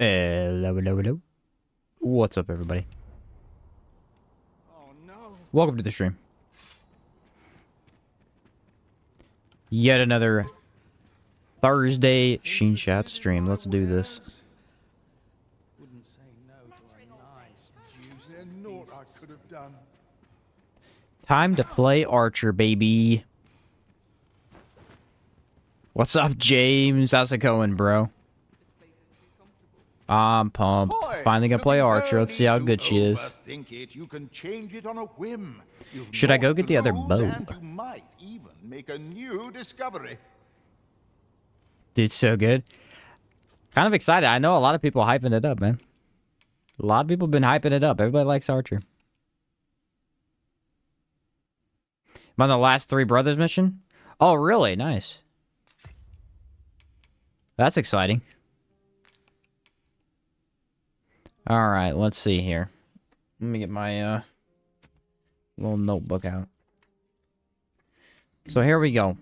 Hello, hello, hello. What's up, everybody? Oh no. Welcome to the stream. Yet another Thursday Sheen Shot stream. Let's do this. Wouldn't say no to a nice juicy naught I could have done. Time to play Archer, baby. What's up, James? How's it going, bro? I'm pumped. Finally gonna play Archer. Let's see how good she is. You can change it on a whim. Should I go get the other bow? And you might even make a new discovery. Dude, so good. Kind of excited. I know a lot of people hyping it up, man. A lot of people have been hyping it up. Everybody likes Archer. I'm on the last Three Brothers mission. Oh, really? Nice. That's exciting. All right, let's see here. Let me get my little notebook out. So here we go.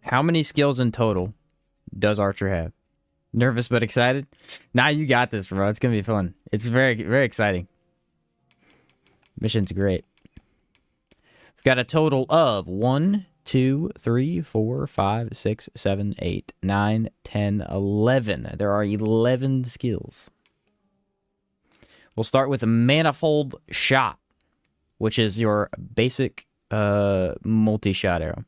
How many skills in total does Archer have? Nervous but excited? Nah, you got this, bro. It's gonna be fun. It's very, very exciting. Mission's great. We've got a total of 1, 2, 3, 4, 5, 6, 7, 8, 9, 10, 11. There are 11 skills. We'll start with a manifold shot, which is your basic multi-shot arrow.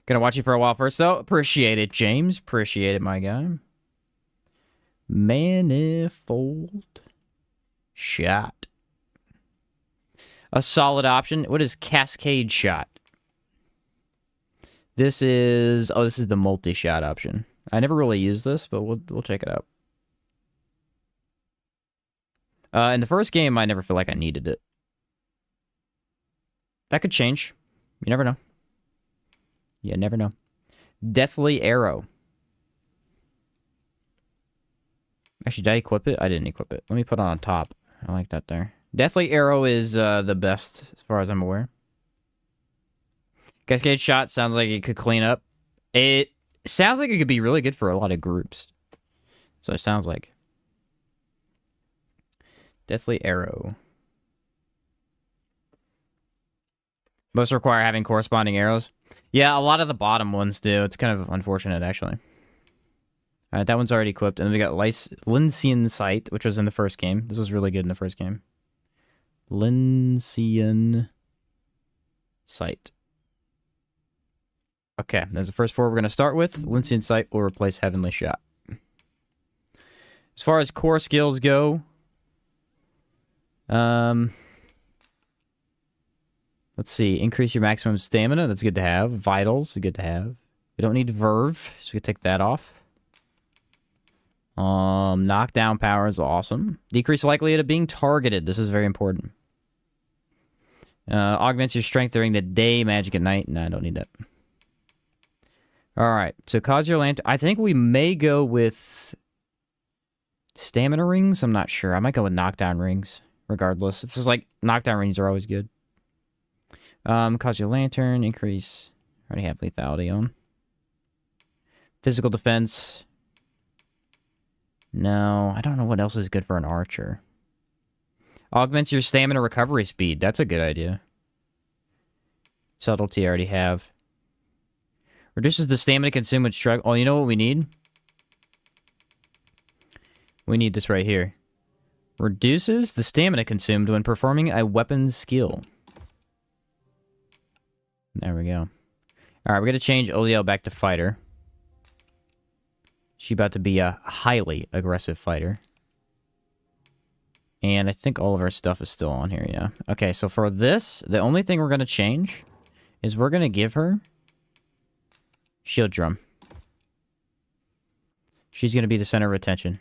Gonna watch you for a while first, though. Appreciate it, James. Appreciate it, my guy. Manifold shot. A solid option. What is cascade shot? This is... Oh, this is the multi-shot option. I never really used this, but we'll check it out. In the first game, I never feel like I needed it. That could change. You never know. You never know. Deathly Arrow. Actually, did I equip it? I didn't equip it. Let me put it on top. I like that there. Deathly Arrow is the best, as far as I'm aware. Cascade Shot sounds like it could clean up. It sounds like it could be really good for a lot of groups. So it sounds like. Deathly Arrow. Most require having corresponding arrows. Yeah, a lot of the bottom ones do. It's kind of unfortunate, actually. Alright, that one's already equipped. And then we got Lyncian Sight, which was in the first game. This was really good in the first game. Lyncian Sight. Okay, that's the first four we're going to start with. Lyncian Sight will replace Heavenly Shot. As far as core skills go... let's see. Increase your maximum stamina. That's good to have. Vitals. Good to have. We don't need Verve, so we can take that off. Knockdown power is awesome. Decrease likelihood of being targeted. This is very important. Augments your strength during the day, magic at night. No, I don't need that. Alright, so cause your lantern. I think we may go with stamina rings. I'm not sure. I might go with knockdown rings. Regardless. It's just like knockdown rings are always good. Cause your lantern. Increase. Already have lethality on. Physical defense. No, I don't know what else is good for an archer. Augments your stamina recovery speed. That's a good idea. Subtlety I already have. Reduces the stamina consumed with struggle. Oh, you know what we need? We need this right here. Reduces the stamina consumed when performing a weapon skill. There we go. Alright, we're going to change Oliel back to fighter. She's about to be a highly aggressive fighter. And I think all of our stuff is still on here, yeah. Okay, so for this, the only thing we're going to change is we're going to give her Shield Drum. She's going to be the center of attention.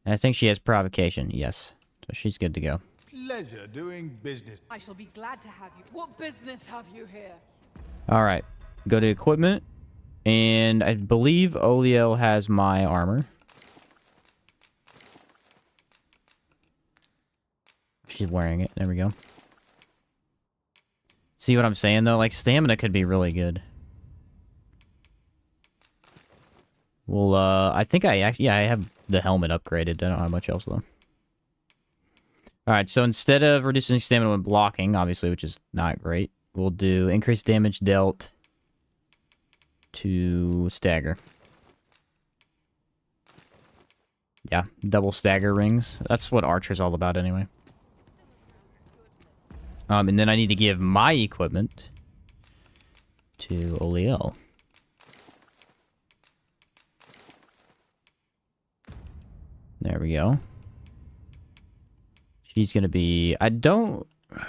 And I think she has provocation, yes. So she's good to go. Pleasure doing business. I shall be glad to have you. What business have you here? Alright, go to equipment. And I believe Oliel has my armor. She's wearing it. There we go. See what I'm saying, though? Like, stamina could be really good. Well, I think I actually, yeah, I have the helmet upgraded. I don't have much else, though. Alright, so instead of reducing stamina when blocking, obviously, which is not great, we'll do increased damage dealt to stagger. Yeah, double stagger rings. That's what Archer's all about, anyway. And then I need to give my equipment to Oliel. There we go. She's gonna be...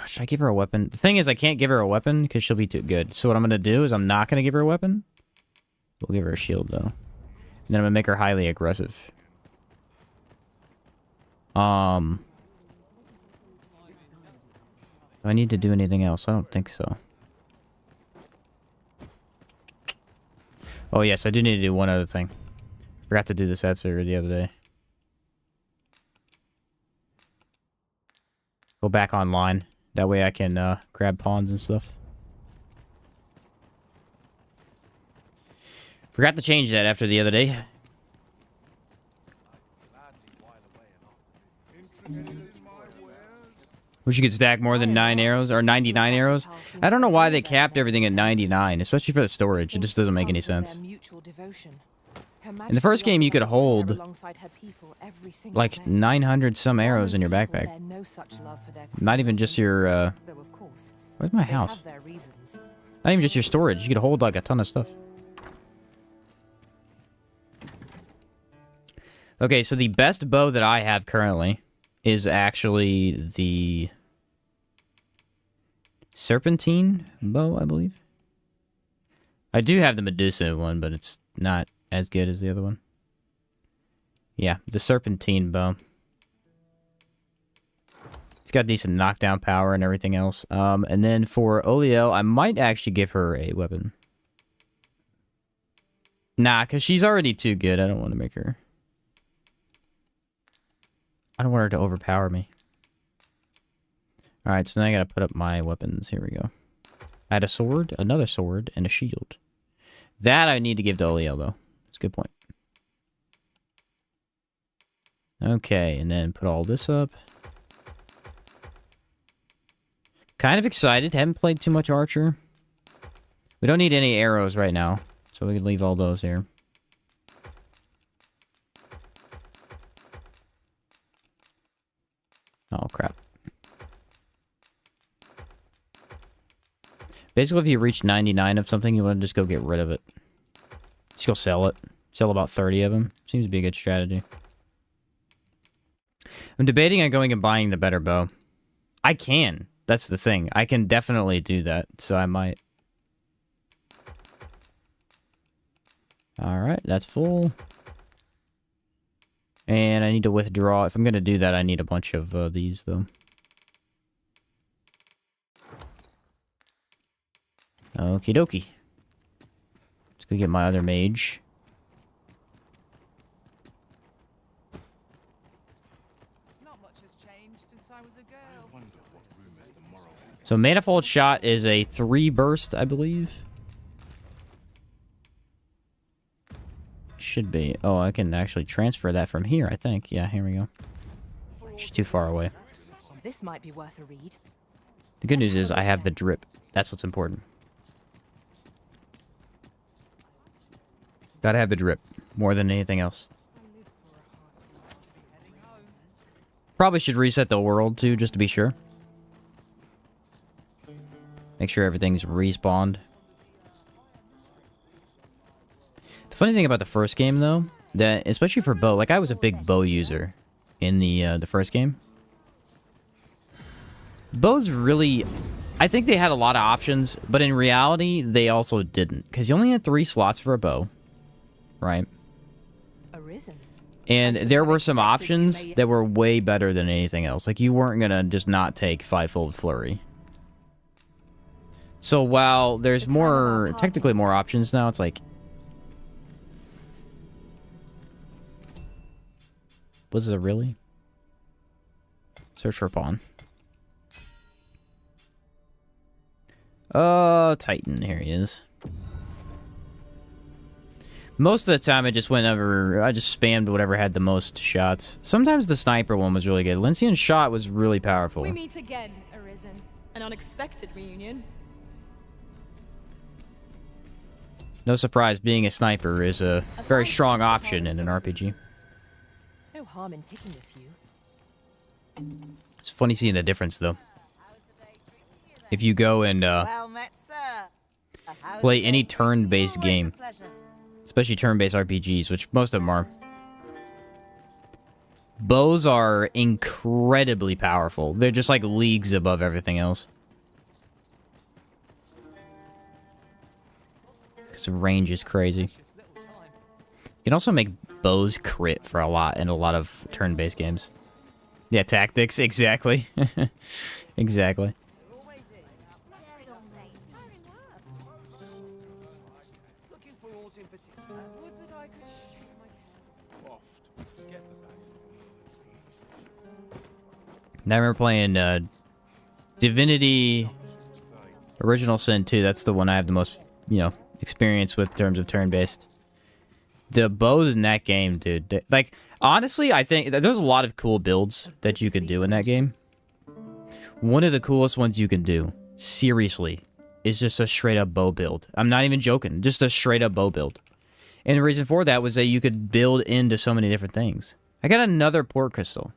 Should I give her a weapon? The thing is, I can't give her a weapon because she'll be too good. So what I'm gonna do is I'm not gonna give her a weapon. We'll give her a shield, though. And then I'm gonna make her highly aggressive. Do I need to do anything else? I don't think so. Oh, yes, I do need to do one other thing. Forgot to do this ad figure the other day. Go back online. That way I can grab pawns and stuff. Forgot to change that after the other day. Wish you could stack more than 9 arrows, or 99 arrows. I don't know why they capped everything at 99, especially for the storage. It just doesn't make any sense. In the first game, you could hold like 900 some arrows in your backpack. Not even just your, where's my house? Not even just your storage. You could hold like a ton of stuff. Okay, so the best bow that I have currently is actually the Serpentine bow, I believe. I do have the Medusa one, but it's not as good as the other one. Yeah, the Serpentine bow. It's got decent knockdown power and everything else. And then for Oliel, I might actually give her a weapon. Nah, because she's already too good. I don't want to make her... I don't want her to overpower me. Alright, so now I gotta put up my weapons. Here we go. I had a sword, another sword, and a shield. That I need to give to Oliel, though. That's a good point. Okay, and then put all this up. Kind of excited. Haven't played too much Archer. We don't need any arrows right now, so we can leave all those here. Oh, crap. Basically, if you reach 99 of something, you want to just go get rid of it. Just go sell it. Sell about 30 of them. Seems to be a good strategy. I'm debating on going and buying the better bow. I can. That's the thing. I can definitely do that, so I might. Alright, that's full. And I need to withdraw. If I'm going to do that, I need a bunch of these, though. Okie dokie. Let's go get my other mage. Not much has changed since I was a girl. So Manifold Shot is a 3 burst, I believe. Should be. Oh, I can actually transfer that from here, I think. Yeah, here we go. She's too far away. This might be worth a read. The good news is I have the drip. That's what's important. Gotta have the drip. More than anything else. Probably should reset the world, too, just to be sure. Make sure everything's respawned. The funny thing about the first game, though, that especially for bow, like I was a big bow user in the first game. Bows really, I think they had a lot of options, but in reality, they also didn't, because you only had 3 slots for a bow, right? Arisen. And there were some options that were way better than anything else. Like you weren't gonna just not take 5-fold flurry. So while there's more, technically more options now, it's like, was it really? Search for pawn. Titan, here he is. Most of the time, I just spammed whatever had the most shots. Sometimes the sniper one was really good. Lyncian's shot was really powerful. We meet again, Arisen. An unexpected reunion. No surprise, being a sniper is a very strong option in an RPG. No harm in picking a few. It's funny seeing the difference, though. If you go and play any turn-based game, especially turn-based RPGs, which most of them are, bows are incredibly powerful. They're just like leagues above everything else. Because the range is crazy. You can also make bows crit for a lot in a lot of turn-based games. Yeah, tactics, exactly. Exactly. Looking for aught in particular. Would that I could shake my cares. Now I remember playing Divinity Original Sin 2. That's the one I have the most, experience with in terms of turn-based. The bows in that game, dude. Like, honestly, I think there's a lot of cool builds that you could do in that game. One of the coolest ones you can do, seriously, is just a straight-up bow build. I'm not even joking. Just a straight-up bow build. And the reason for that was that you could build into so many different things. I got another port crystal.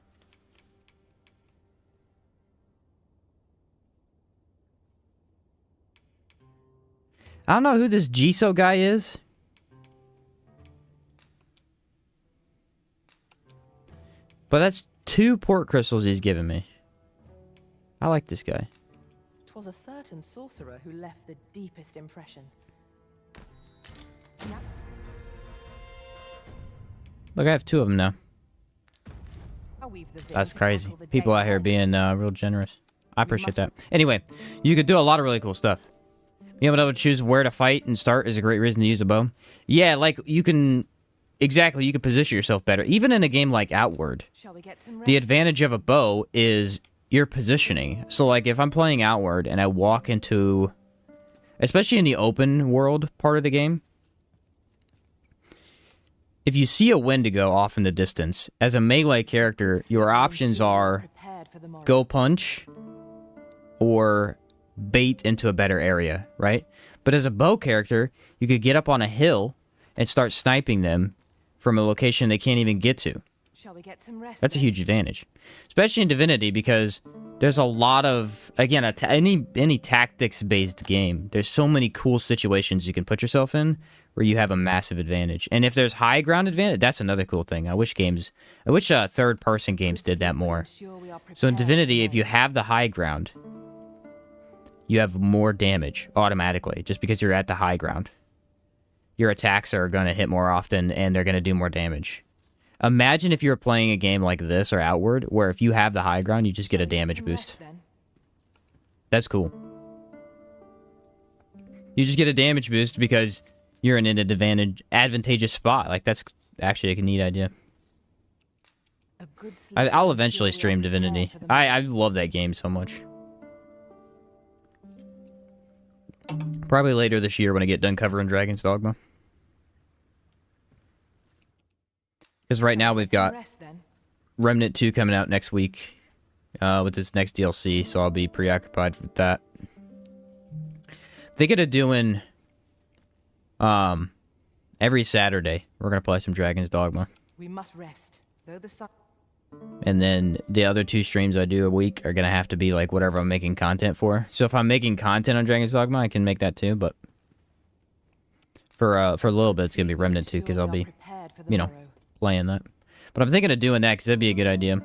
I don't know who this Jiso guy is. But that's 2 port crystals he's given me. I like this guy. 'Twas a certain sorcerer who left the deepest impression. Look, I have 2 of them now. I'll weave the veil That's to crazy. tackle the People day out here ahead. being real generous. I appreciate that. Anyway, you could do a lot of really cool stuff. Being able to choose where to fight and start is a great reason to use a bow. Yeah, like, you can... Exactly, you can position yourself better. Even in a game like Outward, Shall we get some rest? the advantage of a bow is your positioning. So, like, if I'm playing Outward and I walk into... Especially in the open world part of the game, if you see a Wendigo off in the distance, as a melee character, your options are Prepared for the morrow. go punch or bait into a better area, right? But as a bow character, you could get up on a hill and start sniping them from a location they can't even get to. Shall we get some rest? That's a then? huge advantage, especially in Divinity, because there's a lot of, again, any tactics-based game, there's so many cool situations you can put yourself in where you have a massive advantage. And if there's high ground advantage, that's another cool thing. I wish third-person games did that more. Ensure we are So in prepared for Divinity, the if you morrow. have the high ground, you have more damage automatically, just because you're at the high ground. Your attacks are going to hit more often, and they're going to do more damage. Imagine if you were playing a game like this or Outward, where if you have the high ground, you just get a Shall we damage some boost. rest then? That's cool. You just get a damage boost because you're in an advantageous spot. Like, that's actually a neat idea. A good sleep I'll will eventually ensure we stream are prepared Divinity. for the morrow. I love that game so much. Probably later this year when I get done covering Dragon's Dogma. Because right now we've Get some got rest then. Remnant 2 coming out next week with this next DLC, so I'll be preoccupied with that. Thinking of doing every Saturday, we're going to play some Dragon's Dogma. We must rest. Though the sun And then the other 2 streams I do a week are going to have to be like whatever I'm making content for. So if I'm making content on Dragon's Dogma, I can make that too, but for a little bit it's going to be Remnant 2 because I'll be, playing that. But I'm thinking of doing that because that'd be a good idea.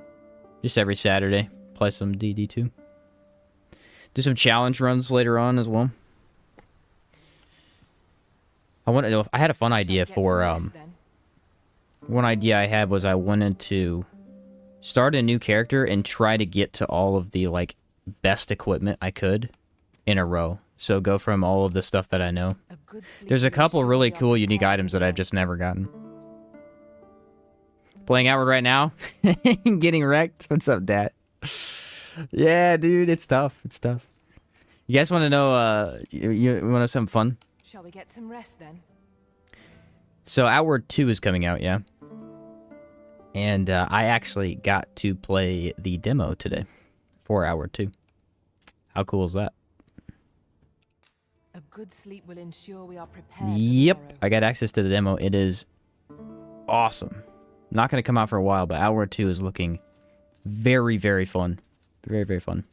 Just every Saturday, play some DD2. Do some challenge runs later on as well. I had a fun idea for, one idea I had was I wanted to start a new character and try to get to all of the, like, best equipment I could in a row. So go from all of the stuff that I know. There's a couple really cool, unique items that I've just never gotten. Playing Outward right now. Getting wrecked. What's up, Dad? Yeah, dude, it's tough. It's tough. You guys want to know, you want to know something fun? Shall we get some rest then? So Outward 2 is coming out, yeah. And I actually got to play the demo today for Outward 2. How cool is that? A good sleep will ensure we are prepared. Yep, For tomorrow. I got access to the demo. It is awesome. Not going to come out for a while, but Outward 2 is looking very, very fun. Very, very fun.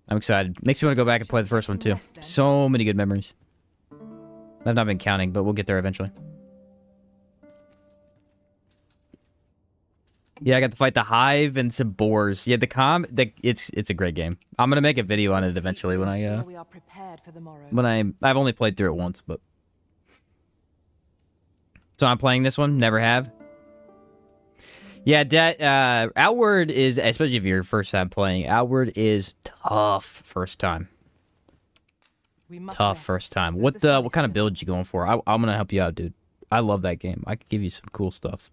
I'm excited. Makes me want to go back and play the first one, too. So many good memories. I've not been counting, but we'll get there eventually. Yeah, I got to fight the Hive and some boars. Yeah, it's a great game. I'm gonna make a video on it eventually when I've only played through it once, but so I'm playing this one. Never have. Yeah, Outward is, especially if you're first time playing, Outward is tough first time. Tough first time. What kind of build you going for? I'm gonna help you out, dude. I love that game. I could give you some cool stuff.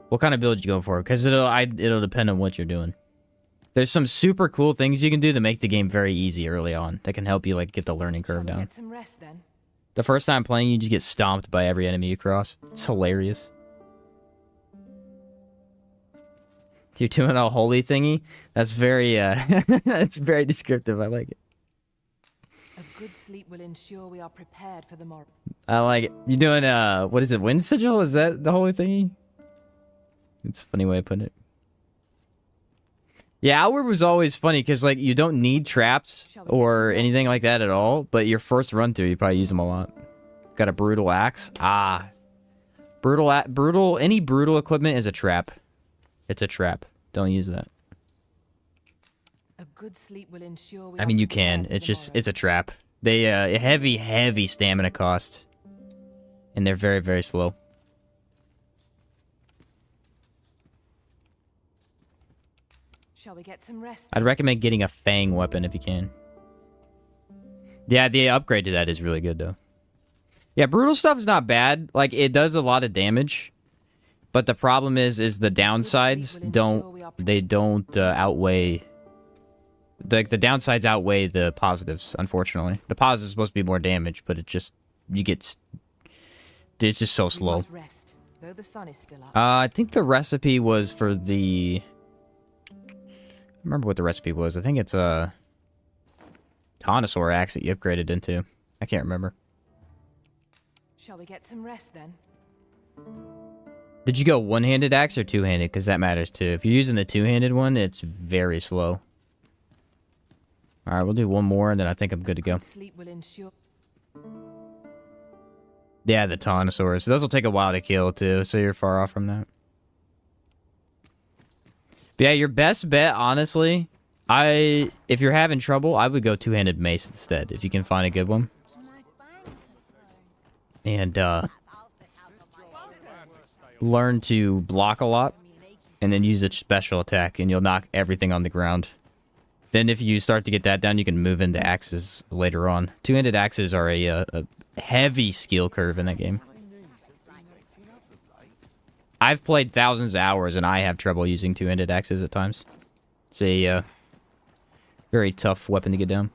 What kind of build you go for? Because it'll depend on what you're doing. There's some super cool things you can do to make the game very easy early on. That can help you like get the learning curve down. Get some rest, then? The first time playing, you just get stomped by every enemy you cross. It's hilarious. You're doing a holy thingy. That's very that's very descriptive. I like it. A good sleep will ensure we are prepared for the morrow. I like it. You're doing what is it? Wind sigil? Is that the holy thingy? It's a funny way of putting it. Yeah, Outward was always funny because, like, you don't need traps or anything like that at all, but your first run through, you probably use them a lot. Got a brutal axe. Ah. Any brutal equipment is a trap. It's a trap. Don't use that. A good sleep will ensure we I mean, you can. It's just, it's a trap. They, heavy stamina cost. And they're very, very slow. Shall we get some rest? I'd recommend getting a Fang weapon if you can. Yeah, the upgrade to that is really good, though. Yeah, brutal stuff is not bad. Like, it does a lot of damage. But the problem is the downsides don't outweigh... Like, the downsides outweigh the positives, unfortunately. The positives are supposed to be more damage, but it just... It's just so slow. Rest, though the sun is still up. I think the recipe was for the... I remember what the recipe was. I think it's a Tonosaur axe that you upgraded into. I can't remember. Shall we get some rest then? Did you go one-handed axe or two-handed? Because that matters too. If you're using the two-handed one, it's very slow. All right, we'll do one more, and then I think I'm good to go. Sleep will ensure. Yeah, the Tonosaurs. Those will take a while to kill too, so you're far off from that. But yeah, your best bet, honestly, if you're having trouble, I would go two-handed mace instead, if you can find a good one. And, learn to block a lot, and then use a special attack, and you'll knock everything on the ground. Then if you start to get that down, you can move into axes later on. Two-handed axes are a heavy skill curve in that game. I've played thousands of hours, and I have trouble using two-handed axes at times. It's a very tough weapon to get down.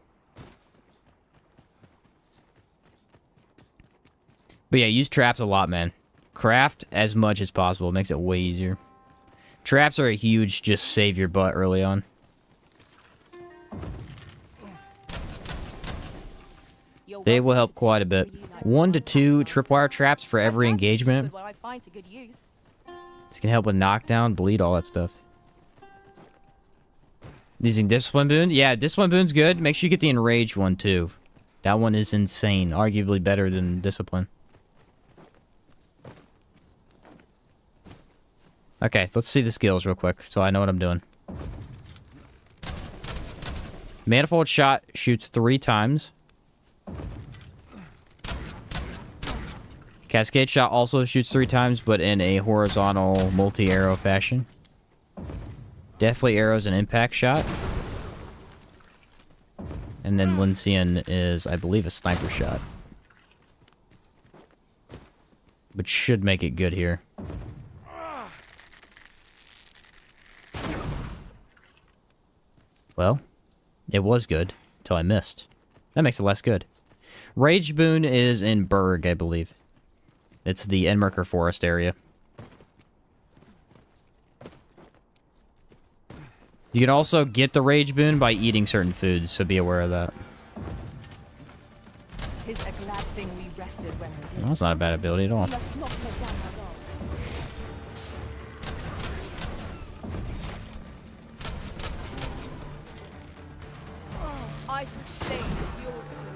But yeah, use traps a lot, man. Craft as much as possible. It makes it way easier. Traps are a huge just save your butt early on. They will help quite a bit. 1 to 2 tripwire traps for every engagement. This can help with knockdown, bleed, all that stuff. Using Discipline Boon? Yeah, Discipline Boon's good. Make sure you get the Enraged one, too. That one is insane. Arguably better than Discipline. Okay, let's see the skills real quick, so I know what I'm doing. Manifold Shot shoots 3 times. Cascade Shot also shoots 3 times, but in a horizontal multi-arrow fashion. Deathly Arrow's an impact shot. And then Lyncian is, I believe, a sniper shot. Which should make it good here. Well, it was good, until I missed. That makes it less good. Rage Boon is in Berg, I believe. It's the Enmerker Forest area. You can also get the Rage Boon by eating certain foods, so be aware of that. 'Tis a glad thing we rested when we did. Well, that's not a bad ability at all. We must not let down our guard. I sustain yours to the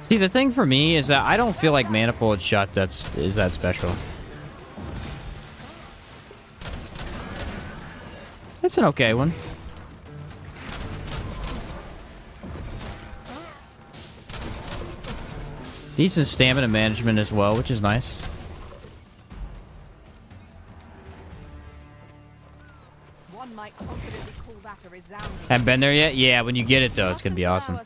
See, the thing for me is that I don't feel like Manifold Shot is that special. It's an okay one. Decent stamina management as well, which is nice. one might confidently call that a resounding. Haven't been there yet? Yeah, when you get it though, it's gonna be awesome.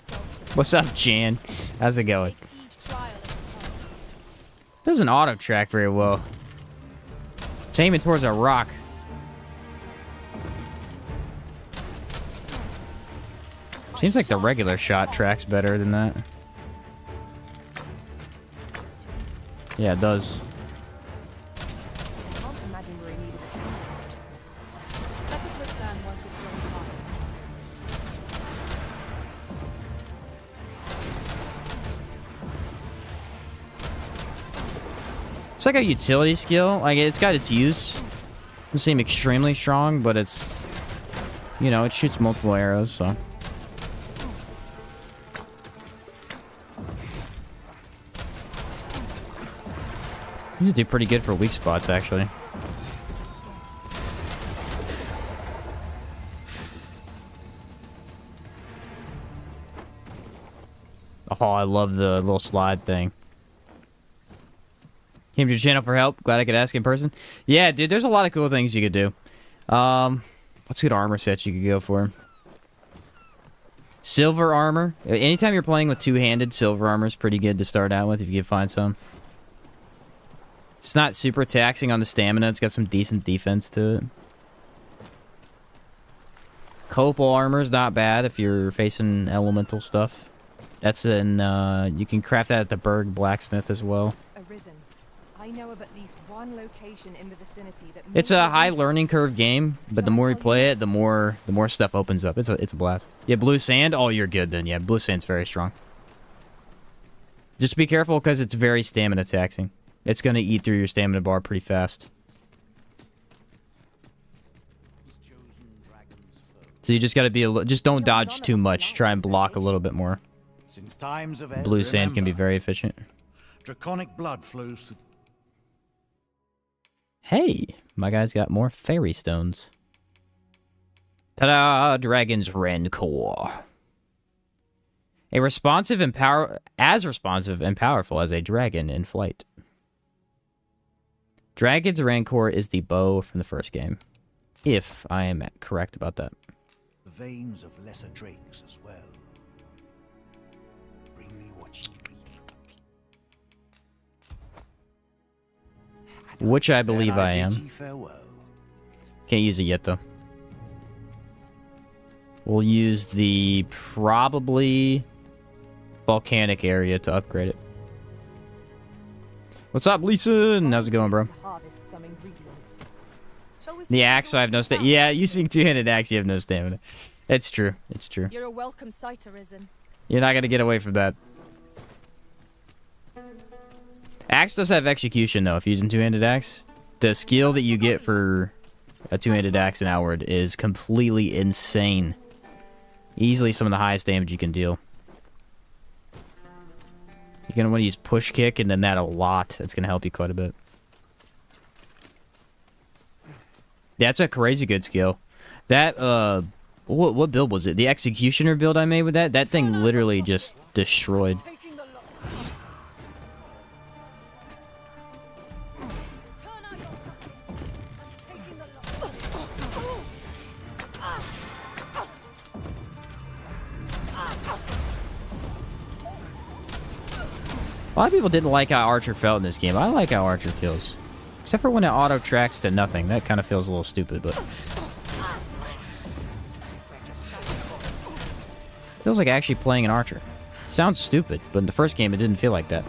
What's up, Jan? How's it going? Take each trial as it comes. Doesn't auto track very well. It's aiming towards a rock. Seems like the regular shot tracks better than that. Yeah, it does. I can't imagine we're in need of a camouflage just now. Let us return once we've grown tired. It's like a utility skill. Like, it's got its use. Doesn't seem extremely strong, but it's... You know, it shoots multiple arrows, so... These do pretty good for weak spots, actually. Oh, I love the little slide thing. Came to your channel for help. Glad I could ask in person. Yeah, dude, there's a lot of cool things you could do. What's good armor sets you could go for? Silver armor. Anytime you're playing with two-handed, silver armor is pretty good to start out with if you can find some. It's not super taxing on the stamina. It's got some decent defense to it. Copal armor is not bad if you're facing elemental stuff. That's in, you can craft that at the Berg blacksmith as well. Arisen. I know of at least one location in the vicinity that It's may a be high interesting. learning curve game, but the more you play it, the more stuff opens up. It's a blast. Yeah, blue sand. Oh, you're good then. Yeah, blue sand's very strong. Just be careful because it's very stamina taxing. It's gonna eat through your stamina bar pretty fast. So you just gotta be just don't dodge too much. Try and block a little bit more. Since times of ebb, Blue sand can be remember, very efficient. draconic blood flows through. Hey, my guy's got more fairy stones. Ta-da! Dragon's Rancor. Responsive and powerful as a dragon in flight. Dragon's Rancor is the bow from the first game. If I am correct about that. The veins of lesser drakes as well. Bring me what you need. Which I believe I am. bid ye farewell. Can't use it yet, though. We'll use the probably volcanic area to upgrade it. What's up, Lisa? How's it going, bro? To harvest some ingredients. Shall we The see axe, I have no stamina. Yeah, using two-handed axe, you have no stamina. It's true. It's true. You're a welcome sight, Arisen. You're not gonna get away from that. Axe does have execution, though, if using two-handed axe. The skill that you get for a two-handed axe in Outward is completely insane. Easily some of the highest damage you can deal. You're gonna want to use push kick and then that a lot. That's gonna help you quite a bit. That's a crazy good skill. That what build was it? The executioner build I made with that? That thing literally just destroyed. taking the lot? Turn out your taking the A lot of people didn't like how Archer felt in this game. I like how Archer feels. Except for when it auto tracks to nothing. That kind of feels a little stupid, but... Feels like actually playing an Archer. sounds stupid, but in the first game it didn't feel like that.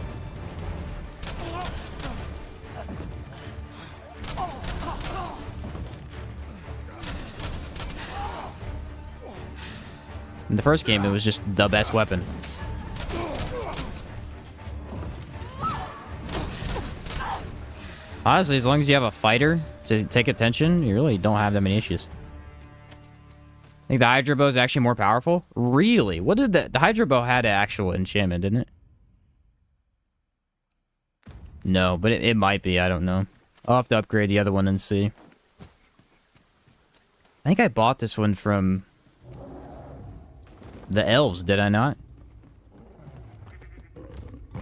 In the first game, it was just the best weapon. Honestly, as long as you have a fighter to take attention, you really don't have that many issues. I think the Hydra Bow is actually more powerful. Really? What did the Hydra Bow had an actual enchantment, didn't it? No, but it might be. I don't know. I'll have to upgrade the other one and see. I think I bought this one from the elves, did I not?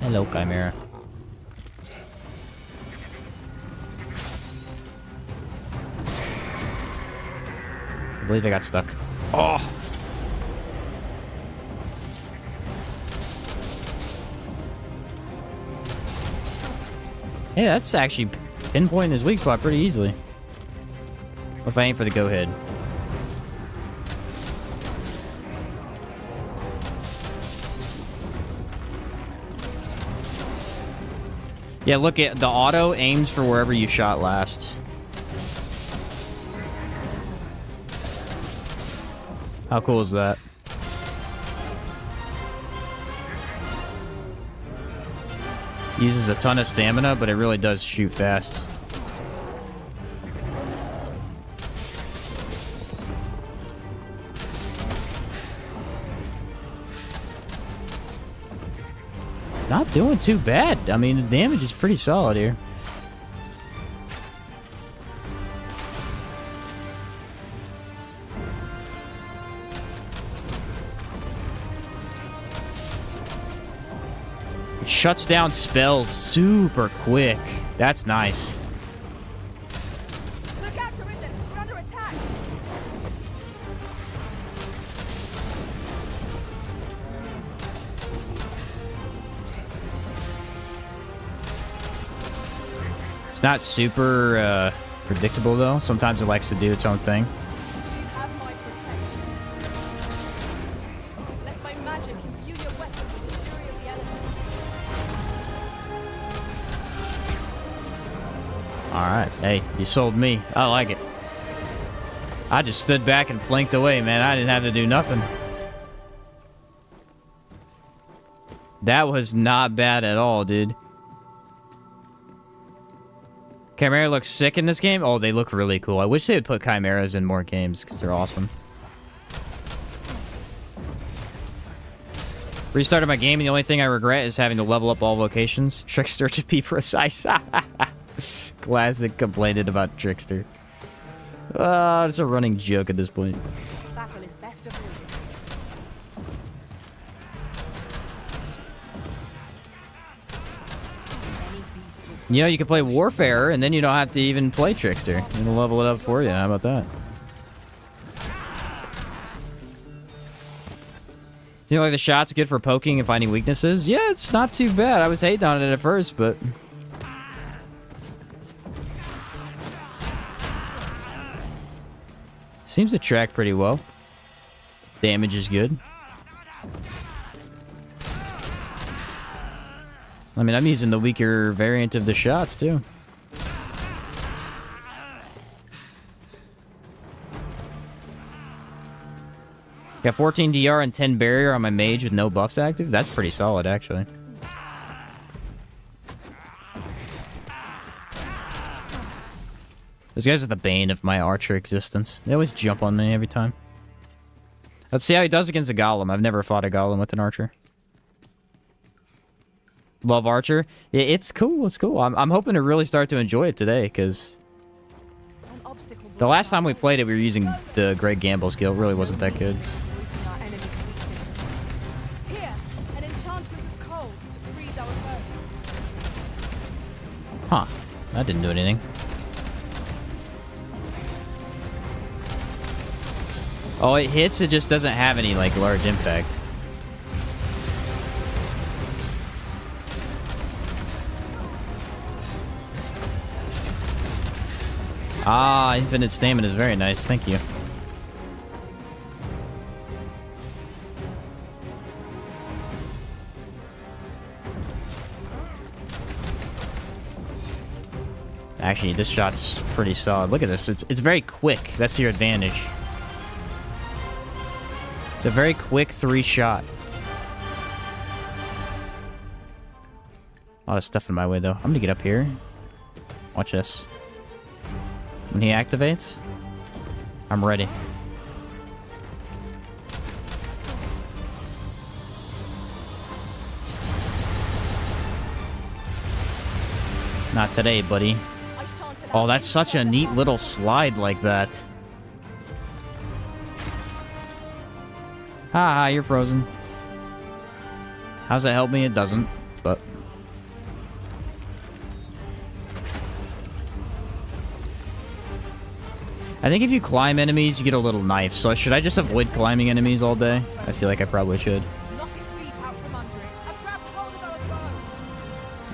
Hello, Chimera. I believe I got stuck. Oh! Hey, that's actually pinpointing his weak spot pretty easily. What if I aim for the go-ahead? Yeah, look at the auto aims for wherever you shot last. How cool is that? Uses a ton of stamina, but it really does shoot fast. Not doing too bad. I mean, the damage is pretty solid here. It shuts down spells super quick. That's nice. Look out, Arisen! We're under attack! It's not super predictable, though. Sometimes it likes to do its own thing. You have my protection. Let my magic imbue your weapon with the fury of the elements. Alright. Hey, you sold me. I like it. I just stood back and plinked away, man. I didn't have to do nothing. That was not bad at all, dude. Chimera looks sick in this game. Oh, they look really cool. I wish they would put chimeras in more games because they're awesome. Restarted my game and the only thing I regret is having to level up all vocations. Trickster to be precise. Classic complaining about Trickster. Oh, it's a running joke at this point. Battle is best avoided. You know, you can play Warfare, and then you don't have to even play Trickster. It'll level it up for you. How about that? You know, like the shot's good for poking and finding weaknesses? Yeah, it's not too bad. I was hating on it at first, but... seems to track pretty well. Damage is good. I mean, I'm using the weaker variant of the shots, too. Got 14 DR and 10 barrier on my mage with no buffs active. That's pretty solid, actually. Those guys are the bane of my archer existence. They always jump on me every time. Let's see how he does against a golem. I've never fought a golem with an archer. Love Archer. Yeah, it's cool. It's cool. I'm hoping to really start to enjoy it today, because the last time we played it, we were using the Great Gamble skill. It really wasn't that good. Our enemy's weakness. Here, an enchantment of cold to freeze our foes. Huh. That didn't do anything. Oh, it hits. It just doesn't have any, like, large impact. Ah, infinite stamina is very nice. Thank you. Actually, this shot's pretty solid. Look at this. It's very quick. That's your advantage. It's a very quick 3-shot. A lot of stuff in my way, though. I'm gonna get up here. Watch this. When he activates, I'm ready. Not today, buddy. I shan't allow Oh, that's any such a further neat harm. little slide like that. Haha, you're frozen. How's that help me? It doesn't, but... I think if you climb enemies, you get a little knife. So should I just avoid climbing enemies all day? I feel like I probably should. Knock his feet out from under it. I've grabbed hold of our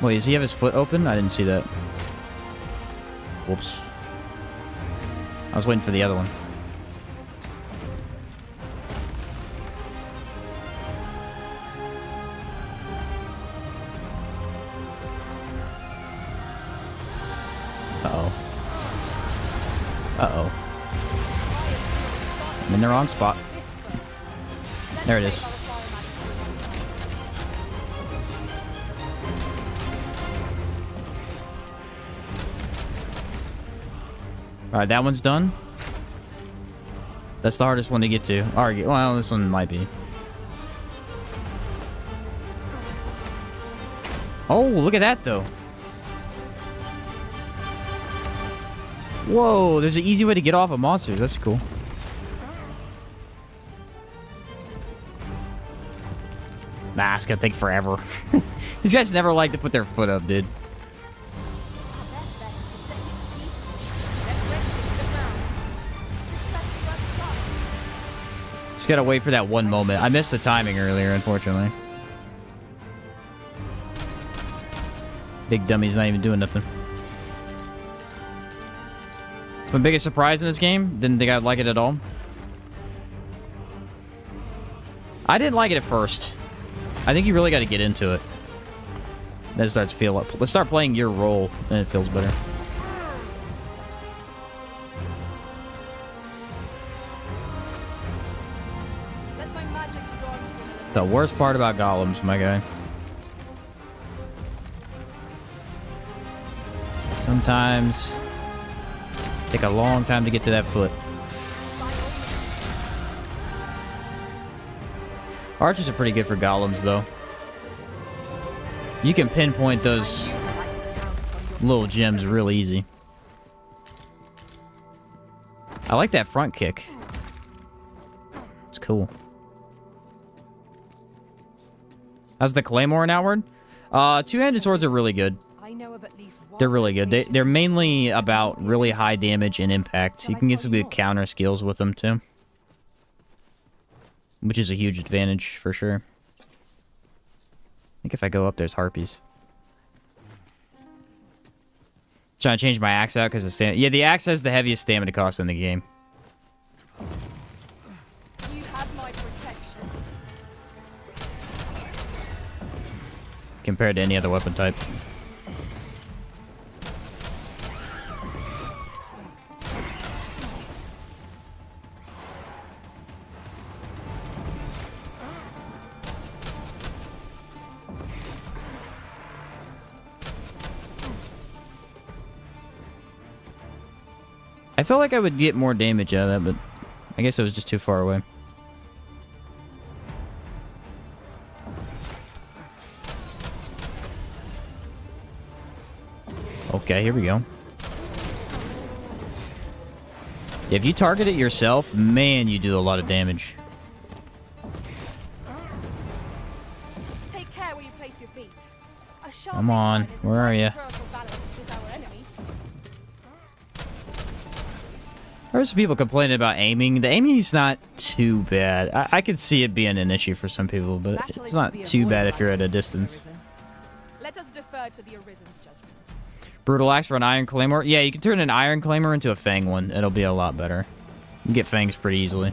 foe. Wait, does he have his foot open? I didn't see that. Whoops. I was waiting for the other one. Uh-oh. Uh-oh. I'm in the wrong spot. There it is. Alright, that one's done. That's the hardest one to get to. Well, this one might be. Oh, look at that, though. Whoa, there's an easy way to get off of monsters. That's cool. Nah, it's gonna take forever. These guys never like to put their foot up, dude. Our best bet is to set it teetering, then wrench it to the ground. Just settle where the fly. Just gotta wait for that one moment. I missed the timing earlier, unfortunately. Big dummy's not even doing nothing. It's my biggest surprise in this game. Didn't think I'd like it at all. I didn't like it at first. I think you really got to get into it. Then it starts to feel up. Let's start playing your role, and it feels better. Let my magic scorch you in a little. It's the worst part about golems, my guy. Sometimes take a long time to get to that foot. Archers are pretty good for golems, though. You can pinpoint those little gems real easy. I like that front kick. It's cool. How's the claymore and outward? Two-handed swords are really good. I know of at least one They're really good. vocation. They're mainly about really high damage and impact. You can get some good counter skills with them, too. Which is a huge advantage, for sure. I think if I go up, there's harpies. Trying to change my axe out because the stamina... Yeah, the axe has the heaviest stamina cost in the game. You have my protection. Compared to any other weapon type. I felt like I would get more damage out of that, but I guess it was just too far away. Okay, here we go. If you target it yourself, man, you do a lot of damage. Take care where you place your feet. A sharp Come on, incline is where are as ya? cruel for balance as it is our enemies. There's people complaining about aiming. The aiming's not too bad. I could see it being an issue for some people, but Battle it's is not to be too bad avoided if you're by at a time, distance. Arisen. Let us defer to the Arisen's judgment. Brutal axe for an iron claymore. Yeah, you can turn an iron claymore into a fang one. It'll be a lot better. You can get fangs pretty easily.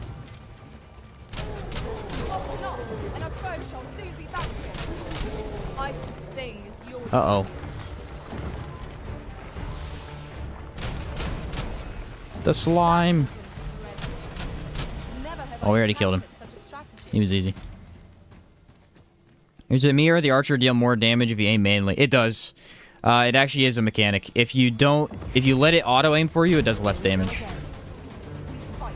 Opt not, and our foe shall soon be vanquished. Ice's sting is yours. Uh-oh. The slime. Never have Oh, we I already killed him. encountered such a strategy. He was easy. Is it me or the archer deal more damage if you aim mainly? It does. It actually is a mechanic. If you let it auto aim for you, it does less damage. We fight.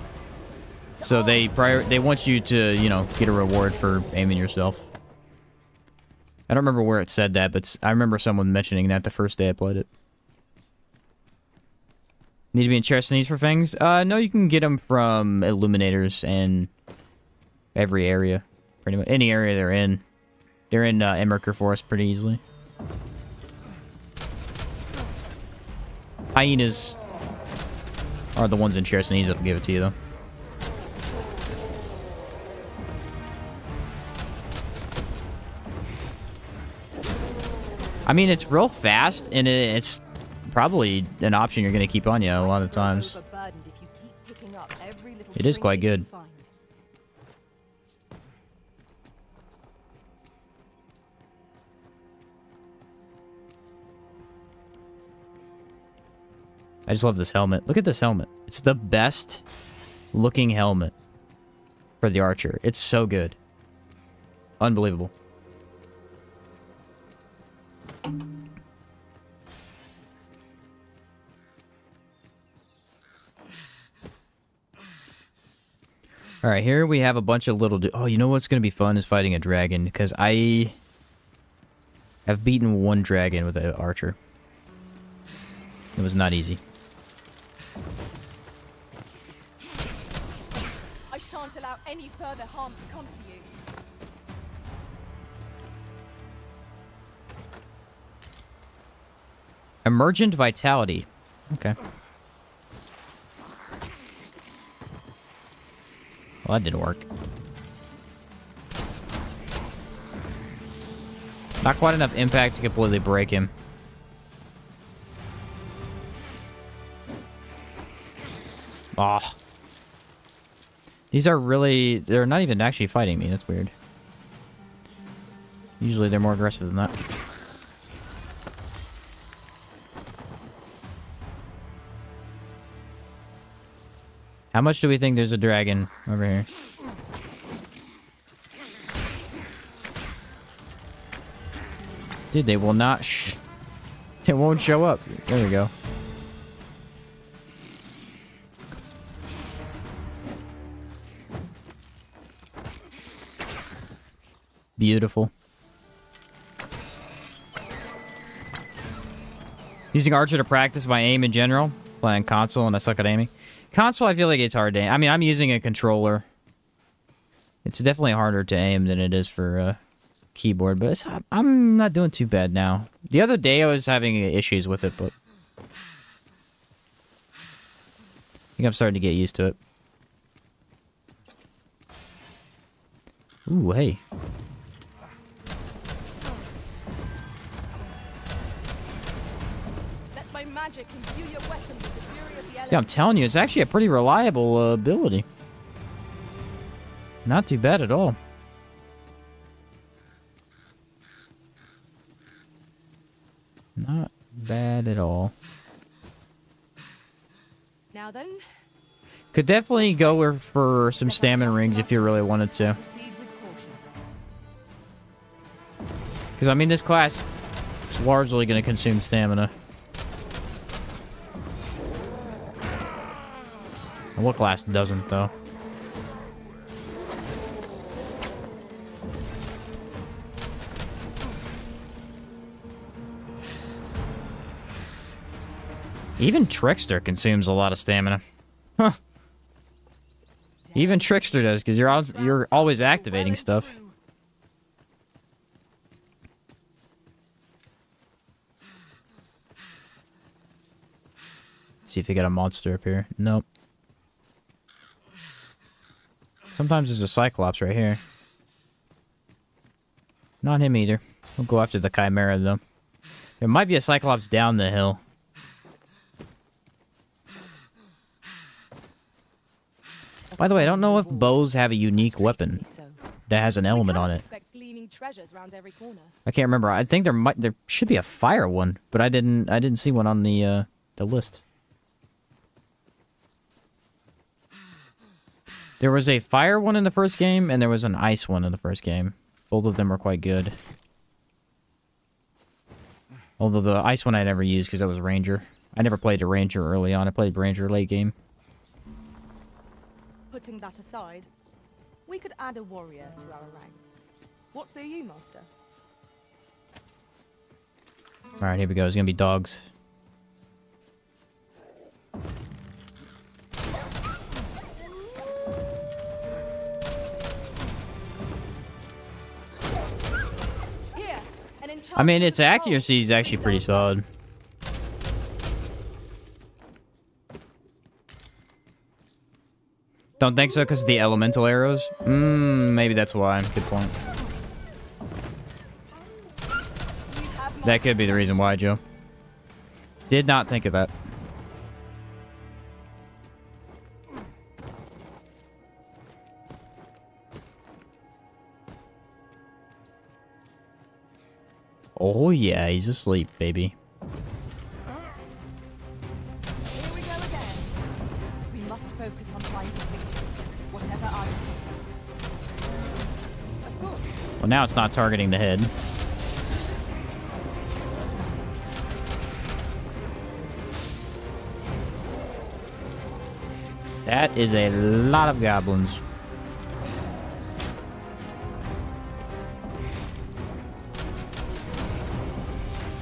So they want you to, you know, get a reward for aiming yourself. I don't remember where it said that, but I remember someone mentioning that the first day I played it. Need to be in Chersonese for fangs? No, you can get them from illuminators and every area. Pretty much. Any area they're in. They're in Emmerker Forest pretty easily. Hyenas are the ones in Chersonese that'll give it to you, though. I mean, it's real fast, and it's probably an option you're going to keep on you a lot of times. Overburdened if you keep picking up every little It is quite trinket you good. find. I just love this helmet. Look at this helmet. It's the best looking helmet for the archer. It's so good. Unbelievable. Alright, here we have a bunch of little... Oh, you know what's going to be fun is fighting a dragon, because I have beaten one dragon with an archer. It was not easy. I shan't allow any further harm to come to you. Emergent Vitality. Okay. Well, that didn't work. Not quite enough impact to completely break him. Oh. These are really... They're not even actually fighting me. That's weird. Usually they're more aggressive than that. How much do we think there's a dragon over here? Dude, they will not they won't show up. There we go. Beautiful. Using Archer to practice my aim in general. Playing console and I suck at aiming. Console, I feel like it's hard to aim. I mean, I'm using a controller. It's definitely harder to aim than it is for keyboard, but I'm not doing too bad now. The other day I was having issues with it, but I think I'm starting to get used to it. Ooh, hey. Let my magic imbue your weapon with the fury of the Yeah, I'm elements. telling you, it's actually a pretty reliable ability. Not too bad at all. Not bad at all. Now then, Could definitely go for some stamina rings if you really wanted to. Proceed with caution. Because, I mean, this class is largely going to consume stamina. And what class doesn't, though? Even Trickster consumes a lot of stamina. Huh. Even Trickster does, because you're always activating stuff. See if you got a monster up here. Nope. Sometimes there's a cyclops right here. Not him either. We'll go after the chimera, though. There might be a cyclops down the hill. By the way, I don't know if bows have a unique weapon that has an element on it. expect gleaming treasures round every corner. I can't remember. I think there should be a fire one, but I didn't see one on the list. There was a fire one in the first game, and there was an ice one in the first game. Both of them are quite good. Although the ice one I never used because I was a ranger. I never played a ranger early on. I played ranger late game. Putting that aside, we could add a warrior to our ranks. What say you, Master? Alright, here we go. It's gonna be dogs. Here, an I mean, its accuracy is actually pretty solid. Don't think so because of the elemental arrows? Maybe that's why. Good point. That could be the reason why, Joe. Did not think of that. Oh yeah, he's asleep, baby. Here we go again. We must focus on finding victory, whatever our discomfort. Of course. Well, now it's not targeting the head. That is a lot of goblins.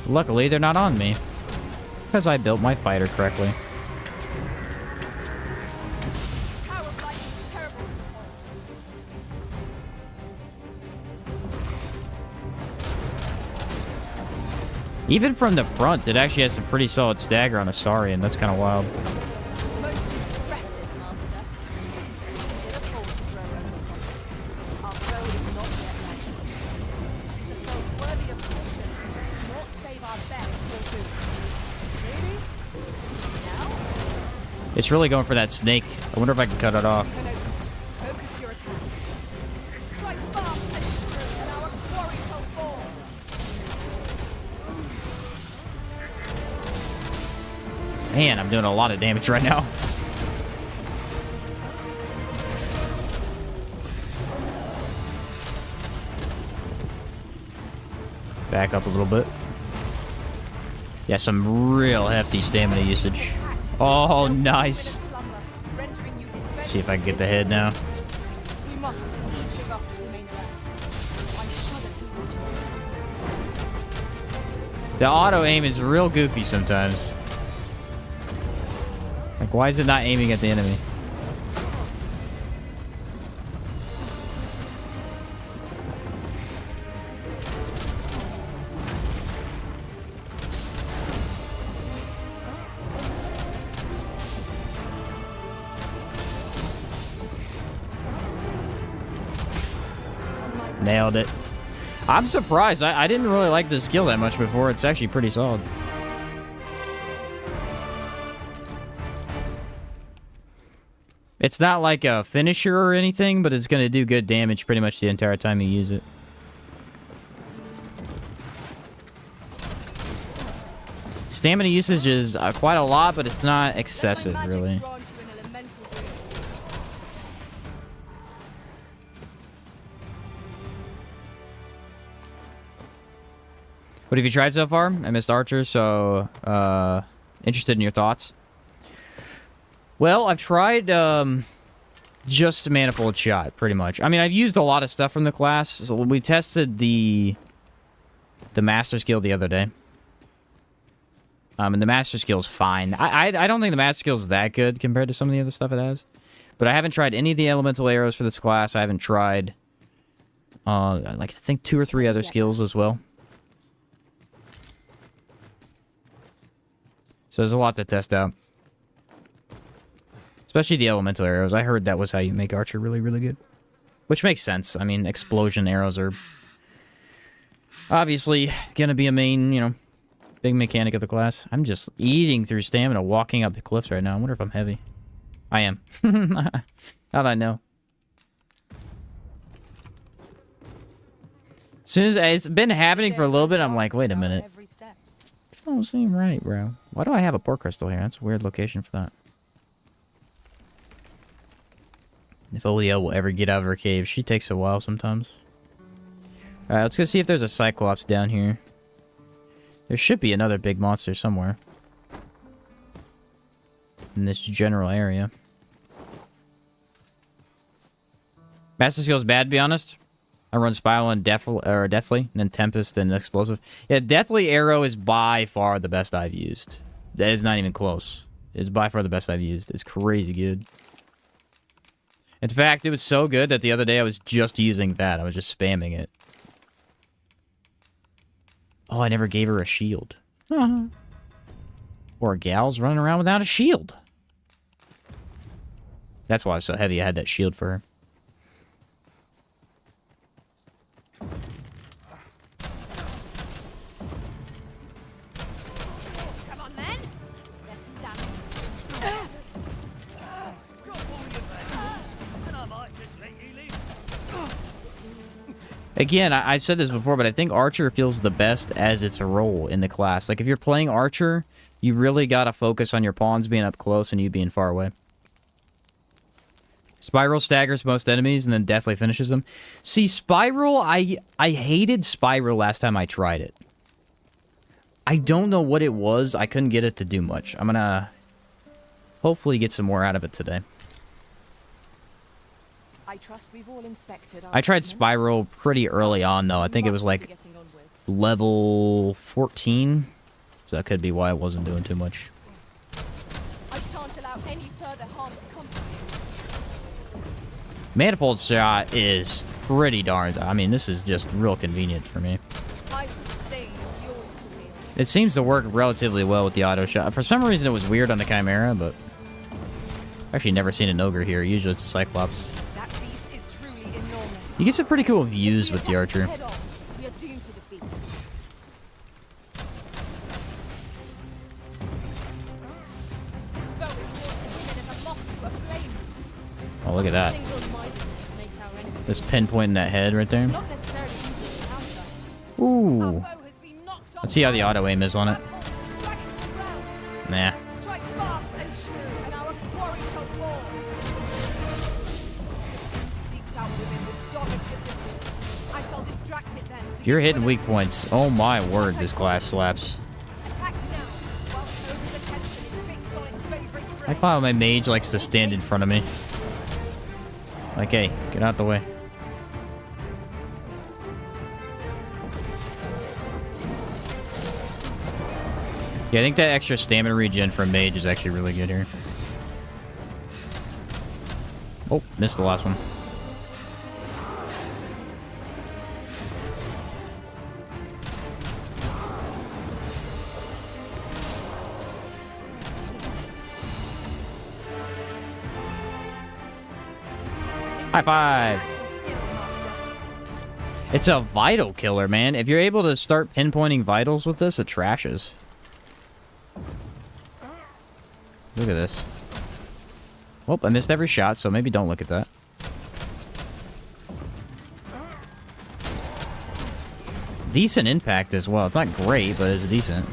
Luckily, they're not on me. Because I built my fighter correctly. Power of lightning is terrible to the point. Even from the front, it actually has some pretty solid stagger on a Saurian. That's kind of wild. Most impressive, Master. Did a full throw over the front. Our foe is not yet ready. It is a foe worthy of caution. Not save our best for food. Really? Now? It's really going for that snake. I wonder if I can cut it off. Focus your attacks. Strike fast and true, and our quarry shall fall. Man, I'm doing a lot of damage right now. Back up a little bit. Yeah, some real hefty stamina usage. Oh, nice. Let's see if I can get the head now. We must, each of us, remain alert. I shudder to watch. The auto aim is real goofy sometimes. Like, why is it not aiming at the enemy? Nailed it. I'm surprised. I didn't really like this skill that much before. It's actually pretty solid. It's not like a finisher or anything, but it's going to do good damage pretty much the entire time you use it. Stamina usage is quite a lot, but it's not excessive, really. What have you tried so far? I missed Archer, so interested in your thoughts. Well, I've tried just Manifold Shot, pretty much. I mean, I've used a lot of stuff from the class. So we tested the Master Skill the other day. And the Master Skill is fine. I don't think the Master Skill is that good compared to some of the other stuff it has. But I haven't tried any of the Elemental Arrows for this class. I haven't tried, like, I think 2 or 3 other skills as well. So there's a lot to test out. Especially the elemental arrows. I heard that was how you make Archer really, really good. Which makes sense. I mean, explosion arrows are obviously gonna be a main, you know, big mechanic of the class. I'm just eating through stamina walking up the cliffs right now. I wonder if I'm heavy. I am. How'd I know? As soon as it's been happening for a little bit, I'm like, wait a minute. This don't seem right, bro. Why do I have a port crystal here? That's a weird location for that. If Olia will ever get out of her cave. She takes a while sometimes. Alright, let's go see if there's a cyclops down here. There should be another big monster somewhere. In this general area. Master Skill's bad, to be honest. I run Spiral and Deathly, and then Tempest and Explosive. Yeah, Deathly Arrow is by far the best I've used. That is not even close. It's by far the best I've used. It's crazy good. In fact, it was so good that the other day I was just using that. I was just spamming it. Oh, I never gave her a shield. Or a gal's running around without a shield. That's why I was so heavy. I had that shield for her. Come on then. Let's dance. Again, I said this before, but I think Archer feels the best as its role in the class. Like, if you're playing Archer, you really gotta focus on your pawns being up close and you being far away. Spiral staggers most enemies and then deathly finishes them. See, Spiral, I hated Spiral last time I tried it. I don't know what it was. I couldn't get it to do much. I'm gonna hopefully get some more out of it today. I trust we've all inspected our I tried equipment. Spiral pretty early on, though. I think it was What are we like getting on with? level 14. So that could be why I wasn't doing too much. I shan't allow any further harm to come to you. Manifold shot is pretty darn... I mean, this is just real convenient for me. My sustain is yours to wield. It seems to work relatively well with the auto shot. For some reason, it was weird on the Chimera, but... I've actually never seen an ogre here. Usually it's a cyclops. That beast is truly enormous. You get some pretty cool views with the archer. Head on. We are doomed to defeat. This bow is brought as a moth to a flame. Oh, look at that. Single-mindedness makes our enemy. This pinpoint in that head right there. It's not necessarily easy to counter. Our Ooh. foe has been knocked off. Let's see how the auto aim is on it. Strike to the ground. Nah. Strike fast and true, and our quarry shall fall. Seeks out within with dogged persistence. I shall distract it then. If you're hitting weak points, oh my word, this class slaps. Attack now, while Homer's attention is fixed on its favorite I prey. like how my mage likes to stand in front of me. Like, hey, get out the way. Yeah, I think that extra stamina regen from mage is actually really good here. Oh, missed the last one. High five! Skill, master. It's a vital killer, man. If you're able to start pinpointing vitals with this, it trashes. Look at this. Well, I missed every shot, so maybe don't look at that. Decent impact as well. It's not great, but it's decent.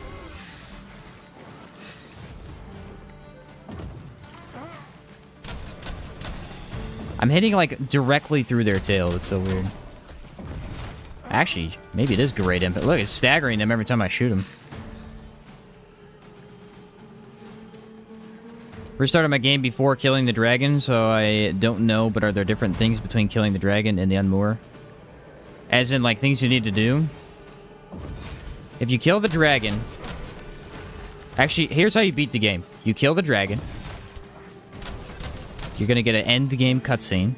I'm hitting, like, directly through their tail. It's so weird. Actually, maybe it is great impact. Look, it's staggering them every time I shoot them. Restarted my game before killing the dragon, so I don't know, but are there different things between killing the dragon and the unmoor? As in, like, things you need to do? If you kill the dragon... Actually, here's how you beat the game. You kill the dragon. You're gonna get an end game cutscene.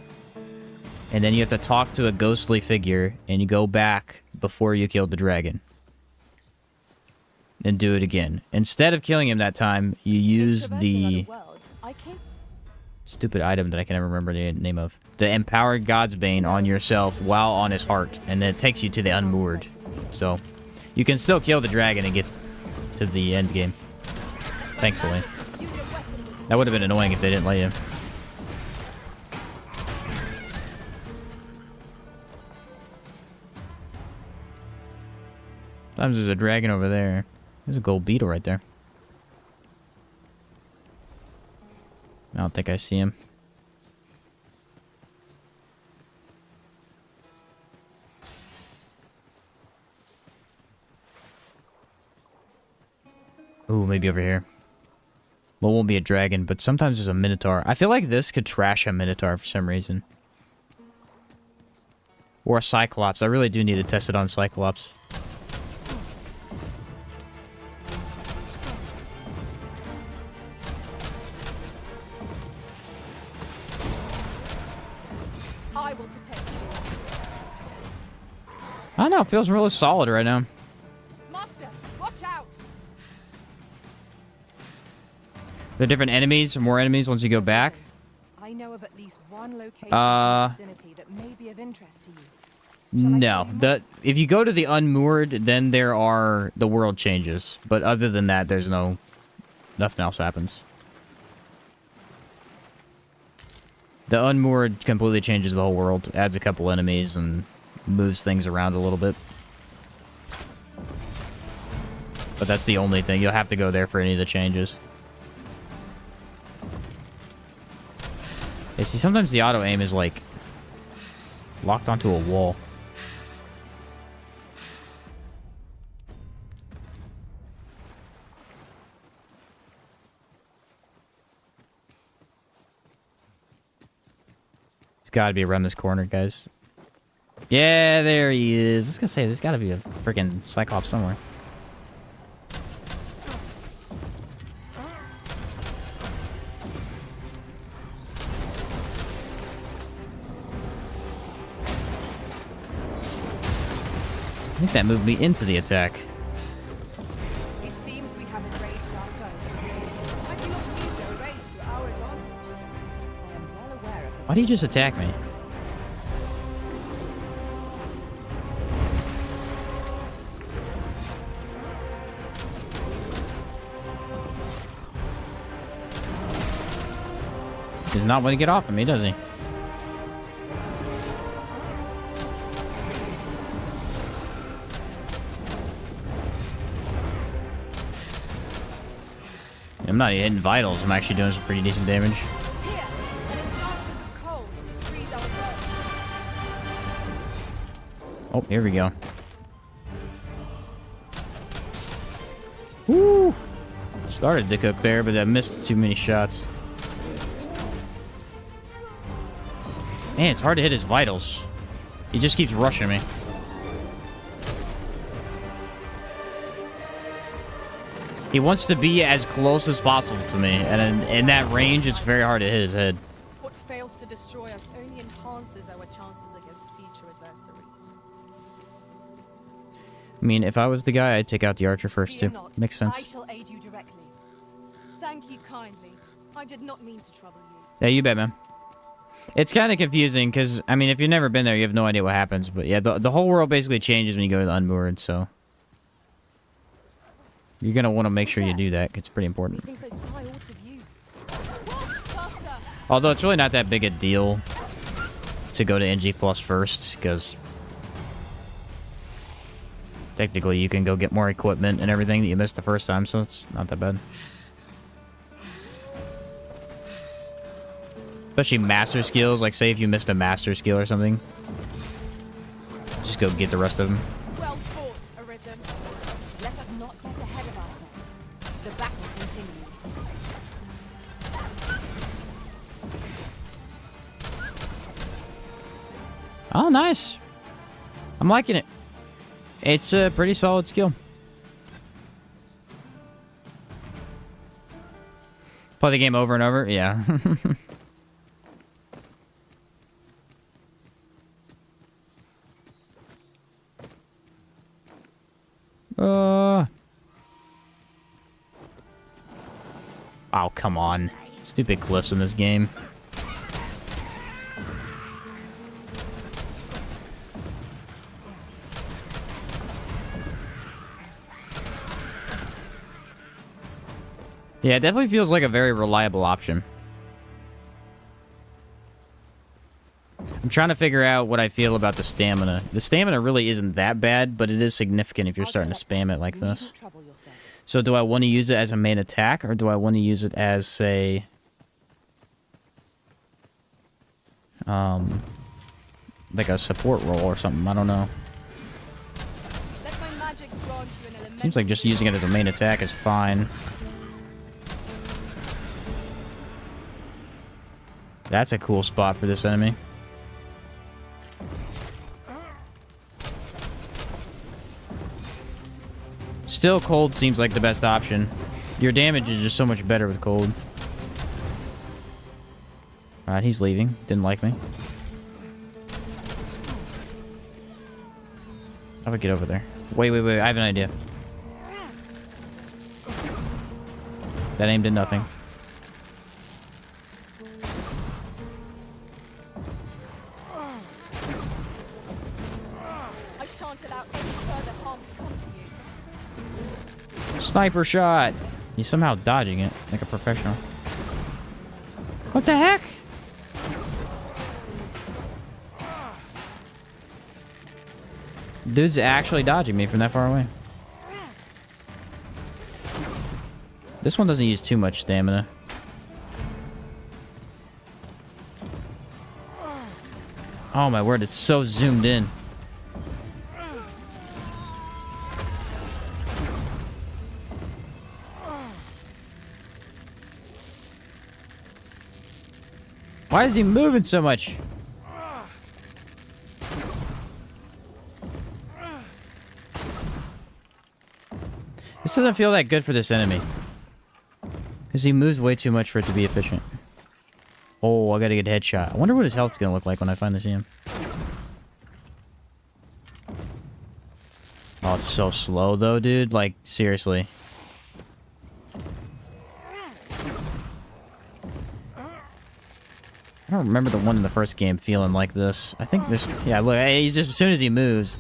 And then you have to talk to a ghostly figure, and you go back before you killed the dragon. Then do it again. Instead of killing him that time, you use the stupid item that I can never remember the name of. The Empowered God's Bane on yourself while on his heart, and then it takes you to the Unmoored. So, you can still kill the dragon and get to the end game. Thankfully. That would have been annoying if they didn't let you. Sometimes there's a dragon over there. There's a gold beetle right there. I don't think I see him. Ooh, maybe over here. Well, it won't be a dragon, but sometimes there's a minotaur. I feel like this could trash a minotaur for some reason. Or a cyclops. I really do need to test it on cyclops. I will protect you. I don't know, it feels really solid right now. Master, watch out! There are different enemies, more enemies once you go back. I know of at least one location in the vicinity that may be of interest to you. No. If you go to the unmoored, then there are... the world changes. But other than that, there's no... nothing else happens. The unmoored completely changes the whole world. Adds a couple enemies and moves things around a little bit. But that's the only thing. You'll have to go there for any of the changes. Yeah, see, sometimes the auto-aim is, like, locked onto a wall. It's gotta be around this corner, guys. Yeah, there he is. I was gonna say, there's gotta be a freaking cyclops somewhere. I think that moved me into the attack. It seems we have enraged our foe. I do not use their rage to our advantage. I am well aware of the Why do you just attack me? Does not want to get off of me, does he? I'm not hitting vitals. I'm actually doing some pretty decent damage. Here, an enchantment of cold to freeze our foe. Oh, here we go. Woo! Started to cook there, but I missed too many shots. Man, it's hard to hit his vitals. He just keeps rushing me. He wants to be as close as possible to me, and in that range, it's very hard to hit his head. What fails to destroy us only enhances our chances against future adversaries. I mean, if I was the guy, I'd take out the archer first, Fear too. not. Makes sense. I shall aid you directly. Thank you kindly. I did not mean to trouble you. Yeah, you bet, man. It's kind of confusing, because, I mean, if you've never been there, you have no idea what happens. But yeah, the whole world basically changes when you go to the unmoored, so... You're going to want to make sure you do that. It's pretty important. Methinks I spy aught of use. Faster! Although it's really not that big a deal to go to NG Plus first, because technically you can go get more equipment and everything that you missed the first time, so it's not that bad. Especially master skills, like say if you missed a master skill or something, just go get the rest of them. Well fought, Arisen. Let us not get ahead of ourselves. The battle continues. Oh, nice. I'm liking it. It's a pretty solid skill. Play the game over and over? Yeah. Oh, come on. Stupid cliffs in this game. Yeah, it definitely feels like a very reliable option. I'm trying to figure out what I feel about the stamina. The stamina really isn't that bad, but it is significant if you're starting to spam it like this. So do I want to use it as a main attack, or do I want to use it as, say... like a support role or something? I don't know. Let my magic's grant you an elemental. Seems like just using it as a main attack is fine. That's a cool spot for this enemy. Still, cold seems like the best option. Your damage is just so much better with cold. Alright, he's leaving. Didn't like me. How do I get over there? Wait, I have an idea. That aim did nothing. I shan't allow any further harm to come to you. Sniper shot! He's somehow dodging it like a professional. What the heck? Dude's actually dodging me from that far away. This one doesn't use too much stamina. Oh my word, it's so zoomed in. Why is he moving so much? This doesn't feel that good for this enemy. Because he moves way too much for it to be efficient. Oh, I gotta get a headshot. I wonder what his health's gonna look like when I finally see him. Oh, it's so slow though, dude. Like, seriously. I don't remember the one in the first game feeling like this. I think this... Yeah, look, he's just... As soon as he moves...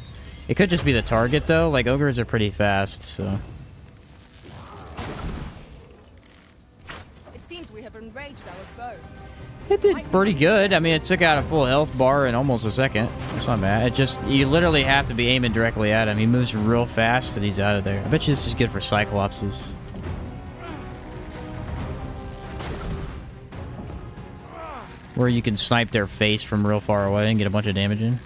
It could just be the target, though. Like, ogres are pretty fast, so... It seems we have enraged our foe. It did pretty good. I mean, it took out a full health bar in almost a second. That's not bad. It just... You literally have to be aiming directly at him. He moves real fast and he's out of there. I bet you this is good for cyclopses. Where you can snipe their face from real far away and get a bunch of damage in.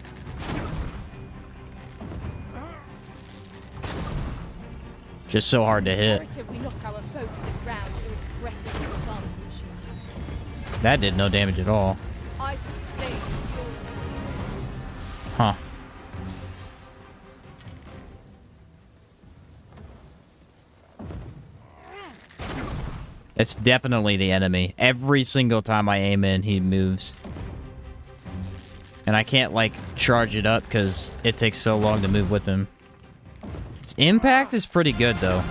Just so hard to hit. We knock our foe to the ground with aggressive advantage. That did no damage at all. I sustain yours. Huh. It's definitely the enemy. Every single time I aim in, he moves. And I can't, like, charge it up because it takes so long to move with him. Its impact is pretty good, though.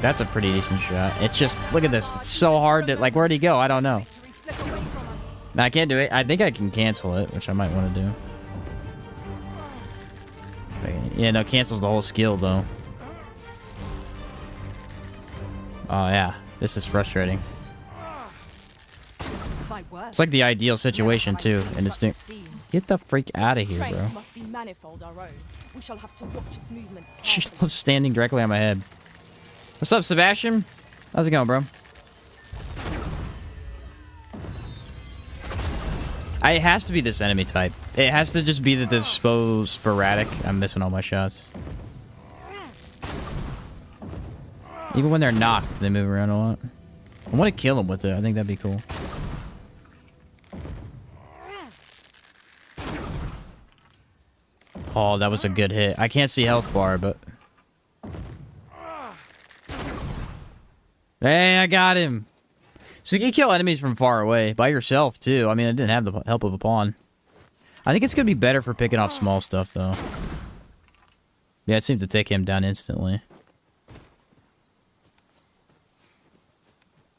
That's a pretty decent shot. It's just, look at this. It's so hard to, like, where'd he go? I don't know. Victory slip away from us. No, I can't do it. I think I can cancel it, which I might want to do. Yeah, no, cancels the whole skill, though. Oh, yeah. This is frustrating. My word. It's like the ideal situation, too. And it's... Get the freak out of here, Strength bro. must be manifold our own. We shall have to watch its movements She carefully. loves standing directly on my head. What's up, Sebastian? How's it going, bro? It has to be this enemy type. It has to just be that they're so sporadic. I'm missing all my shots. Even when they're knocked, they move around a lot. I want to kill them with it. I think that'd be cool. Oh, that was a good hit. I can't see health bar, but... Hey, I got him! So you can kill enemies from far away, by yourself, too. I mean, I didn't have the help of a pawn. I think it's gonna be better for picking off small stuff, though. Yeah, it seemed to take him down instantly.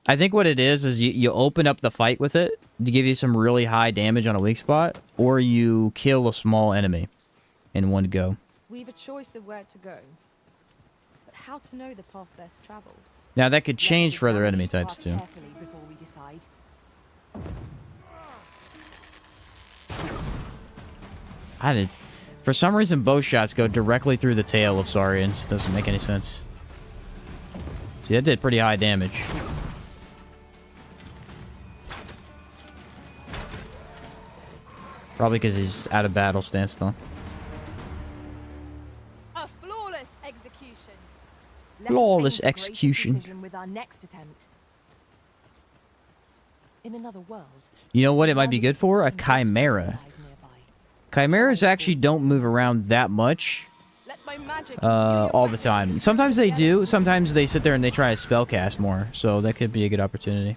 I think what it is you open up the fight with it to give you some really high damage on a weak spot, or you kill a small enemy in one go. We've a choice of where to go. But how to know the path best traveled? Now, that could Let us change for other examine enemy each types, path too. carefully before we decide. I did. For some reason, bow shots go directly through the tail of Saurians. Doesn't make any sense. See, that did pretty high damage. Probably because he's out of battle stance though. A flawless execution. Let us Flawless aim for greater execution. precision with our next attempt. In another world, You know what it might be good for? A chimera. lies nearby. Chimeras actually don't move around that much Let my magic all the time. Sometimes they do. Sometimes they sit there and they try to spellcast more. So that could be a good opportunity.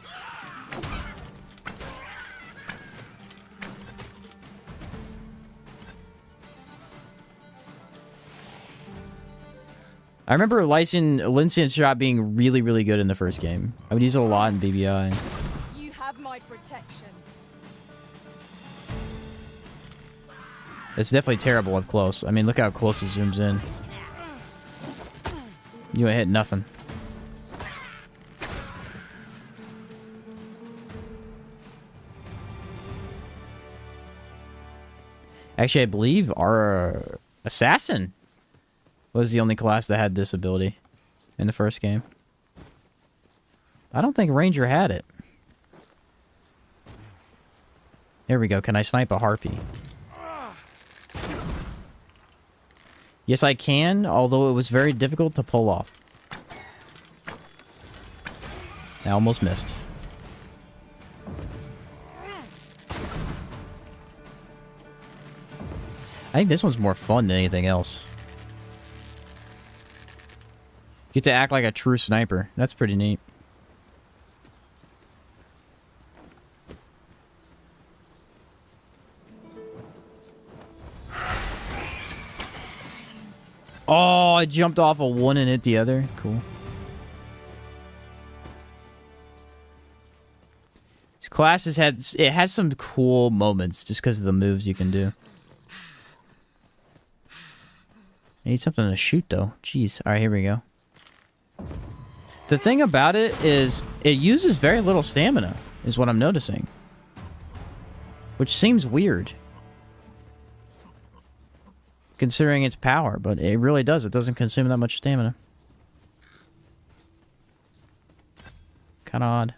I remember Lyncian's shot being really, really good in the first game. I would use it a lot in BBI. You have my protection. It's definitely terrible up close. I mean, look how close it zooms in. You ain't hit nothing. Actually, I believe our assassin was the only class that had this ability in the first game. I don't think Ranger had it. Here we go. Can I snipe a harpy? Yes, I can, although it was very difficult to pull off. I almost missed. I think this one's more fun than anything else. You get to act like a true sniper. That's pretty neat. Oh, I jumped off of one and hit the other. Cool. This class has some cool moments just because of the moves you can do. I need something to shoot though. Jeez. All right, here we go. The thing about it is it uses very little stamina, is what I'm noticing. Which seems weird, considering its power, but it really does. It doesn't consume that much stamina. Kind of odd.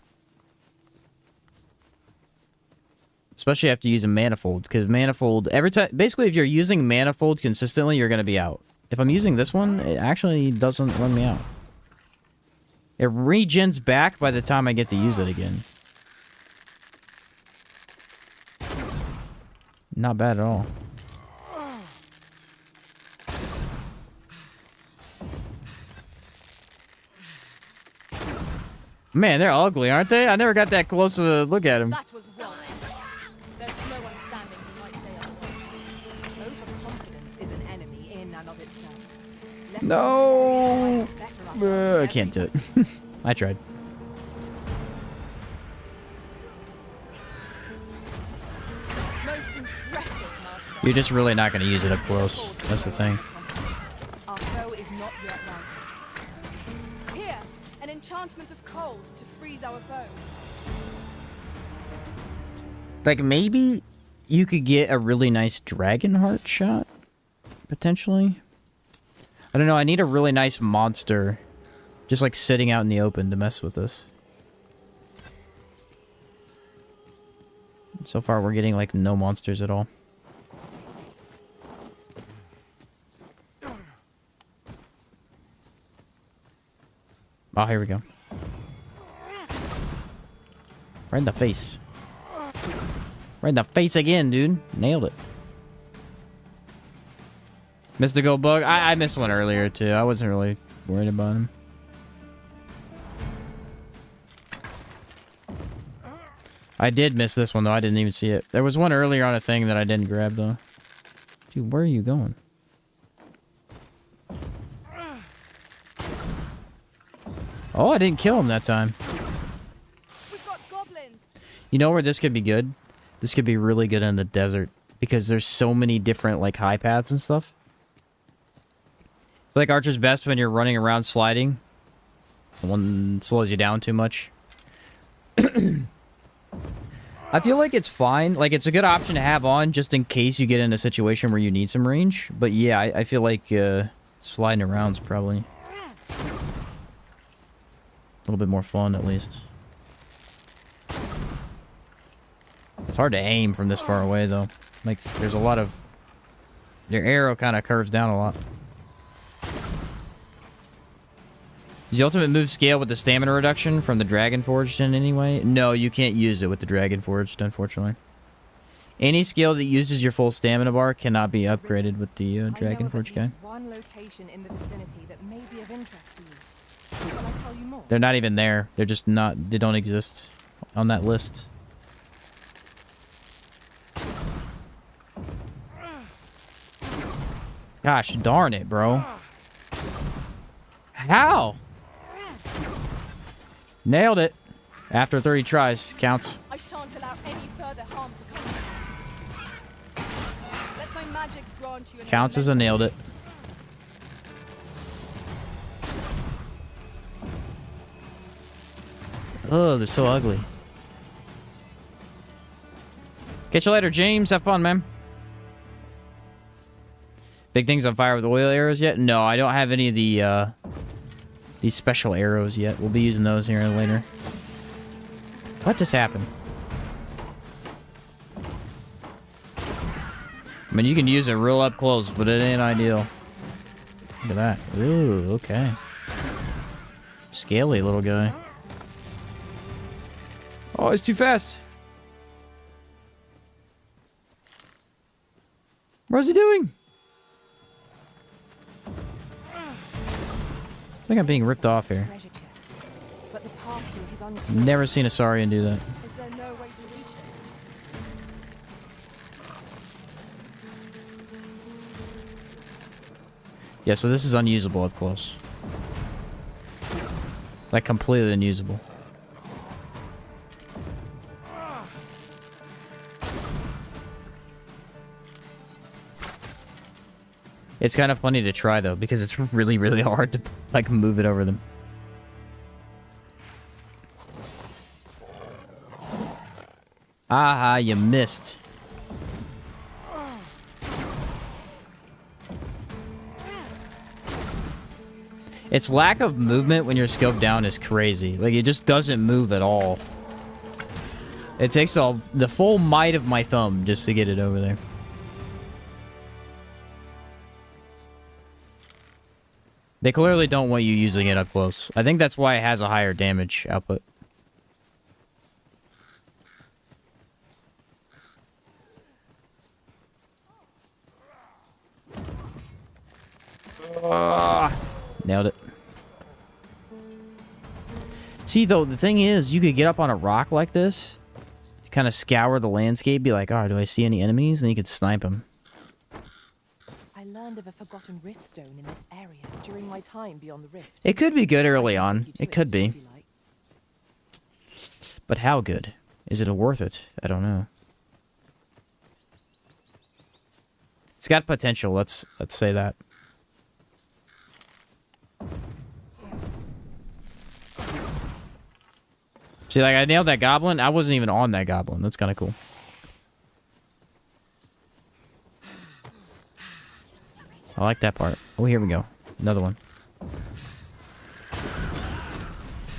Especially after using Manifold, because Manifold, every time, basically if you're using Manifold consistently, you're going to be out. If I'm using this one, it actually doesn't run me out. It regens back by the time I get to use it again. Not bad at all. Man, they're ugly, aren't they? I never got that close to look at them. That was well. There's no one standing who might say otherwise. Overconfidence is an enemy in and of itself. Let us No! better ourselves I can't do it. I tried. Most impressive, Master. You're just really not going to use it up close. That's the thing. Our foe is not yet routed. Here, an enchantment of cold to freeze our foes. Like, maybe you could get a really nice dragon heart shot, potentially. I don't know, I need a really nice monster just like sitting out in the open to mess with this. So far we're getting like no monsters at all. Oh, here we go. Right in the face. Right in the face again, dude. Nailed it. Mystical bug. I missed one earlier too. I wasn't really worried about him. I did miss this one though. I didn't even see it. There was one earlier on a thing that I didn't grab though. Dude, where are you going? Oh, I didn't kill him that time. We've got goblins. You know where this could be good? This could be really good in the desert because there's so many different like high paths and stuff. I feel like Archer's best when you're running around sliding. One slows you down too much. I feel like it's fine. Like, it's a good option to have on just in case you get in a situation where you need some range. But yeah, I feel like sliding around is probably a little bit more fun, at least. It's hard to aim from this far away, though. Like, there's a lot of... Your arrow kind of curves down a lot. Does the ultimate move scale with the stamina reduction from the Dragon Forged in any way? No, you can't use it with the Dragon Forged, unfortunately. Any skill that uses your full stamina bar cannot be upgraded with the Dragon Forged guy. One location in the vicinity that may be of interest to you. Shall I tell you more? They're not even there. They're just not... They don't exist on that list. Gosh darn it, bro. How? Nailed it. After 30 tries. Counts. I shan't allow any further harm to come to you. Let my magics grant you an Counts as a nailed it. Oh, they're so ugly. Catch you later, James. Have fun, man. Big things on fire with oil arrows yet? No, I don't have any of the these special arrows yet. We'll be using those here later. What just happened? I mean, you can use it real up close, but it ain't ideal. Look at that. Ooh, okay. Scaly little guy. Oh, it's too fast. What's he doing? I think I'm being ripped off here. Treasure chest. But the path to it is unclear. Never seen a Saurian do that. Is there no way to reach it? Yeah, so this is unusable up close. Like, completely unusable. It's kind of funny to try, though, because it's really, really hard to, like, move it over them. Aha, you missed. Its lack of movement when you're scoped down is crazy. Like, it just doesn't move at all. It takes the full might of my thumb just to get it over there. They clearly don't want you using it up close. I think that's why it has a higher damage output. Nailed it. See, though, the thing is, you could get up on a rock like this, kind of scour the landscape, be like, oh, do I see any enemies? And you could snipe them. I learned of a forgotten rift stone in this area during my time beyond the rift. It could be good early I'll on. take you to It could be. if you like. But how good? Is it worth it? I don't know. It's got potential. Let's say that. See, like, I nailed that goblin. I wasn't even on that goblin. That's kind of cool. I like that part. Oh, here we go. Another one.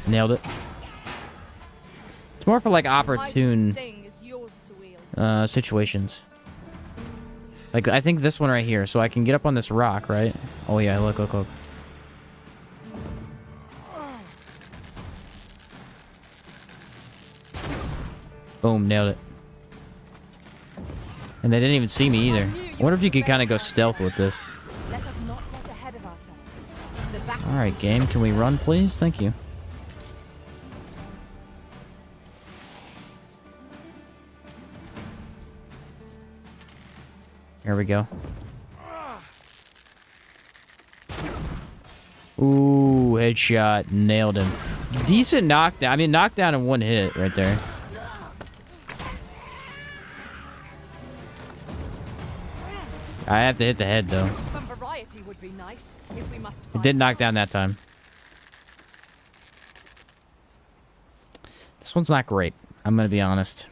Nailed it. It's more for, like, opportune My sting is yours to wield. situations. Like, I think this one right here. So I can get up on this rock, right? Oh, yeah. Look, look, look. Boom, nailed it. And they didn't even see me either. I wonder if you could kind of go stealth with this. Let us not get ahead of ourselves. The battle Alright, game. Can we run, please? Thank you. Here we go. Ooh, headshot. Nailed him. Decent knockdown. I mean, knockdown in one hit right there. I have to hit the head, though. Some variety would be nice if we must It fight. did knock down that time. This one's not great. I'm gonna be honest.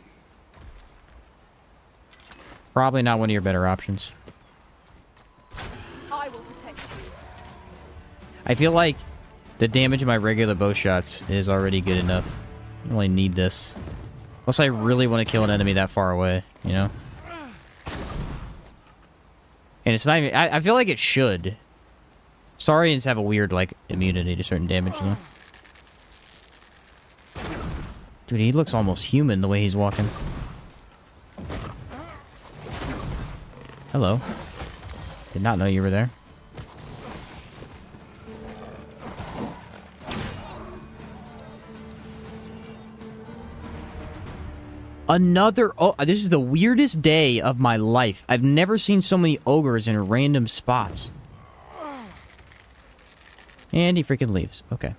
Probably not one of your better options. I will protect you. I feel like the damage of my regular bow shots is already good enough. I don't really need this. Unless I really want to kill an enemy that far away, you know? And it's not even... I feel like it should. Saurians have a weird, like, immunity to certain damage, though. Dude, he looks almost human the way he's walking. Hello. Did not know you were there. Another... Oh, this is the weirdest day of my life. I've never seen so many ogres in random spots. And he freaking leaves. Okay.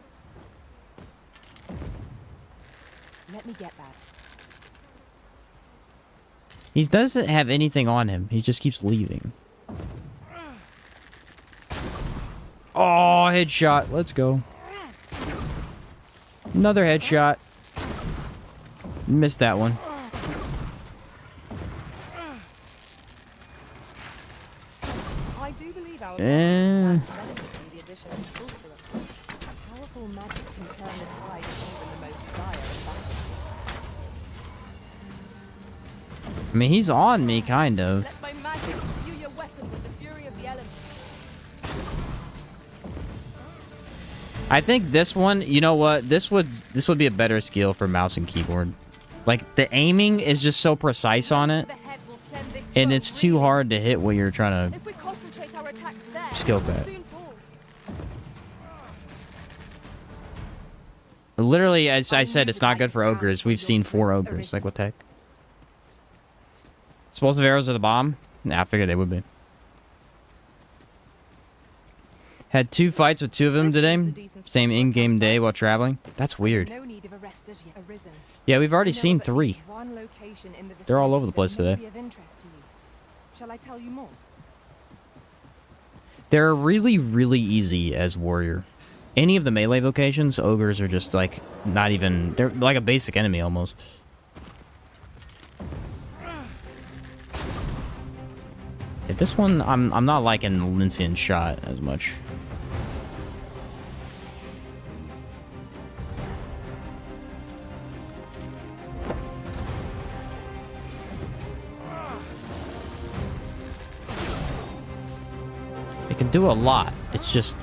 Let me get that. He doesn't have anything on him. He just keeps leaving. Oh, headshot. Let's go. Another headshot. Missed that one. I do believe our Eh. the addition of sorcerer. Powerful magic can turn the tide of even the most dire of battles. I mean, he's on me, kind of. Let my magic imbue your weapon with the fury of the elements. I think this one, you know what? This would be a better skill for mouse and keyboard. Like, the aiming is just so precise on it, The head will send this and foe it's too reeling. hard to hit what you're trying to If we concentrate our attacks there, scope we'll at. soon fall. Literally, as I said, it's not good for ogres. We've seen 4 ogres. Like, what the heck? Explosive arrows are the bomb? Nah, I figured they would be. Had 2 fights with 2 of them today. Same in-game day while traveling. That's weird. No need of arrest as yet. Arisen. Yeah, we've already I know seen of at 3. least one location in the They're all vicinity over the place that may today. be of interest to you. Shall I tell you more? They're really, really easy as warrior. Any of the melee vocations, ogres are just like not even... They're like a basic enemy almost. Yeah, this one, I'm not liking Lyncian shot as much. It can do a lot. It's just...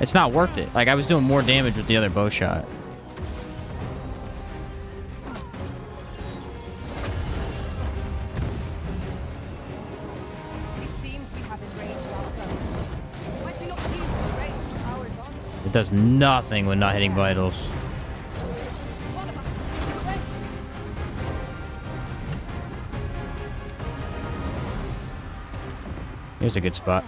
It's not worth it. Like, I was doing more damage with the other bow shot. It seems we have enraged our foe. Might we not use the rage to our advantage? It does nothing when not hitting vitals. Hold up. Ready? Here's a good spot.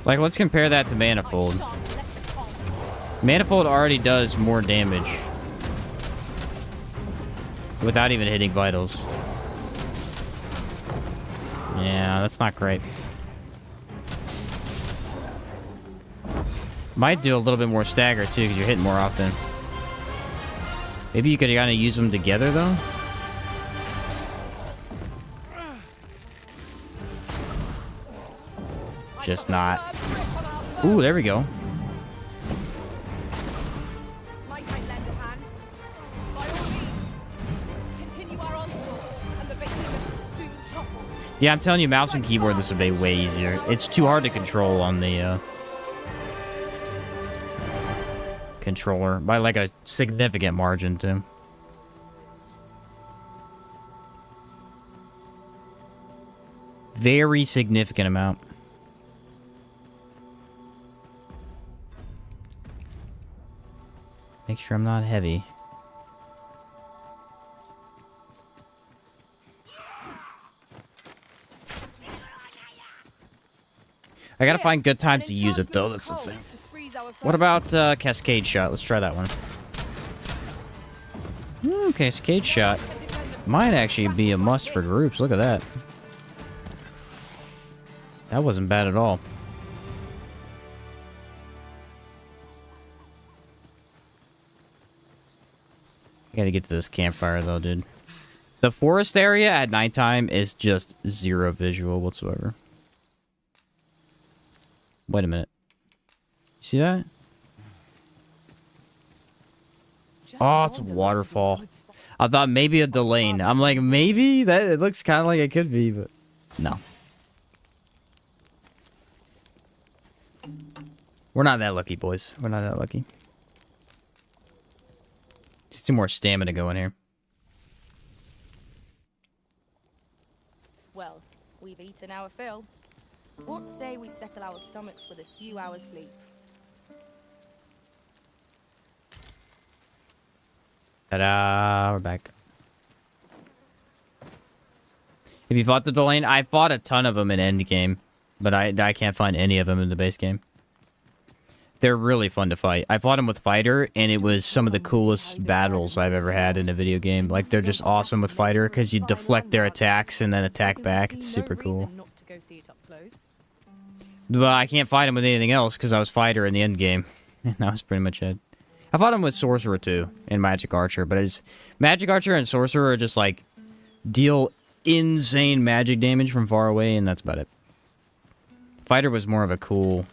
Like, let's compare that to Manifold. I shan't let it come. Manifold already does more damage without even hitting vitals. Yeah, that's not great. Might do a little bit more stagger too, because you're hitting more often. Maybe you could kind of use them together though. Just not. Ooh, there we go. Might I lend a hand? By all means, continue our onslaught, and the behemoth will soon topple. Yeah, I'm telling you, mouse and keyboard, this would be way easier. It's too hard to control on the controller by like a significant margin too. Very significant amount. Make sure I'm not heavy. I gotta find good times to use it though, that's the thing. What about Cascade Shot? Let's try that one. Cascade Shot might actually be a must for groups. Look at that. That wasn't bad at all. I gotta get to this campfire though, dude. The forest area at nighttime is just 0 visual whatsoever. Wait a minute. You see that? Oh, it's a waterfall. I thought maybe a Delane. I'm like, maybe? That it looks kind of like it could be, but no. We're not that lucky, boys. We're not that lucky. Just some more stamina going here. Well, we've eaten our fill. What say we settle our stomachs with a few hours sleep? Ta-da! We're back. Have you fought the Delane? I fought a ton of them in endgame, but I can't find any of them in the base game. They're really fun to fight. I fought them with Fighter, and it was some of the coolest battles I've ever had in a video game. Like, they're just awesome with Fighter, because you deflect their attacks and then attack back. It's super cool. But I can't fight him with anything else, because I was Fighter in the end game. And that was pretty much it. I fought him with Sorcerer, too, and Magic Archer, but it's... Magic Archer and Sorcerer are just, like, deal insane magic damage from far away, and that's about it. Fighter was more of a cool...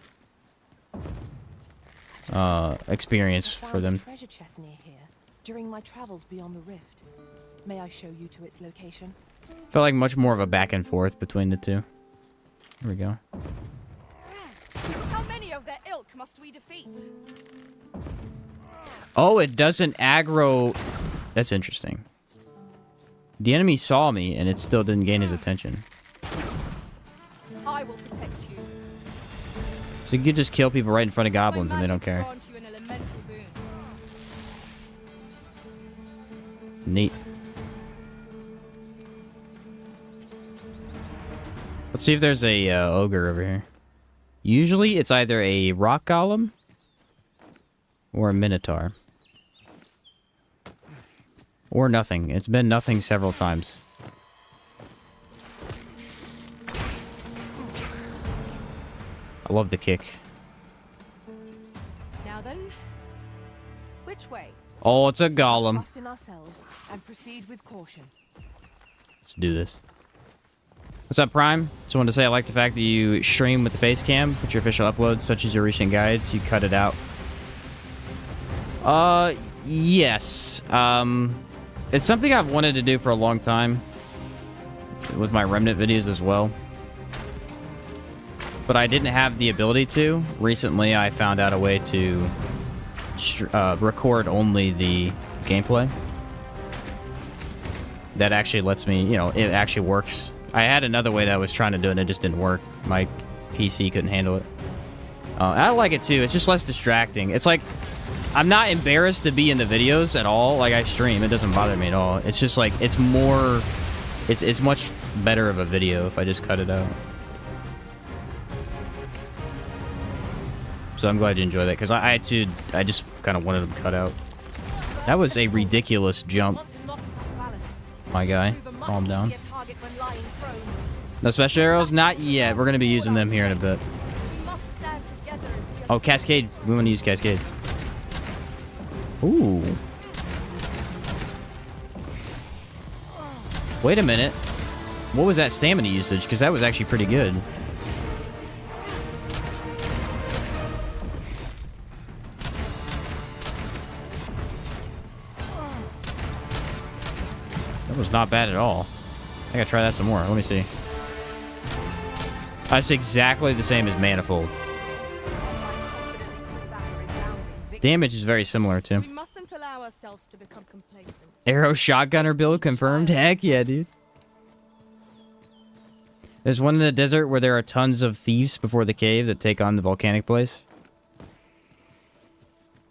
experience for them. Treasure chest near here during my travels beyond the rift. May I show you to its location? Felt like much more of a back and forth between the two. Here we go. How many of their ilk must we defeat? Oh, it doesn't aggro. That's interesting. The enemy saw me and it still didn't gain his attention. I will protect you. So you could just kill people right in front of goblins and they don't care. Neat. Let's see if there's a ogre over here. Usually it's either a rock golem or a minotaur. Or nothing. It's been nothing several times. I love the kick. Now then, which way? Oh, it's a golem. Trust in ourselves and proceed with caution. Let's do this. What's up, Prime? Just wanted to say I like the fact that you stream with the face cam, put your official uploads, such as your recent guides, you cut it out. Yes. It's something I've wanted to do for a long time. With my Remnant videos as well. But I didn't have the ability to. Recently, I found out a way to record only the gameplay. That actually lets me, you know, it actually works. I had another way that I was trying to do it and it just didn't work. My PC couldn't handle it. I like it too. It's just less distracting. It's like, I'm not embarrassed to be in the videos at all. Like, I stream. It doesn't bother me at all. It's just like, it's more... It's much better of a video if I just cut it out. So I'm glad you enjoy that, because I just kind of wanted them cut out. That was a ridiculous jump. My guy, calm down. No special arrows? Not yet. We're going to be using them here in a bit. Oh, Cascade. We want to use Cascade. Ooh. Wait a minute. What was that stamina usage? Because that was actually pretty good. That was not bad at all. I gotta try that some more. Let me see. That's exactly the same as Manifold. Damage is very similar too. We mustn't allow ourselves to become complacent. Arrow shotgunner build confirmed? Heck yeah, dude. There's one in the desert where there are tons of thieves before the cave that take on the volcanic place.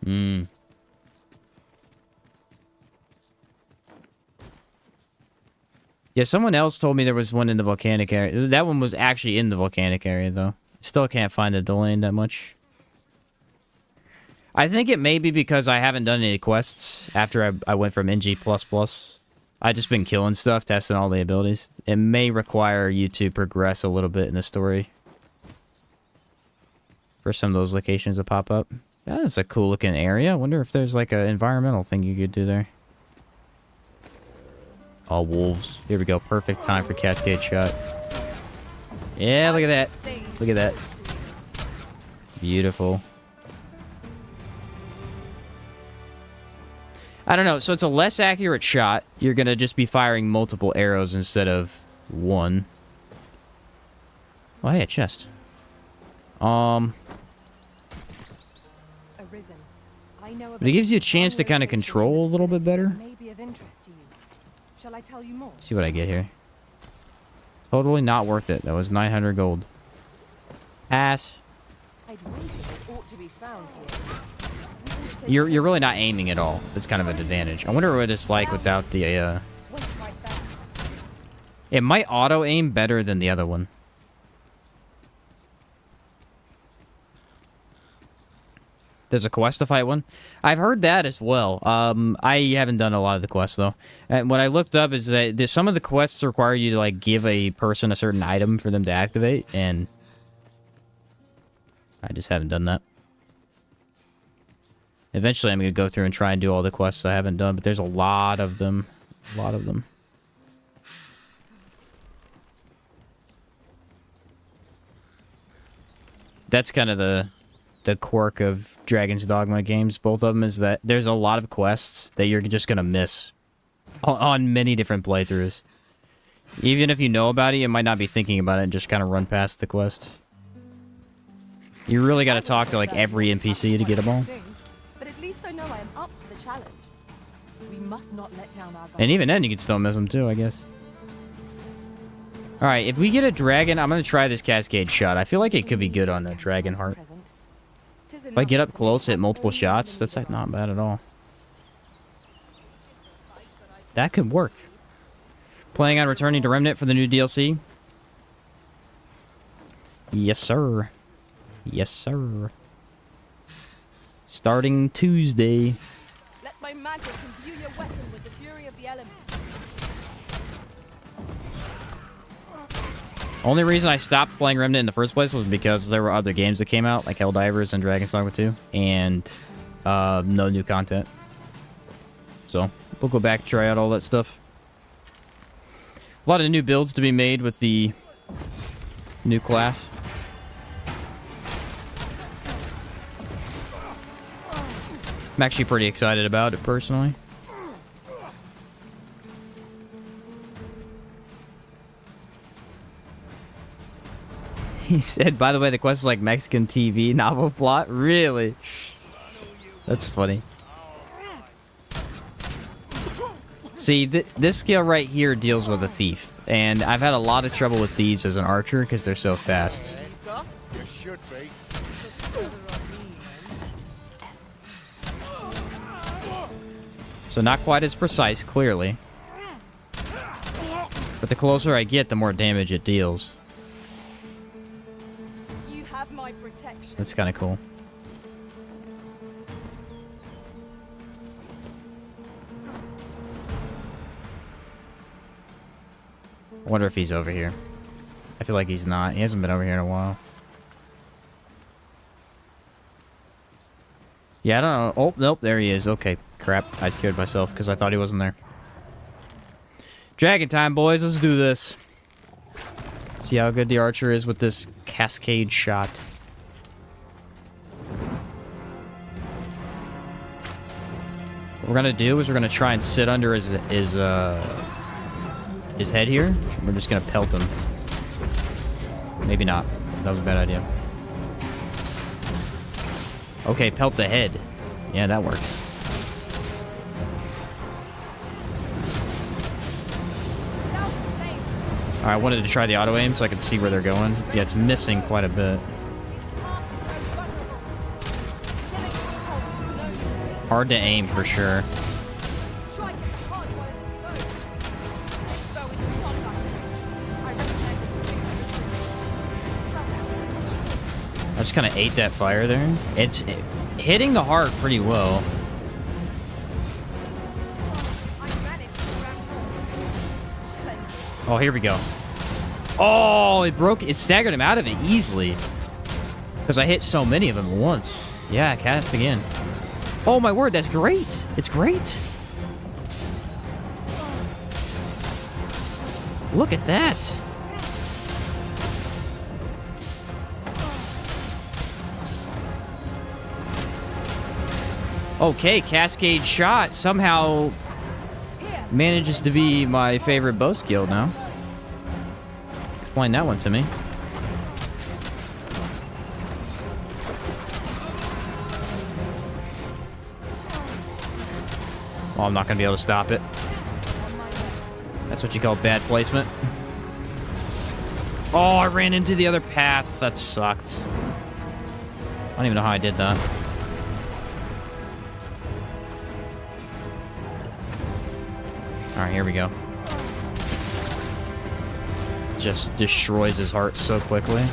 Hmm. Yeah, someone else told me there was one in the volcanic area. That one was actually in the volcanic area, though. Still can't find a Delane that much. I think it may be because I haven't done any quests after I went from NG++. I've just been killing stuff, testing all the abilities. It may require you to progress a little bit in the story for some of those locations to pop up. Yeah, that's a cool looking area. I wonder if there's like an environmental thing you could do there. All wolves. Here we go. Perfect time for Cascade Shot. Yeah, look at that. Look at that. Beautiful. I don't know. So it's a less accurate shot. You're going to just be firing multiple arrows instead of one. Oh, hey, a chest. Arisen. I know But it gives you a chance to kind of control a little bit better. May be of interest to you. Shall I tell you more? See what I get here. Totally not worth it. That was 900 gold. Pass. I'd wager it ought to be found here. You're really not aiming at all. That's kind of an advantage. I wonder what it's like without the, Wait right back. It might auto-aim better than the other one. There's a quest to fight one. I've heard that as well. I haven't done a lot of the quests, though. And what I looked up is that some of the quests require you to, like, give a person a certain item for them to activate, and I just haven't done that. Eventually, I'm going to go through and try and do all the quests I haven't done, but there's a lot of them. A lot of them. That's kind of the quirk of Dragon's Dogma games, both of them, is that there's a lot of quests that you're just going to miss on many different playthroughs. Even if you know about it, you might not be thinking about it and just kind of run past the quest. You really got to talk to, like, every NPC to get them all. But at least I know I am up to the challenge. We must not let down our guard. And even then, you can still miss them too, I guess. Alright, if we get a dragon, I'm going to try this cascade shot. I feel like it could be good on a dragon heart. If I get up close, hit multiple shots, that's like not bad at all. That could work. Planning on returning to Remnant for the new DLC? Yes, sir. Yes, sir. Starting Tuesday. Let my magic imbue your weapon with the fury of the elements. Only reason I stopped playing Remnant in the first place was because there were other games that came out, like Helldivers and Dragon's Dogma 2, and no new content. So, we'll go back and try out all that stuff. A lot of new builds to be made with the new class. I'm actually pretty excited about it, personally. He said, by the way, the quest is like Mexican TV novel plot. Really? That's funny. See, this skill right here deals with a thief. And I've had a lot of trouble with thieves as an archer because they're so fast. You should be. So not quite as precise, clearly. But the closer I get, the more damage it deals. You have my protection. That's kind of cool. I wonder if he's over here. I feel like he's not. He hasn't been over here in a while. Yeah, I don't know. Oh, nope, there he is. Okay, crap. I scared myself because I thought he wasn't there. Dragon time, boys. Let's do this. See how good the archer is with this cascade shot. What we're gonna do is we're gonna try and sit under his head here. We're just gonna pelt him. Maybe not. That was a bad idea. Okay, pelt the head. Yeah, that works. Alright, I wanted to try the auto aim so I could see where they're going. Yeah, it's missing quite a bit. Hard to aim for sure. I just kind of ate that fire there. It's hitting the heart pretty well. Oh, here we go. Oh, it staggered him out of it easily. Because I hit so many of them at once. Yeah, cast again. Oh my word, that's great. It's great. Look at that. Okay, Cascade Shot somehow manages to be my favorite bow skill now. Explain that one to me. Well, I'm not going to be able to stop it. That's what you call bad placement. Oh, I ran into the other path. That sucked. I don't even know how I did that. Alright, here we go. Just destroys his heart so quickly.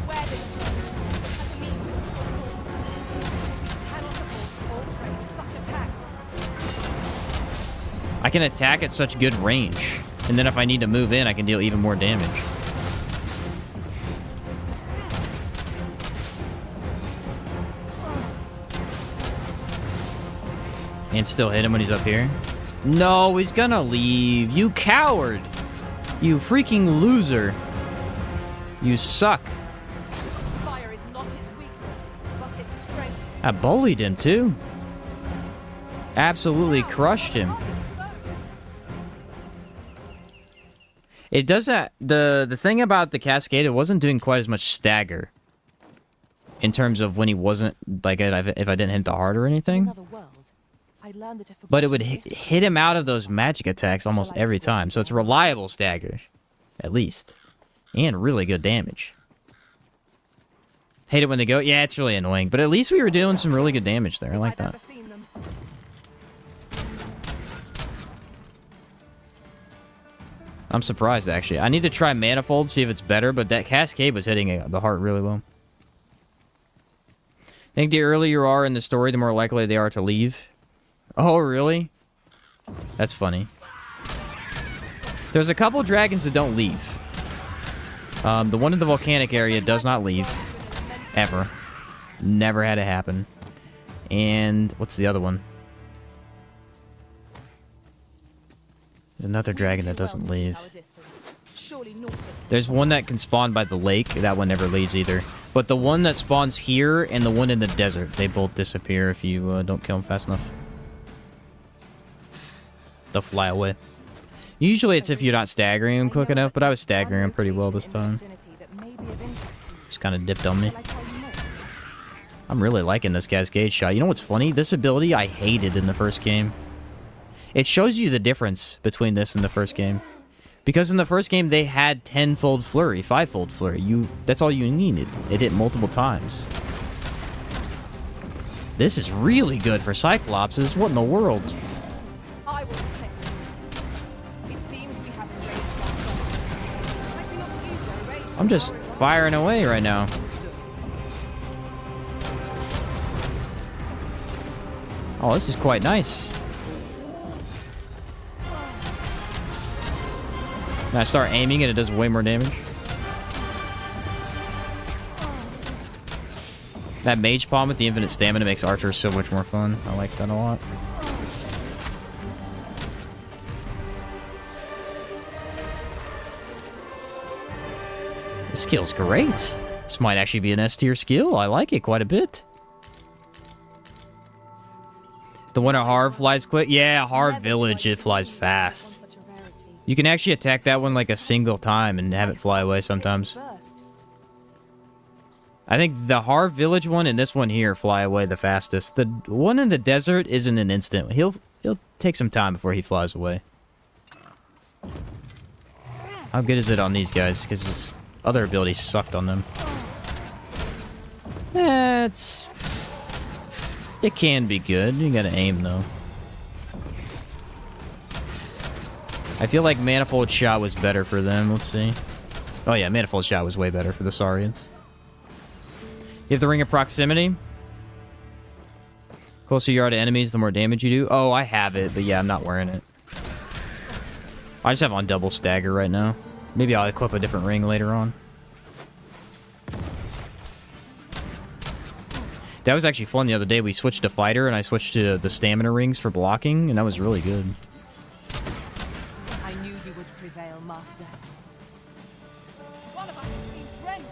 Where this as a means to control wolves. Cannot afford to fall prey to such attacks. I can attack at such good range. And then if I need to move in, I can deal even more damage. And still hit him when he's up here. No, he's gonna leave. You coward. You freaking loser. You suck. Fire is not its weakness, but its strength. I bullied him too. Absolutely crushed him. It does that. The thing about the Cascade, it wasn't doing quite as much stagger. In terms of when he wasn't, like, if I didn't hit the heart or anything. Another world. I learned that if a But it would person hit him out of those magic attacks almost every time. So it's reliable stagger. At least. And really good damage. Hate it when they go. Yeah, it's really annoying. But at least we were doing some really good damage there. I like I've that. never seen them. I'm surprised, actually. I need to try Manifold, see if it's better. But that Cascade was hitting the heart really well. I think the earlier you are in the story, the more likely they are to leave. Oh, really? That's funny. There's a couple dragons that don't leave. The one in the volcanic area does not leave. Ever. Never had it happen. And what's the other one? There's another dragon that doesn't leave. Surely not. There's one that can spawn by the lake. That one never leaves either. But the one that spawns here and the one in the desert, they both disappear if you don't kill them fast enough. They'll fly away. Usually it's if you're not staggering them quick enough, but I was staggering them pretty well this time. Just kind of dipped on me. I'm really liking this Cascade Shot. You know what's funny? This ability I hated in the first game. It shows you the difference between this and the first game. Because in the first game, they had 10-fold flurry, 5-fold flurry. That's all you needed. It hit multiple times. This is really good for cyclopses. What in the world? I will protect you. It seems we have a range. Might we not use their range? I'm just firing away right now. Oh, this is quite nice. And I start aiming and it does way more damage. That Mage Pawn with the infinite stamina makes archers so much more fun. I like that a lot. This skill's great. This might actually be an S tier skill. I like it quite a bit. The one at Harv flies quick? Yeah, Harv Village, it flies fast. You can actually attack that one like a single time and have it fly away sometimes. I think the Harv Village one and this one here fly away the fastest. The one in the desert isn't an instant. He'll take some time before he flies away. How good is it on these guys? Because his other abilities sucked on them. It can be good. You gotta aim though. I feel like Manifold Shot was better for them. Let's see. Oh yeah, Manifold Shot was way better for the Saurians. You have the Ring of Proximity. Closer you are to enemies, the more damage you do. Oh, I have it, but yeah, I'm not wearing it. I just have on double stagger right now. Maybe I'll equip a different ring later on. That was actually fun the other day. We switched to fighter, and I switched to the stamina rings for blocking, and that was really good. I knew you would prevail, Master. One of us has been drenched.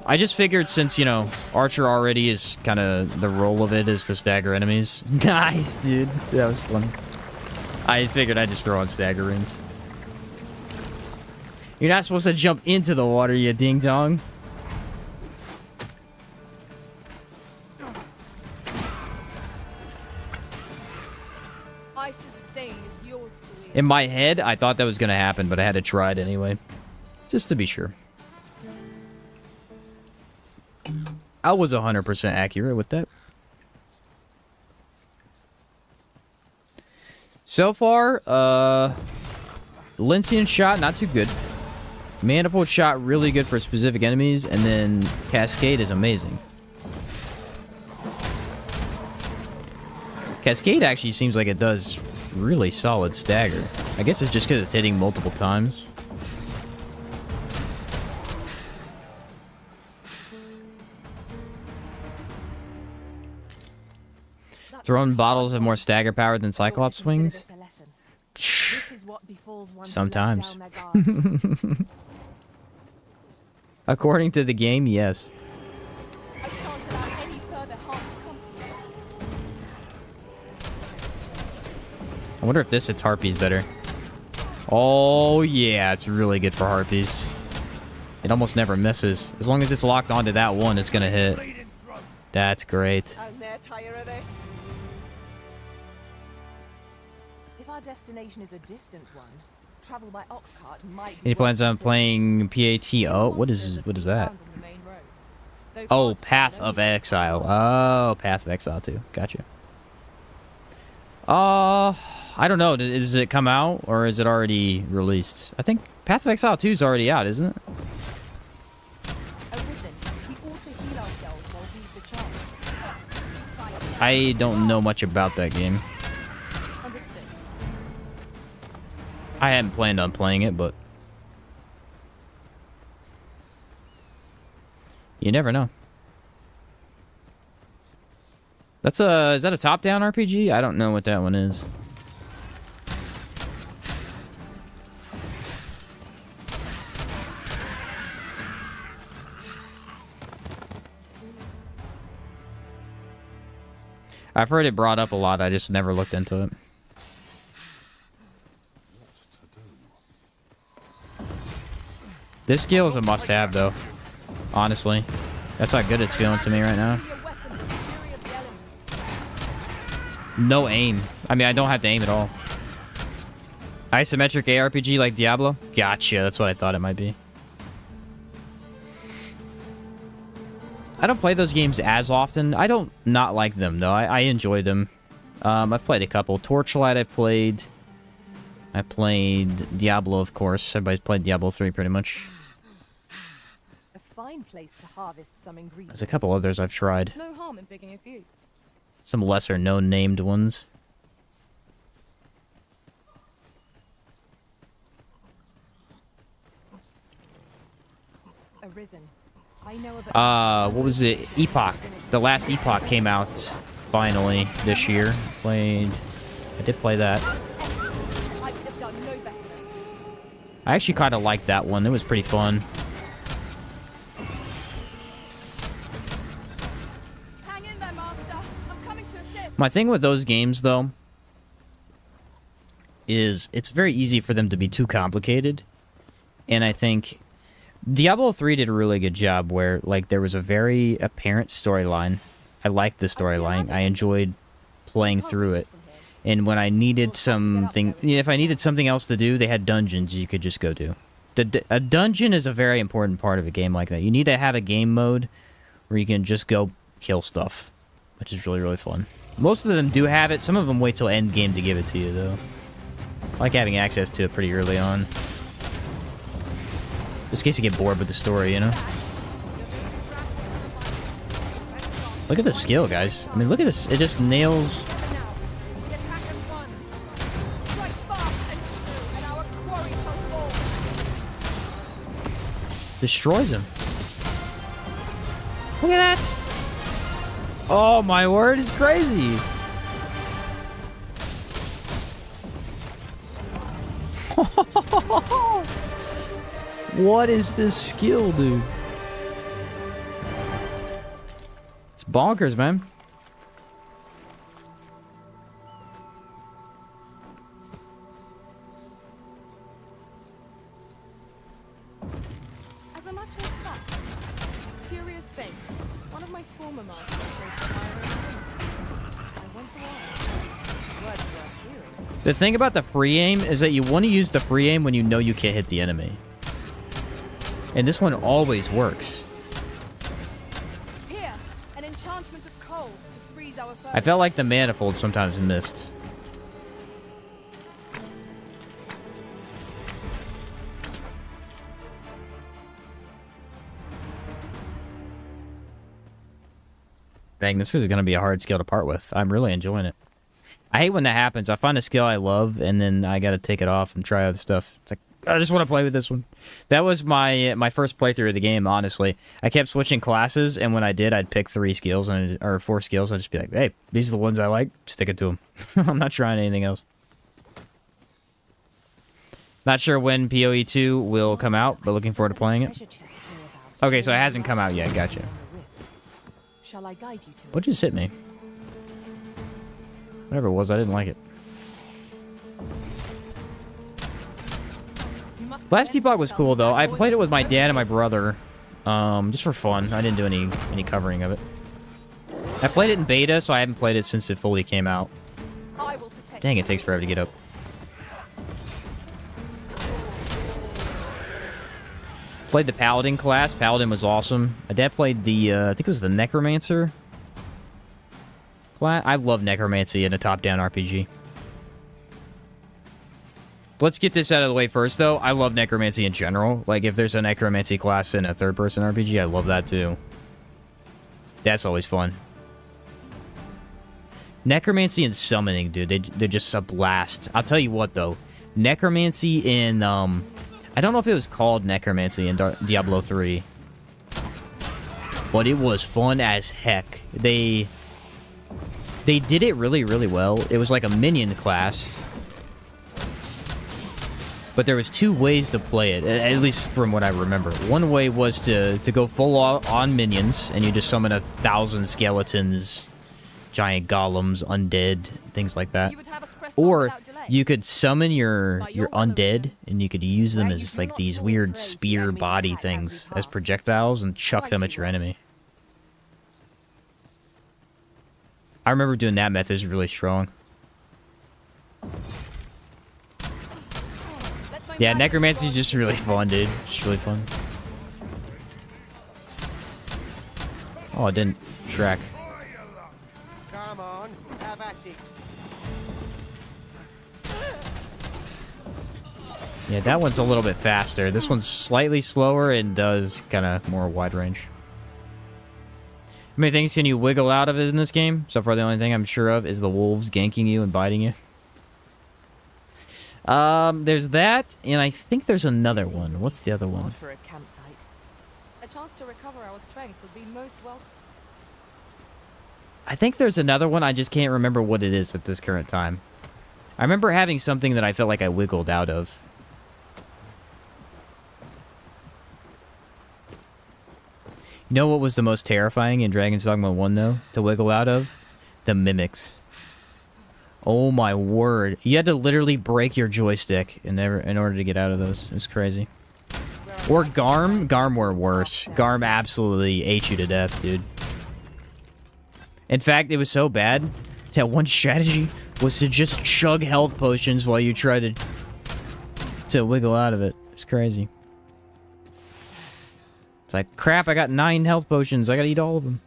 I just figured since, you know, Archer already is kind of the role of it is to stagger enemies. Nice, dude. That was funny. I figured I'd just throw on stagger rings. You're not supposed to jump into the water, you ding-dong. I sustain is yours to wield. In my head, I thought that was going to happen, but I had to try it anyway. Just to be sure. I was 100% accurate with that. So far, Lincian shot, not too good. Manifold shot, really good for specific enemies. And then Cascade is amazing. Cascade actually seems like it does really solid stagger. I guess it's just because it's hitting multiple times. Thrown bottles have more stagger power than Cyclops swings? Sometimes. According to the game, yes. I shan't allow any further harm to come to you. I wonder if this hits harpies better. Oh, yeah, it's really good for harpies. It almost never misses. As long as it's locked onto that one, it's gonna hit. That's great. And they're tired of this. If our destination is a distant one, travel by ox cart might be Any plans on worth playing PATO? What is that? Oh, Path of Exile. Oh, Path of Exile too. Gotcha. I don't know. Does it come out or is it already released? I think Path of Exile 2 is already out, isn't it? Arisen, we ought to heal ourselves while we the charge. I don't know much about that game. Understood. I hadn't planned on playing it, but you never know. That's is that a top-down RPG? I don't know what that one is. I've heard it brought up a lot. I just never looked into it. This skill is a must-have, though. Honestly. That's how good it's feeling to me right now. No aim. I mean, I don't have to aim at all. Isometric ARPG like Diablo? Gotcha. That's what I thought it might be. I don't play those games as often. I don't not like them, though. I enjoy them. I've played a couple. Torchlight I've played. I played Diablo, of course. Everybody's played Diablo 3 pretty much. A fine place to harvest some ingredients. There's a couple others I've tried. No harm in picking a few. Some lesser known named ones. Arisen. I know about What was it? Epoch. The last Epoch came out finally this year. I did play that. I could have done no better. I actually kind of liked that one. It was pretty fun. Hang in there, Master. I'm coming to assist. My thing with those games, though, is it's very easy for them to be too complicated. And I think Diablo 3 did a really good job where, like, there was a very apparent storyline. I liked the storyline. I enjoyed playing through it. And when I needed something, if I needed something else to do, they had dungeons you could just go do. A dungeon is a very important part of a game like that. You need to have a game mode where you can just go kill stuff, which is really, really fun. Most of them do have it. Some of them wait till end game to give it to you, though. I like having access to it pretty early on. Just in case you get bored with the story, you know? Look at the skill, guys. I mean, look at this. It just nails... The attack has won. Strike fast and true, and our quarry shall fall. destroys him. Look at that. Oh, my word. It's crazy. What is this skill, dude? bonkers, man. As a matter of fact, curious thing. One of my former masters chose to hire a woman. I wonder why. Words worth hearing. The thing about the free aim is that you want to use the free aim when you know you can't hit the enemy. And this one always works. Here, an enchantment of cold to freeze our foes. I felt like the manifold sometimes missed. Dang, this is going to be a hard skill to part with. I'm really enjoying it. I hate when that happens. I find a skill I love, and then I got to take it off and try other stuff. It's like, I just want to play with this one. That was my first playthrough of the game, honestly. I kept switching classes, and when I did, I'd pick 3 skills, or 4 skills. I'd just be like, hey, these are the ones I like. Stick it to them. I'm not trying anything else. Not sure when PoE 2 will come out, but looking forward to playing it. Okay, so it hasn't come out yet. Gotcha. Shall I guide you to it? What just hit me? Whatever it was, I didn't like it. Last Debug was cool, though. I played it with my dad and my brother. Just for fun. I didn't do any covering of it. I played it in beta, so I haven't played it since it fully came out. Dang, it takes forever to get up. Played the Paladin class. Paladin was awesome. My dad played the, I think it was the Necromancer class. I love Necromancy in a top-down RPG. Let's get this out of the way first, though. I love Necromancy in general. Like, if there's a Necromancy class in a third-person RPG, I love that, too. That's always fun. Necromancy and Summoning, dude. They're just a blast. I'll tell you what, though. Necromancy in, I don't know if it was called Necromancy in Diablo 3. But it was fun as heck. They did it really, really well. It was like a minion class. But there was 2 ways to play it, at least from what I remember. One way was to go full on minions, and you just summon 1,000 skeletons, giant golems, undead, things like that. Or you could summon your undead, and you could use them as like these weird spear body things as projectiles and chuck them at your enemy. I remember doing that method. Is really strong. Yeah, Necromancy is just really fun, dude. It's really fun. Oh, I didn't track. Come on, have at it. Yeah, that one's a little bit faster. This one's slightly slower and does kind of more wide range. How many things can you wiggle out of it in this game? So far, the only thing I'm sure of is the wolves ganking you and biting you. There's that, and I think there's another one. What's the other one? For a campsite. A chance to recover our strength would be most welcome. I think there's another one. I just can't remember what it is at this current time. I remember having something that I felt like I wiggled out of. You know what was the most terrifying in Dragon's Dogma 1, though, to wiggle out of? The mimics. Oh my word. You had to literally break your joystick in order to get out of those. It was crazy. Or Garm. Garm were worse. Garm absolutely ate you to death, dude. In fact, it was so bad that one strategy was to just chug health potions while you tried to wiggle out of it. It's crazy. It's like, crap, I got 9 health potions. I gotta eat all of them.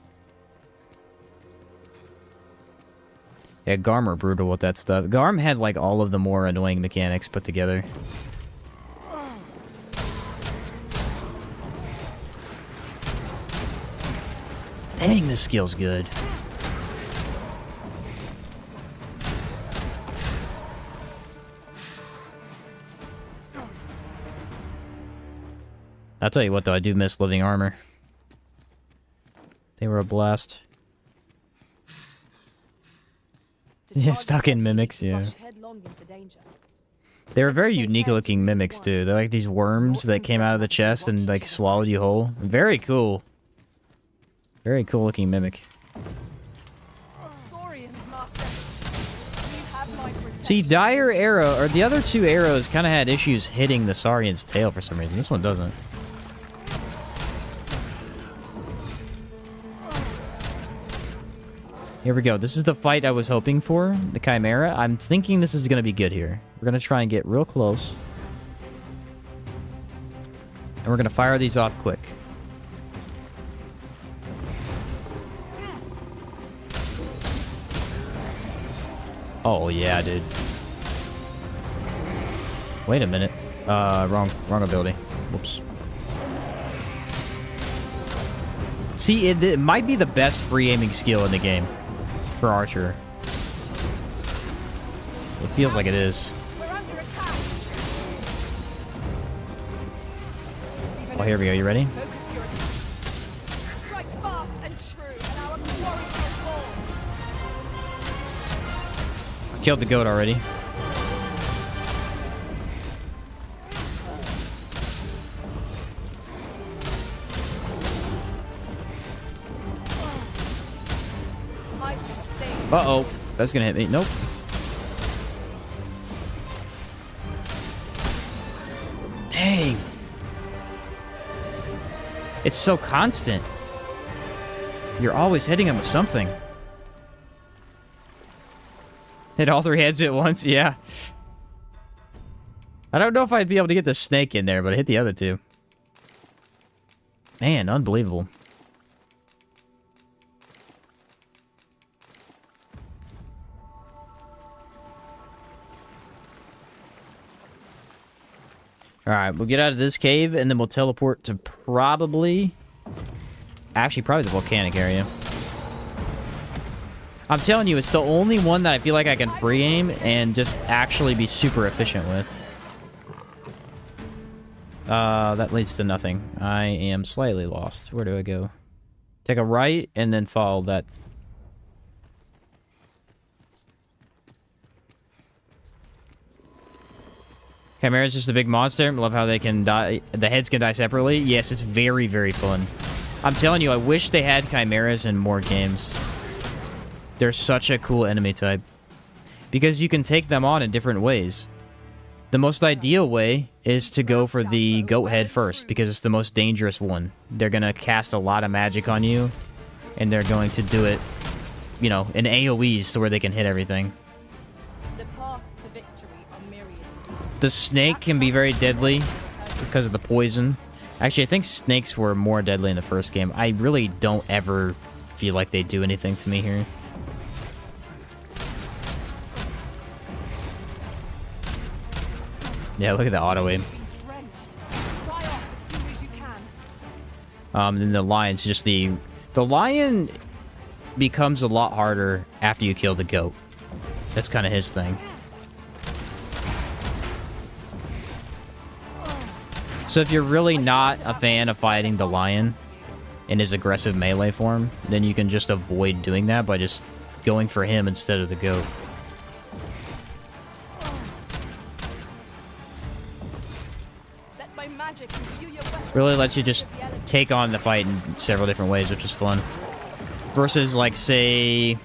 Yeah, Garm were brutal with that stuff. Garm had, like, all of the more annoying mechanics put together. Dang, this skill's good. I'll tell you what, though, I do miss living armor. They were a blast. Yeah, stuck in mimics, yeah. They were very unique looking mimics, too. They're like these worms that came out of the chest and, like, swallowed you whole. Very cool. Very cool looking mimic. Saurians, Master. You have my protection. See, Dire Arrow, or the other two arrows kind of had issues hitting the Saurian's tail for some reason. This one doesn't. Here we go. This is the fight I was hoping for, the Chimera. I'm thinking this is going to be good here. We're going to try and get real close. And we're going to fire these off quick. Oh, yeah, dude. Wait a minute. Wrong ability. Whoops. See, it might be the best free aiming skill in the game for Archer. It feels like it is. We're under attack. Oh, here we go. You ready? Focus your attacks. Strike fast and true, and our quarry shall fall. Killed the goat already. I sustain. Uh-oh. That's gonna hit me. Nope. Dang. It's so constant. You're always hitting him with something. Hit all three heads at once? Yeah. I don't know if I'd be able to get the snake in there, but I hit the other two. Man, unbelievable. Alright, we'll get out of this cave, and then we'll teleport to probably... Actually, probably the volcanic area. I'm telling you, it's the only one that I feel like I can free aim and just actually be super efficient with. That leads to nothing. I am slightly lost. Where do I go? Take a right and then follow that. Chimera is just a big monster. I love how they can die. The heads can die separately. Yes, it's very, very fun. I'm telling you, I wish they had chimeras in more games. They're such a cool enemy type. Because you can take them on in different ways. The most ideal way is to go for the goat head first, because it's the most dangerous one. They're going to cast a lot of magic on you, and they're going to do it, you know, in AoEs to where they can hit everything. The paths to victory are myriad. The snake can be very deadly because of the poison. Actually, I think snakes were more deadly in the first game. I really don't ever feel like they do anything to me here. Yeah, look at the auto aim. Then the lion's just the lion becomes a lot harder after you kill the goat. That's kind of his thing. So if you're really not a fan of fighting the lion in his aggressive melee form, then you can just avoid doing that by just going for him instead of the goat. Really lets you just take on the fight in several different ways, which is fun. Versus, like, say...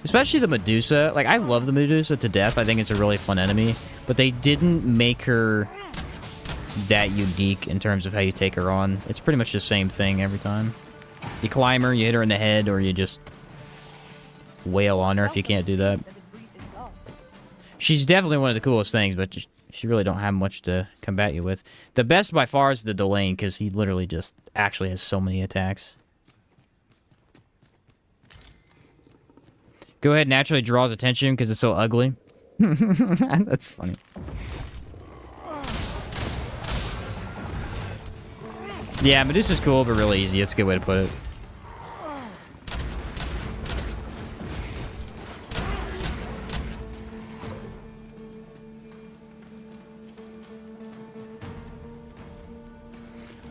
Especially the Medusa. Like, I love the Medusa to death. I think it's a really fun enemy. But they didn't make her that unique in terms of how you take her on. It's pretty much the same thing every time. You climb her, you hit her in the head, or you just wail on her if you can't do that. She's definitely one of the coolest things, but she really don't have much to combat you with. The best by far is the Delane, because he literally just actually has so many attacks. Go ahead, naturally draws attention because it's so ugly. That's funny. Yeah, Medusa's cool, but really easy. It's a good way to put it.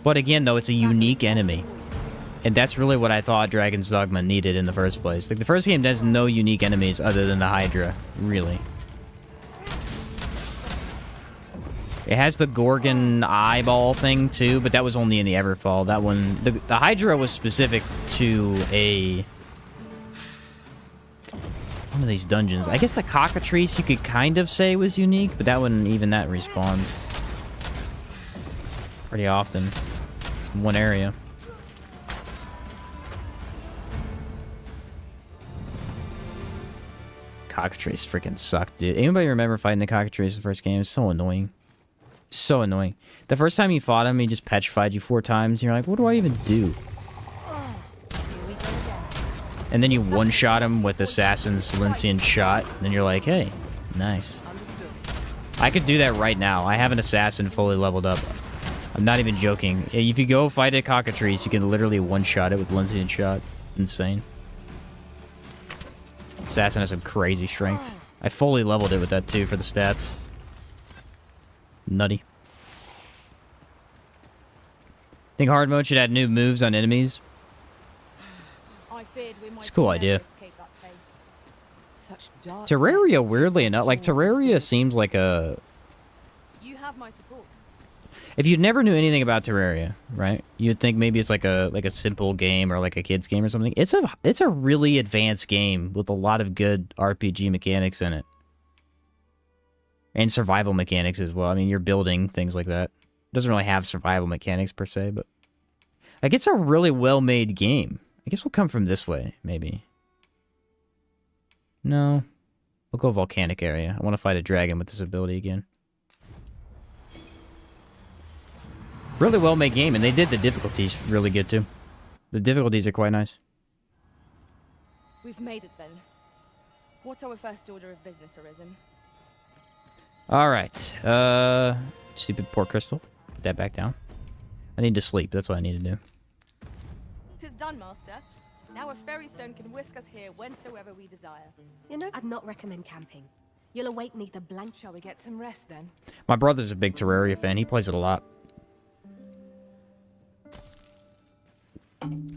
But again, though, it's a unique enemy. And that's really what I thought Dragon's Dogma needed in the first place. Like, the first game has no unique enemies other than the Hydra, really. It has the Gorgon eyeball thing, too, but that was only in the Everfall. That one... The Hydra was specific to one of these dungeons. I guess the cockatrice you could kind of say was unique, but that wouldn't even that respawn pretty often in one area. Cockatrice freaking sucked, dude. Anybody remember fighting the cockatrice in the first game? It's so annoying. So annoying. The first time you fought him, he just petrified you 4 times. And you're like, what do I even do? And then you one-shot him with Assassin's Silencian Shot. And then you're like, hey, nice. I could do that right now. I have an Assassin fully leveled up. I'm not even joking. If you go fight a cockatrice, you can literally one-shot it with Silencian Shot. It's insane. Assassin has some crazy strength. I fully leveled it with that too for the stats. Nutty. Think hard mode should add new moves on enemies. It's a cool idea. Such dark Terraria, depths weirdly to enough, like control Terraria skills. seems like a... You have my support. If you never knew anything about Terraria, right? You'd think maybe it's like a simple game or like a kid's game or something. It's a really advanced game with a lot of good RPG mechanics in it. And survival mechanics as well. I mean, you're building things like that. It doesn't really have survival mechanics per se, but like it's a really well-made game. I guess we'll come from this way, maybe. No. We'll go volcanic area. I want to fight a dragon with this ability again. Really well-made game, and they did the difficulties really good, too. The difficulties are quite nice. We've made it then. What's our first order of business, Arisen? Alright. Stupid poor crystal. Put that back down. I need to sleep. That's what I need to do. 'Tis done, Master. Now a fairy stone can whisk us here whensoever we desire. You know, I'd not recommend camping. You'll awake neath a blank. Shall we get some rest then? My brother's a big Terraria fan. He plays it a lot.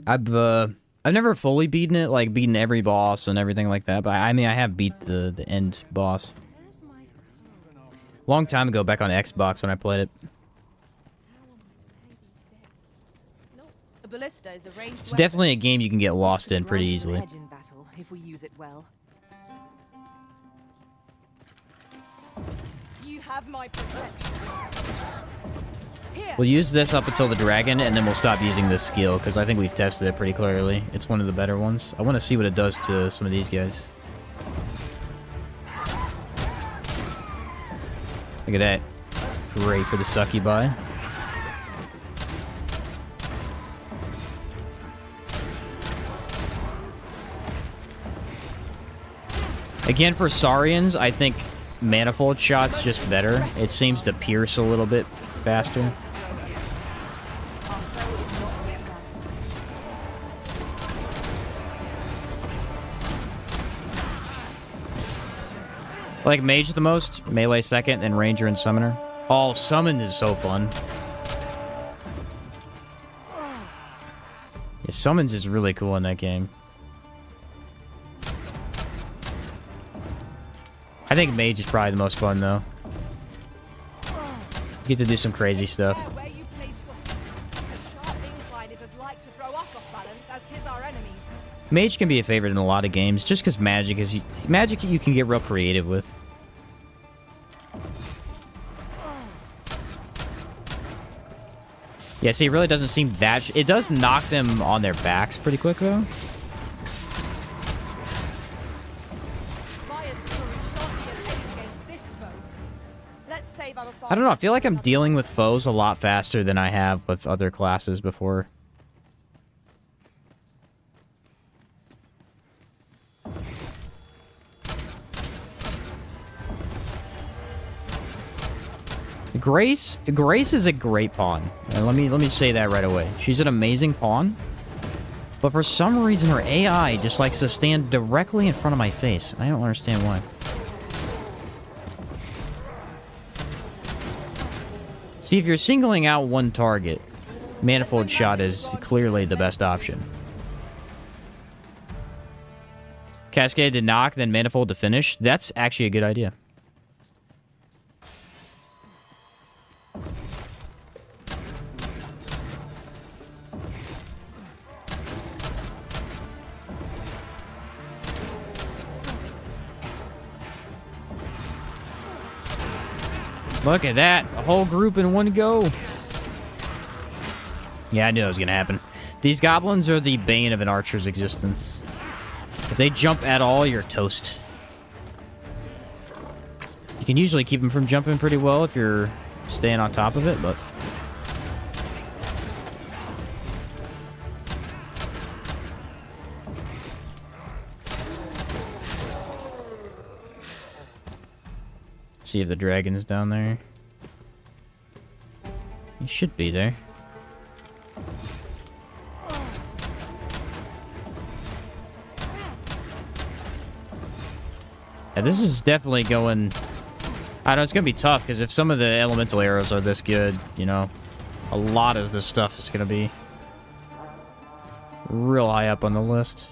I've never fully beaten it, like beaten every boss and everything like that, but I mean I have beat the end boss. Long time ago, back on Xbox when I played it. A ballista is a ranged It's weapon. definitely a game you can get lost in pretty Grant an easily. edge in battle if we use it well. You have my protection. Here. We'll use this up until the dragon, and then we'll stop using this skill, because I think we've tested it pretty clearly. It's one of the better ones. I want to see what it does to some of these guys. Look at that. Great for the succubi. Again, for Saurians, I think Manifold Shot's just better. It seems to pierce a little bit faster. I like Mage the most, Melee second, and Ranger and Summoner. Oh, Summon is so fun. Yeah, Summons is really cool in that game. I think Mage is probably the most fun, though. You get to do some crazy stuff. Where you place your feet. A sharp incline is as like to throw us off balance as 'tis our enemies. Mage can be a favorite in a lot of games, just because magic you can get real creative with. Yeah, see, it really doesn't seem that... It does knock them on their backs pretty quick, though. Maya's fury shan't be effective against this foe. Let's save our I don't know, I feel like I'm dealing with foes a lot faster than I have with other classes before. Grace is a great pawn. Let me say that right away. She's an amazing pawn. But for some reason her AI just likes to stand directly in front of my face. I don't understand why. See, if you're singling out one target, Manifold Shot is clearly the best option. Cascade to knock, then Manifold to finish. That's actually a good idea. Look at that. A whole group in one go. Yeah, I knew that was going to happen. These goblins are the bane of an archer's existence. If they jump at all, you're toast. You can usually keep them from jumping pretty well if you're staying on top of it, but... See if the dragon's down there. He should be there. Yeah, this is definitely going... I know it's going to be tough, because if some of the elemental arrows are this good, you know, a lot of this stuff is going to be real high up on the list.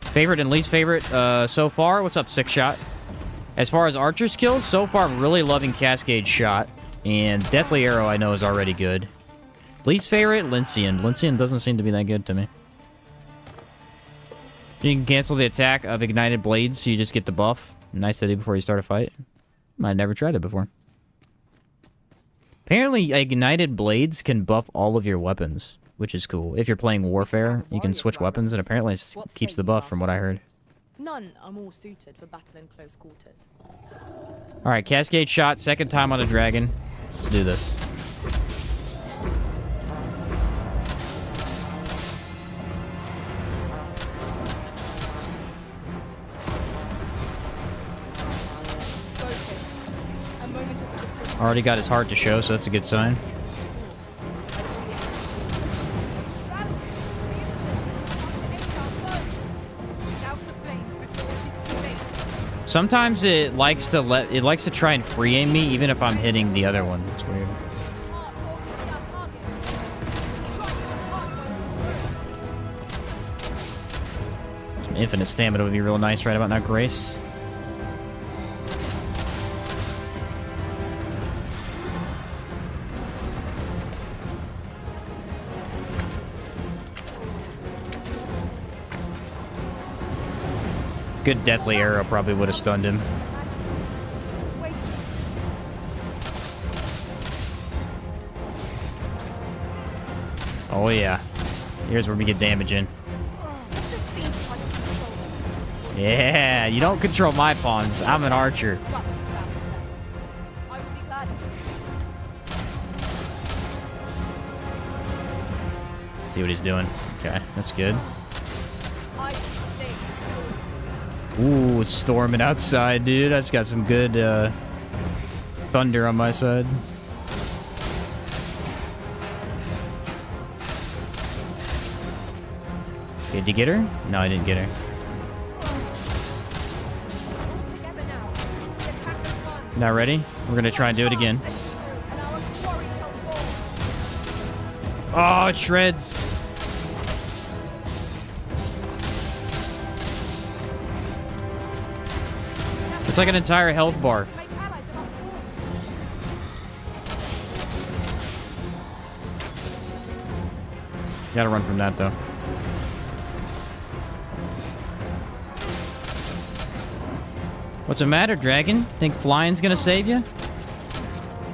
Favorite and least favorite so far? What's up, Six Shot? As far as archer skills, so far I'm really loving Cascade Shot. And Deathly Arrow I know is already good. Least favorite, Lyncian. Lyncian doesn't seem to be that good to me. You can cancel the attack of Ignited Blades, so you just get the buff. Nice to do before you start a fight. I've never tried it before. Apparently, Ignited Blades can buff all of your weapons, which is cool. If you're playing Warfare, you can switch weapons, and apparently it keeps the buff from what I heard. None are more suited for battle in close quarters. Alright, Cascade Shot, second time on a dragon. Let's do this. Focus. A moment of precision. Already got his heart to show, so that's a good sign. Sometimes it likes to try and free aim me even if I'm hitting the other one. It's weird. Some infinite stamina would be real nice right about now, Grace. Good Deathly Arrow probably would have stunned him. Oh yeah. Here's where we get damage in. Yeah, you don't control my pawns. I'm an archer. See what he's doing. Okay, that's good. Ooh, it's storming outside, dude. I just got some good thunder on my side. Okay, did you get her? No, I didn't get her. Not ready? We're gonna try and do it again. Oh, it shreds. It's like an entire health bar. Gotta run from that, though. What's the matter, dragon? Think flying's gonna save you?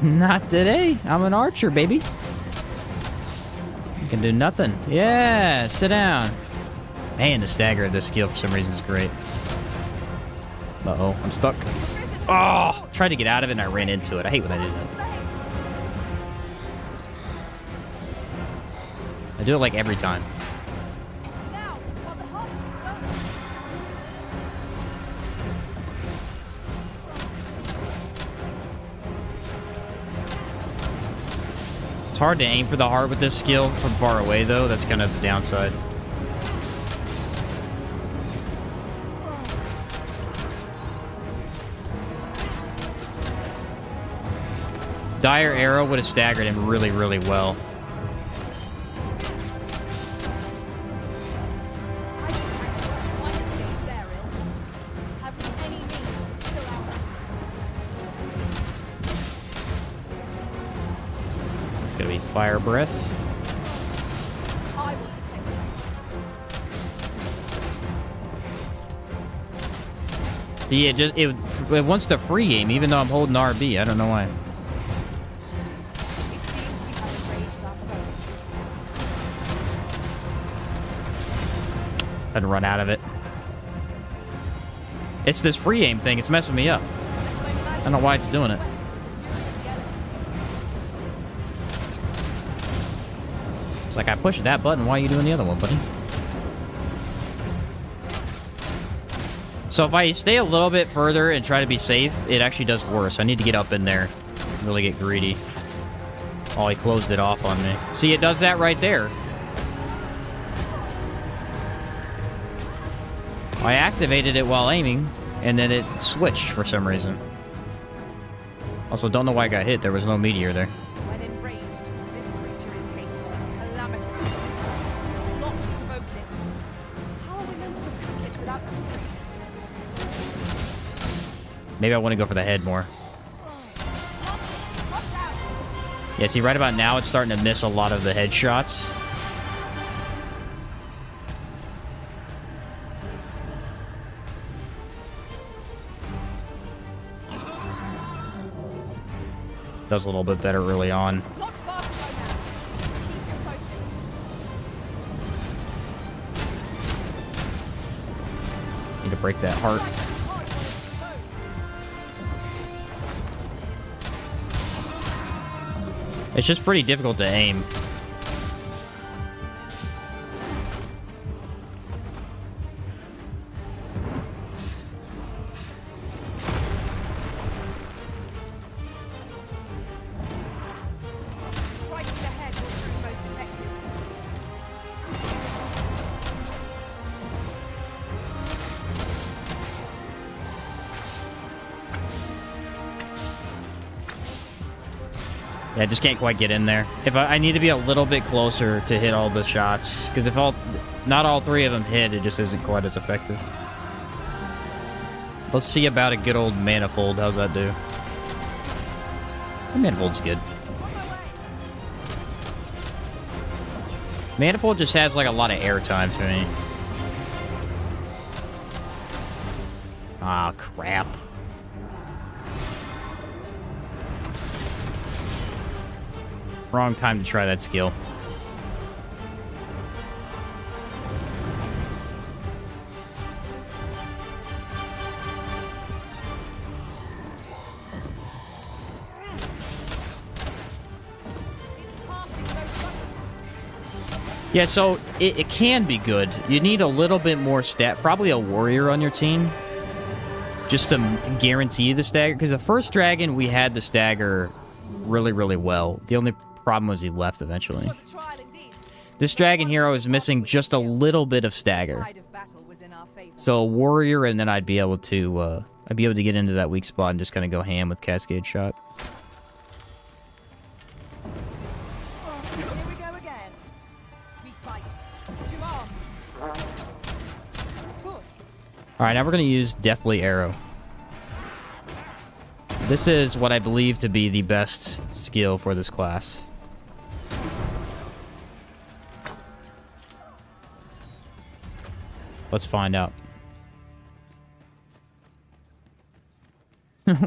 Not today. I'm an archer, baby. You can do nothing. Yeah, sit down. Man, the stagger of this skill for some reason is great. Uh-oh, I'm stuck. Oh, tried to get out of it and I ran into it. I hate when I do that. I do it like every time. It's hard to aim for the heart with this skill from far away, though. That's kind of the downside. Dire Arrow would have staggered him really, really well. It's gonna be Fire Breath. See, it wants to free aim even though I'm holding RB. I don't know why. It seems we have enraged our foe. I'd run out of it. It's this free aim thing. It's messing me up. I don't know why it's doing it. It's like I pushed that button. Why are you doing the other one, buddy? So if I stay a little bit further and try to be safe, it actually does worse. I need to get up in there and really get greedy. Oh, he closed it off on me. See, it does that right there. I activated it while aiming, and then it switched for some reason. Also, don't know why I got hit. There was no meteor there. When enraged, this creature is capable of calamitous not to provoke it. How are we meant to attack it without covering it? Maybe I want to go for the head more. Watch out! Yeah, see, right about now, it's starting to miss a lot of the headshots. Does a little bit better early on. Not fast right now. Keep your focus. Need to break that heart. Hard while it's exposed. It's just pretty difficult to aim. Striking the head will prove most effective. Yeah, I just can't quite get in there. If I need to be a little bit closer to hit all the shots, because if not all three of them hit, it just isn't quite as effective. Let's see about a good old manifold. How's that do? The manifold's good. Manifold just has like a lot of airtime to me. Ah, crap. Wrong time to try that skill. Yeah, so it can be good. You need a little bit more stat. Probably a warrior on your team. Just to guarantee the stagger. Because the first dragon, we had the stagger really, really well. The only problem was he left eventually. Was a trial indeed. This dragon hero is missing just a little bit of stagger. Tide of battle was in our favor. So a warrior, and then I'd be able to get into that weak spot and just kind of go ham with cascade shot. Here we go again. We fight. To arms. Of course. All right, now we're gonna use Deathly Arrow. This is what I believe to be the best skill for this class. Let's find out.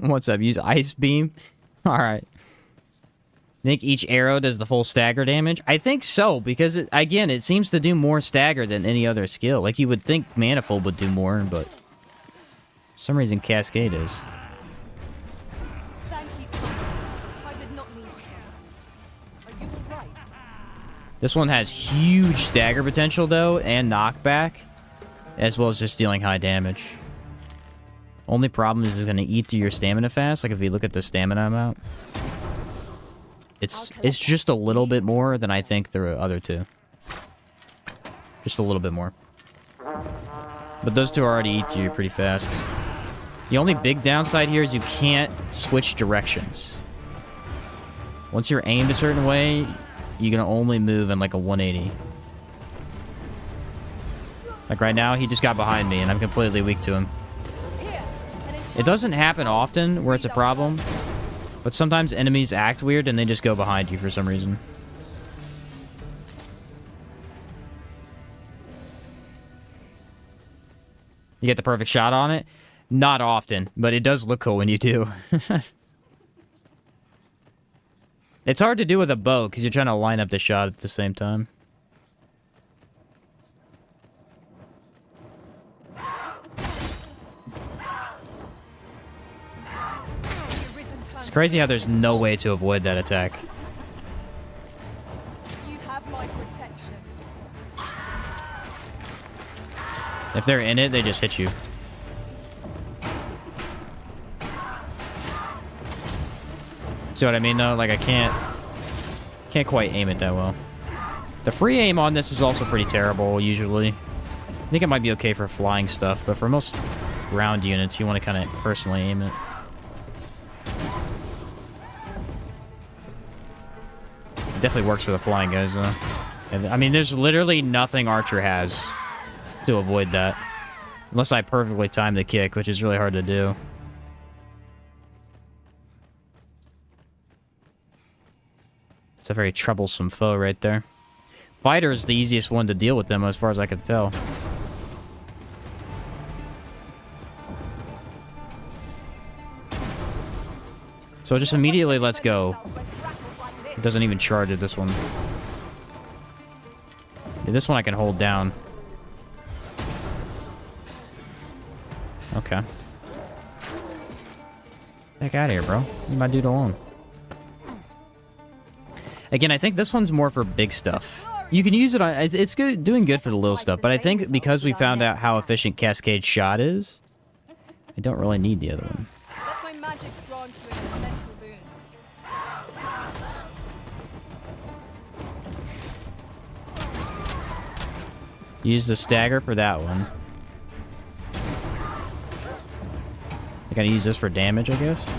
What's up? Use Ice Beam? Alright. Think each arrow does the full stagger damage? I think so, because, again, it seems to do more stagger than any other skill. Like, you would think Manifold would do more, but... for some reason, Cascade is. Thank you. I did not mean to try. Are you all right? This one has huge stagger potential, though, and knockback, as well as just dealing high damage. Only problem is it's going to eat through your stamina fast. Like, if you look at the stamina amount, it's just a little bit more than I think the other two. Just a little bit more. But those two already eat you pretty fast. The only big downside here is you can't switch directions. Once you're aimed a certain way, you can only move in like a 180. Like right now, he just got behind me and I'm completely weak to him. It doesn't happen often where it's a problem, but sometimes enemies act weird and they just go behind you for some reason. You get the perfect shot on it? Not often, but it does look cool when you do. It's hard to do with a bow, because you're trying to line up the shot at the same time. It's crazy how there's no way to avoid that attack. You have my protection. If they're in it, they just hit you. See what I mean, though? Like, I can't quite aim it that well. The free aim on this is also pretty terrible, usually. I think it might be okay for flying stuff, but for most ground units, you want to kind of personally aim it. It definitely works for the flying guys, though. And, I mean, there's literally nothing Archer has to avoid that. Unless I perfectly time the kick, which is really hard to do. It's a very troublesome foe right there. Fighter is the easiest one to deal with them, as far as I can tell. So just immediately, let's go. It doesn't even charge at this one. Yeah, this one I can hold down. Okay. Heck out of here, bro. Leave my dude alone. Again, I think this one's more for big stuff. You can use it on... It's good, doing good for the little stuff, but I think because we found out how efficient Cascade Shot is, I don't really need the other one. Let my magics grant you an elemental boon. Use the stagger for that one. I gotta use this for damage, I guess.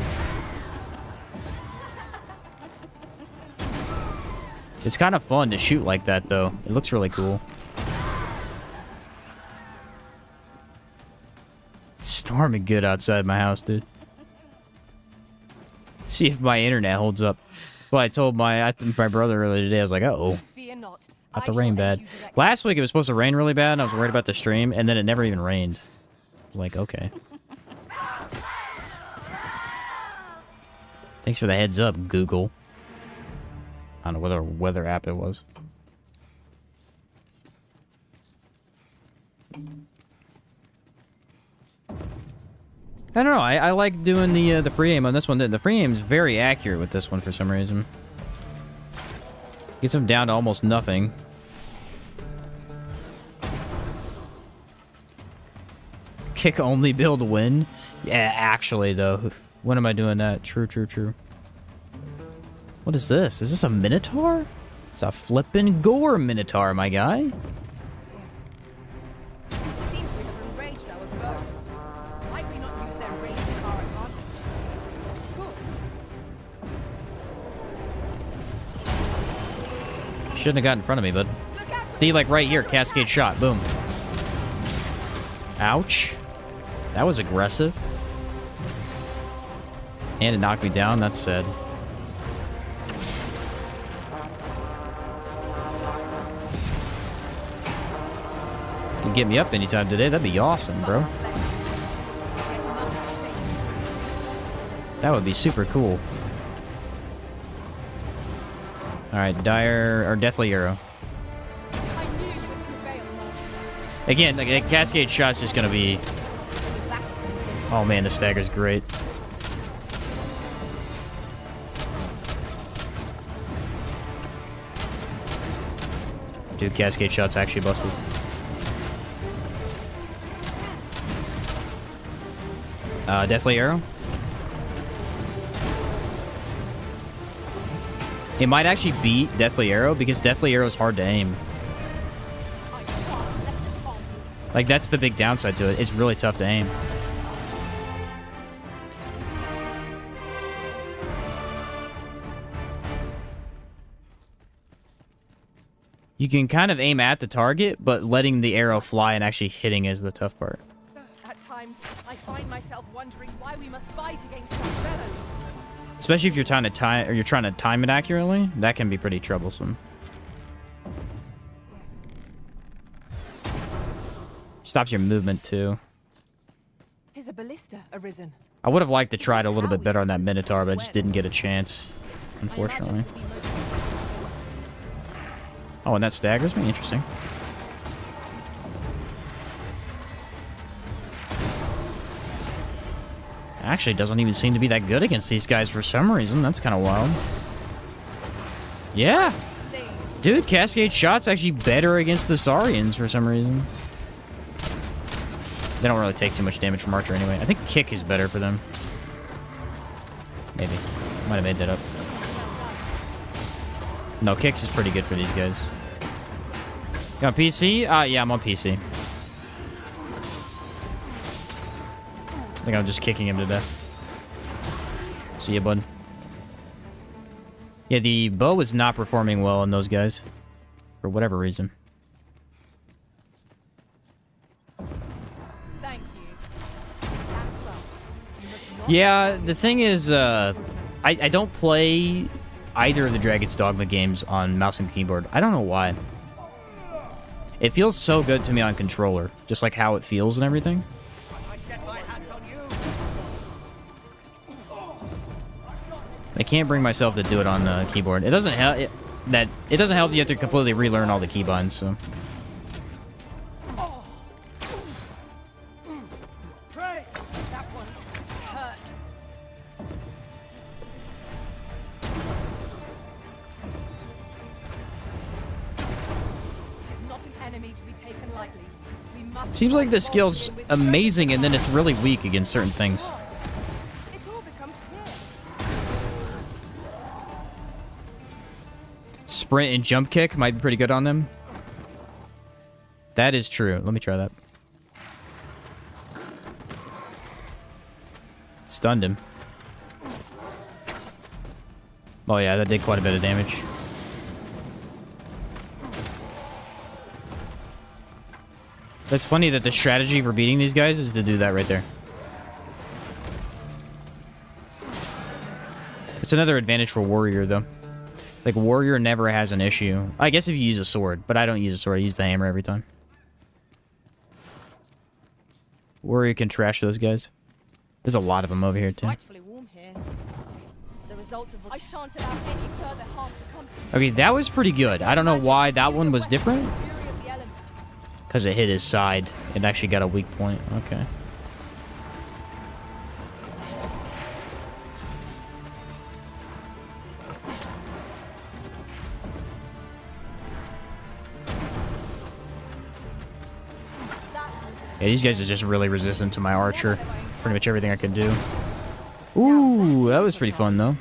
It's kind of fun to shoot like that, though. It looks really cool. It's storming good outside my house, dude. Let's see if my internet holds up. That's what I told my brother earlier today. I was like, uh-oh. Fear not. Not the rain bad. Last week it was supposed to rain really bad, and I was worried about the stream, and then it never even rained. I was like, okay. Thanks for the heads up, Google. I don't know what weather app it was. I don't know. I like doing the free aim on this one. The free aim is very accurate with this one for some reason. Gets them down to almost nothing. Kick only build win. Yeah, actually though, when am I doing that? True, true, true. What is this? Is this a Minotaur? It's a flippin' gore Minotaur, my guy. It seems we have enraged our foe. Might we not use their range to our advantage? Of course. Shouldn't have got in front of me, bud. Look out! See, like right here, cascade shot, boom. Ouch. That was aggressive. And it knocked me down, that's sad. You can get me up anytime today, that'd be awesome, bro. That would be super cool. Alright, Dire, or Deathly Arrow. I knew you would prevail, Master. Again, like, a cascade shot's just gonna be... Oh man, the stagger's great. Dude, cascade shot's actually busted. Deathly Arrow. It might actually beat Deathly Arrow because Deathly Arrow is hard to aim. Like, that's the big downside to it. It's really tough to aim. You can kind of aim at the target, but letting the arrow fly and actually hitting is the tough part. At times, I find myself wondering why we must fight against our fellows. Especially if you're trying to time it accurately, that can be pretty troublesome. Stops your movement too. Tis a ballista, Arisen. I would have liked to try it a little bit better on that Minotaur, but I just didn't get a chance, unfortunately. Oh, and that staggers me? Interesting. Actually, doesn't even seem to be that good against these guys for some reason. That's kind of wild. Yeah. Dude, Cascade Shot's actually better against the Saurians for some reason. They don't really take too much damage from Archer anyway. I think Kick is better for them. Maybe. Might have made that up. No, Kicks is pretty good for these guys. You on PC? Yeah, I'm on PC. I think I'm just kicking him to death. See ya, bud. Yeah, the bow is not performing well on those guys. For whatever reason. Thank you. Yeah, the thing is, I don't play either of the Dragon's Dogma games on mouse and keyboard. I don't know why. It feels so good to me on controller. Just like how it feels and everything. I can't bring myself to do it on the keyboard. It doesn't help. It doesn't help. You have to completely relearn all the keybinds. So. Pray! That one hurt. It is not an enemy to be taken lightly. We must Seems like the skill's amazing, and then it's really weak against certain things. It all becomes clear. Sprint and jump kick might be pretty good on them. That is true. Let me try that. Stunned him. Oh yeah, that did quite a bit of damage. That's funny that the strategy for beating these guys is to do that right there. It's another advantage for Warrior, though. Like, Warrior never has an issue. I guess if you use a sword, but I don't use a sword. I use the hammer every time. Warrior can trash those guys. There's a lot of them over here, too. Frightfully warm here. The result of I shan't allow any further harm to come to you. Okay, that was pretty good. I don't know why that one was different. Fury of the elements. Because it hit his side. It actually got a weak point. Okay. Yeah, these guys are just really resistant to my archer. Pretty much everything I could do. Ooh, that was pretty fun, though.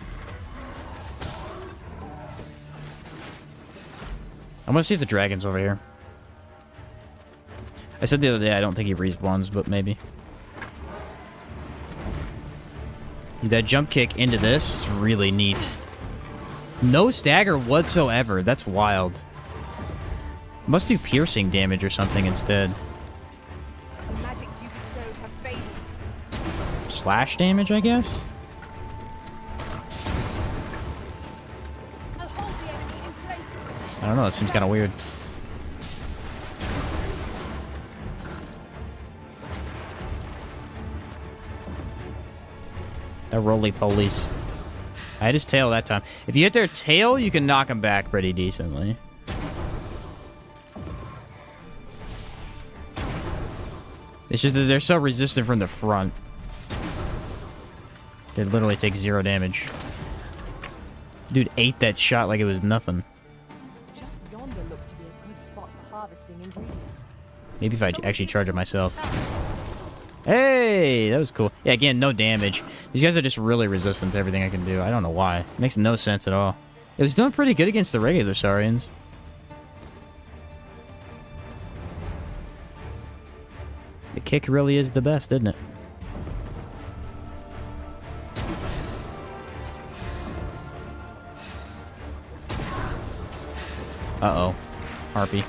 I'm gonna see if the dragon's over here. I said the other day I don't think he respawns, but maybe. That jump kick into this is really neat. No stagger whatsoever. That's wild. Must do piercing damage or something instead. The magics you bestowed have faded. Slash damage, I guess? I'll hold the enemy in place. I don't know, that seems kind of weird. They're roly-polies. I had his tail that time. If you hit their tail, you can knock them back pretty decently. It's just that they're so resistant from the front. They literally take 0 damage. Dude ate that shot like it was nothing. Just yonder looks to be a good spot for harvesting ingredients. Maybe if I actually charge it myself. Hey, that was cool. Yeah, again, no damage. These guys are just really resistant to everything I can do. I don't know why. It makes no sense at all. It was doing pretty good against the regular Saurians. The kick really is the best, isn't it? Uh-oh. Harpy.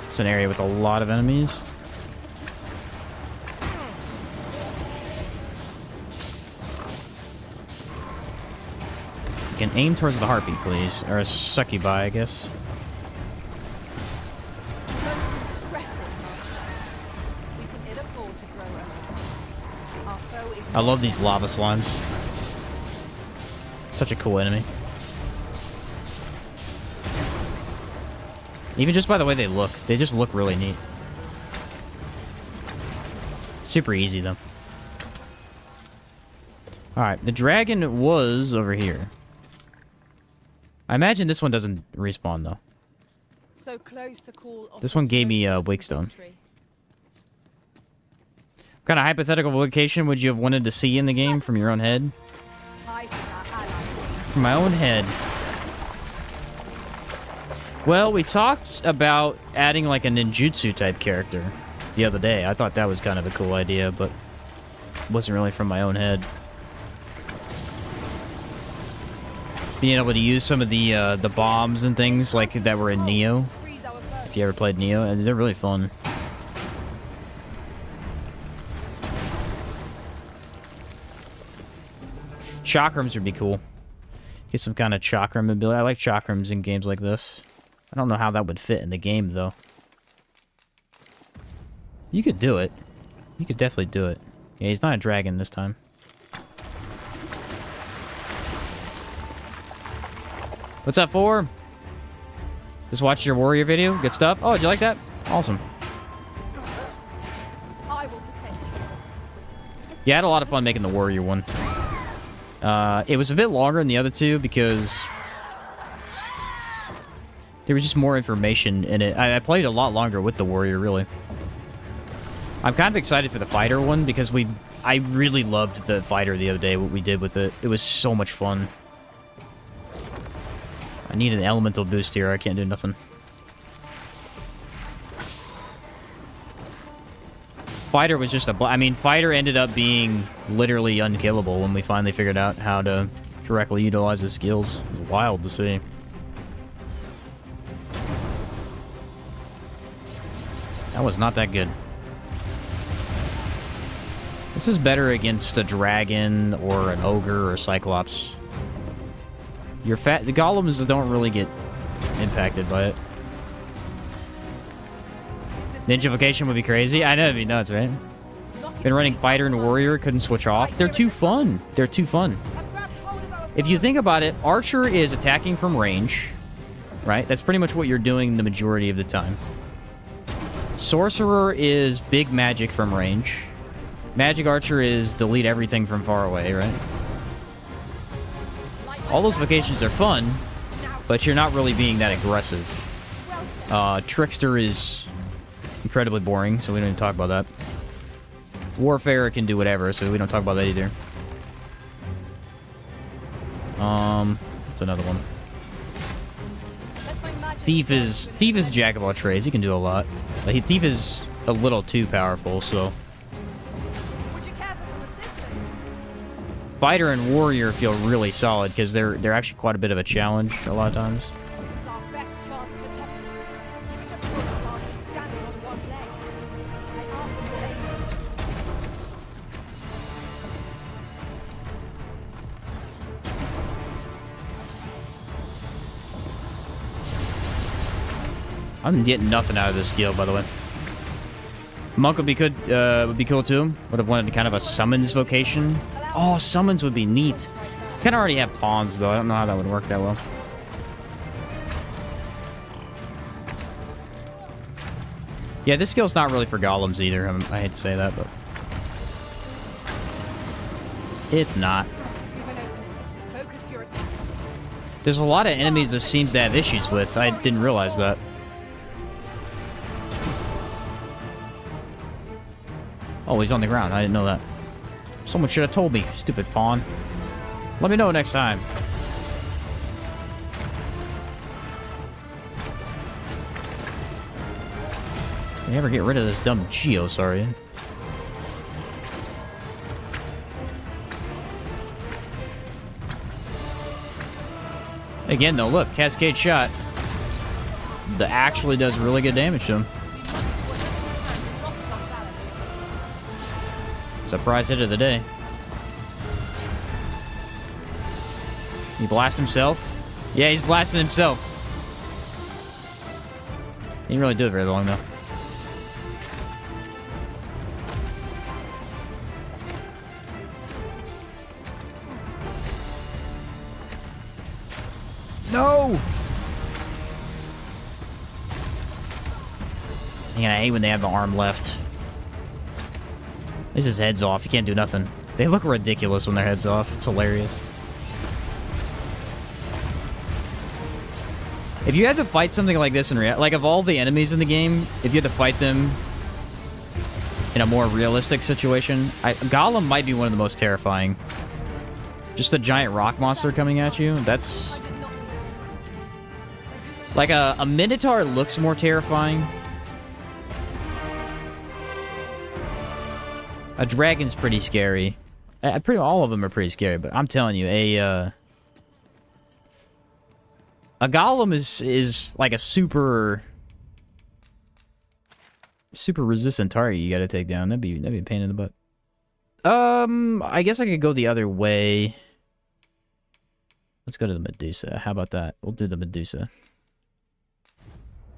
It's an area with a lot of enemies. You can aim towards the harpy, please. Or a succubi, I guess. Most impressive, Master. We can ill afford to grow old. I love these lava slimes. Such a cool enemy. Even just by the way they look. They just look really neat. Super easy, though. Alright, the dragon was over here. I imagine this one doesn't respawn, though. So close a call This one gave me Wakestone. What kind of hypothetical vocation would you have wanted to see in the game from your own head? From my own head. Well, we talked about adding like a ninjutsu type character the other day. I thought that was kind of a cool idea, but it wasn't really from my own head. Being able to use some of the bombs and things like that were in Neo. If you ever played Neo, they're really fun. Chakrams would be cool. Get some kind of chakram ability. I like chakrams in games like this. I don't know how that would fit in the game, though. You could do it. You could definitely do it. Yeah, he's not a dragon this time. What's up, 4? Just watched your warrior video. Good stuff. Oh, did you like that? Awesome. I will protect you. Yeah, I had a lot of fun making the warrior one. It was a bit longer than the other two because there was just more information in it. I played a lot longer with the warrior, really. I'm kind of excited for the fighter one because I really loved the fighter the other day, what we did with it. It was so much fun. I need an elemental boost here. I can't do nothing. Fighter was just I mean, fighter ended up being literally unkillable when we finally figured out how to correctly utilize his skills. It was wild to see. That was not that good. This is better against a dragon or an ogre or cyclops. The golems don't really get impacted by it. Ninja vocation would be crazy. I know, it'd be nuts, right? Been running fighter and warrior, couldn't switch off. They're too fun. They're too fun. If you think about it, archer is attacking from range, right? That's pretty much what you're doing the majority of the time. Sorcerer is big magic from range. Magic archer is delete everything from far away, right? All those vocations are fun, but you're not really being that aggressive. Trickster is incredibly boring, so we don't even talk about that. Warfare can do whatever, so we don't talk about that either. That's another one. Thief is jack of all trades. He can do a lot. Thief is a little too powerful, so. Would you care for some assistance? Fighter and warrior feel really solid because they're actually quite a bit of a challenge a lot of times. This is our best chance to top it. Which of the parties standing on one leg? I ask your aid. I'm getting nothing out of this skill, by the way. Monk would be good. Would be cool too. Would have wanted kind of a summons vocation. Oh, summons would be neat. Kind of already have pawns though. I don't know how that would work that well. Yeah, this skill's not really for golems either. I hate to say that, but it's not. Focus your attacks. There's a lot of enemies this seems to have issues with. I didn't realize that. Oh, he's on the ground. I didn't know that. Someone should have told me, stupid pawn. Let me know next time. Can you ever get rid of this dumb Geo, sorry. Again, though, look, Cascade Shot. That actually does really good damage to him. Surprise hit of the day. He blast himself? Yeah, he's blasting himself. He didn't really do it very long, though. No! Man, I hate when they have the arm left. At least his head's off. He can't do nothing. They look ridiculous when their head's off. It's hilarious. If you had to fight something like this in real, like of all the enemies in the game, if you had to fight them in a more realistic situation, Golem might be one of the most terrifying. Just a giant rock monster coming at you. That's like a Minotaur looks more terrifying. A dragon's pretty scary. All of them are pretty scary, but I'm telling you, a golem is like a super resistant target you gotta take down. That'd be a pain in the butt. I guess I could go the other way. Let's go to the Medusa. How about that? We'll do the Medusa.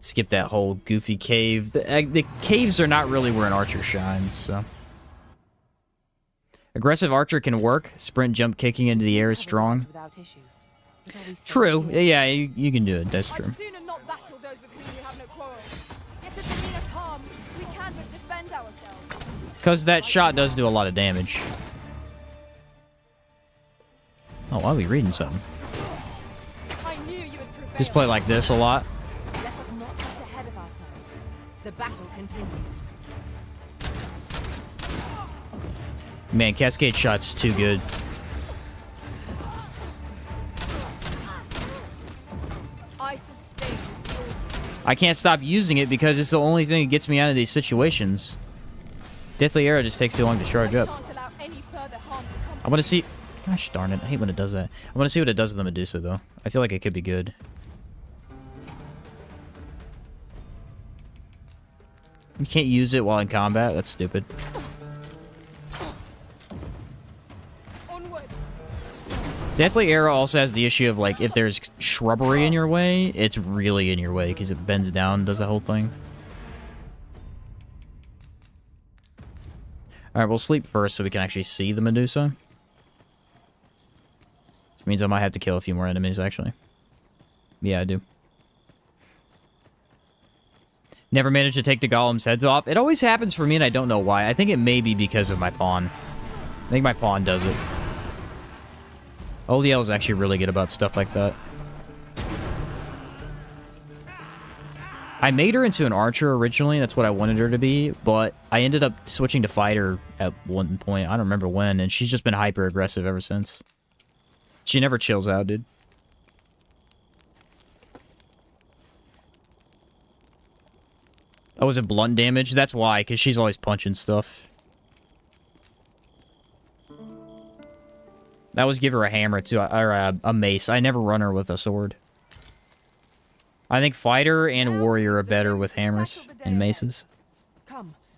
Skip that whole goofy cave. The caves are not really where an archer shines, so. Aggressive archer can work. Sprint, jump, kicking into the air is strong. True. Yeah, you can do it. That's true. I'd sooner not battle those with whom we have no quarrel. Yet if they mean us harm, we can but defend ourselves. Because that shot does do a lot of damage. Oh, why are we reading something? I knew you would prevail. Just play like this a lot. Let us not get ahead of ourselves. The battle continues. Man, Cascade Shot's too good. I sustain this sword. I can't stop using it because it's the only thing that gets me out of these situations. Deathly Arrow just takes too long to charge up. Shan't allow any further harm to come. I want to see... Gosh darn it, I hate when it does that. I want to see what it does to the Medusa, though. I feel like it could be good. You can't use it while in combat? That's stupid. Onward. Deathly Arrow also has the issue of, like, if there's shrubbery in your way, it's really in your way, because it bends down and does the whole thing. Alright, we'll sleep first so we can actually see the Medusa. Which means I might have to kill a few more enemies, actually. Yeah, I do. Never managed to take the golems' heads off. It always happens for me, and I don't know why. I think it may be because of my pawn. I think my pawn does it. Oliel is actually really good about stuff like that. I made her into an archer originally. That's what I wanted her to be. But I ended up switching to fighter at one point. I don't remember when. And she's just been hyper-aggressive ever since. She never chills out, dude. Oh, is it blunt damage? That's why, because she's always punching stuff. I always give her a hammer, too, or a mace. I never run her with a sword. I think fighter and warrior are better with hammers and maces.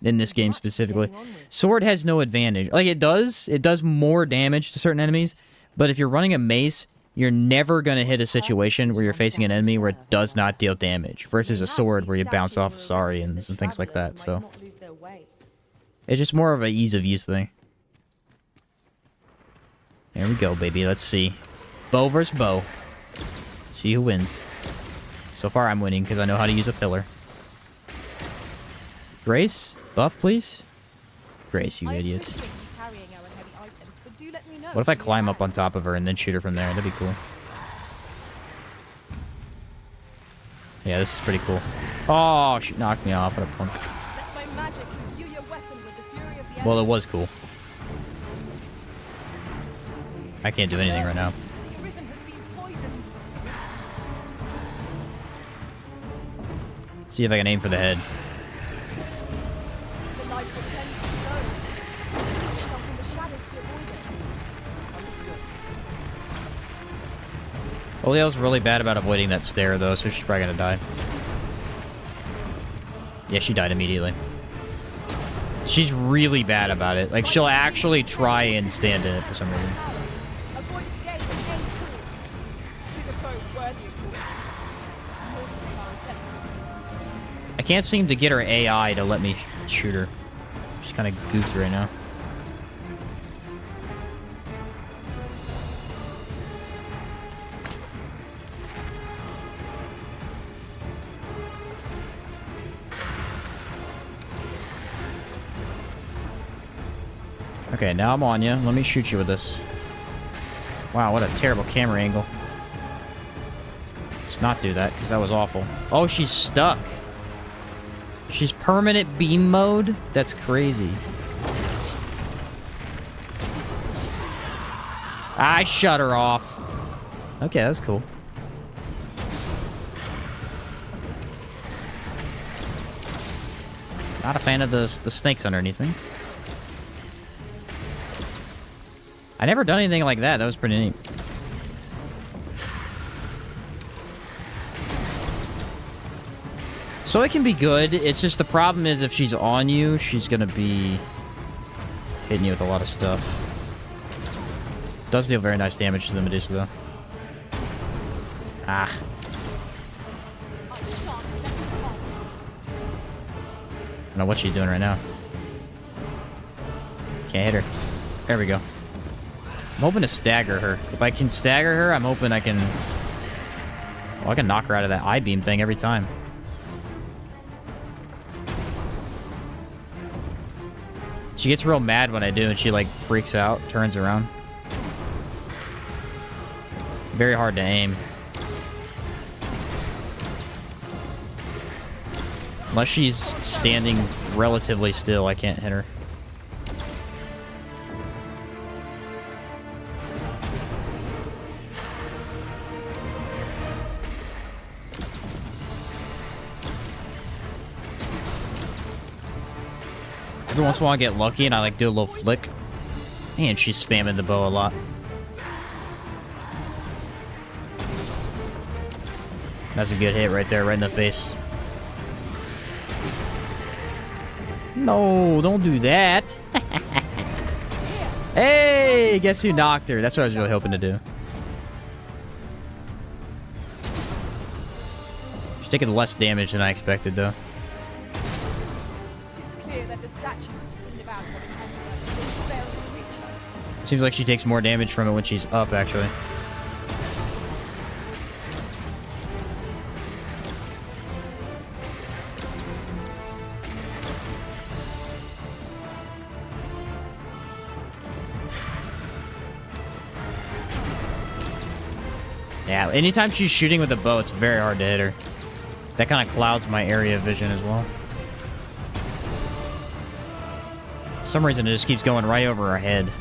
In this game specifically. Sword has no advantage. Like, it does more damage to certain enemies, but if you're running a mace, you're never going to hit a situation where you're facing an enemy where it does not deal damage, versus a sword where you bounce off Saurians and things like that, so. It's just more of an ease of use thing. There we go, baby. Let's see. Bow versus bow. See who wins. So far, I'm winning because I know how to use a pillar. Grace? Buff, please? Grace, you idiot. What if I climb up on top of her and then shoot her from there? That'd be cool. Yeah, this is pretty cool. Oh, she knocked me off. What a punk. Well, it was cool. I can't do anything right now. Arisen has been poisoned. See if I can aim for the head. The light will tend to slow. Conceal yourself in the shadows to avoid it. Understood. Oliel's really bad about avoiding that stare, though, so she's probably gonna die. Yeah, she died immediately. She's really bad about it. Like, she'll actually try and stand in it for some reason. Avoid its gaze and aim true. 'Tis a foe worthy of caution. Lord save our best. I can't seem to get her AI to let me shoot her. She's kind of goofy right now. Okay, now I'm on you. Let me shoot you with this. Wow, what a terrible camera angle. Let's not do that, because that was awful. Oh, she's stuck. She's permanent beam mode? That's crazy. I shut her off. Okay, that's cool. Not a fan of the snakes underneath me. I never done anything like that. That was pretty neat. So it can be good. It's just the problem is if she's on you, she's gonna be hitting you with a lot of stuff. Does deal very nice damage to the Medusa though. Ah. I don't know what she's doing right now. Can't hit her. There we go. I'm hoping to stagger her. If I can stagger her, I'm hoping I can... Well, I can knock her out of that I-beam thing every time. She gets real mad when I do, and she, like, freaks out, turns around. Very hard to aim. Unless she's standing relatively still, I can't hit her. Every once in a while I get lucky and I like do a little flick. Man, she's spamming the bow a lot. That's a good hit right there, right in the face. No, don't do that. Hey, guess who knocked her? That's what I was really hoping to do. She's taking less damage than I expected, though. It is clear that the statues were seen about on the emperor of this very creature. Seems like she takes more damage from it when she's up, actually. Yeah, anytime she's shooting with a bow, it's very hard to hit her. That kind of clouds my area of vision as well. For some reason, it just keeps going right over her head.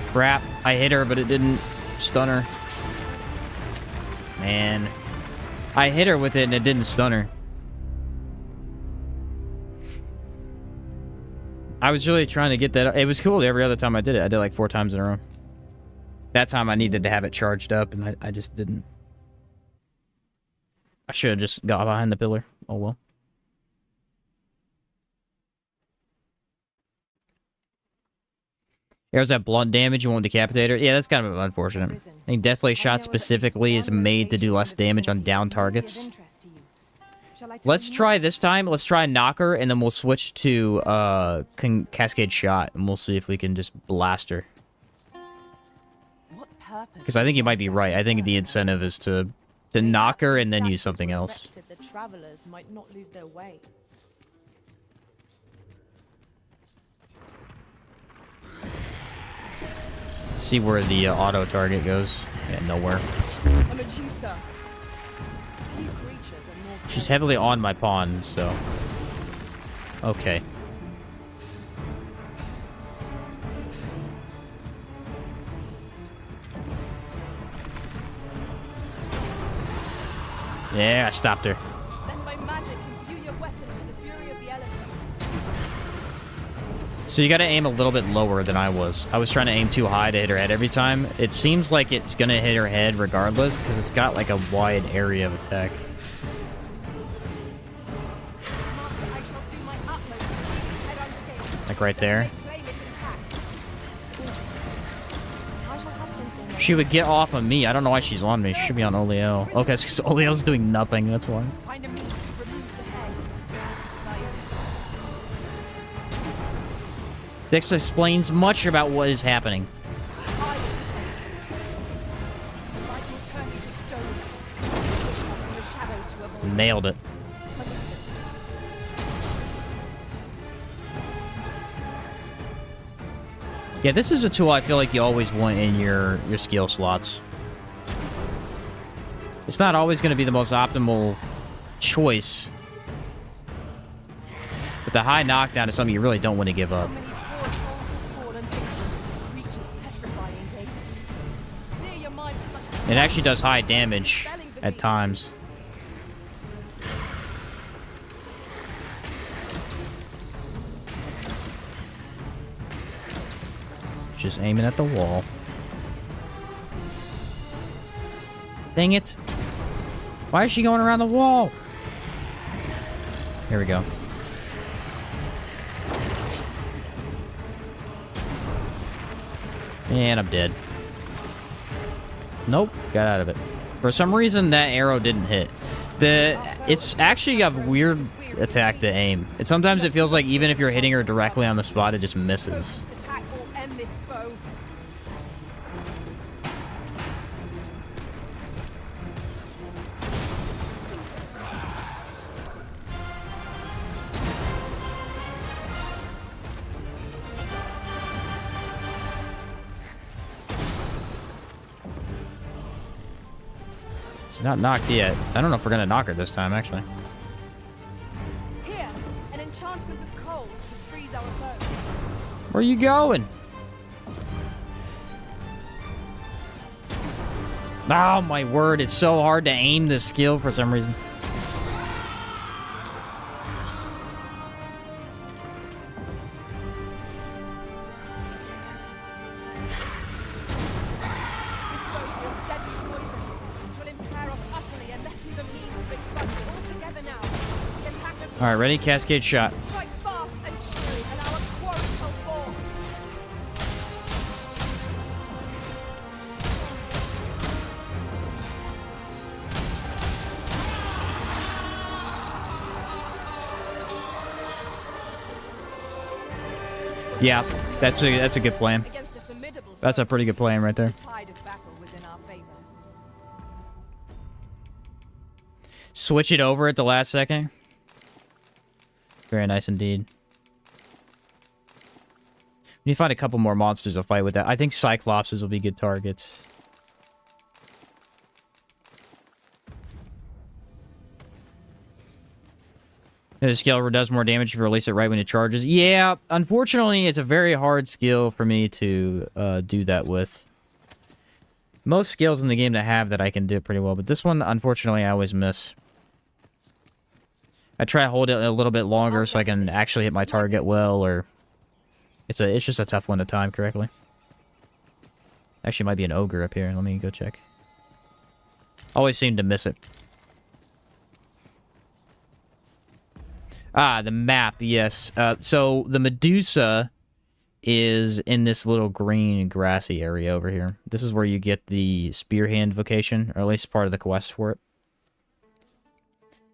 Crap, I hit her, but it didn't stun her. Man. I hit her with it, and it didn't stun her. I was really trying to get that. It was cool every other time I did it. I did like 4 times in a row. That time I needed to have it charged up, and I just didn't. I should have just got behind the pillar. Oh well. There's that blunt damage. You won't decapitate her. Yeah, that's kind of unfortunate. I think Deathly Shot specifically is made to do less damage on down targets. Let's try this time. Let's try Knocker, and then we'll switch to Cascade Shot, and we'll see if we can just blast her. Because I think you might be right. I think the incentive is to knock her and then use something else. The travelers might not lose their way. Let's see where the auto target goes. Yeah, nowhere. A Medusa. Few creatures are more She's heavily on my pawn, so... Okay. Yeah, I stopped her. Let my magic imbue your weapon with the fury of the elements. So you gotta aim a little bit lower than I was. I was trying to aim too high to hit her head every time. It seems like it's gonna hit her head regardless, because it's got like a wide area of attack. Master, I shall do my utmost to keep his head unscathed. Like right there. Claim it intact. I shall have something. She would get off of me. I don't know why she's on me. She should be on Oliel. Okay, it's because Oliel's doing nothing. That's why. Find a means to remove the head. This explains much about what is happening. I will protect you. Light will turn you to stone. nailed it. Understood. Yeah, this is a tool I feel like you always want in your skill slots. It's not always going to be the most optimal choice. But the high knockdown is something you really don't want to give up. How many poor souls have fallen victim to this creature's petrifying gaze? Clear your mind with such It actually does high damage at times. Just aiming at the wall. Dang it. Why is she going around the wall? Here we go. And I'm dead. Nope, got out of it. For some reason, that arrow didn't hit. It's actually a weird attack to aim. Sometimes it feels like even if you're hitting her directly on the spot, it just misses. attack or end this foe. She's not knocked yet. I don't know if we're gonna knock her this time, actually. Here, an enchantment of cold to freeze our foes. Where are you going? Oh my word, it's so hard to aim this skill for some reason. This foe wields deadly poison, which will impair us utterly unless we've a means to expunge it all together now. The attackers Alright, ready? Cascade shot. strike fast and true, and our quarry shall fall. Yeah, that's a good plan. Against a formidable That's a pretty good plan right there. foe, the tide of battle was in our favor. Switch it over at the last second. Very nice indeed. We need to find a couple more monsters to fight with that. I think cyclopses will be good targets. The skill does more damage if you release it right when it charges. Yeah, unfortunately, it's a very hard skill for me to do that with. Most skills in the game that have that I can do it pretty well, but this one, unfortunately, I always miss. I try to hold it a little bit longer so I can actually hit my target well, or it's just a tough one to time correctly. Actually, might be an ogre up here. Let me go check. Always seem to miss it. Ah, the map, yes. So the Medusa is in this little green grassy area over here. This is where you get the spearhand vocation, or at least part of the quest for it.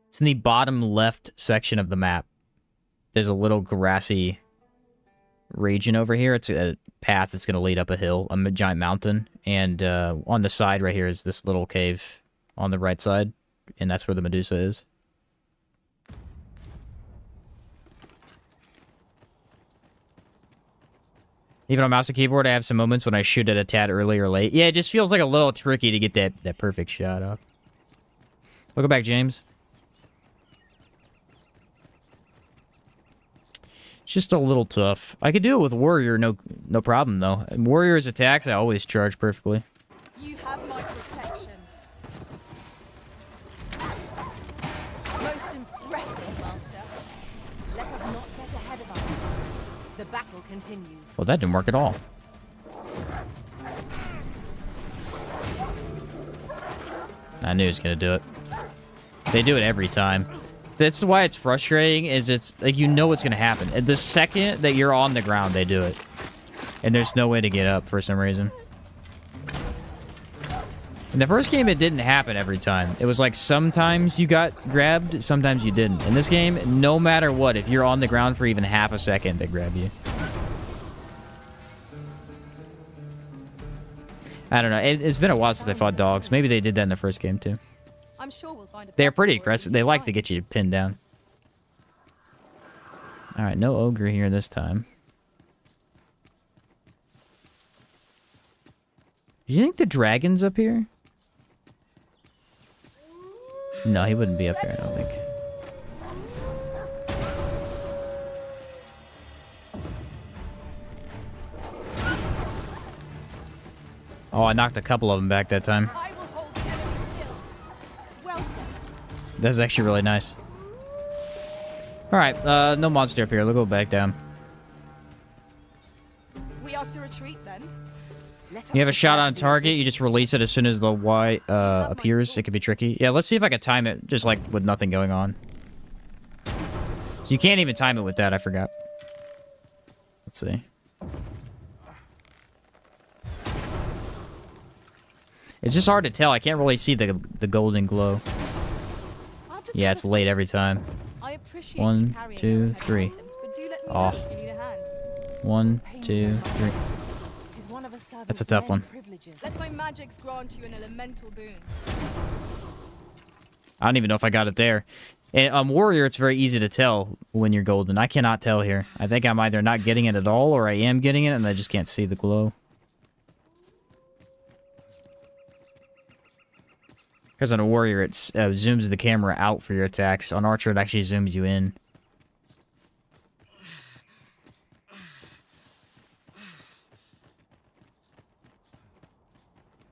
It's in the bottom left section of the map. There's a little grassy region over here. It's a path that's going to lead up a hill, a giant mountain. And on the side right here is this little cave on the right side. And that's where the Medusa is. Even on mouse and keyboard, I have some moments when I shoot at a tad early or late. Yeah, it just feels like a little tricky to get that perfect shot off. Welcome back, James. It's just a little tough. I could do it with Warrior, no problem, though. And Warrior's attacks, I always charge perfectly. You have my protection. Most impressive, Master. Let us not get ahead of ourselves. The battle continues. Well, that didn't work at all. I knew he was going to do it. They do it every time. That's why it's frustrating, is it's like you know what's going to happen. And the second that you're on the ground, they do it. And there's no way to get up for some reason. In the first game, it didn't happen every time. It was like sometimes you got grabbed, sometimes you didn't. In this game, no matter what, if you're on the ground for even half a second, they grab you. I don't know. It's been a while since I fought dogs. Maybe they did that in the first game, too. sure we'll find a They're purpose pretty for it in aggressive. due They like to time. get you pinned down. Alright, no ogre here this time. Do you think the dragon's up here? No, he wouldn't be up here, I don't think. Oh, I knocked a couple of them back that time. I will hold the enemy still. Well said. That's actually really nice. Alright, no monster up here. We'll go back down. We are to retreat then. Let us You have a shot prepare on to be target, you busy. just release it as soon as the Y appears. It could be tricky. Yeah, let's see if I can time it just like with nothing going on. So you can't even time it with that, I forgot. Let's see. It's just hard to tell. I can't really see the golden glow. I've just Yeah, had it's a late every time. I appreciate you 1, carrying 2, your own 3. items, but do let me Oh. know if you need a hand. 1, 2, 3. It is one of a That's a servant's tough many one. privileges. Let my magics grant you an elemental boon. I don't even know if I got it there. And, warrior, it's very easy to tell when you're golden. I cannot tell here. I think I'm either not getting it at all or I am getting it and I just can't see the glow. Because on a warrior, it zooms the camera out for your attacks. On archer, it actually zooms you in.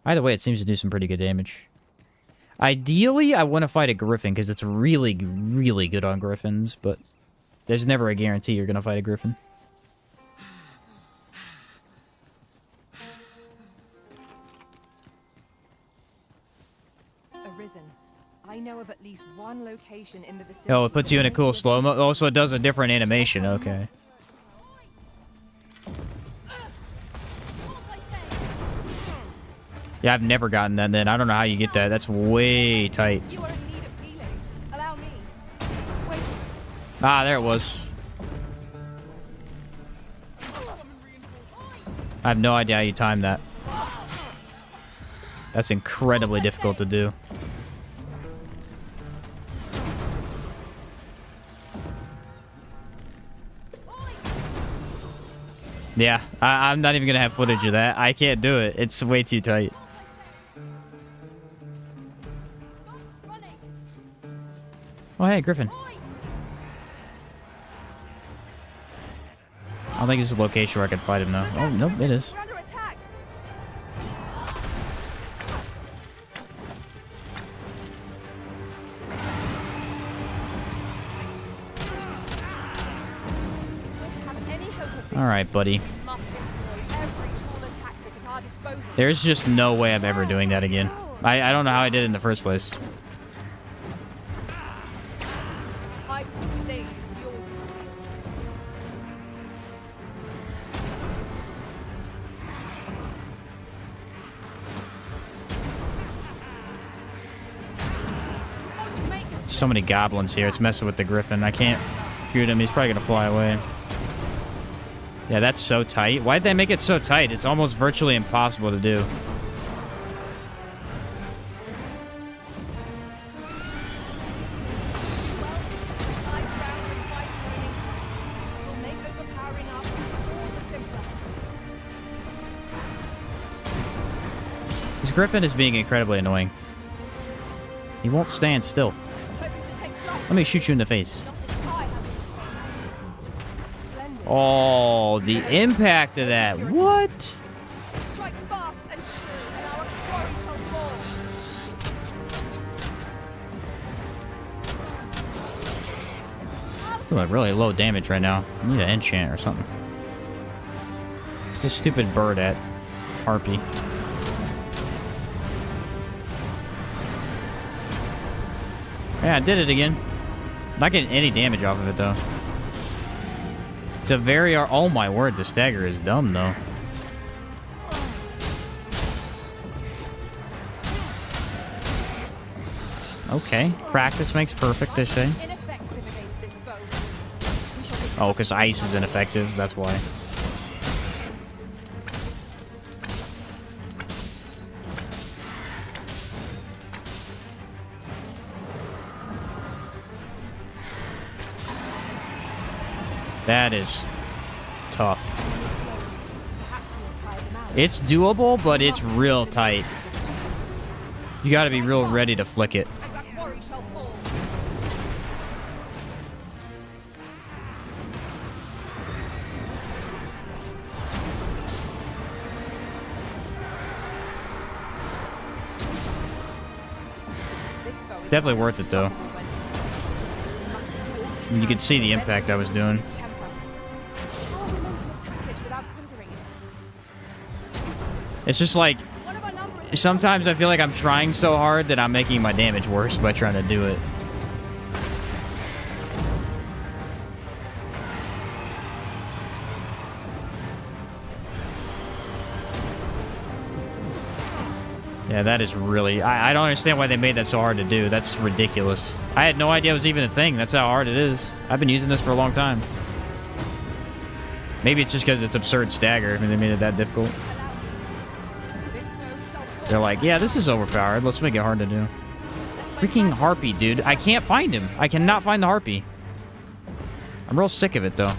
Either way, it seems to do some pretty good damage. Ideally, I want to fight a griffin because it's really, really good on griffins, but there's never a guarantee you're going to fight a griffin. Arisen. I know of at least one location in the vicinity. Oh, it puts you in a cool where slow-mo? Oh, so it does a different animation. Okay. Yeah, I've never gotten that then. I don't know how you get that. That's way tight. You are in need of healing. Allow me. Wait. Ah, there it was. I have no idea how you time that. That's incredibly difficult to do. Yeah, I'm not even gonna have footage of that. I can't do it. It's way too tight. Oh, hey, Griffin. I don't think this is a location where I can fight him now. Oh, nope, it is. We're under attack. Don't have any hope of All right, buddy. We must employ every tool and tactic at our disposal. There's just no way I'm ever doing that again. I don't know how I did it in the first place. My sustain is yours to wield. Want to make a So many goblins here. It's messing with the griffin. I can't shoot him. He's probably gonna fly away. Yeah, that's so tight. Why'd they make it so tight? It's almost virtually impossible to do. high ground and fight learning. It will make overpowering our fight all the simpler. This griffin is being incredibly annoying. He won't stand still. Hoping to take flight. Let me shoot you in the face. Not if I have it to say that. Splendid. Oh, the impact of that. What? Strike fast and true, and our quarry shall fall. Doing really low damage right now. I need an enchant or something. It's this stupid bird at Harpy. Yeah, I did it again. Not getting any damage off of it though. It's a very... Oh my word, the stagger is dumb though. Okay, practice makes perfect, they say. Ineffective against this foe. We shall just Oh, because ice is ineffective, that's why. That is tough. It's doable, but it's real tight. You gotta be real ready to flick it. And that quarry shall fall. This foe is Definitely worth it, though. unstoppable when it is. We must do all we You can could see to the prevent impact I was losing doing. its temper. How are we meant to attack it without conquering it? It's just like, One of our numbers. sometimes I feel like I'm trying so hard that I'm making my damage worse by trying to do it. Yeah, that is really... I don't understand why they made that so hard to do. That's ridiculous. I had no idea it was even a thing. That's how hard it is. I've been using this for a long time. Maybe it's just because it's absurd stagger. I mean, they made it that difficult. This foe shall fall. They're like, yeah, this is overpowered. Let's make it hard to do. Freaking harpy, dude. I can't find him. I cannot find the harpy. I'm real sick of it, though.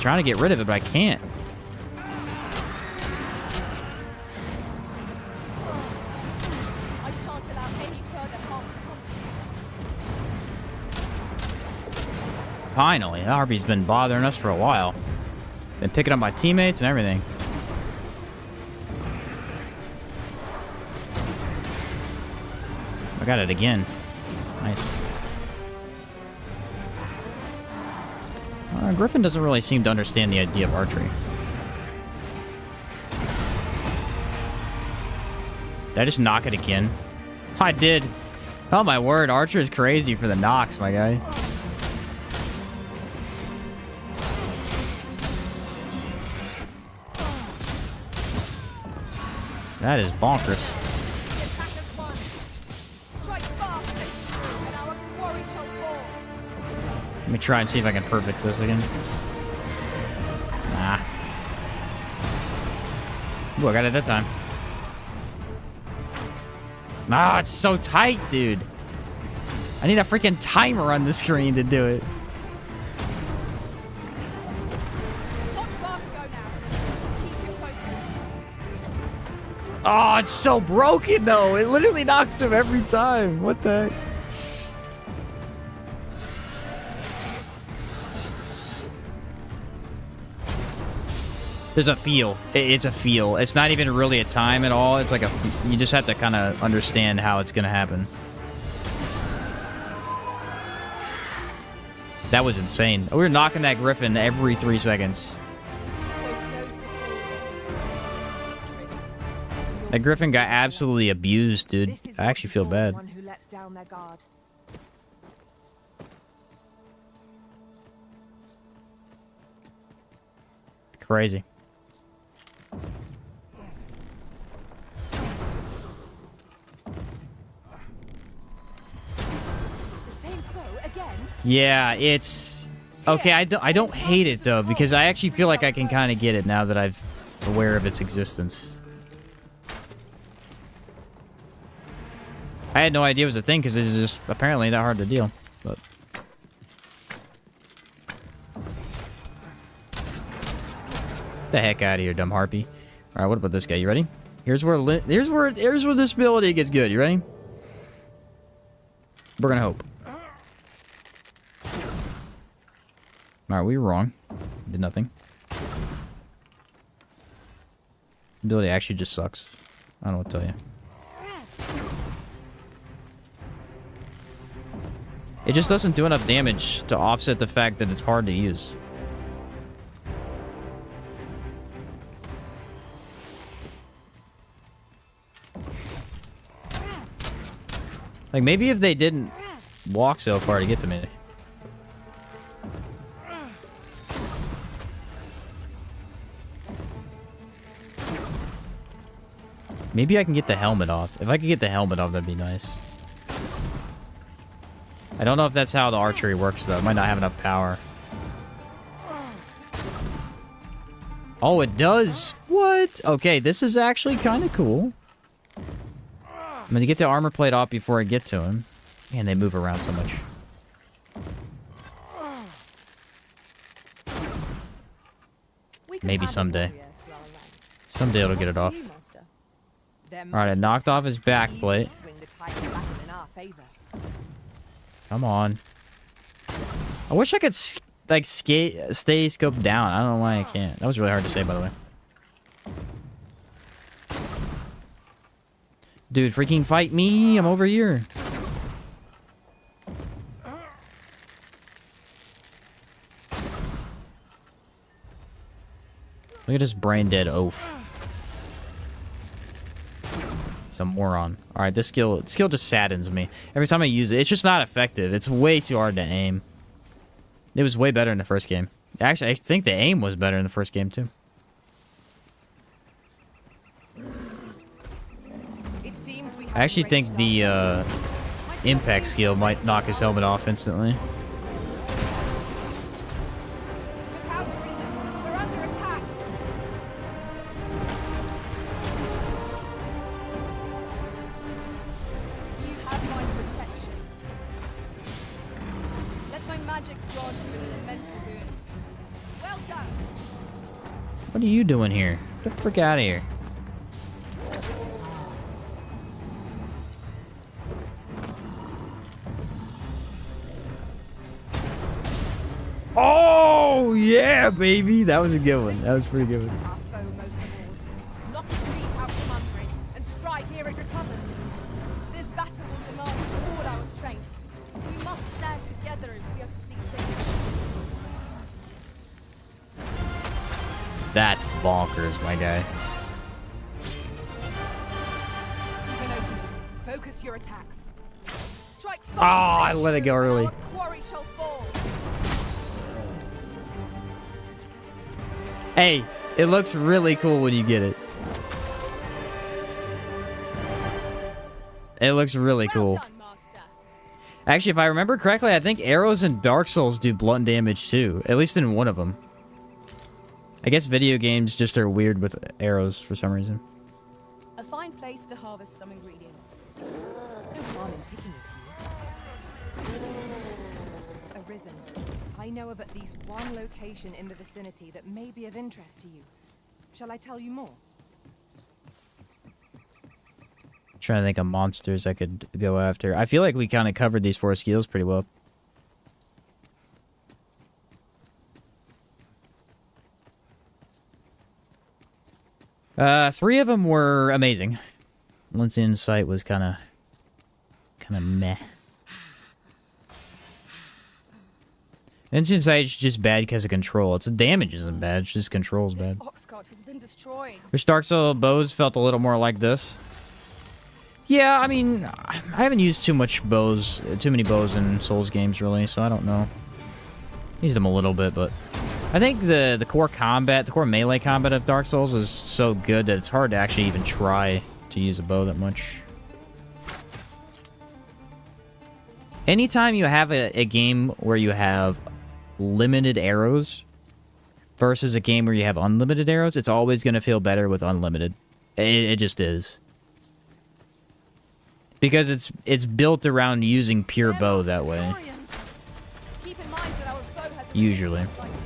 Trying to get rid of it, but I can't. I shan't allow any further harm to come to you. Finally, that harpy's been bothering us for a while. Been picking up my teammates and everything. I got it again. Nice. Griffin doesn't really seem to understand the idea of archery. Did I just knock it again? I did. Oh my word, Archer is crazy for the knocks, my guy. That is bonkers. The attack has won. Strike fast and sure, and our quarry shall fall. Let me try and see if I can perfect this again. Nah. Ooh, I got it that time. Ah, it's so tight, dude. I need a freaking timer on the screen to do it. Not far to go now. Keep your focus. Oh, it's so broken, though. It literally knocks him every time. What the heck? There's a feel. It's a feel. It's not even really a time at all. It's like a... You just have to kind of understand how it's going to happen. That was insane. We were knocking that griffin every 3 seconds. So close to all offers. That griffin got absolutely abused, dude. This is I actually feel what befalls bad. one who lets down their guard. Crazy. The same foe again. Yeah, it's... Okay, I don't hate it, though, because I actually feel like I can kind of get it now that I'm aware of its existence. I had no idea it was a thing, because it's just apparently that hard to deal. But... the heck out of here, dumb harpy. All right, what about this guy? You ready? Here's where this ability gets good. You ready? We're gonna hope. All right, we were wrong. Did nothing. This ability actually just sucks. I don't know what to tell you. It just doesn't do enough damage to offset the fact that it's hard to use. Like, maybe if they didn't walk so far to get to me. Maybe I can get the helmet off. If I could get the helmet off, that'd be nice. I don't know if that's how the archery works, though. It might not have enough power. Oh, it does. What? Okay, this is actually kind of cool. I'm going to get the armor plate off before I get to him. Man, they move around so much. We can Maybe add a someday. warrior to our ranks. Someday it'll get What it say off. you, Master? Their Alright, I mighty knocked off attack his back easily plate. swing the tide back in our favor. Come on. I wish I could stay scoped down. I don't know why I can't. That was really hard to say, by the way. Dude, freaking fight me! I'm over here. Look at this brain dead oaf. He's a moron. Alright, this skill just saddens me. Every time I use it, it's just not effective. It's way too hard to aim. It was way better in the first game. Actually, I think the aim was better in the first game, too. It seems we I actually think the impact skill might knock his helmet off instantly. Look out, Arisen. We're under attack. You have my protection. Let my magics grant you an elemental boon. Well done. What are you doing here? Get the frick out of here. Oh, yeah, baby. That was a good one. That was pretty good one. Our foe most abhors. Knock its feet out from under it and strike ere it recovers. This battle will demand all our strength. We must stand together if we are to seize victory. That's bonkers, my guy. Even open. Focus your attacks. Strike fast. I and let it go sure, and early. Our quarry shall fall. Hey, it looks really cool when you get it. It looks really Well cool. done, Master. Actually, if I remember correctly, I think arrows in Dark Souls do blunt damage too. At least in one of them. I guess video games just are weird with arrows for some reason. A fine place to harvest some ingredients. No harm in picking a few. Arisen, I know of at least one location in the vicinity that may be of interest to you. Shall I tell you more? Trying to think of monsters I could go after. I feel like we kind of covered these 4 skills pretty well. Three of them were amazing. Once Insight was kind of meh. Insight's just bad because of control. Its damage isn't bad, it's just control's This bad. ox cart has been destroyed. Your Dark Soul bows felt a little more like this. Yeah, I mean, I haven't used too many bows in Souls games really, so I don't know. Used them a little bit, but I think the core combat, the core melee combat of Dark Souls is so good that it's hard to actually even try to use a bow that much. Anytime you have a game where you have limited arrows versus a game where you have unlimited arrows, it's always going to feel better with unlimited. It just is. Because it's built around using pure bow that way. Keep in mind that our foe has Usually. resistance like you.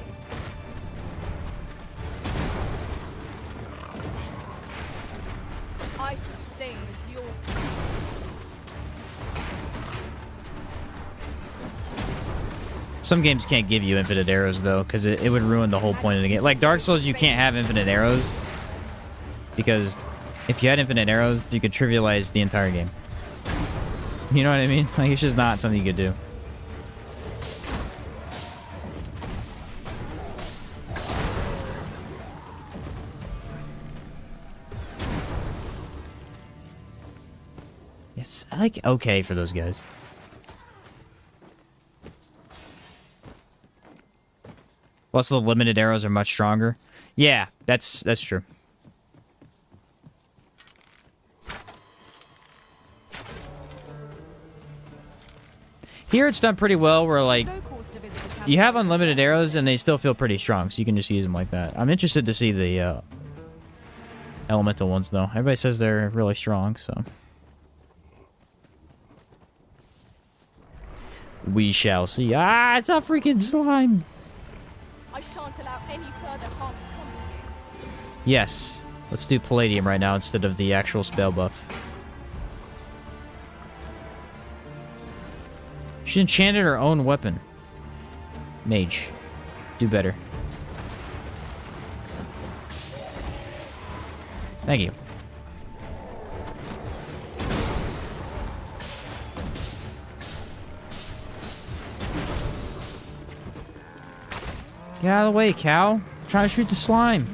I sustain as yours. Some games can't give you infinite arrows, though, because it would ruin the whole point of the game. Like, Dark Souls, you can't have infinite arrows, because if you had infinite arrows, you could trivialize the entire game. You know what I mean? Like, it's just not something you could do. Yes, I like okay for those guys. Plus, the limited arrows are much stronger. Yeah, that's true. Here it's done pretty well where, like, No cause to visit the you have campsite. unlimited arrows and they still feel pretty strong, so you can just use them like that. I'm interested to see the elemental ones, though. Everybody says they're really strong, so... we shall see. Ah, it's a freaking slime! I shan't allow any further harm to come to you. Yes. Let's do Palladium right now instead of the actual spell buff. She enchanted her own weapon. Mage. Do better. Thank you. Get out of the way, cow. I'm trying to shoot the slime.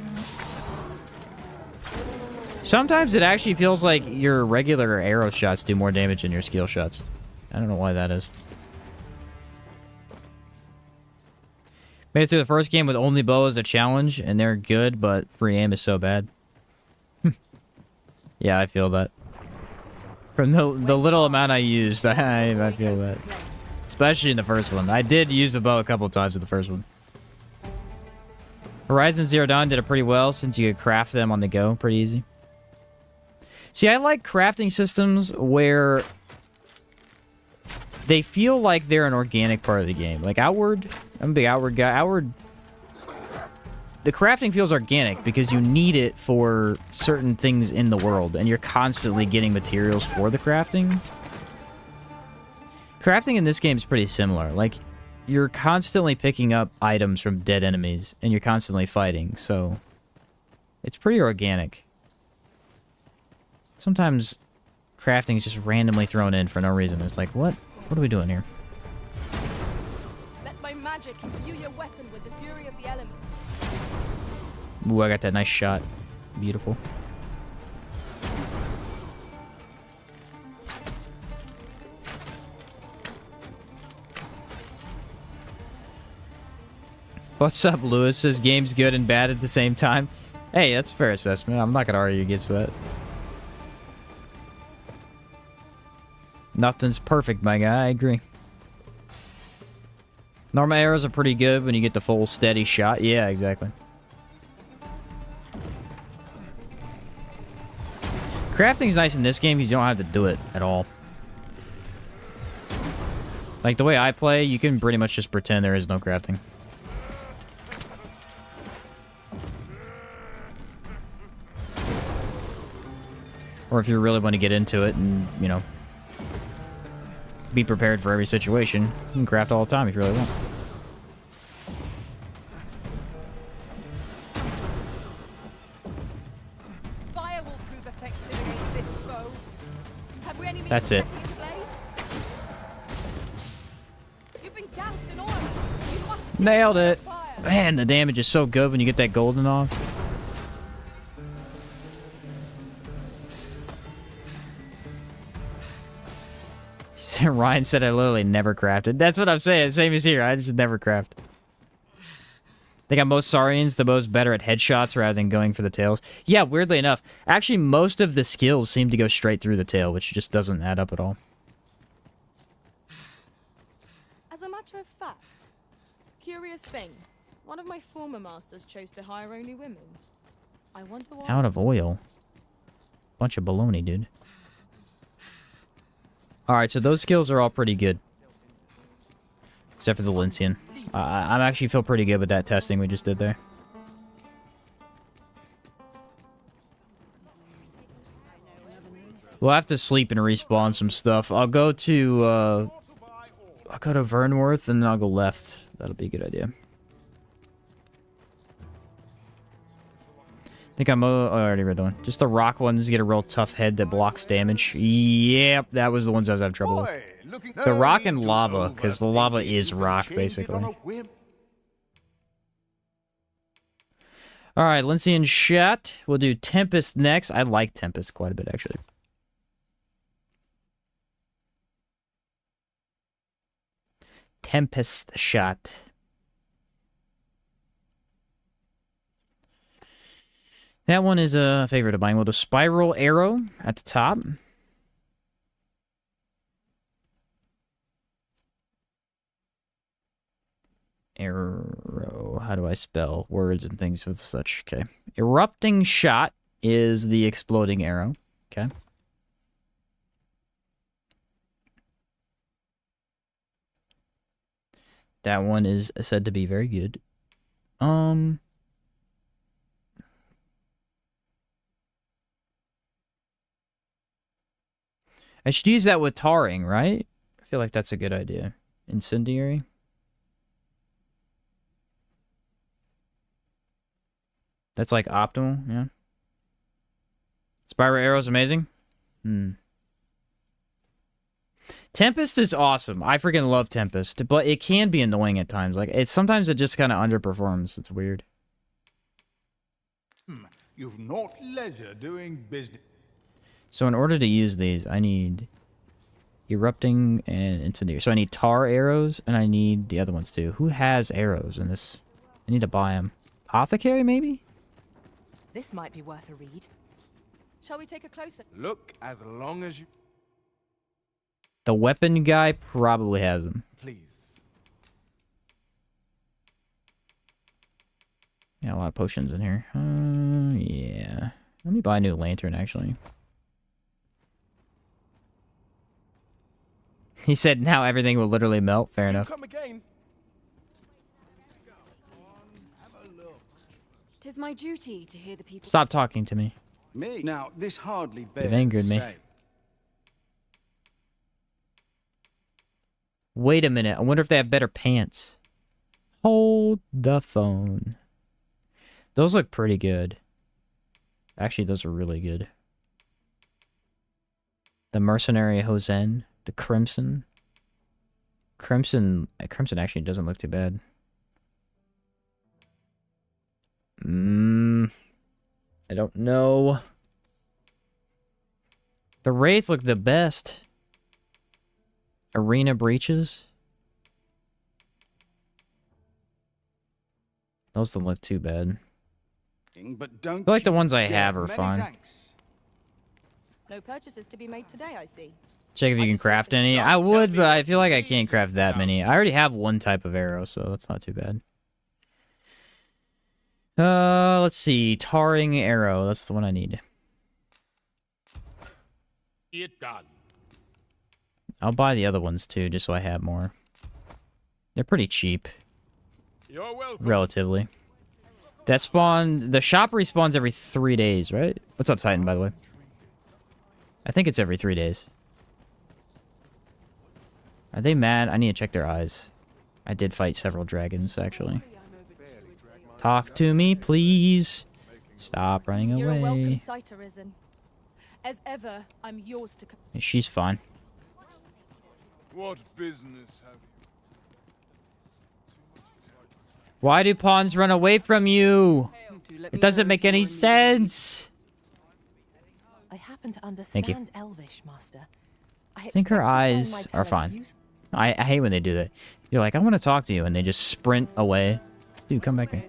Sometimes it actually feels like your regular arrow shots do more damage than your skill shots. I don't know why that is. Made it through the first game with only bow as a challenge, and they're good, but free aim is so bad. Yeah, I feel that. From the little amount I used, I feel that. Especially in the first one. I did use a bow a couple times in the first one. Horizon Zero Dawn did it pretty well since you could craft them on the go pretty easy. See, I like crafting systems where they feel like they're an organic part of the game. Like Outward, I'm a big Outward guy. Outward, the crafting feels organic because you need it for certain things in the world, and you're constantly getting materials for the crafting. Crafting in this game is pretty similar. Like, you're constantly picking up items from dead enemies, and you're constantly fighting, so it's pretty organic. Sometimes crafting is just randomly thrown in for no reason. It's like, what? What are we doing here? Let my magic imbue your weapon with the fury of the elements. Ooh, I got that nice shot. Beautiful. What's up, Lewis? Says game's good and bad at the same time. Hey, that's a fair assessment. I'm not gonna argue against that. Nothing's perfect, my guy. I agree. Normal arrows are pretty good when you get the full steady shot. Yeah, exactly. Crafting's nice in this game because you don't have to do it at all. Like, the way I play, you can pretty much just pretend there is no crafting. Or if you really want to get into it and, you know, be prepared for every situation, you can craft all the time if you really want. Fire will prove effective against this foe. Have we any means That's of it. setting it ablaze? You've been doused in oil. You must Nailed it. fire. Man, the damage is so good when you get that golden off. Ryan said I literally never crafted. That's what I'm saying. Same as here. I just never craft. They got most Saurians the most better at headshots rather than going for the tails. Yeah, weirdly enough. Actually, most of the skills seem to go straight through the tail, which just doesn't add up at all. As a matter of fact, curious thing. One of my former masters chose to hire only women. I wonder why. Out of oil. Bunch of baloney, dude. Alright, so those skills are all pretty good. Except for the Lyncian. I actually feel pretty good with that testing we just did there. We'll have to sleep and respawn some stuff. I'll go to Vernworth and then I'll go left. That'll be a good idea. I think I already read one. Just the rock ones get a real tough head that blocks damage. Yep, that was the ones I was having trouble with. The rock and lava, because the lava is rock, basically. Alright, Lyncian shot. We'll do Tempest next. I like Tempest quite a bit, actually. Tempest shot. That one is a favorite of mine. We'll do Spiral Arrow at the top. Arrow. How do I spell words and things with such? Okay. Erupting Shot is the exploding arrow. Okay. That one is said to be very good. I should use that with tarring, right? I feel like that's a good idea. Incendiary. That's like optimal, yeah. Spiral arrow's amazing. Tempest is awesome. I freaking love Tempest, but it can be annoying at times. Like sometimes it just kind of underperforms. It's weird. You've not leisure doing business. So in order to use these, I need erupting and incendiary. So I need tar arrows, and I need the other ones too. Who has arrows in this? I need to buy them. Apothecary, maybe? This might be worth a read. Shall we take a closer? Look, as long as you The weapon guy probably has them. please. Yeah, a lot of potions in here. Yeah. Let me buy a new lantern, actually. He said now everything will literally melt. Fair enough. Come again. Tis my duty to hear the people. Stop talking to me. Me? Now, this hardly bears You've angered me. saying. Wait a minute. I wonder if they have better pants. Hold the phone. Those look pretty good. Actually, those are really good. The Mercenary Hosen. The Crimson. Crimson actually doesn't look too bad. I don't know. The Wraith look the best. Arena Breaches. Those don't look too bad. But don't I feel like the you ones I dare. have are Many fine. thanks. No purchases to be made today, I see. Check if you can craft any. I would, but I feel like I can't craft that many. I already have one type of arrow, so that's not too bad. Let's see. Tarring arrow. That's the one I need. It done. I'll buy the other ones too, just so I have more. They're pretty cheap. You're welcome. Relatively. That spawn... The shop respawns every 3 days, right? What's up, Titan, by the way? I think it's every 3 days. Are they mad? I need to check their eyes. I did fight several dragons, actually. Talk to me, please. Stop running You're a welcome away. sight, Arisen. As ever, I'm yours to. She's fine. What business have you? Why do pawns run away from you? It doesn't make any sense. I happen to Thank you. understand Elvish, Master. I think her expect to find eyes my are talents fine. useful. I hate when they do that. You're like, I want to talk to you, and they just sprint away. Dude, come back here.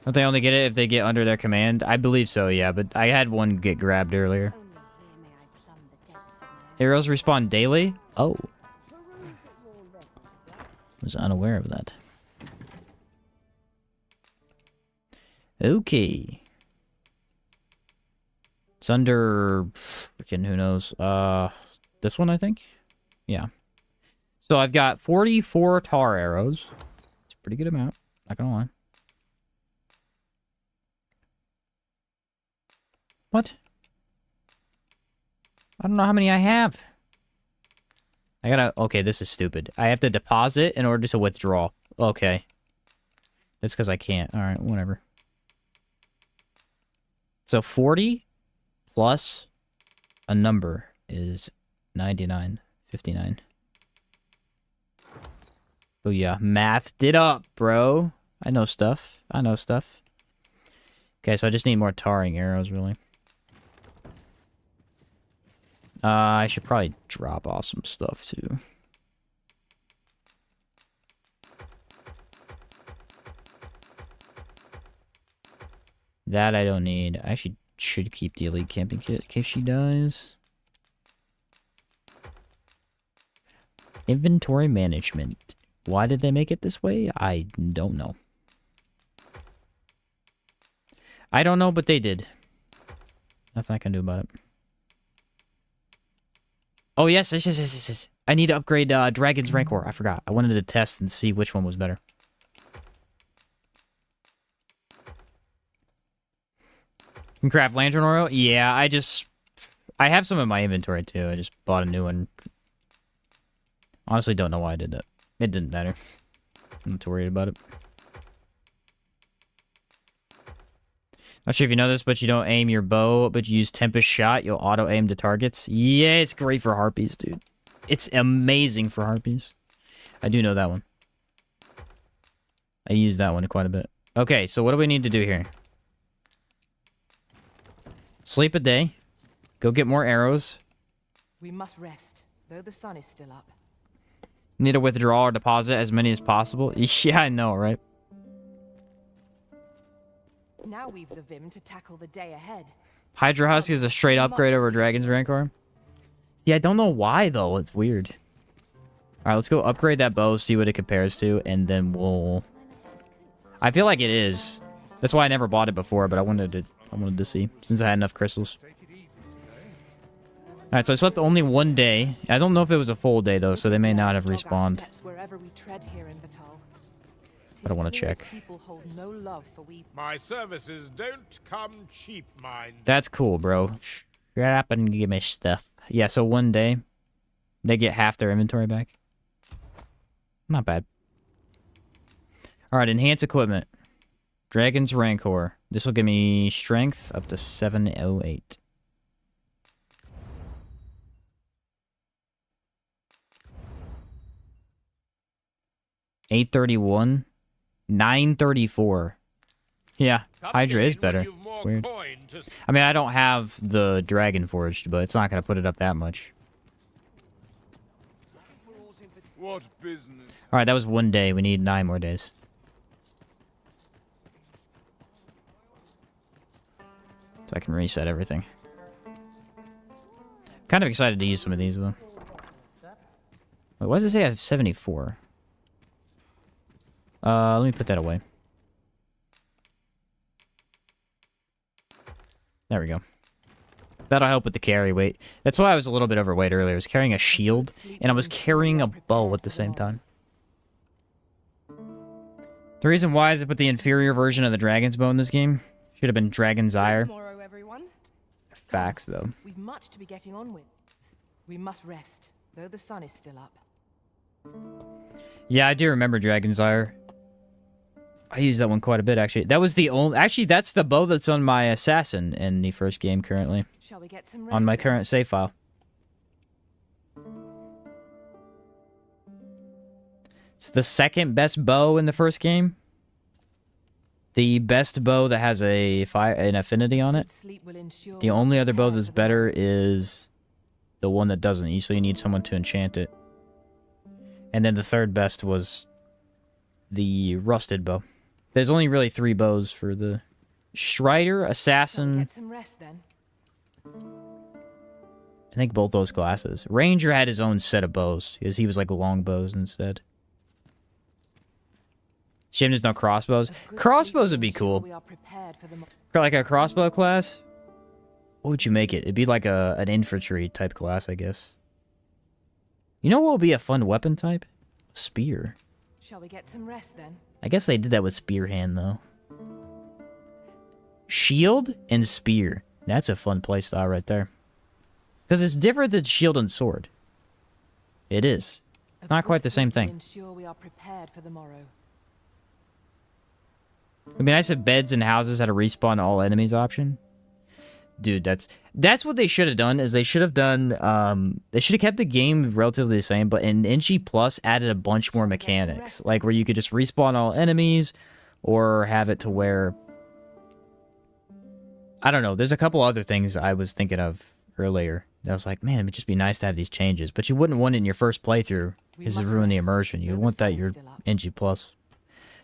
Don't they only get it if they get under their command? I believe so, yeah, but I had one get grabbed earlier. Arrows respawn daily? Oh. Was unaware of that. Okay. It's under... Freaking who knows. This one, I think? Yeah. So I've got 44 tar arrows. It's a pretty good amount. Not gonna lie. What? I don't know how many I have. I gotta... Okay, this is stupid. I have to deposit in order to withdraw. Okay. That's because I can't. Alright, whatever. So 40 plus a number is 99. 59. Oh yeah, mathed it up, bro. I know stuff. I know stuff. Okay, so I just need more tarring arrows, really. I should probably drop off some stuff, too. That I don't need. I actually should keep the elite camping kit in case she dies. Inventory management. Why did they make it this way? I don't know. I don't know, but they did. Nothing I can do about it. Oh, yes. I need to upgrade Dragon's Rancor. I forgot. I wanted to test and see which one was better. You can craft lantern oil? Yeah, I have some in my inventory too. I just bought a new one. Honestly, don't know why I did that. It didn't matter. I'm not too worried about it. Not sure if you know this, but you don't aim your bow, but you use Tempest Shot. You'll auto-aim to targets. Yeah, it's great for harpies, dude. It's amazing for harpies. I do know that one. I use that one quite a bit. Okay, so what do we need to do here? Sleep a day. Go get more arrows. We must rest, though the sun is still up. Need to withdraw or deposit as many as possible. Yeah, I know, right? Now we've the vim to tackle the day ahead. Hydra Husk is a straight upgrade over Dragon's Rancor. Yeah, I don't know why, though. It's weird. Alright, let's go upgrade that bow, see what it compares to, and then we'll... I feel like it is. That's why I never bought it before, but I wanted to see, since I had enough crystals. Alright, so I slept only one day. I don't know if it was a full day, though, so they may not have respawned. I don't want to check. My services don't come cheap, mind. That's cool, bro. Shut up and give me stuff. Yeah, so one day, they get half their inventory back. Not bad. Alright, enhance equipment. Dragon's Rancor. This will give me strength up to 708. $831. 934. Yeah, Hydra is better. It's weird. I mean, I don't have the Dragon Forged, but it's not going to put it up that much. What business? Alright, that was one day. We need 9 more days. So I can reset everything. Kind of excited to use some of these, though. Wait, why does it say I have 74? Let me put that away. There we go. That'll help with the carry weight. That's why I was a little bit overweight earlier. I was carrying a shield, and I was carrying a bow at the same time. The reason why is I put the inferior version of the Dragon's Bow in this game. Should have been Dragon's Ire. Facts, though. We've much to be getting on with. We must rest, though the sun is still up. Yeah, I do remember Dragon's Ire. I used that one quite a bit, actually. That was the only... Actually, that's the bow that's on my assassin in the first game currently. Shall we get some rest on my then? current save file. It's the second best bow in the first game. The best bow that has an affinity on it. The only other bow that's better is the one that doesn't. You usually need someone to enchant it. And then the third best was the rusted bow. There's only really 3 bows for the Strider, Assassin. Get some rest then. I think both those classes. Ranger had his own set of bows because he was like long bows instead. Shame there's no crossbows. Crossbows would be cool. For like a crossbow class, what would you make it? It'd be like an infantry type class, I guess. You know what would be a fun weapon type? A spear. Shall we get some rest then? I guess they did that with spear hand though. Shield and spear. That's a fun playstyle right there. Because it's different than shield and sword. It is. It's not quite the same thing. Ensure we are prepared for the morrow. It'd be nice if beds and houses had a respawn all enemies option. Dude, that's what they should have done. Is they should have done they should have kept the game relatively the same, but in NG Plus added a bunch more mechanics, like where you could just respawn all enemies, or have it to where I don't know. There's a couple other things I was thinking of earlier. I was like, man, it would just be nice to have these changes, but you wouldn't want it in your first playthrough because it ruin the immersion. You want that your NG Plus.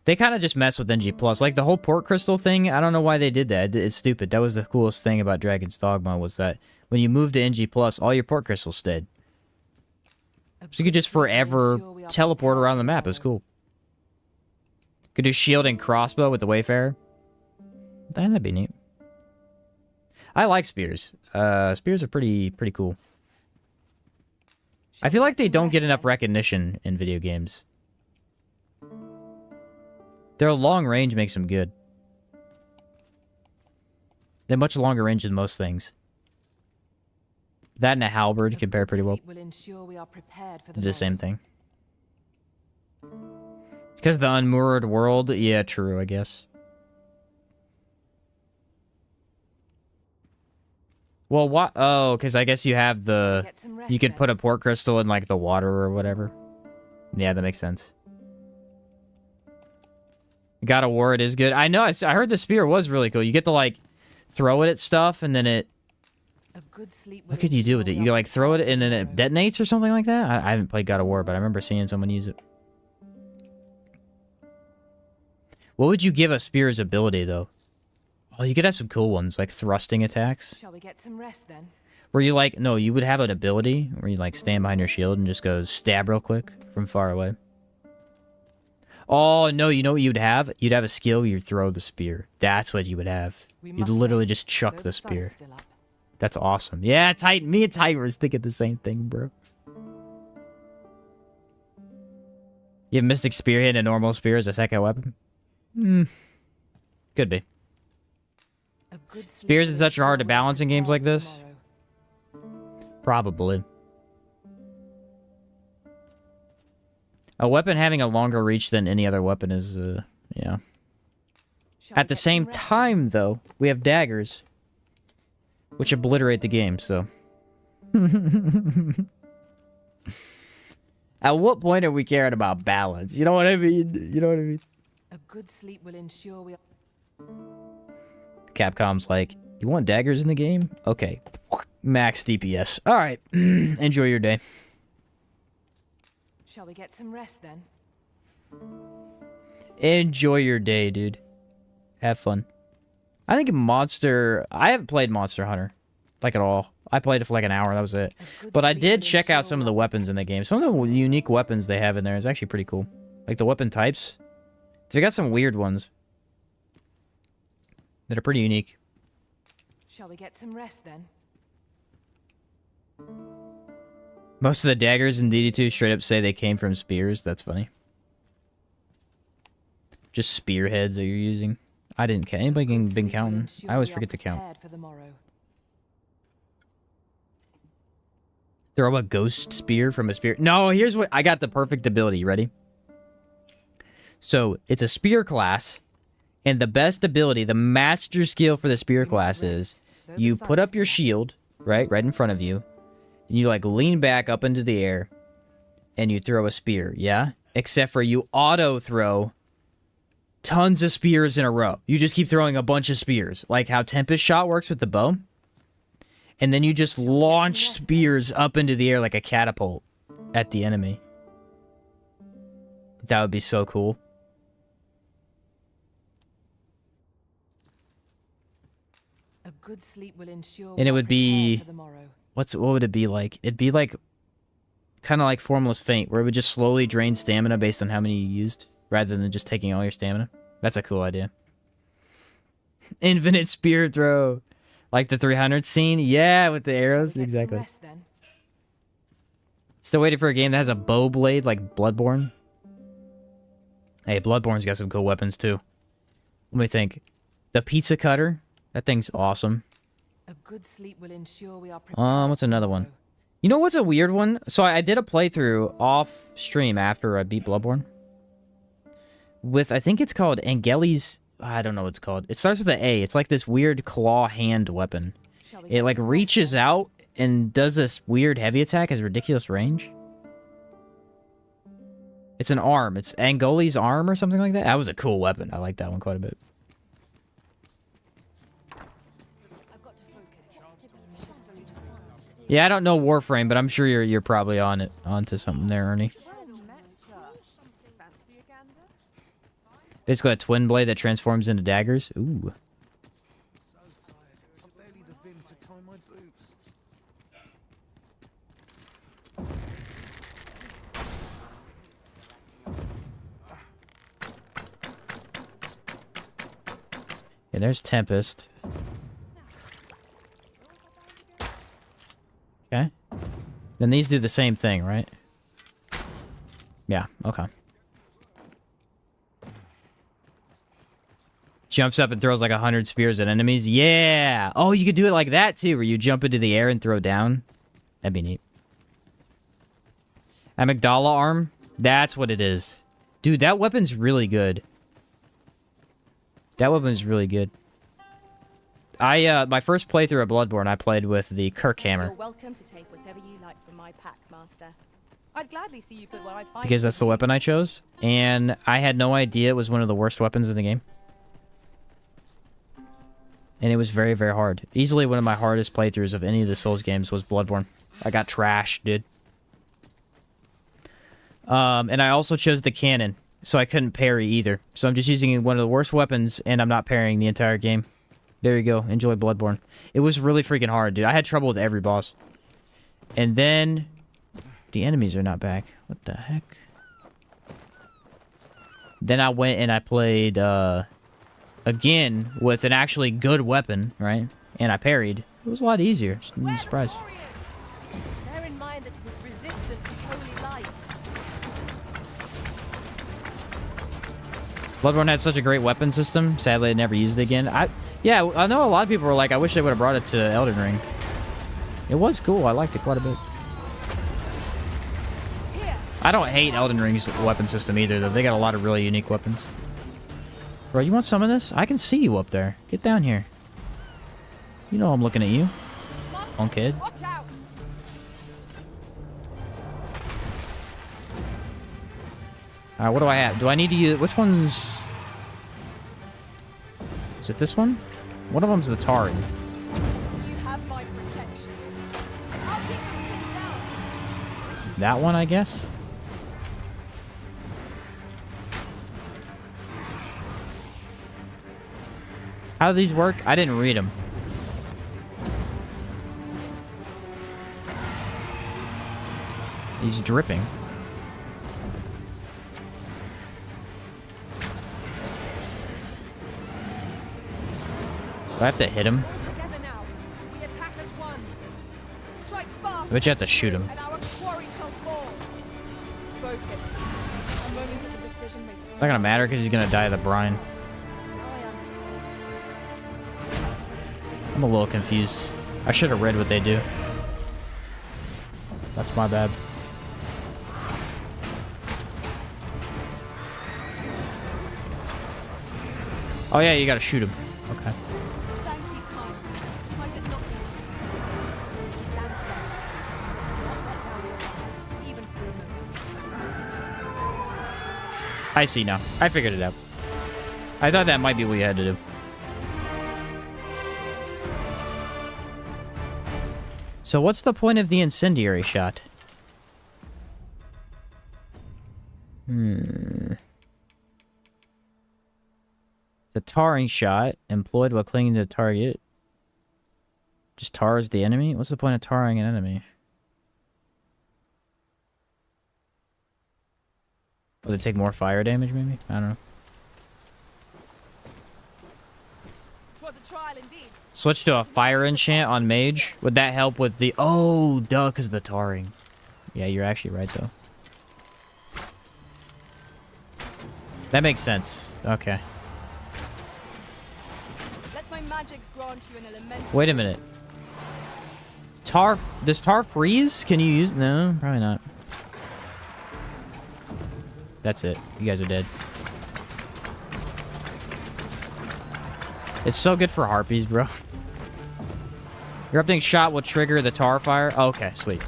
They kind of just mess with NG+. Like, the whole port crystal thing, I don't know why they did that. It's stupid. That was the coolest thing about Dragon's Dogma, was that when you moved to NG+, all your port crystals stayed. So you could just forever teleport around the map. It was cool. Could do shield and crossbow with the Wayfarer. That'd be neat. I like spears. Spears are pretty cool. I feel like they don't get enough recognition in video games. Their long range makes them good. They're much longer range than most things. That and a halberd compare pretty well. Will ensure we are prepared for Do the morrow. same thing. It's because the unmoored world. Yeah, true, I guess. Well, what? Oh, because I guess you have the... Get some rest You could then. put a port crystal in, like, the water or whatever. Yeah, that makes sense. God of War, it is good. I know, I heard the spear was really cool. You get to, like, throw it at stuff, and then it... A good sleep will What could you do with it? ensure we You, are like, throw it, prepared and for then it tomorrow. detonates or something like that? I haven't played God of War, but I remember seeing someone use it. What would you give a spear's ability, though? Oh, you could have some cool ones, like thrusting attacks. Shall we get some rest then? Where you, like, no, you would have an ability where you, like, stand behind your shield and just go stab real quick from far away. Oh, no, you know what you'd have? You'd have a skill where you throw the spear. That's what you would have. We You'd must literally rest, just chuck though the sun is spear. still up. That's awesome. Yeah, Titan. Me and Titan was thinking the same thing, bro. You have Mystic Spearhead and normal spear as a second weapon? Could be. A good sleep Spears will and such are hard to ensure we are balance in games like prepared for this? tomorrow. Probably. A weapon having a longer reach than any other weapon is, yeah. Shall we At the get same some rest then? time, though, we have daggers, which obliterate the game, so. At what point are we caring about balance? You know what I mean? You know what I mean? A good sleep will ensure we are... Capcom's like, you want daggers in the game? Okay. Max DPS. All right. Enjoy your day. Shall we get some rest then? Enjoy your day, dude. Have fun. I think I haven't played Monster Hunter, like, at all. I played it for like an hour, that was it. A good But I sleep did will check out ensure some of we the are weapons in the game. Some of the unique weapons they have in there is actually pretty cool. Like the weapon types. They got some weird ones that are pretty unique. Shall we get some rest then? Most of the daggers in DD2 straight up say they came from spears. That's funny. Just spearheads that you're using. I didn't count. Anybody Good been sleep will counting? ensure I always we are forget to count. prepared for the morrow. Throw a ghost spear from a spear. No, here's what I got the perfect ability. You ready? So it's a spear class, and the best ability, the master skill for the spear We must class rest, is though the you sun put is up your still shield, right in front of you, and you like lean back up into the air, and you throw a spear, yeah? Except for you auto throw tons of spears in a row. You just keep throwing a bunch of spears, like how Tempest Shot works with the bow. And then you just launch spears up into the air like a catapult at the enemy. That would be so cool. A good sleep will ensure And we it are would be- prepared for the morrow. What would it be like? It'd be like kind of like Formless Feint, where it would just slowly drain stamina based on how many you used, rather than just taking all your stamina. That's a cool idea. Infinite spear throw. Like the 300 scene? Yeah, with the Shall we arrows. get some Exactly. rest then? Still waiting for a game that has a bow blade like Bloodborne. Hey, Bloodborne's got some cool weapons too. Let me think. The pizza cutter. That thing's awesome. A good sleep will ensure we are prepared. What's for another one? tomorrow. You know what's a weird one? So I did a playthrough off stream after I beat Bloodborne. With, I think it's called Angeli's... I don't know what it's called. It starts with an A. It's like this weird claw hand weapon. Shall we It get like some rest reaches then? out and does this weird heavy attack, has ridiculous range. It's an arm. It's Angoli's arm or something like that. That was a cool weapon. I like that one quite a bit. Yeah, I don't know Warframe, but I'm sure you're probably onto something there, Ernie. Basically a twin blade that transforms into daggers. Ooh. So tired. I've barely the vim to tie my boots. Yeah, there's Tempest. Okay. Then these do the same thing, right? Yeah, okay. Jumps up and throws like 100 spears at enemies. Yeah! Oh, you could do it like that too, where you jump into the air and throw down. That'd be neat. Amygdala arm? That's what it is. Dude, that weapon's really good. That weapon's really good. My first playthrough of Bloodborne, I played with the Kirk hammer. You're welcome to take whatever you like from my pack, Master. I'd gladly see you put what I find. Because that's the weapon I chose. And I had no idea it was one of the worst weapons in the game. And it was very, very hard. Easily one of my hardest playthroughs of any of the Souls games was Bloodborne. I got trashed, dude. And I also chose the cannon, so I couldn't parry either. So I'm just using one of the worst weapons, and I'm not parrying the entire game. There you go. Enjoy Bloodborne. It was really freaking hard, dude. I had trouble with every boss. And then... the enemies are not back. What the heck? Then I went and I played, again, with an actually good weapon, right? And I parried. It was a lot easier. Just a surprise. Bear in mind that it is resistant to holy light. Bloodborne had such a great weapon system. Sadly, I never used it again. Yeah, I know a lot of people were like, I wish they would have brought it to Elden Ring. It was cool. I liked it quite a bit. I don't hate Elden Ring's weapon system either, though. They got a lot of really unique weapons. Bro, you want some of this? I can see you up there. Get down here. You know I'm looking at you. Punkhead. Watch out! Alright, what do I have? Do I need to use... which one's... is it this one? One of them's the Taring. You have my protection. I'll keep you pinned down. Is that one, I guess? How do these work? I didn't read them. He's dripping. Do I have to hit him? All together now. We attack as one. Strike fast. I bet you have to shoot him. And our quarry shall fall. Focus. A moment of indecision may It's not gonna matter because he's gonna die of the brine. Now I understand. I'm a little confused. I should have read what they do. That's my bad. Oh yeah, you gotta shoot him. Okay. Thank you, Khan. I did not mean to try. Stand firm. Not let down your guard, even for a moment. I see now. I figured it out. I thought that might be what you had to do. So what's the point of the incendiary shot? The tarring shot, employed while clinging to the target. Just tars the enemy? What's the point of tarring an enemy? Will it take more fire damage, maybe? I don't know. Was a trial indeed. Switch to a fire enchant on mage. Would that help with the... oh, duh, because of the tarring. Yeah, you're actually right, though. That makes sense. Okay. Let my magics grant you an elemental. Wait a minute. Tar... does tar freeze? Can you use... no, probably not. That's it. You guys are dead. It's so good for harpies, bro. Erupting shot will trigger the tar fire. Oh, okay, sweet.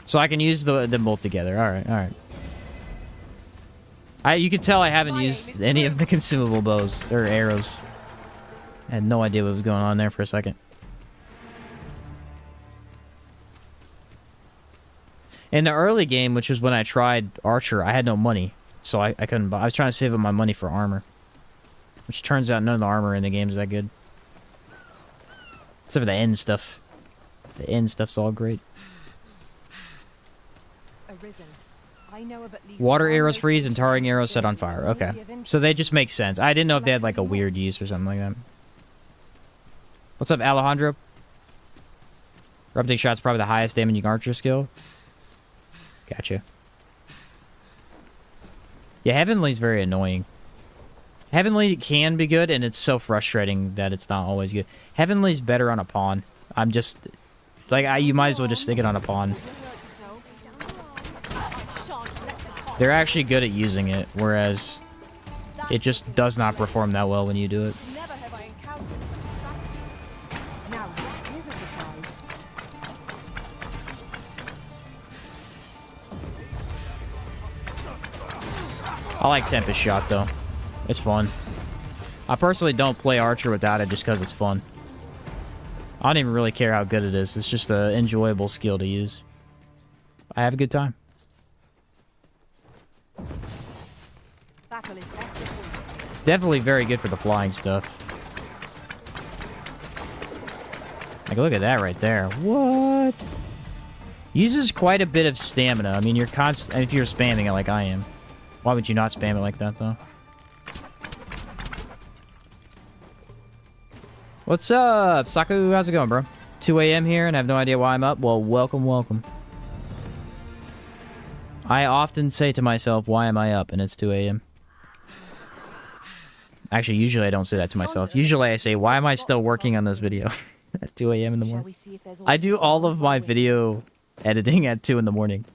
So I can use them both together. Alright, alright. You can tell I haven't used any of the consumable bows or arrows. I had no idea what was going on there for a second. In the early game, which was when I tried Archer, I had no money. So I couldn't buy. I was trying to save up my money for armor. Which turns out none of the armor in the game is that good. Except for the end stuff. The end stuff's all great. Arisen. I know of at least Water one arrows freeze and location tarring in the arrows set on vicinity fire. that Okay. may be of interest. So they just make sense. I didn't know if they had like a weird use or something like that. What's up, Alejandro? Erupting shot's probably the highest damaging archer skill. Gotcha. Yeah, Heavenly's very annoying. Heavenly can be good, and it's so frustrating that it's not always good. Heavenly's better on a pawn. I'm just... Like, you might as well just stick it on a pawn. They're actually good at using it, whereas it just does not perform that well when you do it. Never have I encountered such a strategy. Now that is a surprise. I like Tempest Shot, though. It's fun. I personally don't play Archer without it just because it's fun. I don't even really care how good it is. It's just an enjoyable skill to use. I have a good time. Battle is best before. Definitely very good for the flying stuff. Like, look at that right there. What? Uses quite a bit of stamina. I mean, you're if you're spamming it like I am. Why would you not spam it like that, though? What's up, Saku? How's it going, bro? 2 a.m. here, and I have no idea why I'm up. Well, welcome, welcome. I often say to myself, why am I up? And it's 2 a.m. Actually, usually I don't say that to myself. Usually I say, why am I still working on this video at 2 a.m. in the morning? I do all of my video editing at 2 in the morning.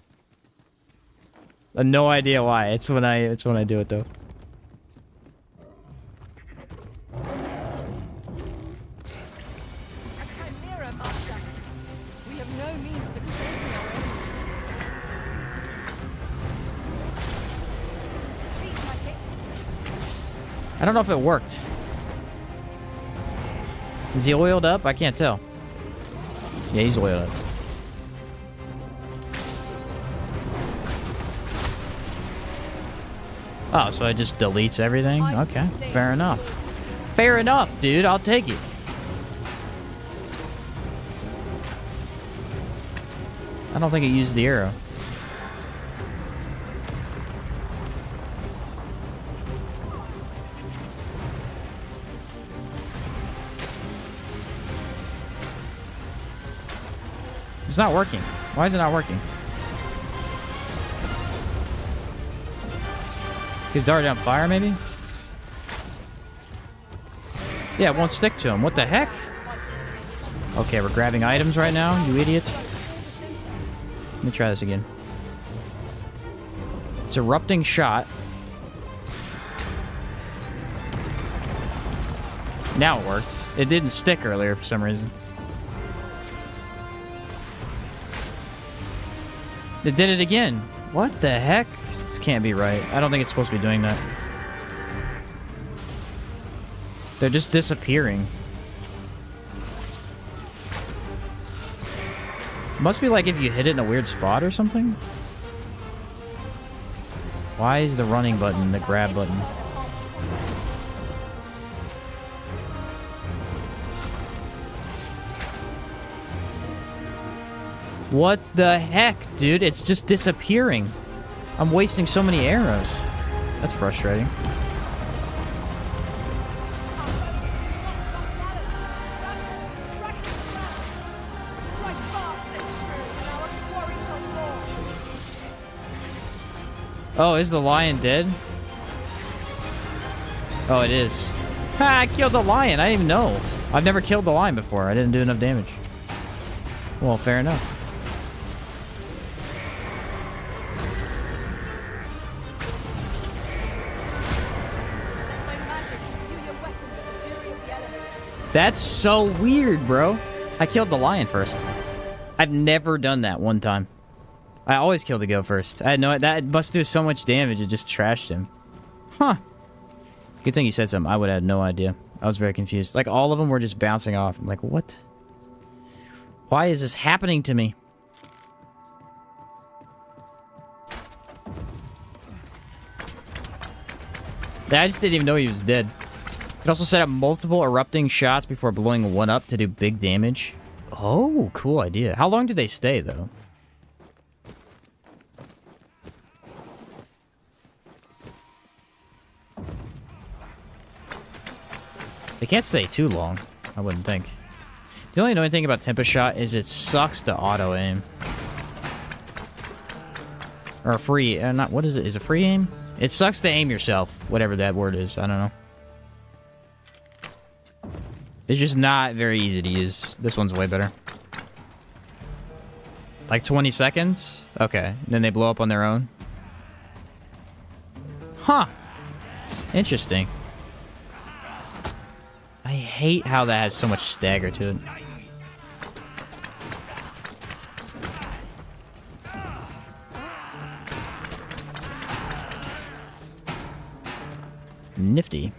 I have no idea why. It's when I do it, though. Chimera, Master. We have no means of exploiting our enemies. Speak, magic. I don't know if it worked. Is he oiled up? I can't tell. Yeah, he's oiled up. Oh, so it just deletes everything? Okay, fair enough. Fair enough, dude. I'll take it. I don't think it used the arrow. It's not working. Why is it not working? He's already on fire, maybe? Yeah, it won't stick to him. What the heck? Okay, we're grabbing items right now, you idiot. Let me try this again. It's erupting shot. Now it worked. It didn't stick earlier for some reason. It did it again. What the heck? This can't be right. I don't think it's supposed to be doing that. They're just disappearing. Must be like if you hit it in a weird spot or something. Why is the running button the grab button? What the heck, dude? It's just disappearing. I'm wasting so many arrows. That's frustrating. Oh, is the lion dead? Oh, it is. Ha, I killed the lion. I didn't even know. I've never killed the lion before. I didn't do enough damage. Well, fair enough. That's so weird, bro. I killed the lion first. I've never done that one time. I always kill the goat first. I had no... That must do so much damage, it just trashed him. Huh. Good thing you said something. I would have had no idea. I was very confused. Like, all of them were just bouncing off. I'm like, what? Why is this happening to me? I just didn't even know he was dead. It also set up multiple erupting shots before blowing one up to do big damage. Oh, cool idea. How long do they stay, though? They can't stay too long, I wouldn't think. The only annoying thing about Tempest Shot is it sucks to auto aim. Or free, not, what is it? Is it free aim? It sucks to aim yourself, whatever that word is. I don't know. It's just not very easy to use. This one's way better. Like 20 seconds? Okay. Then they blow up on their own. Huh. Interesting. I hate how that has so much stagger to it. Nifty.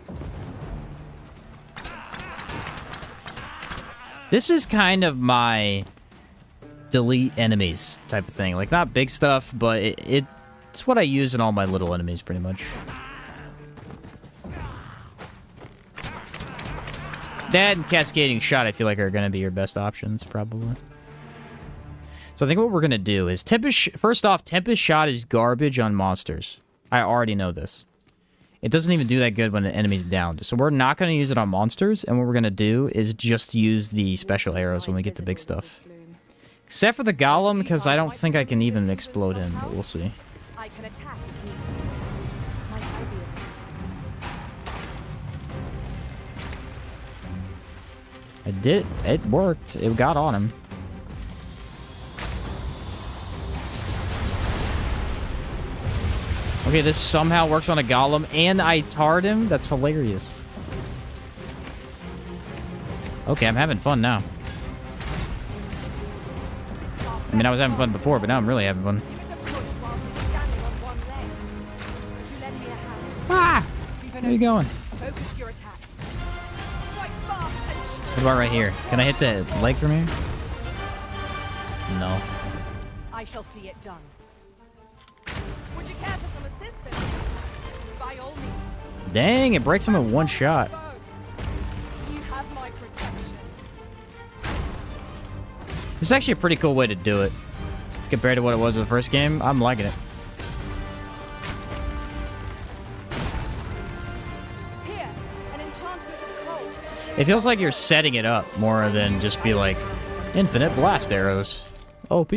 This is kind of my delete enemies type of thing. Like, not big stuff, but it's what I use in all my little enemies, pretty much. That and Cascading Shot, I feel like, are going to be your best options, probably. So I think what we're going to do is... First off, Tempest Shot is garbage on monsters. I already know this. It doesn't even do that good when the enemy's downed. So we're not going to use it on monsters, and what we're going to do is just use the special arrows when we get the big stuff. Except for the golem, because I don't think I can even explode him, but we'll see. I can attack if needed. Might I be of assistance? It did. It worked. It got on him. Okay, this somehow works on a golem, and I tarred him? That's hilarious. Okay, I'm having fun now. I mean, I was having fun before, but now I'm really having fun. Ah! Where are you going? Focus your attacks. Strike fast and What about right here? Can I hit the leg from here? No. I shall see it done. Would you care for some assistance? By all means. Dang, it breaks him in one shot. You have my protection. This is actually a pretty cool way to do it. Compared to what it was in the first game, I'm liking it. Here, an enchantment of cold. It feels like you're setting it up more than just be like, infinite blast arrows. OP.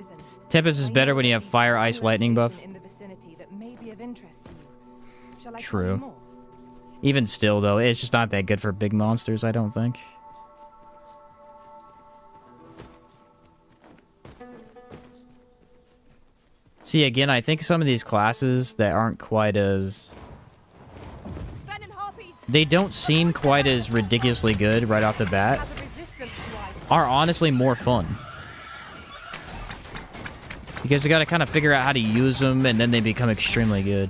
Arisen. Tempest is better when you have fire, ice, lightning buff. In the vicinity that may be of interest to you. Shall I tell you True. more? Even still, though, it's just not that good for big monsters, I don't think. See, again, I think some of these classes that aren't quite as... Venom harpies. They don't seem quite as ridiculously good right off the bat, Has a resistance to ice. are honestly more fun. Because you gotta kind of figure out how to use them, and then they become extremely good.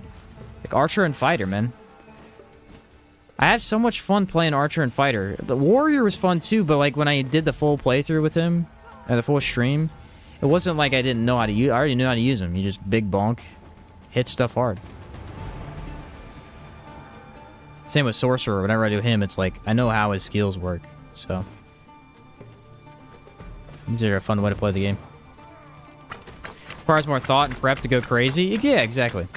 Like Archer and Fighter, man. I had so much fun playing Archer and Fighter. The Warrior was fun too, but like when I did the full playthrough with him, and the full stream, it wasn't like I didn't know how to use. I already knew how to use him. You just big bonk, hit stuff hard. Same with Sorcerer. Whenever I do him, it's like I know how his skills work. So these are a fun way to play the game. Requires more thought and prep to go crazy. Yeah, exactly.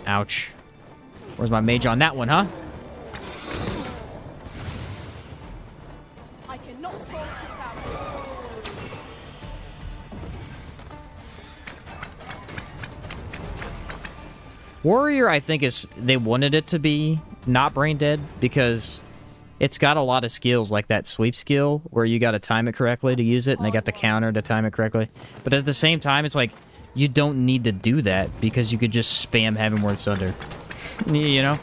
Ouch. Where's my mage on that one, huh? I cannot fall too far. Warrior, I think, is... They wanted it to be not brain dead because it's got a lot of skills, like that sweep skill, where you gotta time it correctly to use it, and they got the counter to time it correctly. But at the same time, it's like, you don't need to do that because you could just spam Heavenward Sunder. You know?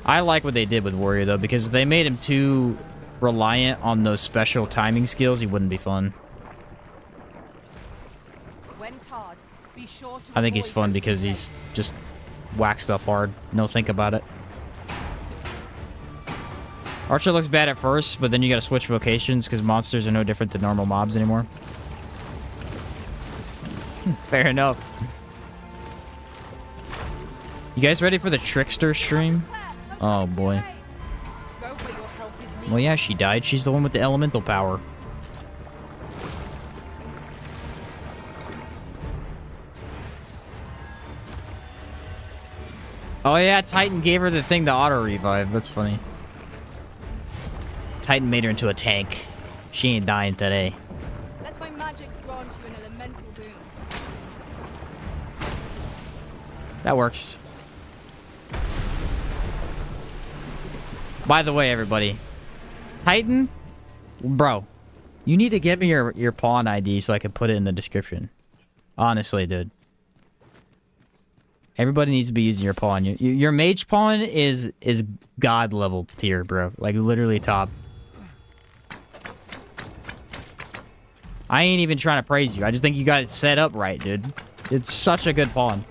I like what they did with Warrior, though, because if they made him too reliant on those special timing skills, he wouldn't be fun. When tarred, be sure to I think he's avoid fun open because air. he's just whack stuff hard. No think about it. Archer looks bad at first, but then you gotta switch vocations because monsters are no different than normal mobs anymore. Fair enough. You guys ready for the Trickster stream? Oh boy. Go where your help is needed. Well, yeah, she died. She's the one with the elemental power. Oh yeah, Titan gave her the thing to auto-revive. That's funny. Titan made her into a tank. She ain't dying today. Let my magics grant you an elemental boon. That works. By the way, everybody. Titan? Bro. You need to give me your pawn ID so I can put it in the description. Honestly, dude. Everybody needs to be using your pawn. Your mage pawn is god level tier, bro. Like, literally top. I ain't even trying to praise you. I just think you got it set up right, dude. It's such a good pawn.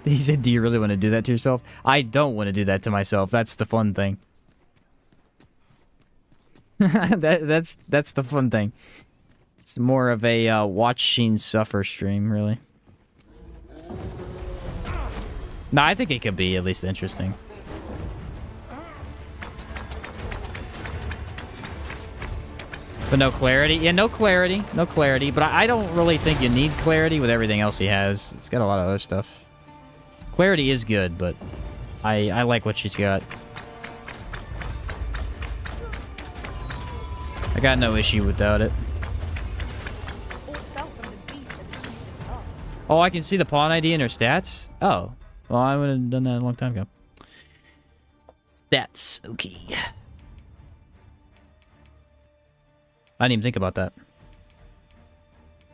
He said, do you really want to do that to yourself? I don't want to do that to myself. That's the fun thing. That's the fun thing. It's more of a watch Sheen suffer stream, really. No, I think it could be at least interesting. But no clarity? Yeah, no clarity. No clarity. But I don't really think you need clarity with everything else he has. He's got a lot of other stuff. Clarity is good, but I like what she's got. I got no issue without it. Oh, I can see the pawn ID in her stats? Oh. Well, I would have done that a long time ago. Stats. Okay. I didn't even think about that.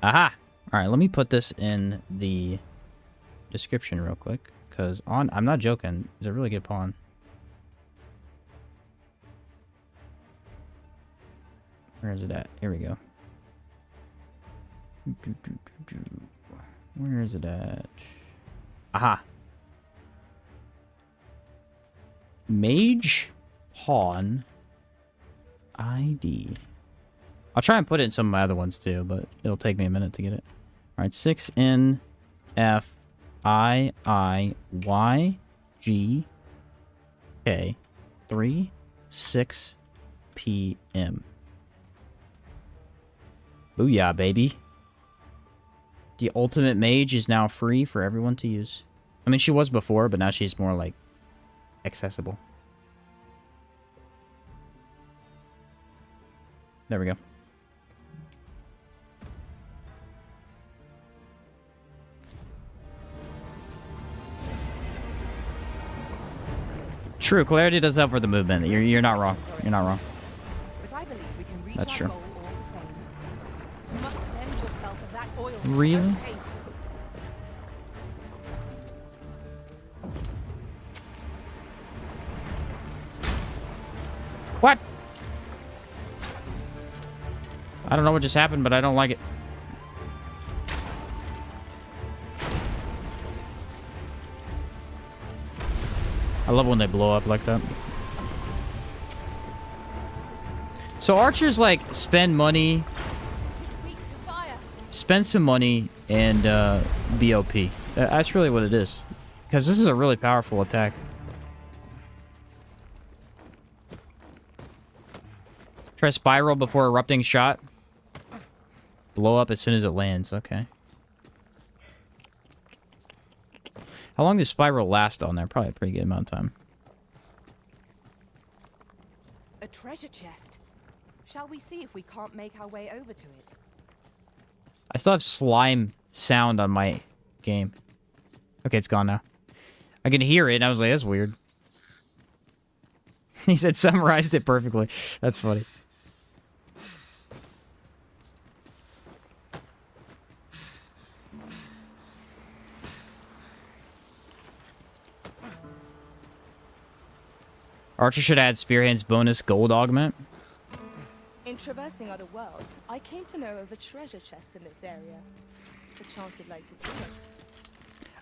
Aha! Alright, let me put this in the description real quick. Because I'm not joking. It's a really good pawn. Where is it at? Here we go. Where is it at? Aha! Mage Pawn ID. I'll try and put it in some of my other ones too, but it'll take me a minute to get it. Alright, 6N F I I Y G K 3 6 PM. Booyah, baby. The ultimate mage is now free for everyone to use. I mean, she was before, but now she's more, like, accessible. There we go. True, clarity does help for the movement. You're not wrong. You're not wrong. But I believe we can reach That's our true. goal all the same. You must cleanse yourself of that oil. Really? Without taste. What? I don't know what just happened, but I don't like it. I love when they blow up like that. So archers, like, spend money, spend some money, and BOP. That's really what it is. Because this is a really powerful attack. Try spiral before erupting shot. Blow up as soon as it lands. Okay. How long does spiral last on there? Probably a pretty good amount of time. A treasure chest. Shall we see if we can't make our way over to it? I still have slime sound on my game. Okay, it's gone now. I can hear it, and I was like, that's weird. He said summarized it perfectly. That's funny. Archer should add Spearhand's bonus gold augment. In traversing other worlds, I came to know of a treasure chest in this area. Perchance you'd like to see it.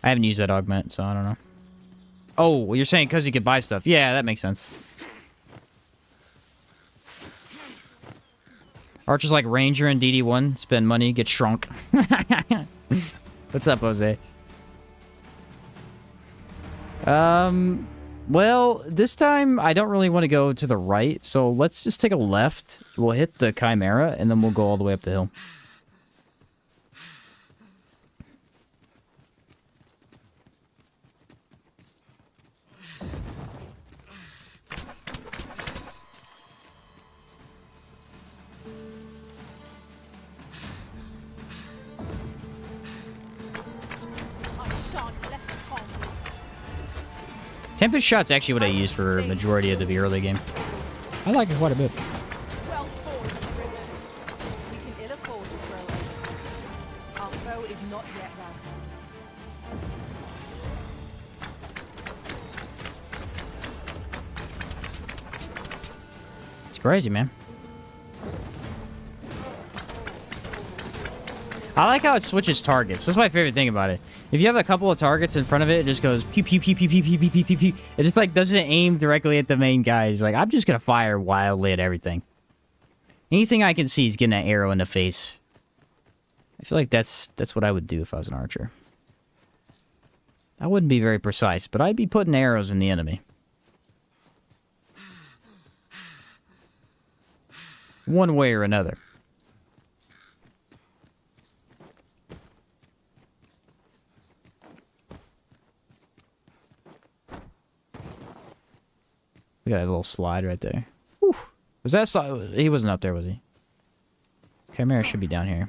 I haven't used that augment, so I don't know. Oh, well, you're saying because you could buy stuff. Yeah, that makes sense. Archer's like Ranger in DD1. Spend money, get shrunk. What's up, Jose? Well, this time I don't really want to go to the right, so let's just take a left. We'll hit the Chimera, and then we'll go all the way up the hill. Tempest Shot's actually what I use for majority of the early game. I like it quite a bit. Well fought, Arisen. We can ill afford to throw it. Our foe is not yet routed. It's crazy, man. I like how it switches targets. That's my favorite thing about it. If you have a couple of targets in front of it, it just goes pew pew pew pew pew pew pew pew pew pew. It just like doesn't aim directly at the main guy. It's like, I'm just gonna fire wildly at everything. Anything I can see is getting an arrow in the face. I feel like that's what I would do if I was an archer. I wouldn't be very precise, but I'd be putting arrows in the enemy. One way or another. Look at that little slide right there. Whew. Was that slide? He wasn't up there, was he? Chimera should be down here.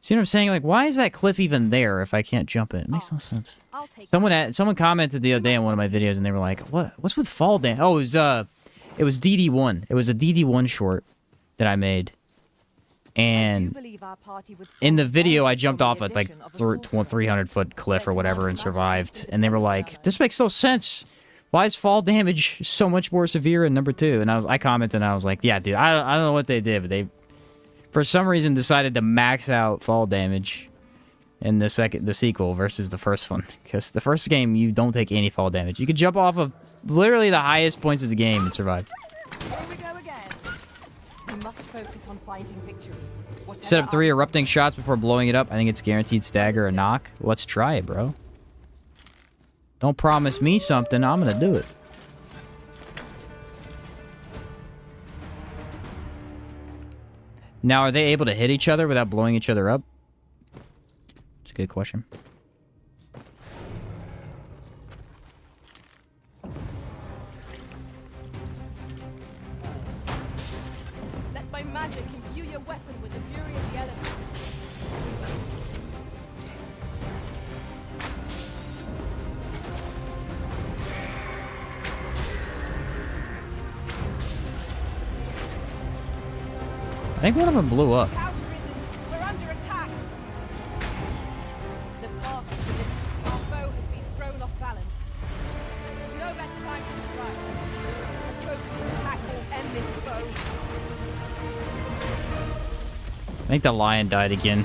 See what I'm saying? Like, why is that cliff even there if I can't jump it? It makes no sense. I'll take Someone commented the other day on one of my videos, and they were like, "What's with fall damage?" Oh, it was DD1. It was a DD1 short that I made, and in the video, I jumped off at like 300-foot cliff or whatever and survived. And they were like, "This makes no sense. Why is fall damage so much more severe in number 2?" And I commented, and I was like, "Yeah, dude, I don't know what they did, but they, for some reason, decided to max out fall damage in the sequel versus the first one. Because the first game, you don't take any fall damage. You could jump off of literally the highest points of the game and survive." Here we go again. We must focus on finding victory. Set up 3 erupting shots before blowing it up. I think it's guaranteed stagger or knock. Let's try it, bro. Don't promise me something. I'm gonna do it. Now, are they able to hit each other without blowing each other up? It's a good question. Let my magic imbue your weapon with the fury of the elements. I think one of them blew up. Shout, Arisen. We're under attack. The path is delivered. Our foe has been thrown off balance. There's no better time to strike. A focused attack will end this foe. I think the lion died again.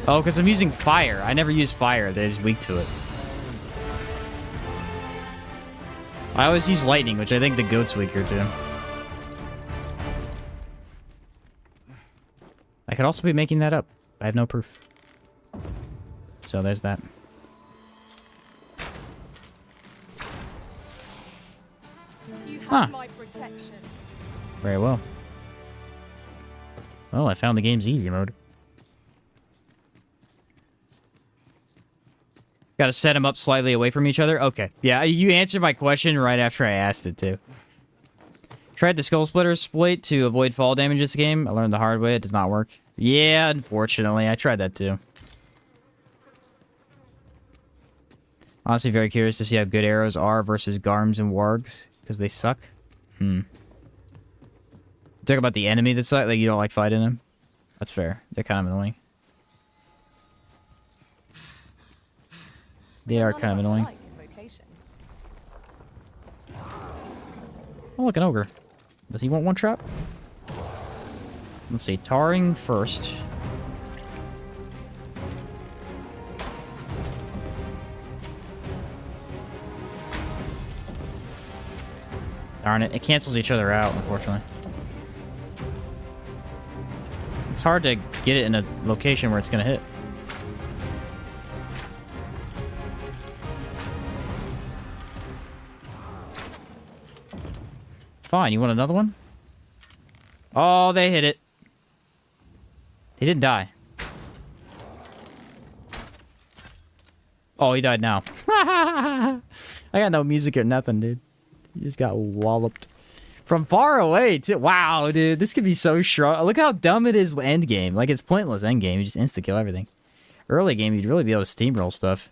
Oh, because I'm using fire. I never use fire. They're just weak to it. I always use lightning, which I think the goat's weaker to. I could also be making that up. I have no proof. So there's that. You have Huh. my protection. Very well. Well, I found the game's easy mode. Gotta set them up slightly away from each other? Okay. Yeah, you answered my question right after I asked it, too. Tried the Skull Splitter exploit to avoid fall damage this game. I learned the hard way. It does not work. Yeah, unfortunately. I tried that, too. Honestly, very curious to see how good arrows are versus Garms and Wargs. Because they suck. Talk about the enemy that's like you don't like fighting them. That's fair. They're kind of annoying. They are kind of annoying. Vocation. Oh, look, an ogre. Does he want one trap? Let's see. Tarring first. Darn it. It cancels each other out, unfortunately. It's hard to get it in a location where it's going to hit. Fine, you want another one? Oh, they hit it. He didn't die. Oh, he died now. I got no music or nothing, dude. He just got walloped. From far away, too. Wow, dude. This could be so strong. Look how dumb it is end game. Like, it's pointless end game. You just insta-kill everything. Early game, you'd really be able to steamroll stuff.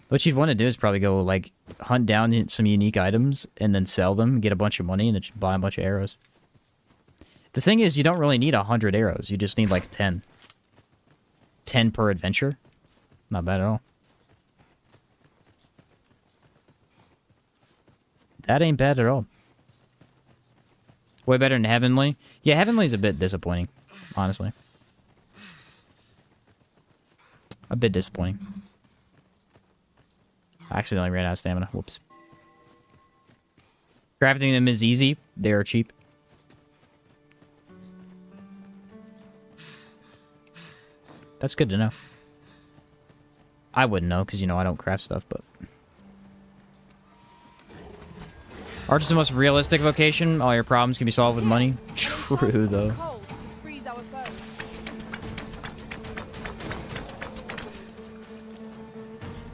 What you'd want to do is probably go, like, hunt down some unique items and then sell them, get a bunch of money, and then just buy a bunch of arrows. The thing is, you don't really need 100 arrows. You just need, like, 10. 10 per adventure. Not bad at all. That ain't bad at all. Way better than Heavenly. Yeah, Heavenly's a bit disappointing, honestly. A bit disappointing. I accidentally ran out of stamina. Whoops. Crafting them is easy. They are cheap. That's good to know. I wouldn't know, because, you know, I don't craft stuff, but... Arch is the most realistic vocation. All your problems can be solved with money. True, though.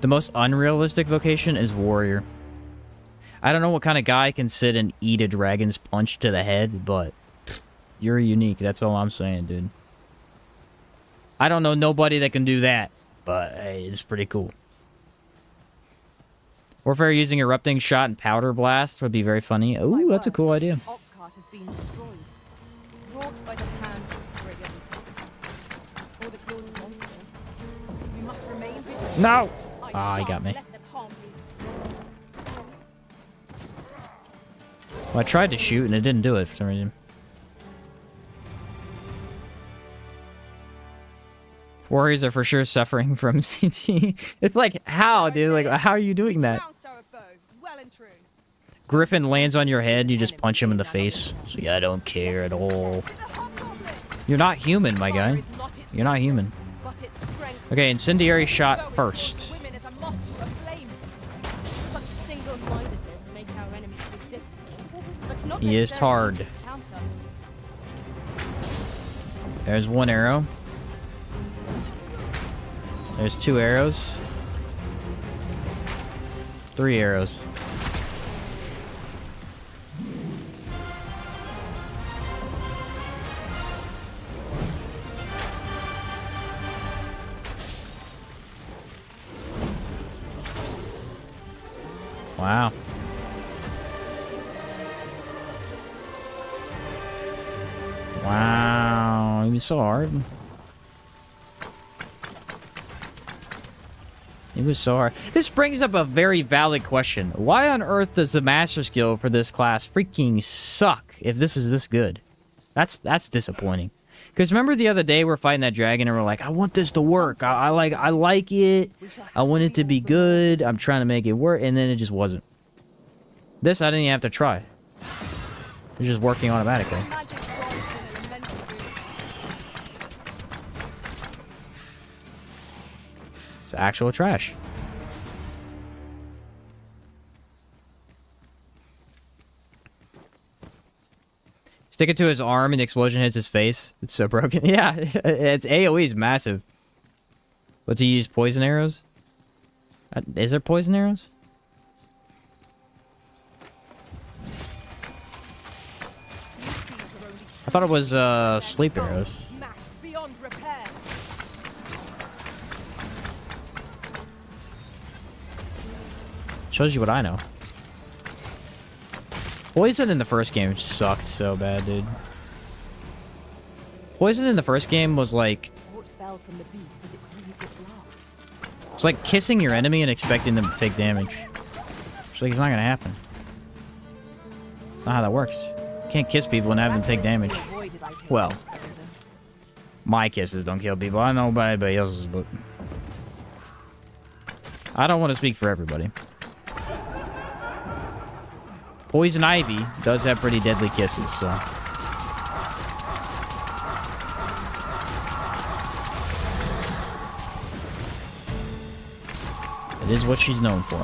The most unrealistic vocation is warrior. I don't know what kind of guy can sit and eat a dragon's punch to the head, but you're unique. That's all I'm saying, dude. I don't know nobody that can do that, but hey, it's pretty cool. Warfare using erupting shot and powder blast would be very funny. Ooh, that's a cool idea. This ox cart has been destroyed, wrought by the hands of brigands, or the claws of monsters. You must remain vigilant. No! Ah, he got me. Let them harm you. Well, I tried to shoot and it didn't do it for some reason. Warriors are for sure suffering from CT. It's like, how, dude? Like, how are you doing that? Griffin lands on your head, you just punch him in the face. So yeah, I don't care at all. You're not human, my guy. You're not human. Okay, incendiary shot first. Such single-mindedness makes our enemies predictable, but not He is necessarily tarred. easy to counter. There's one arrow. There's 2 arrows. 3 arrows. Wow. Wow, it was so hard. It was so hard. This brings up a very valid question. Why on earth does the master skill for this class freaking suck if this is this good? That's disappointing. Because remember the other day we're fighting that dragon and we're like, I want this to work. I like it. I want it to be good. I'm trying to make it work, and then it just wasn't. This I didn't even have to try. It's just working automatically. It's actual trash. Stick it to his arm and the explosion hits his face. It's so broken. Yeah, it's AoE is massive. But to use poison arrows? Is there poison arrows? I thought it was sleep arrows. Shows you what I know. Poison in the first game sucked so bad, dude. Poison in the first game was like... It's like kissing your enemy and expecting them to take damage. It's like, it's not gonna happen. It's not how that works. You can't kiss people and have them take damage. Well, my kisses don't kill people. I don't know about anybody else's, but... I don't want to speak for everybody. Poison Ivy does have pretty deadly kisses, so... It is what she's known for. You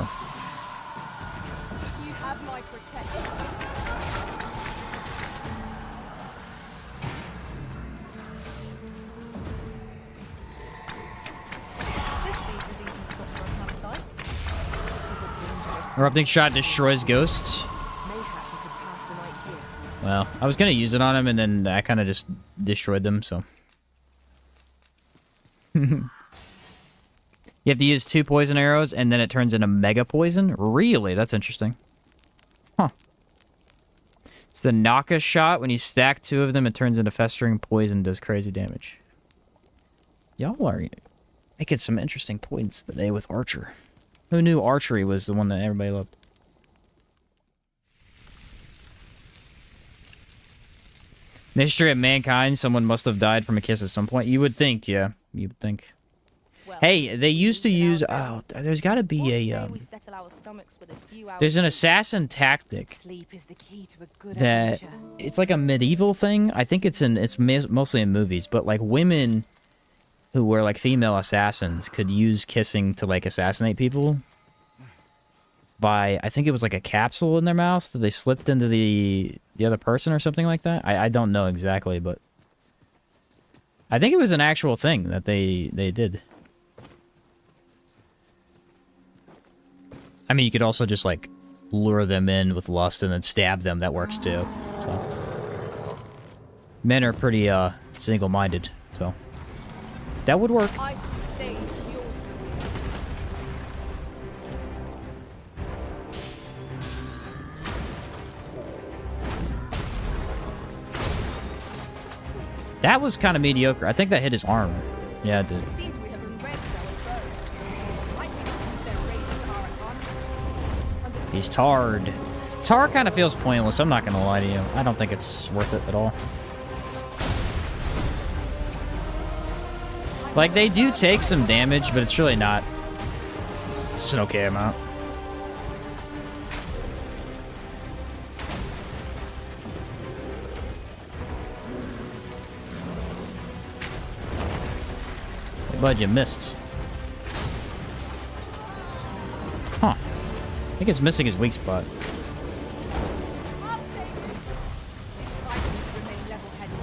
have my protection. This seems a decent spot for a campsite. Erupting shot destroys ghosts. Well, I was gonna use it on him, and then I kind of just destroyed them, so... Yeah, You have to use 2 poison arrows, and then it turns into mega poison? Really? That's interesting. Huh. It's the Naka shot. When you stack 2 of them, it turns into festering poison, does crazy damage. Y'all are making some interesting points today with Archer. Who knew archery was the one that everybody loved? In the history of mankind, someone must have died from a kiss at some point. You would think, yeah. You would think. Well, Hey, they used to use... Oh, there's got to be a... There's an assassin tactic Sleep is the key to a good that... adventure. It's like a medieval thing. I think it's mostly in movies, but like women who were like female assassins could use kissing to like assassinate people by... I think it was like a capsule in their mouth that they slipped into the other person or something like that. I don't know exactly, but... I think it was an actual thing that they did. I mean, you could also just, like, lure them in with lust and then stab them. That works, too. So. Men are pretty, single-minded, so. That would work. I sustain yours. That was kind of mediocre. I think that hit his arm. Yeah, it did. It seems we have enraged our foe. Might we use their rage to our advantage? He's tarred. Tar kind of feels pointless, I'm not going to lie to you. I don't think it's worth it at all. Like, they do take some damage, but it's really not... It's an okay amount. Hey, bud, you missed. Huh. I think it's missing his weak spot. I'll save you. It is vital to remain level-headed.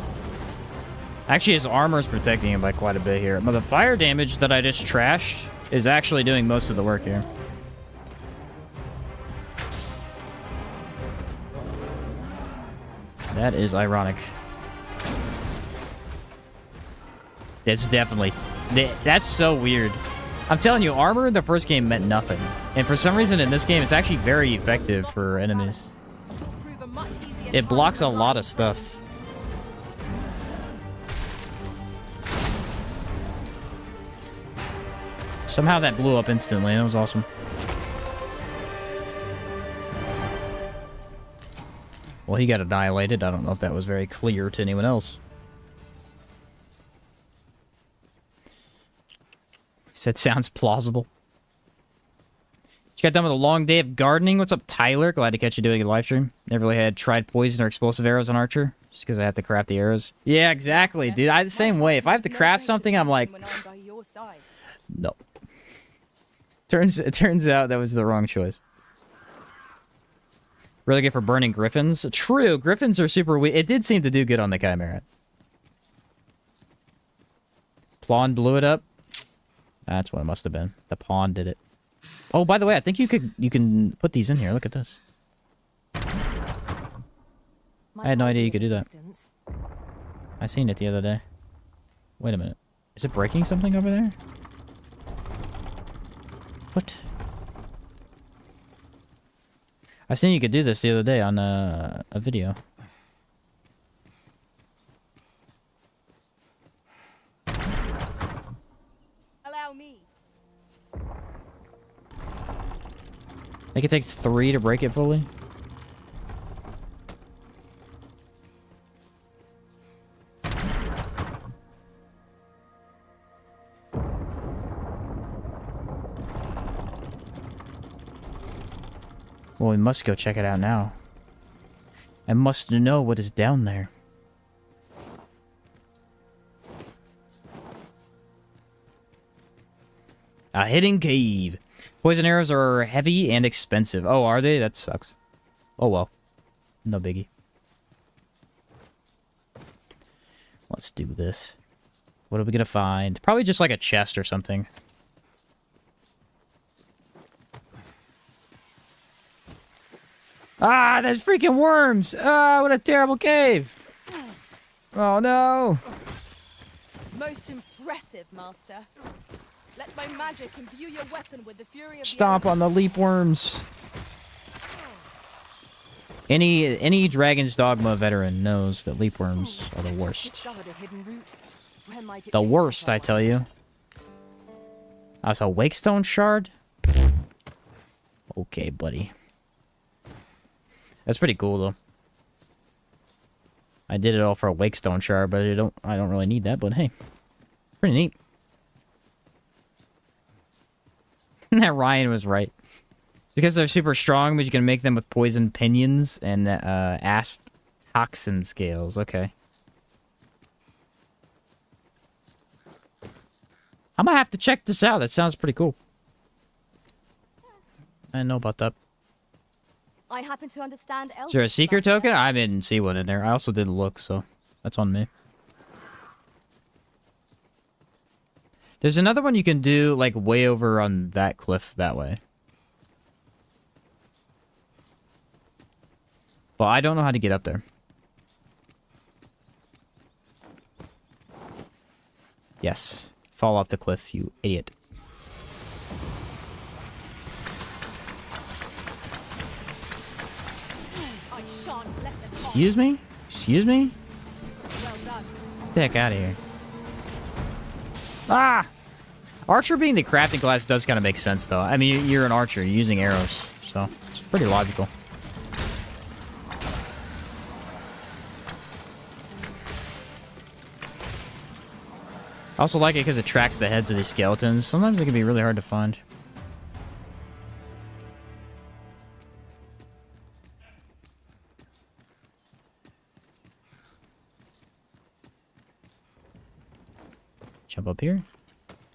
Actually, his armor is protecting him by quite a bit here. But the fire damage that I just trashed is actually doing most of the work here. That is ironic. It's definitely... That's so weird. I'm telling you, armor in the first game meant nothing. And for some reason in this game, it's actually very effective for enemies. It will prove a much easier It time blocks a than lot life. of stuff. Somehow that blew up instantly. That was awesome. Well, he got annihilated. I don't know if that was very clear to anyone else. He said, sounds plausible. Just got done with a long day of gardening. What's up, Tyler? Glad to catch you doing a live stream. Never really had tried poison or explosive arrows on Archer. Just because I have to craft the arrows. Yeah, exactly, dude. I the same way. If I have to craft something, I'm like... When I'm by your side. No. It turns out that was the wrong choice. Really good for burning griffins. True, griffins are super weak. It did seem to do good on the chimera. Pawn blew it up. That's what it must have been. The pawn did it. Oh, by the way, I think you can put these in here. Look at this. I had no idea you could do that. I seen it the other day. Wait a minute. Is it breaking something over there? What? I seen you could do this the other day on a video. Allow me. I think it takes 3 to break it fully. Well, we must go check it out now. I must know what is down there. A hidden cave. Poison arrows are heavy and expensive. Oh, are they? That sucks. Oh, well. No biggie. Let's do this. What are we gonna find? Probably just like a chest or something. Ah, there's freaking worms! Ah, what a terrible cave! Oh, no! Most impressive, Master. Let my magic imbue your weapon with the fury of Stomp on the leap worms. Any Dragon's Dogma veteran knows that leap worms are the worst. Discovered a hidden route. Where might it The take me worst, I forward? tell you. That's a Wakestone shard? Okay, buddy. That's pretty cool, though. I did it all for a Wakestone shard, but I don't really need that, but hey. Pretty neat. That Ryan was right. Because they're super strong, but you can make them with poison pinions and asp toxin scales. Okay. I might have to check this out. That sounds pretty cool. I didn't know about that. I happen to understand Is there a Elvish, secret Master. token? I didn't see one in there. I also didn't look, so that's on me. There's another one you can do, like, way over on that cliff that way. But I don't know how to get up there. Yes. Fall off the cliff, you idiot. I shan't let them off. Excuse me? Excuse me? Well done. Get the heck out of here. Ah! Archer being the crafting class does kind of make sense, though. I mean, you're an archer. You're using arrows, so it's pretty logical. I also like it because it tracks the heads of these skeletons. Sometimes they can be really hard to find. Jump up here.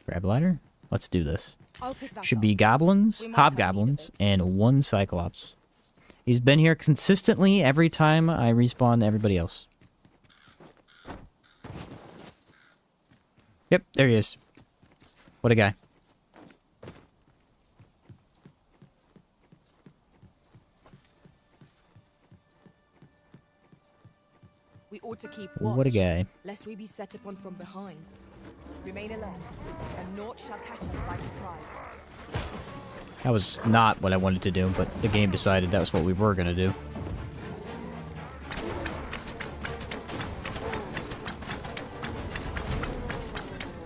Grab a ladder. Let's do this. I'll pick that Should up. be goblins, We might have need of hobgoblins, it. and one cyclops. He's been here consistently every time I respawn everybody else. Yep, there he is. What a guy. We ought to keep watch, What a guy. lest we be set upon from behind. Remain alert, and naught shall catch us by surprise. That was not what I wanted to do, but the game decided that was what we were going to do.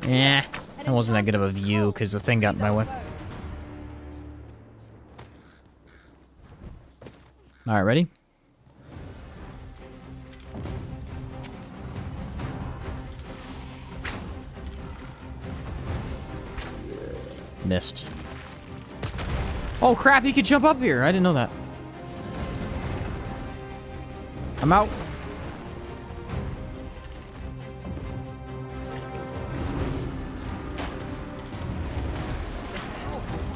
Yeah, that wasn't that good of a view because the thing got in my way. Alright, ready? Missed. Oh crap, he could jump up here. I didn't know that. I'm out.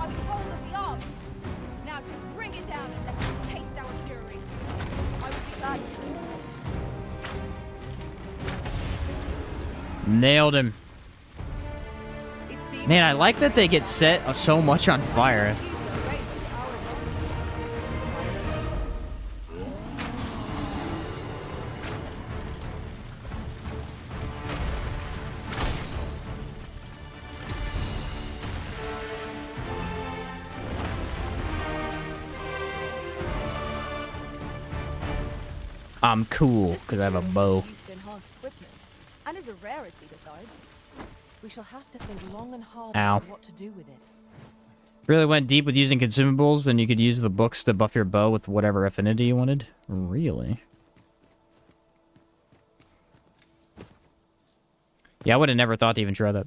I've hold of the arm. Now to bring it down and let it taste our fury. I would be glad if this is. Nailed him. It seems Man, I like that they get set so much on fire. use the rage to our advantage. I'm cool because I have a bow. Used to enhance equipment, and is a rarity besides. We shall have to think long and hard Ow. about what to do with it. Really went deep with using consumables, and you could use the books to buff your bow with whatever affinity you wanted. Really? Yeah, I would have never thought to even try that.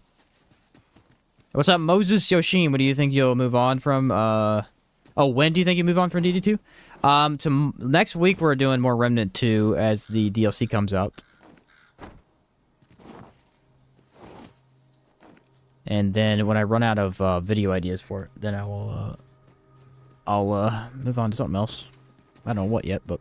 What's up, Moses Yoshin? What do you think you'll move on from? Oh, when do you think you move on from DD2? Next week we're doing more Remnant 2 as the DLC comes out. And then when I run out of video ideas for it, then I'll move on to something else. I don't know what yet, but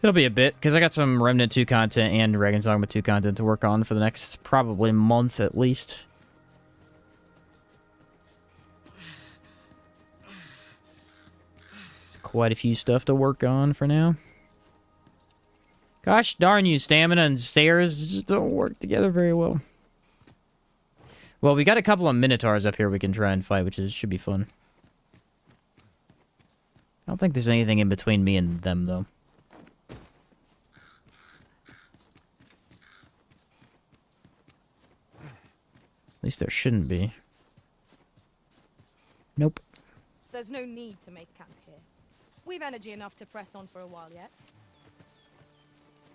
it'll be a bit, because I got some Remnant 2 content and Dragon's Dogma 2 content to work on for the next probably month at least. It's quite a few stuff to work on for now. Gosh darn you, stamina and stairs just don't work together very well. Well, we got a couple of minotaurs up here we can try and fight, which should be fun. I don't think there's anything in between me and them, though. At least there shouldn't be. Nope. There's no need to make camp here. We've energy enough to press on for a while yet.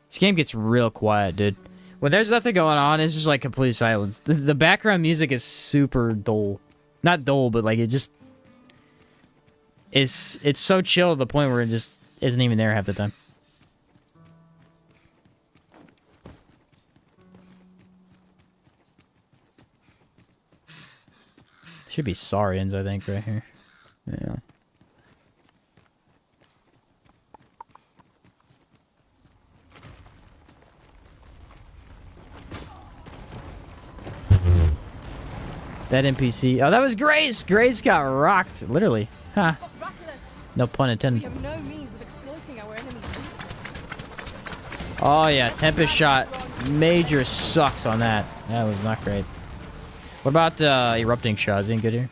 This game gets real quiet, dude. When there's nothing going on, it's just like complete silence. The background music is super dull. Not dull, but like it just... It's so chill to the point where it just isn't even there half the time. Should be Saurians, I think, right here. Yeah. That NPC. Oh, that was Grace! Grace got rocked, literally. Huh. No pun We intended. have no means of exploiting our enemy's weakness. Oh, yeah. Tempest shot. Major sucks on that. That was not great. What about erupting shot? Is he good here?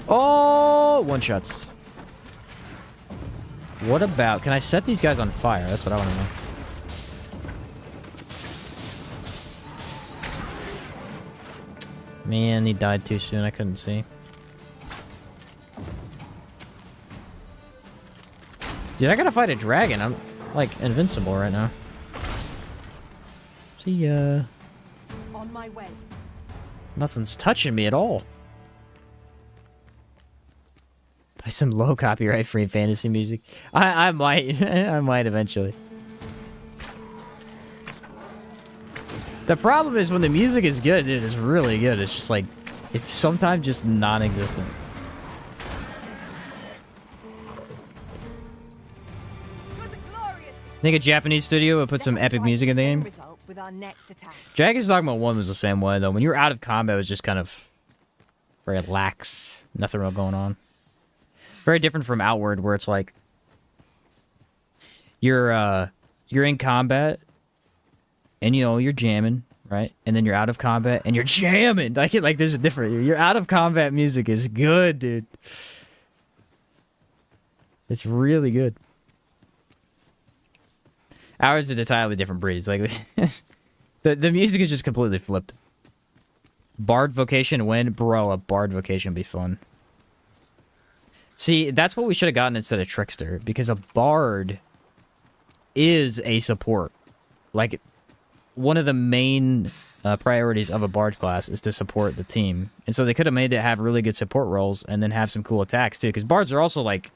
Oh, one shots. What about... Can I set these guys on fire? That's what I want to know. Man, he died too soon. I couldn't see. Dude, I gotta fight a dragon. I'm, like, invincible right now. See ya. On my way. Nothing's touching me at all. Play some low copyright free fantasy music. I might. I might eventually. The problem is when the music is good, it is really good. It's just like, it's sometimes just non-existent. I think a Japanese studio would put some epic music in the game. With our next attack. Dragon's Dogma 1 was the same way, though. When you were out of combat, it was just kind of very lax. Nothing real going on. Very different from Outward, where it's like you're in combat, and you know you're jamming, right? And then you're out of combat, and you're jamming. Like there's a different. Your out of combat music is good, dude. It's really good. Ours is an entirely different breed. It's like the music is just completely flipped. Bard vocation win, bro. A bard vocation would be fun. See, that's what we should have gotten instead of trickster, because a bard is a support. Like, one of the main priorities of a bard class is to support the team, and so they could have made it have really good support roles and then have some cool attacks too, because bards are also like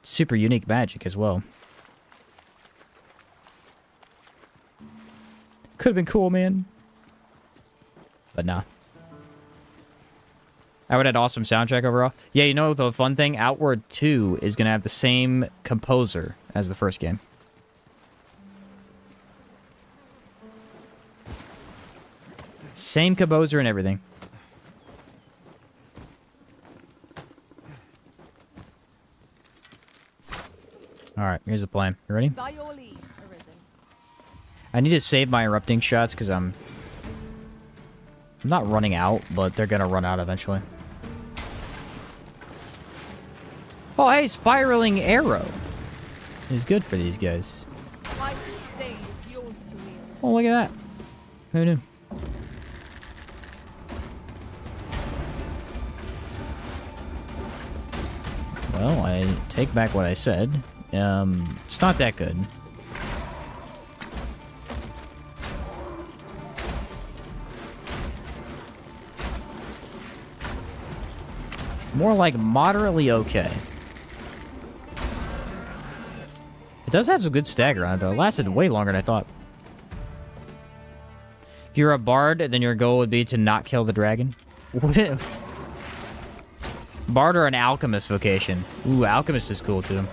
super unique magic as well. Could have been cool, man. But nah. I would have had awesome soundtrack overall. Yeah, you know the fun thing? Outward 2 is going to have the same composer as the first game. Same composer and everything. Alright, here's the plan. You ready? By your leave, Arisen. I need to save my erupting shots because I'm not running out, but they're going to run out eventually. Oh, hey, spiraling arrow is good for these guys. My sustain is yours to wield. Oh, look at that. Who knew? Well, I take back what I said. It's not that good. More like moderately okay. It does have some good stagger on it, though. It lasted way longer than I thought. If you're a bard, then your goal would be to not kill the dragon. Bard or an alchemist vocation. Ooh, alchemist is cool, too.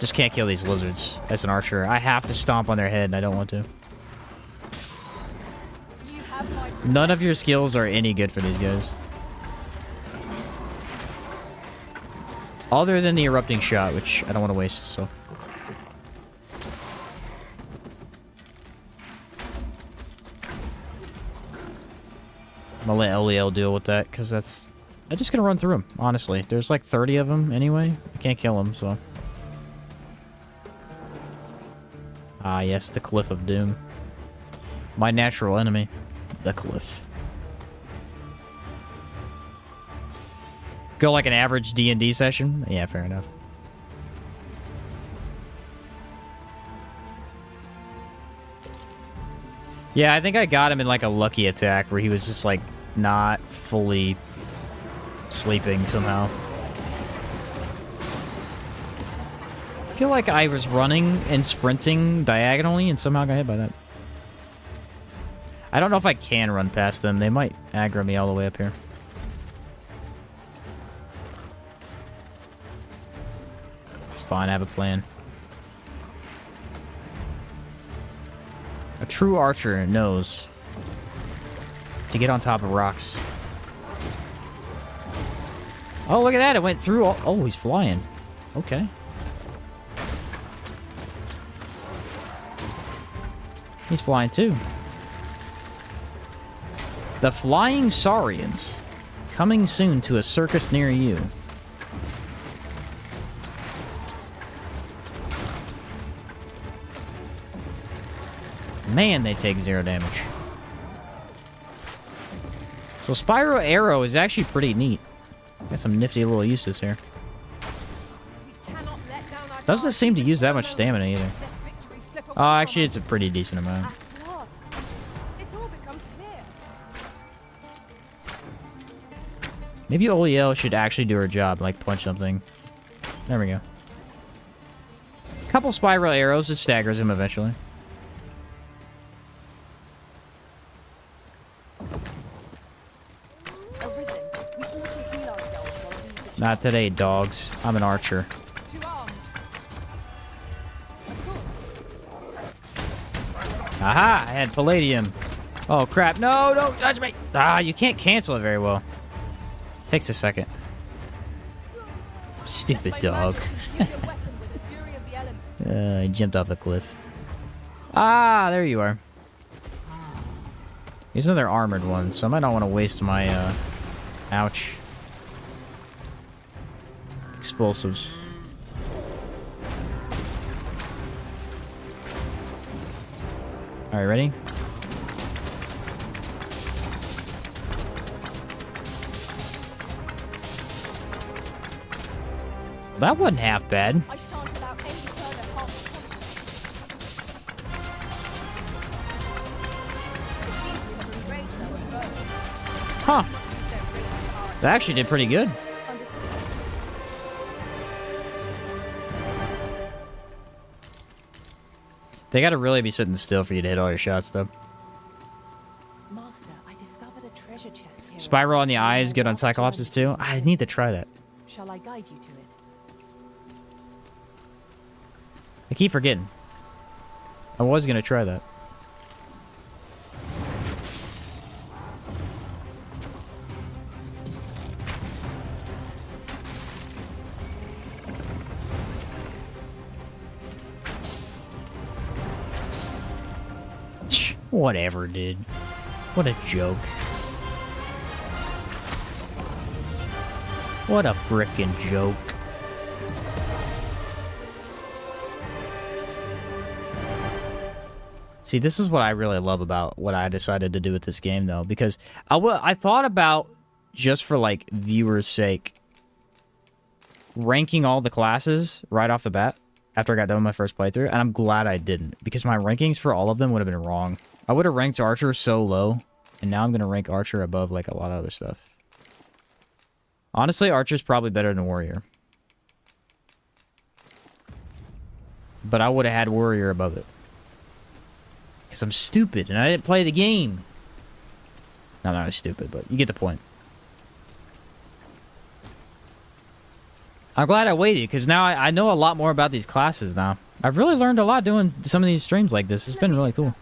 Just can't kill these lizards as an archer. I have to stomp on their head, and I don't want to. None of your skills are any good for these guys. Other than the erupting shot, which I don't want to waste, so. I'm gonna let Oliel deal with that, because that's... I'm just gonna run through them, honestly. There's like 30 of them anyway. I can't kill them, so... Ah, yes, the Cliff of Doom. My natural enemy. The Cliff. Go like an average D&D session? Yeah, fair enough. Yeah, I think I got him in like a lucky attack where he was just like not fully sleeping somehow. I feel like I was running and sprinting diagonally and somehow got hit by that. I don't know if I can run past them. They might aggro me all the way up here. It's fine, I have a plan. A true archer knows to get on top of rocks. Oh, look at that. It went through all... Oh, he's flying. Okay. He's flying too. The Flying Saurians. Coming soon to a circus near you. Man, they take 0 damage. So Spyro Arrow is actually pretty neat. Got some nifty little uses here. Doesn't seem to use that much stamina either. Oh, actually, it's a pretty decent amount. At last, it all becomes clear. Maybe Oliel should actually do her job, like punch something. There we go. Couple Spiral Arrows, it staggers him eventually. Arisen, we ought to heal ourselves while we... Not today, dogs. I'm an archer. To arms. Of course. Aha! I had Palladium. Oh, crap. No, don't touch me! Ah, you can't cancel it very well. Takes a second. Stupid dog. Use your weapon with the fury of the elements. I jumped off the cliff. Ah, there you are. Here's another armored one, so I might not want to waste my, ouch. Explosives. Alright, ready? That wasn't half bad. I shan't allow any further harm. It seems we have enraged our foes. Huh. Use their rage to our That actually did pretty good. understood. They gotta really be sitting still for you to hit all your shots, though. Master, I discovered a treasure chest here. Spiral on the eyes, good on cyclopses, too. I need to try that. Shall I guide you to it? I keep forgetting. I was gonna try that. Whatever, dude. What a joke. What a frickin' joke. See, this is what I really love about what I decided to do with this game, though, because I thought about, just for, like, viewers' sake, ranking all the classes right off the bat after I got done with my first playthrough, and I'm glad I didn't, because my rankings for all of them would have been wrong. I would have ranked Archer so low, and now I'm going to rank Archer above, like, a lot of other stuff. Honestly, Archer's probably better than Warrior. But I would have had Warrior above it. Because I'm stupid, and I didn't play the game. No, not as stupid, but you get the point. I'm glad I waited, because now I know a lot more about these classes now. I've really learned a lot doing some of these streams like this. It's been really cool.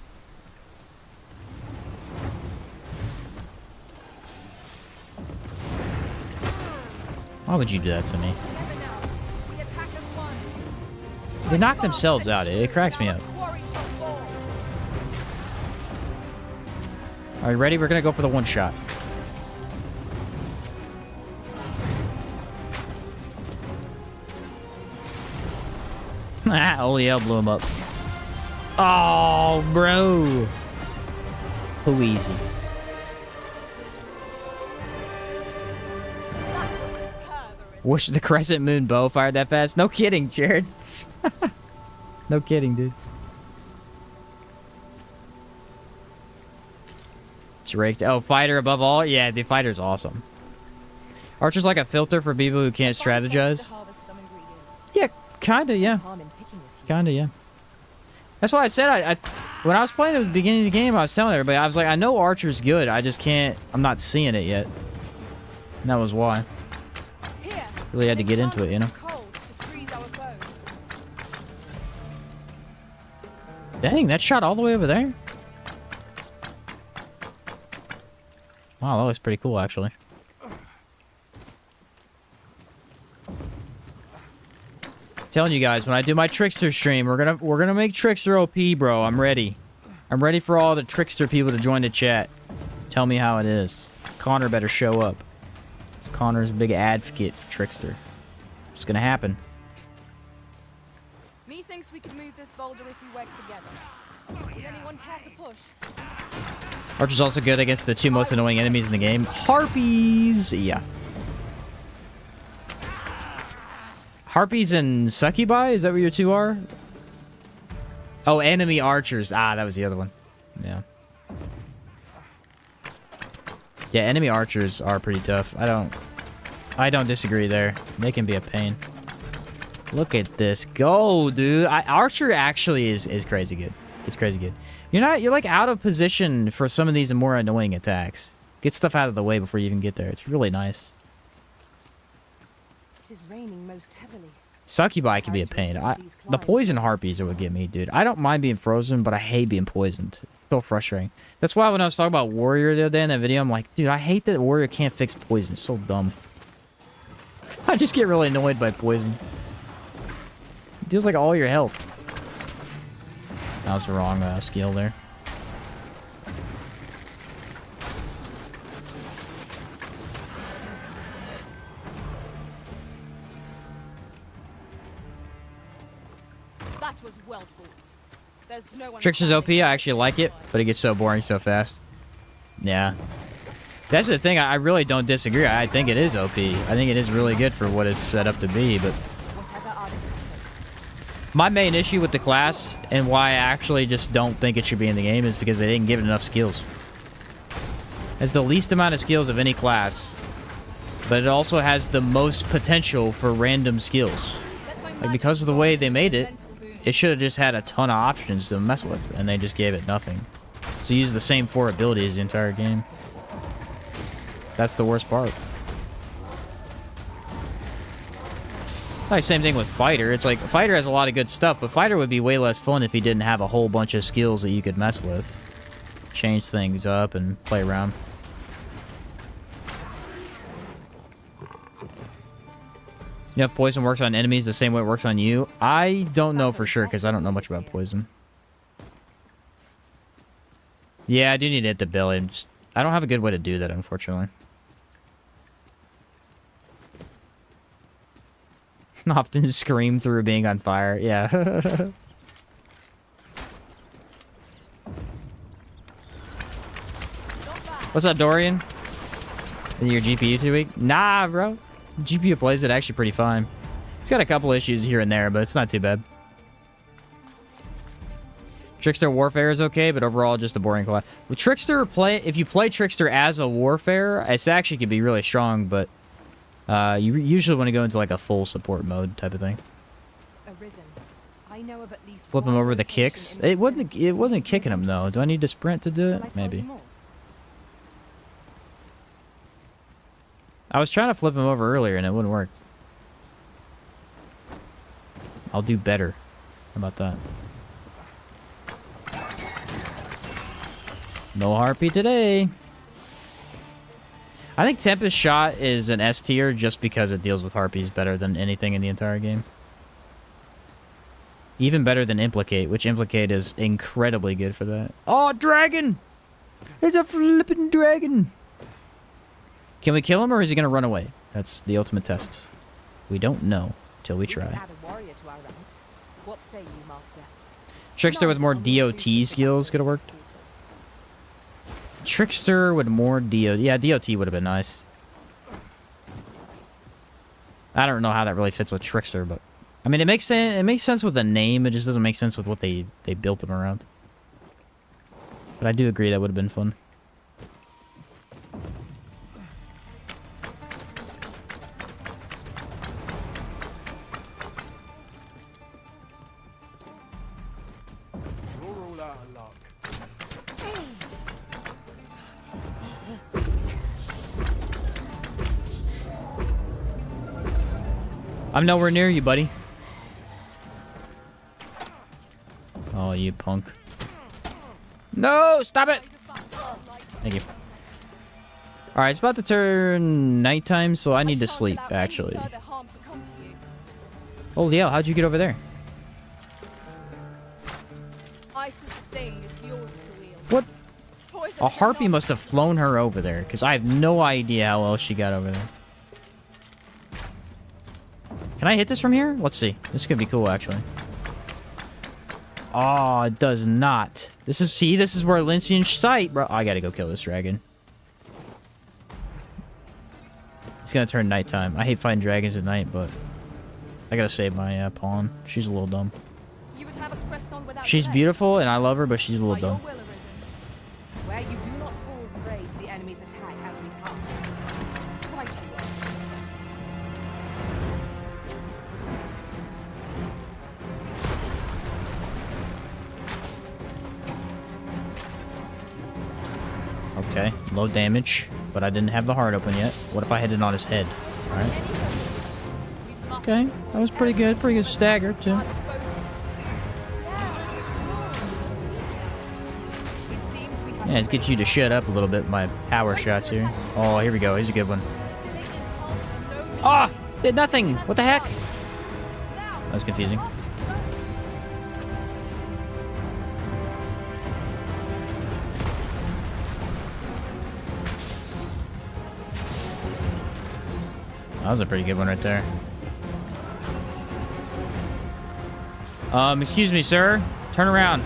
Why would you do that to me? Together now. We attack as one. They knock Strike themselves fast out. and It cracks me true, up. and our quarry shall fall. Are you ready? We're gonna go for the one shot. Oh yeah, blew him up. Oh, bro. Too easy. That was superb, Arisen. Wish the crescent moon bow fired that fast. No kidding, Jared. No kidding, dude. Raked. Oh, fighter above all? Yeah, the fighter's awesome. Archer's like a filter for people who can't Find ways strategize. to harvest some ingredients. Yeah, kinda, yeah. Harm in picking a few. Kinda, yeah. That's why I said I when I was playing at the beginning of the game, I was telling everybody, I was like, I know Archer's good, I just can't, I'm not seeing it yet. And that was why. Here, Really had to get into it, you know? cold to freeze our foes. Dang, that shot all the way over there? Wow, that looks pretty cool, actually. Telling you guys, when I do my Trickster stream, we're gonna make Trickster OP, bro. I'm ready. I'm ready for all the Trickster people to join the chat. Tell me how it is. Connor better show up. Connor's a big advocate for Trickster. It's gonna happen. Methinks we could move this boulder if we work together. Would anyone care to push? Archer's also good against the two most annoying enemies in the game. Harpies! Yeah. Harpies and succubi? Is that what your two are? Oh, enemy archers. Ah, that was the other one. Yeah. Yeah, enemy archers are pretty tough. I don't disagree there. They can be a pain. Look at this. Go, dude. Archer actually is crazy good. It's crazy good. You're like out of position for some of these more annoying attacks. Get stuff out of the way before you even get there. It's really nice. It is raining most heavily. Succubi can be a pain. The poison harpies are what get me, dude. I don't mind being frozen, but I hate being poisoned. It's so frustrating. That's why when I was talking about Warrior the other day in that video, I'm like, dude, I hate that Warrior can't fix poison. It's so dumb. I just get really annoyed by poison. It deals like all your health. That was the wrong skill there. That was well fought. There's no one. Trickster's OP, I actually like it, but it gets so boring so fast. Yeah. That's the thing, I really don't disagree. I think it is OP. I think it is really good for what it's set up to be, but... Whatever our discomfort. My main issue with the class, and why I actually just don't think it should be in the game, is because they didn't give it enough skills. It's the least amount of skills of any class, but it also has the most potential for random skills. Like, because of the way they made it, it should have just had a ton of options to mess with, and they just gave it nothing. So you use the same 4 abilities the entire game. That's the worst part. Like, same thing with Fighter. It's like, Fighter has a lot of good stuff, but Fighter would be way less fun if he didn't have a whole bunch of skills that you could mess with. Change things up and play around. You know if poison works on enemies the same way it works on you? I don't know for sure, because I don't know much about poison. Yeah, I do need to hit the belly. I don't have a good way to do that, unfortunately. Often scream through being on fire. Yeah. What's up, Dorian? Is your GPU too weak? Nah, bro. GPU plays it actually pretty fine. It's got a couple issues here and there, but it's not too bad. Trickster Warfare is okay, but overall just a boring class. With Trickster, if you play Trickster as a Warfare, it actually can be really strong, but you usually want to go into like a full support mode type of thing. Arisen. I know of at least Flip him one over the location kicks. in the vicinity. It wasn't kicking him though. Do I need to sprint to do Shall I it? tell you Maybe. more? I was trying to flip him over earlier and it wouldn't work. I'll do better. How about that? No harpy today. I think Tempest Shot is an S tier just because it deals with harpies better than anything in the entire game. Even better than Implicate, which Implicate is incredibly good for that. Oh, dragon! It's a flippin' dragon! Can we kill him, or is he gonna run away? That's the ultimate test. We don't know till we try. Add a warrior to our ranks. What say you, Master? Trickster with more DOT skills could have worked. Trickster with more DOT. Yeah, DOT would have been nice. I don't know how that really fits with Trickster, but I mean, it makes sense. It makes sense with the name. It just doesn't make sense with what they built him around. But I do agree that would have been fun. You're all out of luck. I'm nowhere near you, buddy. Oh, you punk. No, stop it! Thank you. Alright, it's about to turn nighttime, so I need to sleep, actually. Holy hell, how'd you get over there? Ice's sting is yours to wield. What? Poison A harpy must have flown her over there, because I have no idea how else she got over there. Can I hit this from here? Let's see. This could be cool, actually. Oh, it does not. This is where Lyncian sight, bro. I gotta go kill this dragon. It's gonna turn nighttime. I hate fighting dragons at night, but I gotta save my pawn. She's a little dumb. You would have us press on without She's delay. beautiful, and I love her, but she's a By little your dumb. will, Arisen. Where you do not fall prey to the enemy's attack as we pass. Right you are. Okay, low damage, but I didn't have the heart open yet. What if I hit it on his head? Alright. Okay, that was pretty good. Pretty good stagger, too. Yeah, let's get you to shut up a little bit with my power shots here. Oh, here we go. Here's a good one. Ah! Did nothing! What the heck? That was confusing. That was a pretty good one right there. Excuse me, sir. Turn around.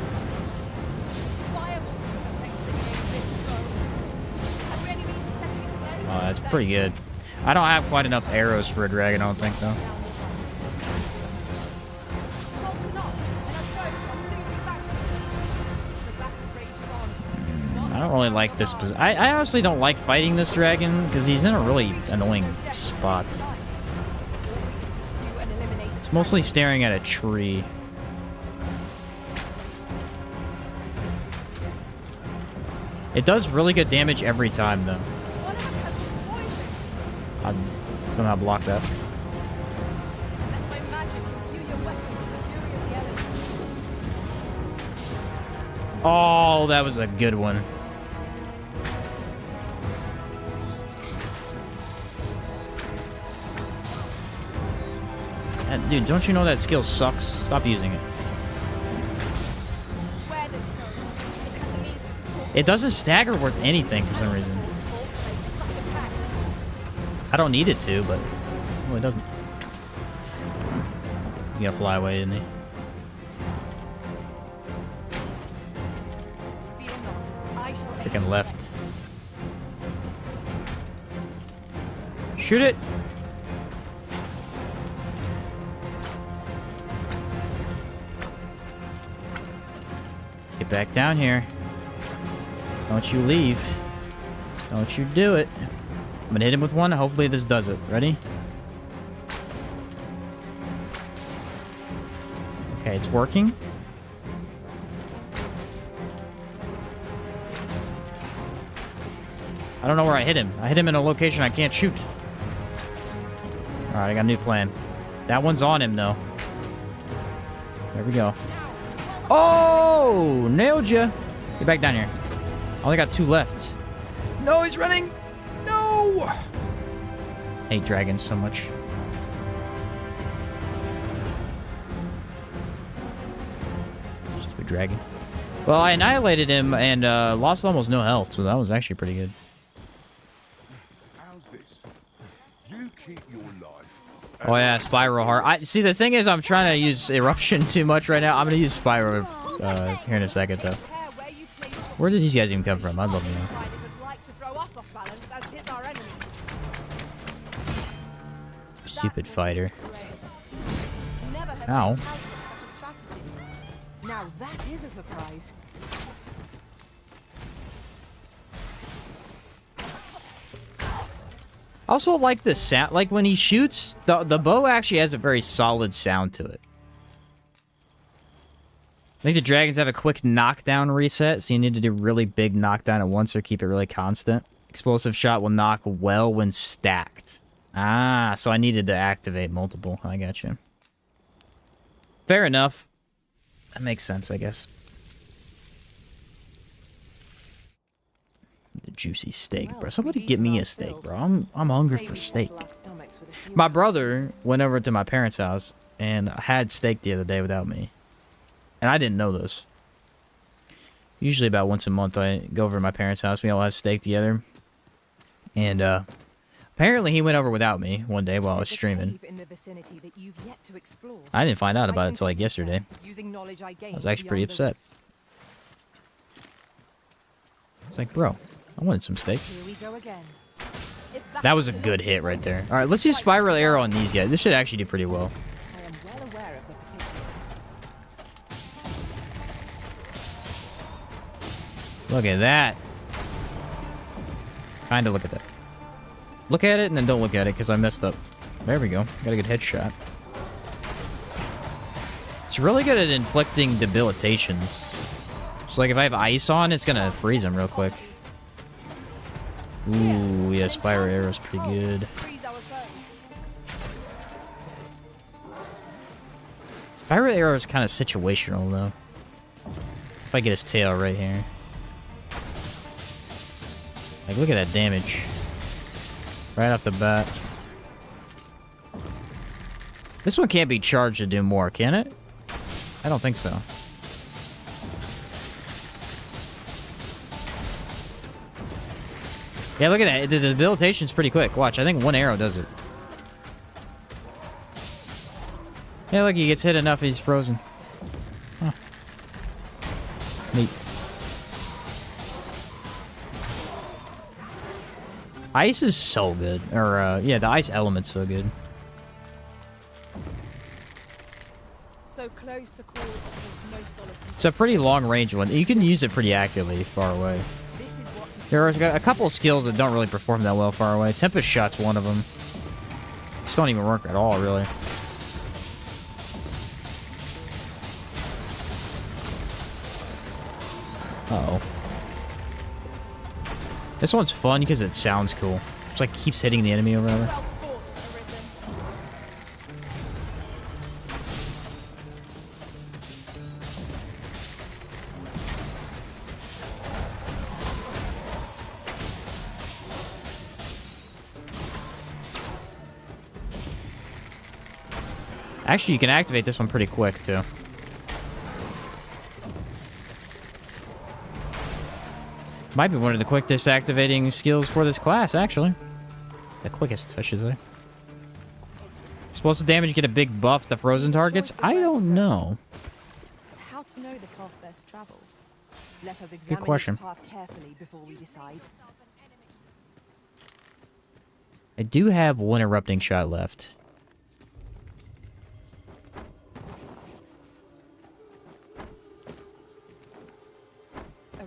Oh, that's pretty good. I don't have quite enough arrows for a dragon, I don't think, though. I don't really like this. I honestly don't like fighting this dragon because he's in a really annoying spot. It's mostly staring at a tree. It does really good damage every time, though. I somehow blocked that. Oh, that was a good one. Dude, don't you know that skill sucks? Stop using it. It doesn't stagger worth anything for some reason. I don't need it to, but well, it doesn't. He's gonna fly away, isn't he? Freaking left. Shoot it! Get back down here. Don't you leave. Don't you do it. I'm gonna hit him with one. Hopefully this does it. Ready? Okay, it's working. I don't know where I hit him. I hit him in a location I can't shoot. Alright, I got a new plan. That one's on him, though. There we go. Oh! Nailed ya! Get back down here. I only got 2 left. No, he's running! No! Hate dragons so much. Stupid dragon. Well, I annihilated him and lost almost no health, so that was actually pretty good. How's this? You keep your life. Oh yeah, Spiral Heart. I see. The thing is, I'm trying to use Eruption too much right now. I'm gonna use Spiral here in a second, though. Where did these guys even come from? I'd love to know. Stupid fighter. Ow. Now that is a surprise. I also like the sound. Like when he shoots, the bow actually has a very solid sound to it. I think the dragons have a quick knockdown reset, so you need to do really big knockdown at once or keep it really constant. Explosive shot will knock well when stacked. Ah, so I needed to activate multiple. I got you. Fair enough. That makes sense, I guess. The juicy steak, bro. Somebody get me a steak, bro. I'm hungry for steak. My brother went over to my parents' house and had steak the other day without me. And I didn't know this. Usually about once a month I go over to my parents' house. We all have steak together. And apparently he went over without me one day while I was streaming. I didn't find out about it until like yesterday. I was actually pretty upset. It's like, bro, I wanted some steak. That was a good hit right there. Alright, let's use Spiral Arrow on these guys. This should actually do pretty well. I am well aware of the particulars. Look at that. Kinda look at that. Look at it and then don't look at it because I messed up. There we go. Got a good headshot. It's really good at inflicting debilitations. So like if I have ice on, it's gonna freeze him real quick. Ooh, yeah, Spiral Arrow's pretty good. Spiral Arrow is kind of situational though. If I get his tail right here. Like, look at that damage. Right off the bat. This one can't be charged to do more, can it? I don't think so. Yeah, look at that. The debilitation's pretty quick. Watch, I think one arrow does it. Yeah, look, he gets hit enough, he's frozen. Huh. Neat. Ice is so good. Or, yeah, the ice element's so good. So close a call offers no solace. It's a pretty long range one. You can use it pretty accurately far away. There are a couple skills that don't really perform that well far away. Tempest Shot's one of them. Just don't even work at all, really. Uh-oh. This one's fun because it sounds cool. It's like keeps hitting the enemy or whatever. Well fought, Arisen. Actually, you can activate this one pretty quick, too. Might be one of the quickest activating skills for this class, actually. The quickest, I should say. Explosive damage get a big buff to frozen targets? I don't know. How to know the path best travel? Let us examine question. this path carefully before we decide. I do have one erupting shot left.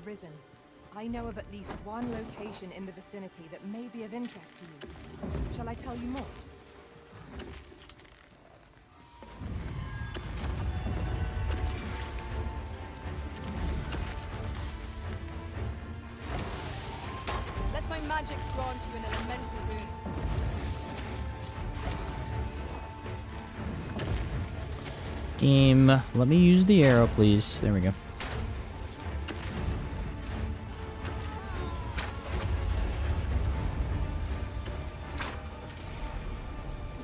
Arisen. I know of at least one location in the vicinity that may be of interest to you. Shall I tell you more? Let my magics grant you an elemental boon. Game, let me use the arrow, please. There we go.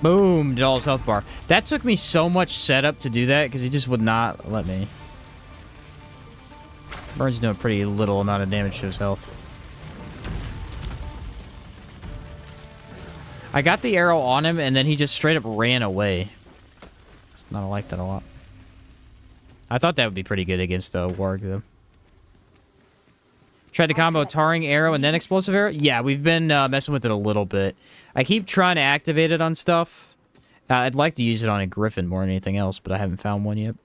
Boom, did all his health bar. That took me so much setup to do that because he just would not let me. Burn's doing pretty little amount of damage to his health. I got the arrow on him and then he just straight up ran away. It's not like that a lot. I thought that would be pretty good against Warg though. Tried the combo Tarring Arrow and then Explosive Arrow? Yeah, we've been messing with it a little bit. I keep trying to activate it on stuff. I'd like to use it on a Griffin more than anything else, but I haven't found one yet.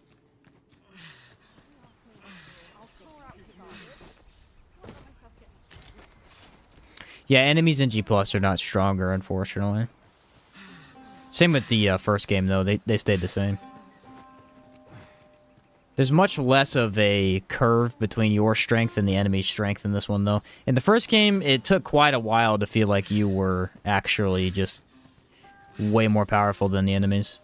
Yeah, enemies in G+ are not stronger, unfortunately. Same with the first game, though. They stayed the same. There's much less of a curve between your strength and the enemy's strength in this one, though. In the first game, it took quite a while to feel like you were actually just way more powerful than the enemies.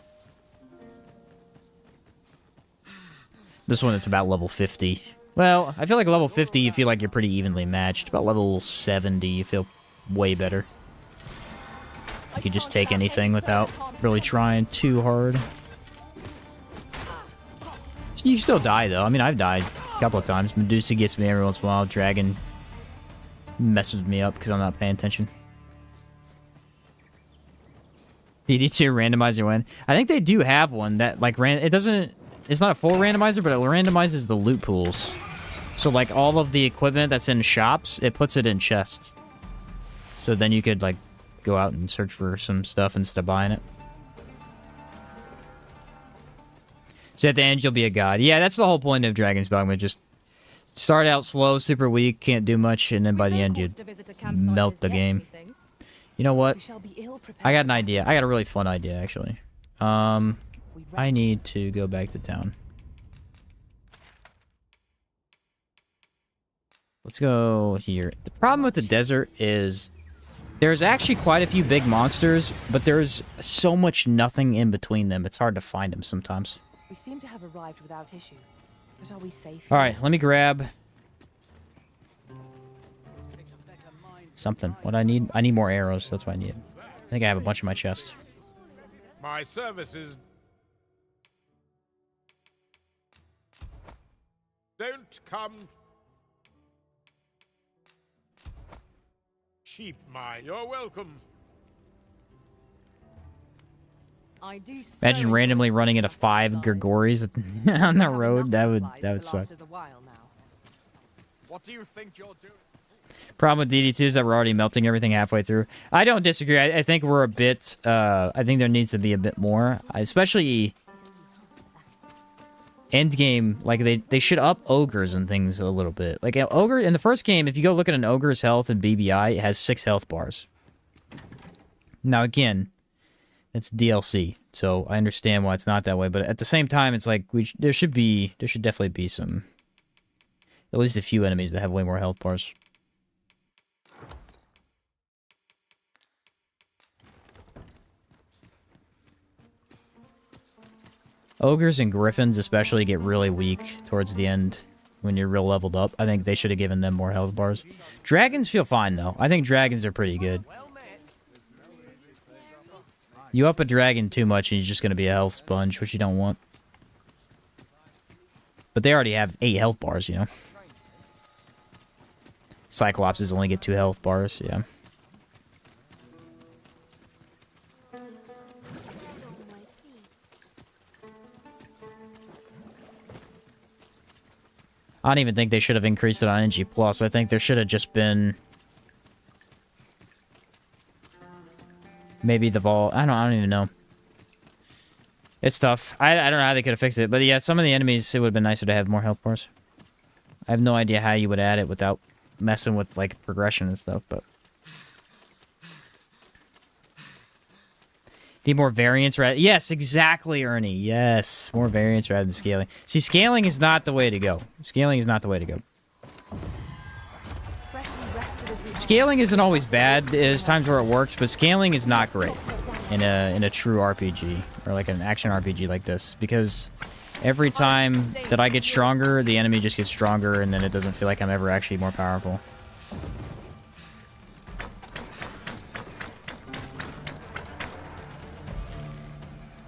This one, it's about level 50. Well, I feel like level 50, you feel like you're pretty evenly matched. About level 70, you feel way better. You can just take anything without really trying too hard. You can still die, though. I mean, I've died a couple of times. Medusa gets me every once in a while. Dragon messes me up because I'm not paying attention. DD2 randomizer win. I think they do have one that, like, it doesn't... It's not a full randomizer, but it randomizes the loot pools. So, like, all of the equipment that's in shops, it puts it in chests. So then you could, like, go out and search for some stuff instead of buying it. So at the end, you'll be a god. Yeah, that's the whole point of Dragon's Dogma. Just start out slow, super weak, can't do much, and then by the end, you melt the game. You know what? I got an idea. I got a really fun idea, actually. I need to go back to town. Let's go here. The problem with the desert is there's actually quite a few big monsters, but there's so much nothing in between them. It's hard to find them sometimes. We seem to have arrived without issue. But are we safe? All right, let me grab something. What I need more arrows. That's what I need. I think I have a bunch in my chest. My services. Don't come cheap, You're welcome. I do Imagine randomly running into 5 Gregories on the road. That would suck. What do you think you're doing? Problem with DD2 is that we're already melting everything halfway through. I don't disagree. I think we're a bit... I think there needs to be a bit more. Especially... Endgame, like, they should up ogres and things a little bit. Like, an ogre... In the first game, if you go look at an ogre's health in BBI, it has 6 health bars. Now, again... It's DLC, so I understand why it's not that way. But at the same time, it's like there should definitely be some, at least a few enemies that have way more health bars. Ogres and griffins especially get really weak towards the end when you're real leveled up. I think they should have given them more health bars. Dragons feel fine though. I think dragons are pretty good. You up a dragon too much and he's just going to be a health sponge, which you don't want. But they already have 8 health bars, you know. Cyclopses only get 2 health bars, yeah. I don't even think they should have increased it on NG+. I think there should have just been... Maybe the vault. I don't even know. It's tough. I don't know how they could have fixed it. But yeah, some of the enemies, it would have been nicer to have more health bars. I have no idea how you would add it without messing with, like, progression and stuff, but... Need more variance, right? Yes, exactly, Ernie. Yes, more variance rather than scaling. See, scaling is not the way to go. Scaling is not the way to go. Scaling isn't always bad. There's times where it works, but scaling is not great in a true RPG or like an action RPG like this, because every time that I get stronger, the enemy just gets stronger, and then it doesn't feel like I'm ever actually more powerful.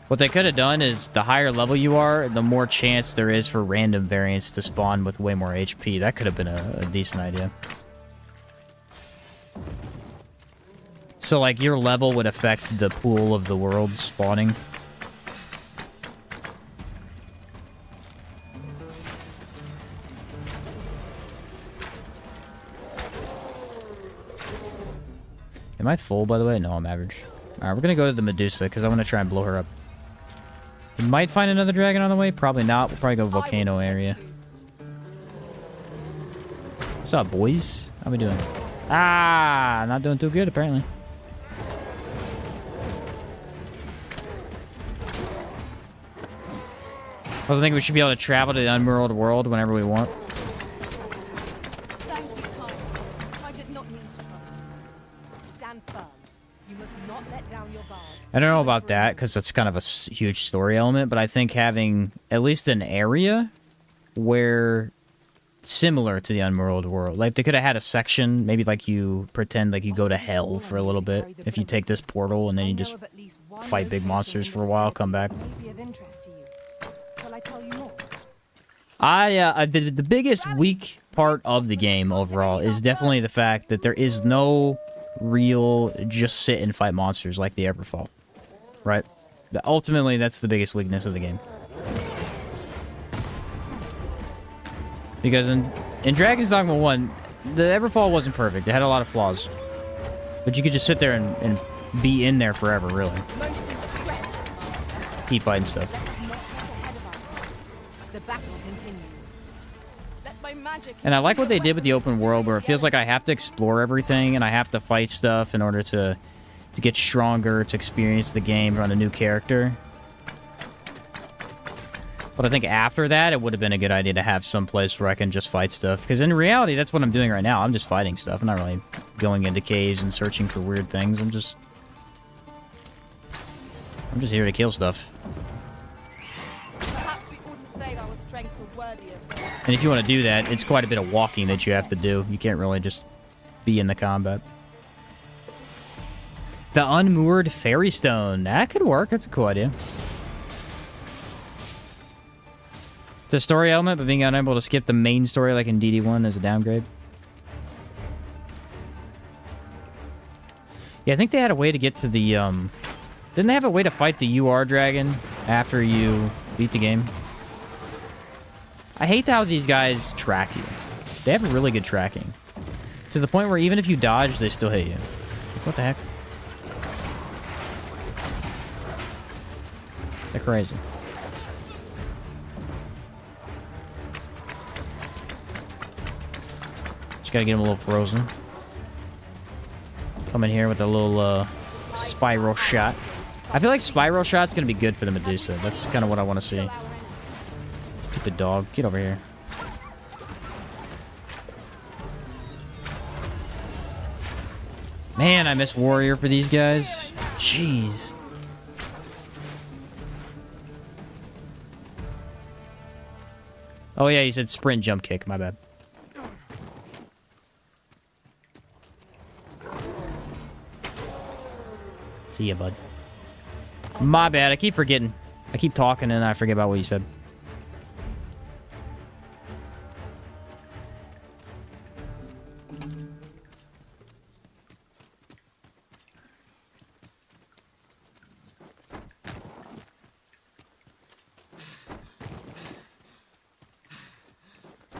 What they could have done is the higher level you are, the more chance there is for random variants to spawn with way more HP. That could have been a decent idea. So, like, your level would affect the pool of the world spawning. Am I full, by the way? No, I'm average. Alright, we're gonna go to the Medusa, because I want to try and blow her up. We might find another dragon on the way. Probably not. We'll probably go volcano area. What's up, boys? How we doing? Ah, not doing too good, apparently. I was thinking we should be able to travel to the Unworld world whenever we want. Thank you, Carl. I did not mean to trouble you. Stand firm. You must not let down your guard. I don't know about that, because that's kind of a huge story element, but I think having at least an area where similar to the Unworld world. Like, they could have had a section, maybe like you pretend like you go to hell for a little bit. If you take this portal and then you just fight big monsters for a while, come back. The biggest weak part of the game overall is definitely the fact that there is no real just sit and fight monsters like the Everfall. Right? Ultimately, that's the biggest weakness of the game. Because in Dragon's Dogma 1, the Everfall wasn't perfect. It had a lot of flaws. But you could just sit there and be in there forever, really. Keep fighting stuff. The battle continues. Let my magic. And I like what they did with the open world, where it feels like I have to explore everything and I have to fight stuff in order to get stronger, to experience the game, run a new character. But I think after that, it would have been a good idea to have some place where I can just fight stuff. Because in reality, that's what I'm doing right now. I'm just fighting stuff. I'm not really going into caves and searching for weird things. I'm just here to kill stuff. Perhaps we ought to save our strength for worthier foes. And if you want to do that, it's quite a bit of walking that you have to do. You can't really just be in the combat. The Unmoored Fairy Stone. That could work. That's a cool idea. It's a story element, but being unable to skip the main story like in DD1 is a downgrade. Yeah, I think they had a way to get to the, didn't they have a way to fight the UR dragon after you beat the game? I hate how these guys track you. They have really good tracking. To the point where even if you dodge, they still hit you. Like, what the heck? They're crazy. Just gotta get him a little frozen. Come in here with a little spiral shot. I feel like spiral shot's gonna be good for the Medusa. That's kind of what I want to see. Get the dog. Get over here. Man, I miss Warrior for these guys. Jeez. Oh yeah, you said sprint jump kick. My bad. See ya, bud. My bad. I keep forgetting. I keep talking and I forget about what you said.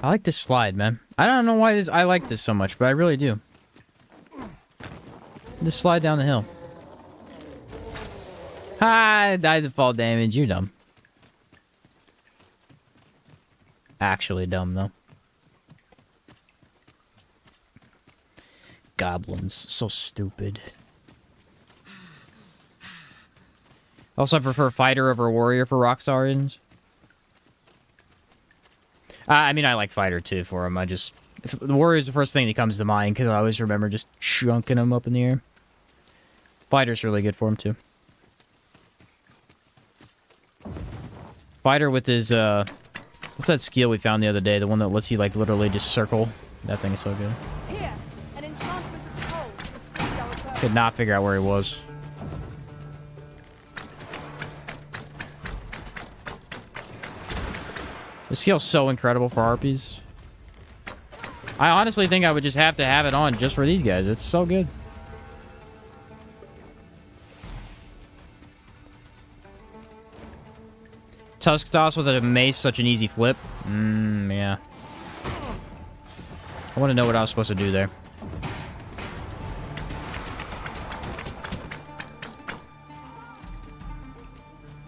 I like this slide, man. I don't know why I like this so much, but I really do. Just slide down the hill. I died to fall damage. You're dumb. Actually dumb, though. Goblins. So stupid. Also, I prefer fighter over warrior for Rockstar Arisen. I mean, I like fighter, too, for him. The warrior is the first thing that comes to mind, because I always remember just chunking him up in the air. Fighter's really good for him, too. Fighter with his, what's that skill we found the other day? The one that lets you, like, literally just circle. That thing is so good. Here, an enchantment of cold to freeze our foes. Could not figure out where he was. This skill's so incredible for harpies. I honestly think I would just have to have it on just for these guys. It's so good. Tusk toss with a mace, such an easy flip. Yeah. I want to know what I was supposed to do there.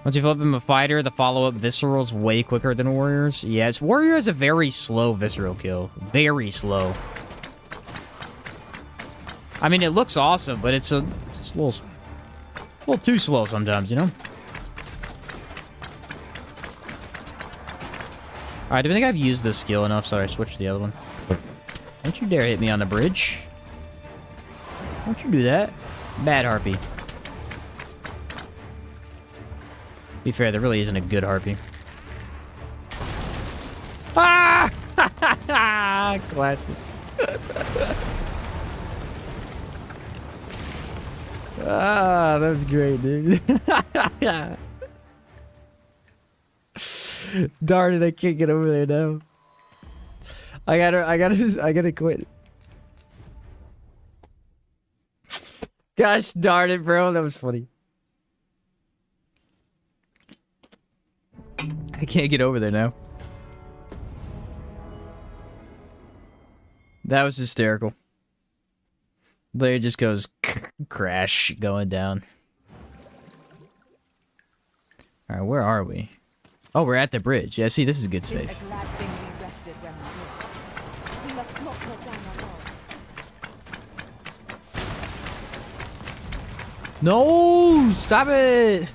Once you flip him a fighter, the follow-up visceral is way quicker than warriors. Yeah, it's warrior is a very slow visceral kill. Very slow. I mean, it looks awesome, but it's a little too slow sometimes, you know? Alright, do I think I've used this skill enough? Sorry, I switched to the other one. Don't you dare hit me on the bridge. Don't you do that. Bad harpy. Be fair, there really isn't a good harpy. Ah! Classic. Ah, that was great, dude. Darn it, I can't get over there now. I gotta quit. Gosh darn it, bro. That was funny. I can't get over there now. That was hysterical. There it just goes crash going down. Alright, where are we? Oh, we're at the bridge. Yeah, see, this is a good save. It's a glad thing we rested when we did. We must not let down our guard. No! Stop it!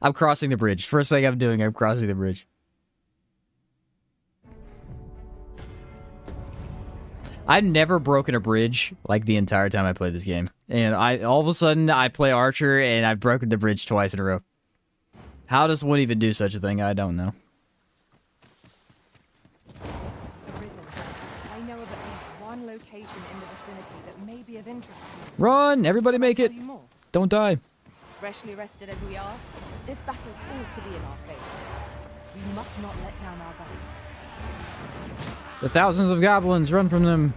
I'm crossing the bridge. First thing I'm doing, I'm crossing the bridge. I've never broken a bridge like the entire time I played this game. And all of a sudden I play Archer and I've broken the bridge twice in a row. How does one even do such a thing? I don't know. Arisen, I know of at least one location in the vicinity that may be of interest to you. Run! Everybody make Tell it! you more. Don't die. Freshly rested as we are, this battle ought to be in our favor. We must not let down our guard. The thousands of goblins, run from them.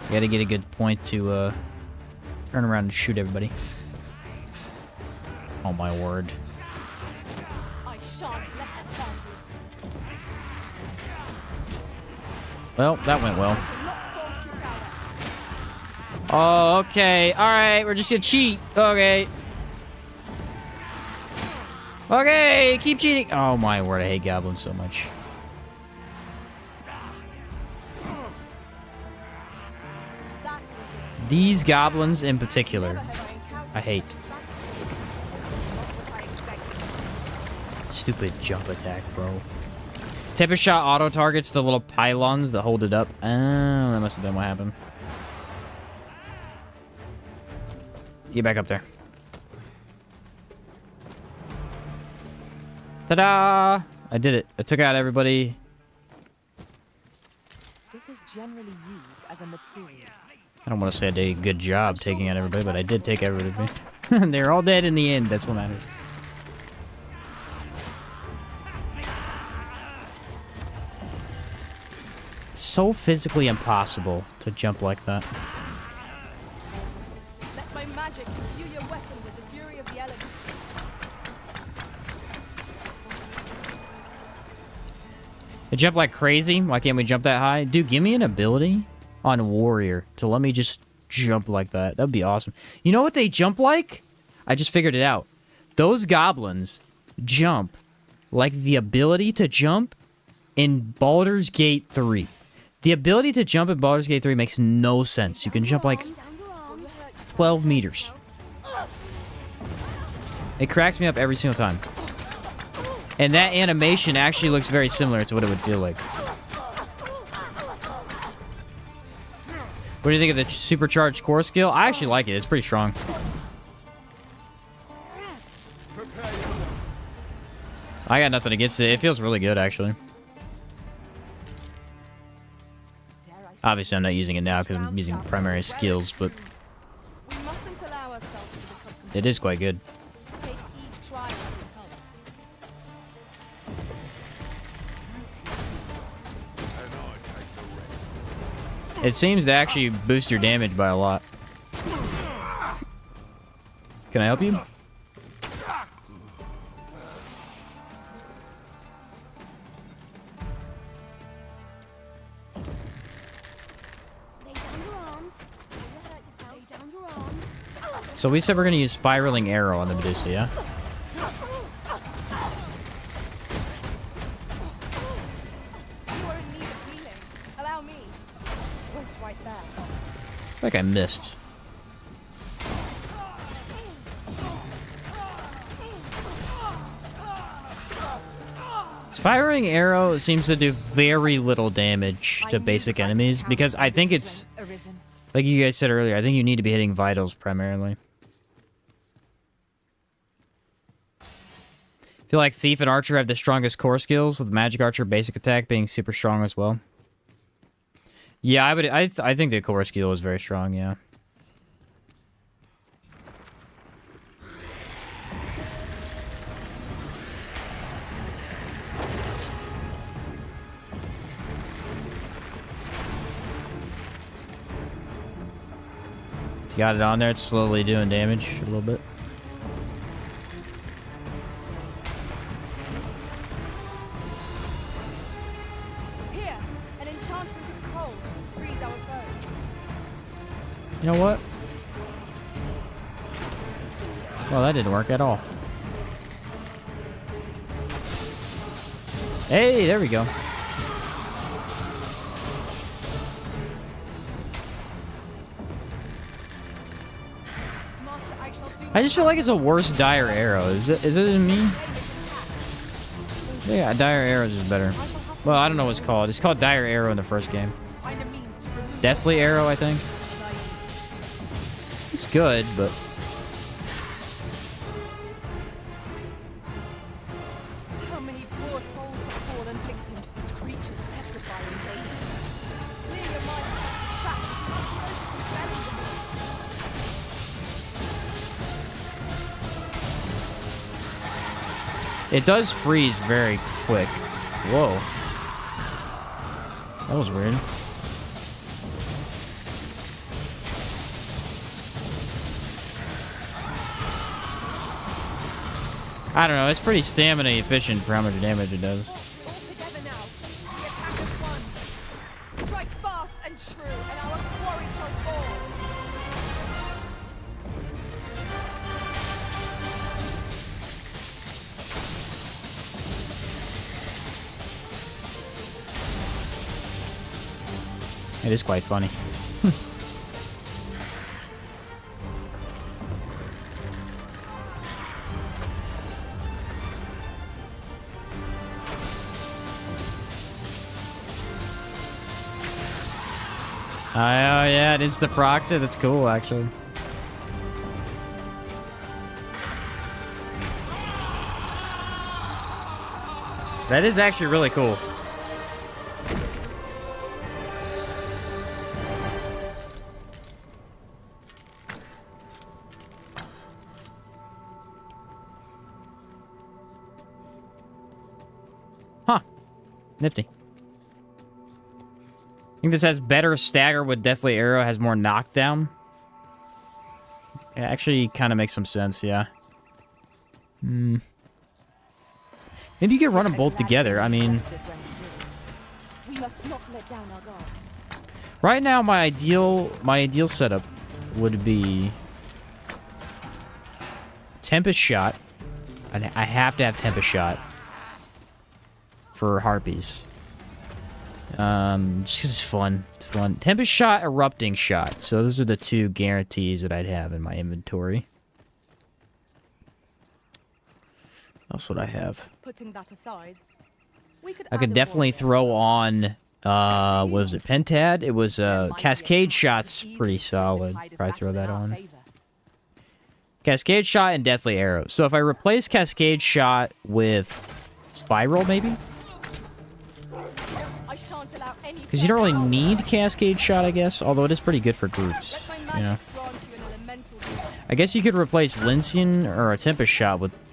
Gotta get a good point to turn around and shoot everybody. Oh my word. I shan't let them find you. Well, that went well. Not fall to prowess. Oh, okay. Alright, we're just gonna cheat. Okay. Okay, keep cheating. Oh my word, I hate goblins so much. That was it. These goblins in particular, Never have I encountered I hate. such strategy. Not what I expected. Stupid jump attack, bro. Tempest shot auto targets the little pylons that hold it up. Oh, that must have been what happened. Get back up there. Ta-da! I did it. I took out everybody. This is generally used as a material. I don't want to say I did a good job taking out everybody, but I did take everybody. They're all dead in the end. That's what matters. It's so physically impossible to jump like that. Let my magic imbue your weapon with the fury of the elements. They jump like crazy. Why can't we jump that high? Dude, give me an ability on Warrior to let me just jump like that. That'd be awesome. You know what they jump like? I just figured it out. Those goblins jump like the ability to jump in Baldur's Gate 3. The ability to jump in Baldur's Gate 3 makes no sense. You can jump like 12 meters. It cracks me up every single time. And that animation actually looks very similar to what it would feel like. What do you think of the supercharged core skill? I actually like it. It's pretty strong. I got nothing against it. It feels really good, actually. Obviously, I'm not using it now because I'm using primary skills, but... We mustn't It is quite good. Take each trial as it comes. It seems to actually boost your damage by a lot. Can I help you? Lay down your arms. Don't hurt yourself. Lay down your arms. So we said we're gonna use spiraling arrow on the Medusa, yeah? You are in need of healing. Allow me. Point right there. I feel like I missed. Spiraling arrow seems to do very little damage to basic enemies because I think it's, Arisen. like you guys said earlier, I think you need to be hitting vitals primarily. I feel like Thief and Archer have the strongest core skills, with Magic Archer basic attack being super strong as well. Yeah, I think the core skill is very strong, yeah. It's got it on there, it's slowly doing damage a little bit. Here, an enchantment of cold to freeze our foes. You know what? Well, that didn't work at all. Hey, there we go. Master, I shall do I just feel like it's a worse dire arrow. Is it in me? Yeah, dire arrows is better. Well, I don't know what it's called. It's called dire arrow in the first game. find a means to remove Deathly arrow, I think. It's good, but How many poor souls have fallen victim to this creature's petrifying gaze? Clear your mind of such distractions. You must focus and bury the beast. it does freeze very quick. Whoa. That was weird. I don't know, it's pretty stamina efficient for how much damage it does. All together now. The attack is won. Strike fast and true, and our quarry shall fall. It is quite funny. Oh yeah, it insta procs it. That's cool, actually. That is actually really cool. Huh. Nifty. I think this has better stagger with Deathly Arrow, has more knockdown. It actually kind of makes some sense, yeah. Maybe you could run them both together. I mean, We must not let down our guard. right now my ideal setup would be Tempest Shot. I have to have Tempest Shot for Harpies. Just 'cause it's fun. It's fun. Tempest Shot, Erupting Shot. So those are the two guarantees that I'd have in my inventory. What else would I have? Putting that aside, we could I add could a definitely warrior. throw on, what was it, Pentad? It was, Cascade Shot's pretty solid. Probably throw that on. Cascade Shot and Deathly Arrow. So if I replace Cascade Shot with Spiral, maybe? I shan't allow any Because you don't really further- need Cascade Shot, I guess. Although it is pretty good for groups, Let my you know. magics grant you an elemental I guess you could replace Lincian or a Tempest Shot with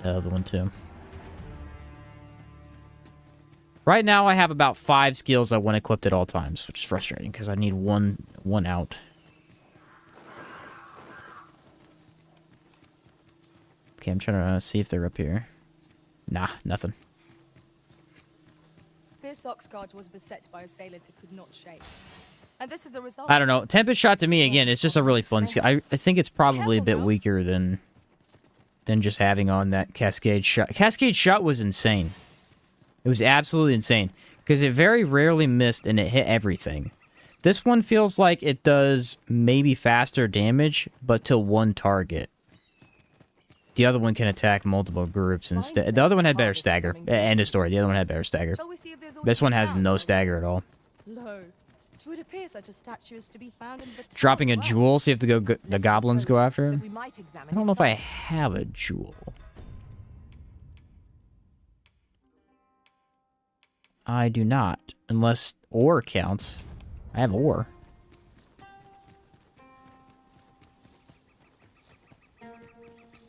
the other one too. Right now, I have about 5 skills I want equipped at all times, which is frustrating because I need one out. Okay, I'm trying to see if they're up here. Nah, nothing. This Oxguard was beset by assailants it could not shake. And this is the result. I don't know. Tempest Shot to me, again, it's just a really fun skill. I think it's probably a bit weaker than just having on that Cascade Shot. Cascade Shot was insane. It was absolutely insane. Because it very rarely missed and it hit everything. This one feels like it does maybe faster damage, but to one target. The other one can attack multiple groups instead. The other one had better stagger. End of story. The other one had better stagger. This one has no stagger at all. Lo, it would appear such a statue is to be found in the town Dropping a as well. jewel, see if the goblins go after him. We might examine I don't know if I have a jewel. I do not. Unless ore counts. I have ore.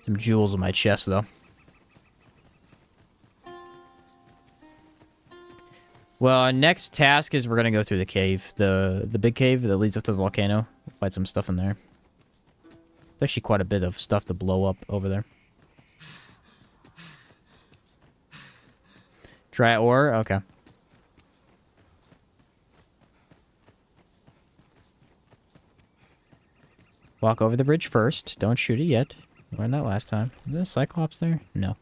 Some jewels in my chest, though. Well, our next task is we're gonna go through the cave. The big cave that leads up to the volcano. We'll find some stuff in there. There's actually quite a bit of stuff to blow up over there. Dry ore? Okay. Walk over the bridge first. Don't shoot it yet. We learned that last time. Is there a cyclops there? No.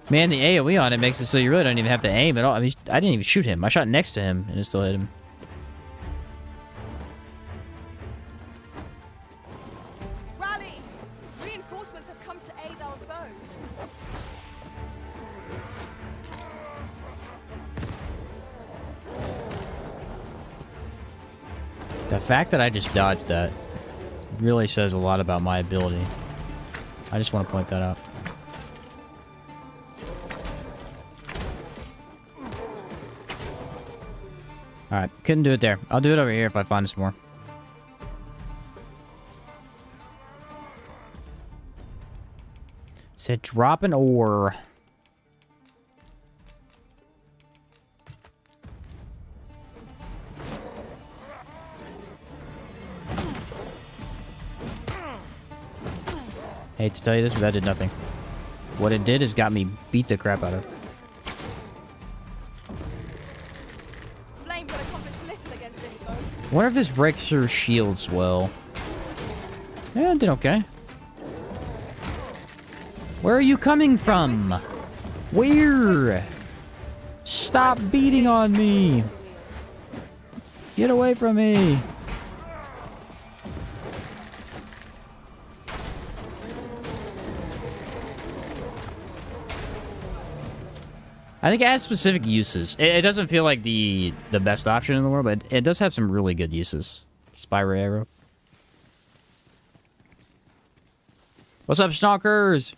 Man, the AoE on it makes it so you really don't even have to aim at all. I mean, I didn't even shoot him. I shot next to him, and it still hit him. Rally! Reinforcements have come to aid our foe. The fact that I just dodged that really says a lot about my ability. I just want to point that out. Alright, couldn't do it there. I'll do it over here if I find some more. Said drop an ore. Hate to tell you this, but that did nothing. What it did is got me beat the crap out of. Flame will accomplish little against this foe. Wonder if this breaks through shields well. Yeah, it did okay. Where are you coming from? Where? Stop beating on me! Get away from me! I think it has specific uses. It doesn't feel like the best option in the world, but it does have some really good uses. Spyro arrow. What's up, stalkers?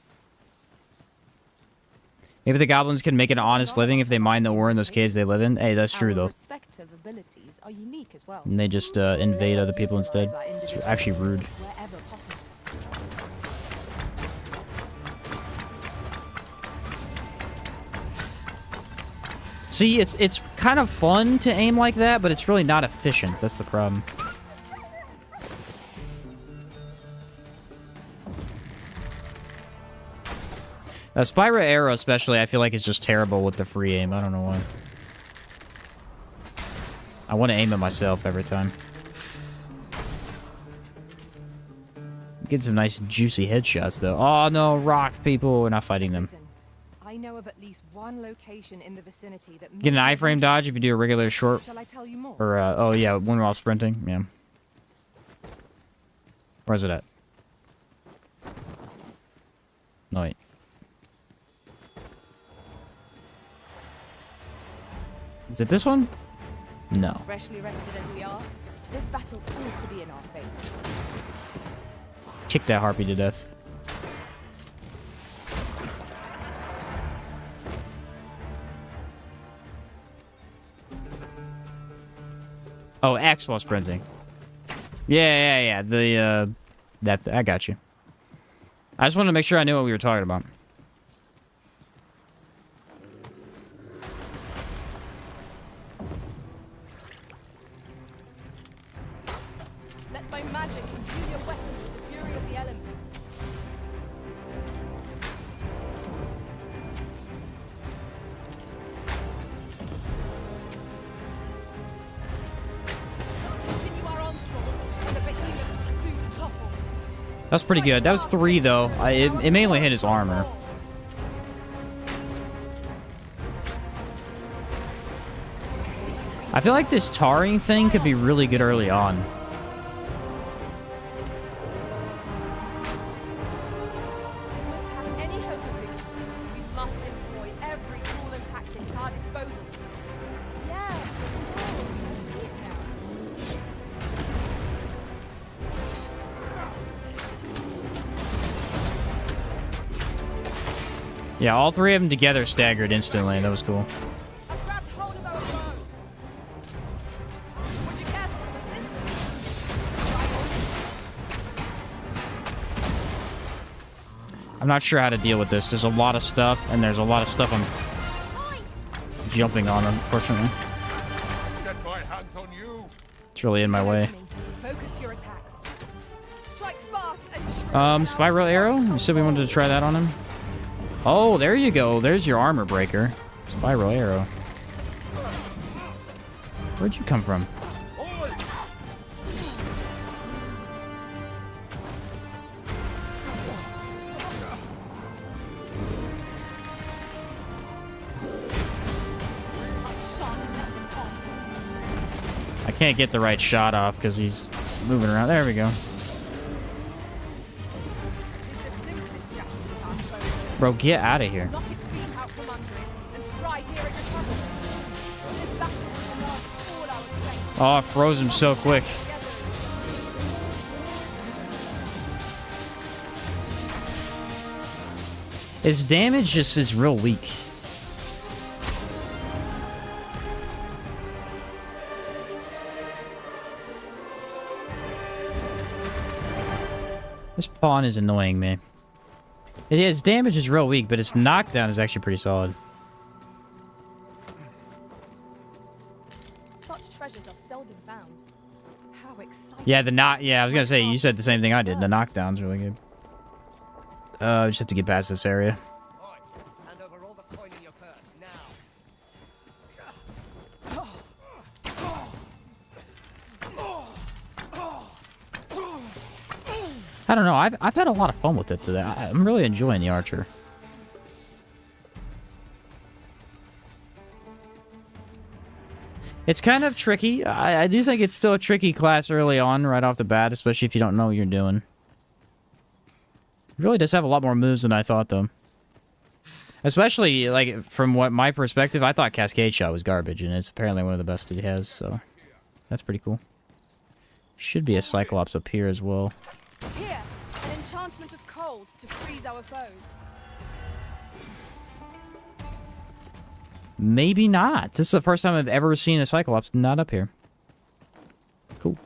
Maybe the goblins can make an honest living if they mine the ore in those caves they live in. Hey, that's true, though. Respective abilities are unique as well. And they just invade other people instead. It's actually rude. Wherever possible. See, it's kind of fun to aim like that, but it's really not efficient. That's the problem. Spyro arrow especially, I feel like it's just terrible with the free aim. I don't know why. I want to aim it myself every time. Get some nice juicy headshots though. Oh no, rock people! We're not fighting them. I know of at least one location in the vicinity that Get an iframe dodge if you do a regular short. Shall I tell you more? Or oh yeah, when we're all sprinting. Yeah. Where's it at? No wait. Is it this one? No. Freshly rested as we are, this battle ought to be in our favor. kick that harpy to death. Oh, X while sprinting. Yeah. I got you. I just wanted to make sure I knew what we were talking about. Let my magic imbue your weapon with the fury of the elements. Continue our onslaught, and the behemoth will soon topple. That's pretty good. That was 3 though. It mainly hit his armor. I feel like this tarring thing could be really good early on. If we're to have any hope of victory, we must employ every tool and tactic at our disposal. Yes, of course. I see it now. Yeah, all 3 of them together staggered instantly. That was cool. I've grabbed hold of our bow. Would you care for some assistance? I'm not sure how to deal with this. There's a lot of stuff, and there's a lot of stuff I'm jumping on, unfortunately. Get my hands on you. It's really in my way. Focus your attacks. Strike fast and Spiral arrow? You said we wanted to try that on him? Oh, there you go. There's your armor breaker. Spiral arrow. Where'd you come from? I can't get the right shot off because he's moving around. There we go. Bro, get out of here. Knock its feet out from under it and strike here at your troubles. This battle will demand all our strength. Oh, I froze him so quick. His damage just is real weak. This pawn is annoying me. His damage is real weak, but its knockdown is actually pretty solid. Such treasures are seldom found. How exciting. Yeah, I was gonna say, you said the same thing I did. The knockdown's really good. I just have to get past this area. Hand over all the coin in your purse now. I don't know. I've had a lot of fun with it today. I'm really enjoying the archer. It's kind of tricky. I do think it's still a tricky class early on, right off the bat, especially if you don't know what you're doing. It really does have a lot more moves than I thought, though. Especially, like, from what my perspective, I thought Cascade Shot was garbage, and it's apparently one of the best it has, so that's pretty cool. Should be a Cyclops up here as well. Here, an enchantment of cold to freeze our foes. Maybe not. This is the first time I've ever seen a Cyclops not up here. Cool.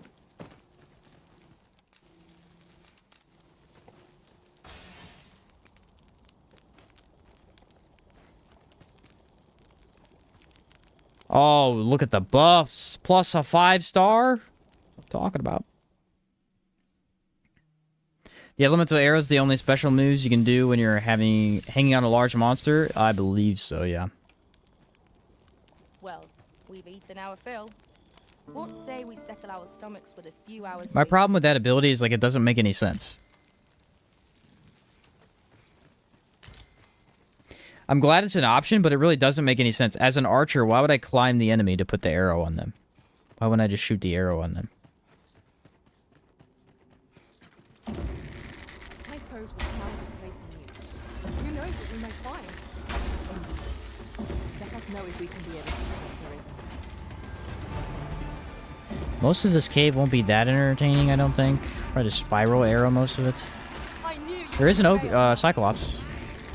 Oh, look at the buffs. Plus a 5-star. I'm talking about. The elemental arrow is the only special moves you can do when you're hanging on a large monster. I believe so, yeah. Well, we've eaten our fill. What say we settle our stomachs with a few hours My sleep? problem with that ability is, like, it doesn't make any sense. I'm glad it's an option, but it really doesn't make any sense. As an archer, why would I climb the enemy to put the arrow on them? Why wouldn't I just shoot the arrow on them? My foes will smell this place in you. Who knows what we may find? Let us know if we can be of assistance, Arisen. Most of this cave won't be that entertaining, I don't think. Probably just spiral arrow most of it. I knew you There is an would cyclops.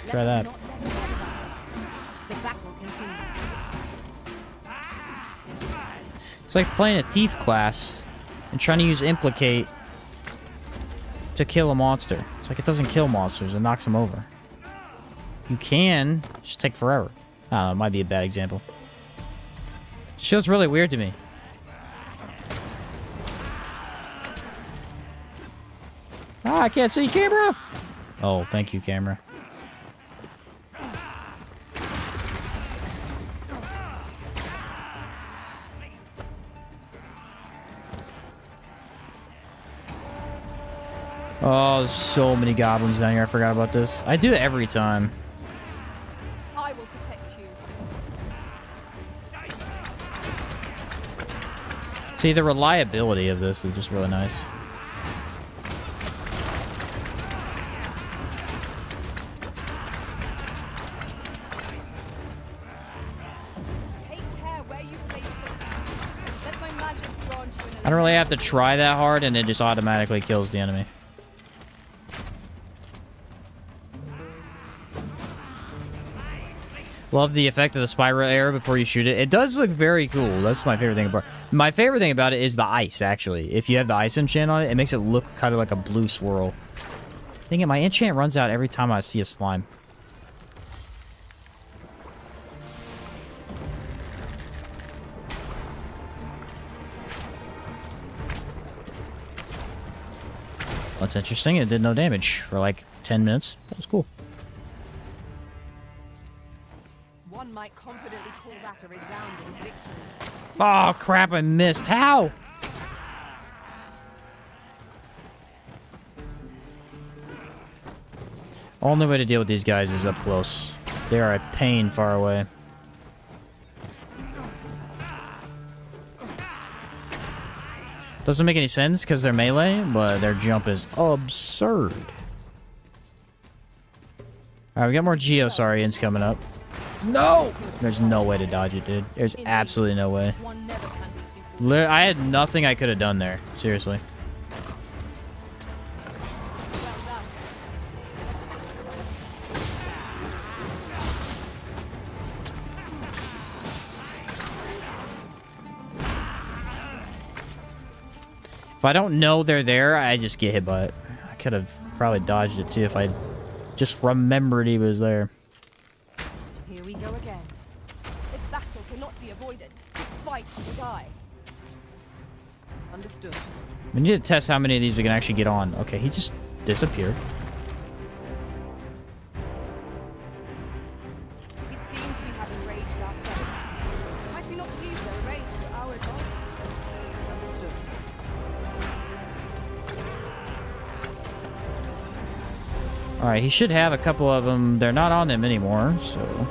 Try that. Not let us ahead of us. The battle continues. It's like playing a thief class and trying to use implicate to kill a monster. It's like it doesn't kill monsters, it knocks them over. You can, just take forever. I don't know, it might be a bad example. It feels really weird to me. Ah, I can't see camera! Oh, thank you, camera. Oh, there's so many goblins down here. I forgot about this. I do it every time. I will protect you. See, the reliability of this is just really nice. Take care where you place them. Let my magics grant you an I don't really have to try that hard, and it just automatically kills the enemy. Love the effect of the spiral arrow before you shoot it. It does look very cool. That's my favorite thing about it. My favorite thing about it is the ice, actually. If you have the ice enchant on it, it makes it look kind of like a blue swirl. Dang it, my enchant runs out every time I see a slime. That's interesting. It did no damage for like 10 minutes. That was cool. One might confidently call that a resounding victory. Oh, crap. I missed. How? Only way to deal with these guys is up close. They are a pain far away. Doesn't make any sense because they're melee, but their jump is absurd. Alright, we got more Geosaurians coming up. No! There's no way to dodge it, dude. There's absolutely no way. One never can be too I had nothing I could have done there. Seriously. well done. If I don't know they're there, I just get hit by it. I could have probably dodged it too if I just remembered he was there. Here we go again. This battle cannot be avoided. Just fight or die. Understood. We need to test how many of these we can actually get on. Okay, he just disappeared. It seems we have enraged our foe. Might we not use their rage to our advantage? Understood. Alright, he should have a couple of them. They're not on him anymore, so...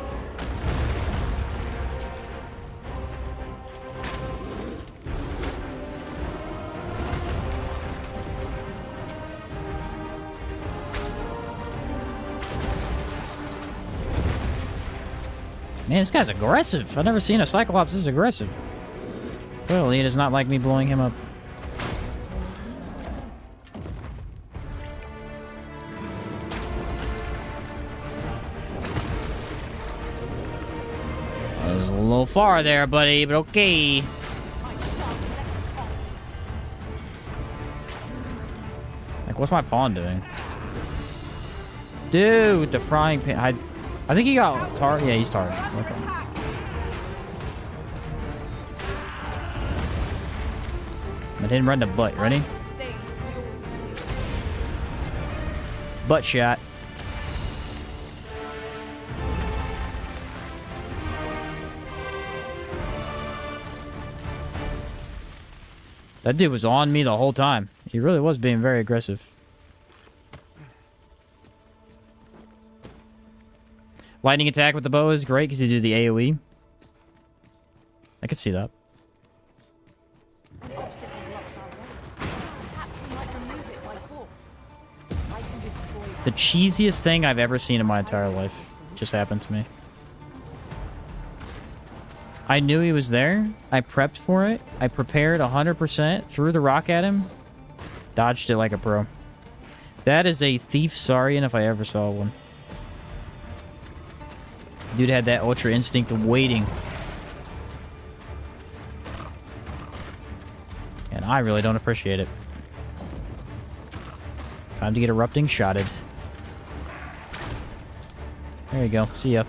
Man, this guy's aggressive. I've never seen a cyclops this aggressive. Clearly, he does not like me blowing him up. That was a little far there, buddy, but okay. I shan't let them off. Like, what's my pawn doing? Dude, the frying pan. I think he got tar. Yeah, he's tar. Okay. I didn't run the butt. Ready? Sustains yours to me. Butt shot. That dude was on me the whole time. He really was being very aggressive. Lightning attack with the bow is great because you do the AoE. I could see that. An obstacle blocks our way. Perhaps we might remove it by force. I can destroy it. The cheesiest thing I've ever seen in my entire life just happened to me. I knew he was there. I prepped for it. I prepared 100%. Threw the rock at him. Dodged it like a pro. That is a thief Saurian if I ever saw one. Dude had that ultra instinct of waiting. And I really don't appreciate it. Time to get erupting shotted. There you go. See ya.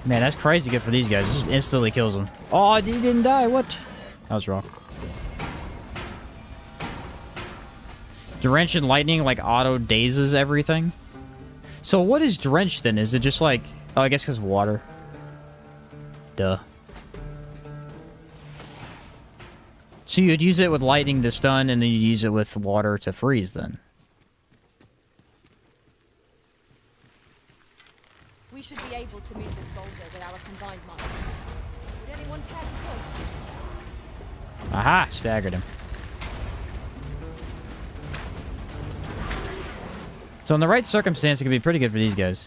Man, that's crazy good for these guys. It just instantly kills them. Oh, he didn't die. What? I was wrong. Drench and lightning like auto dazes everything. So what is drench then? Is it just like... Oh, I guess because water. Duh. So you'd use it with lightning to stun, and then you'd use it with water to freeze then. We should be able to move this boulder with our combined might. Would anyone care to push? Aha! Staggered him. So in the right circumstance, it could be pretty good for these guys.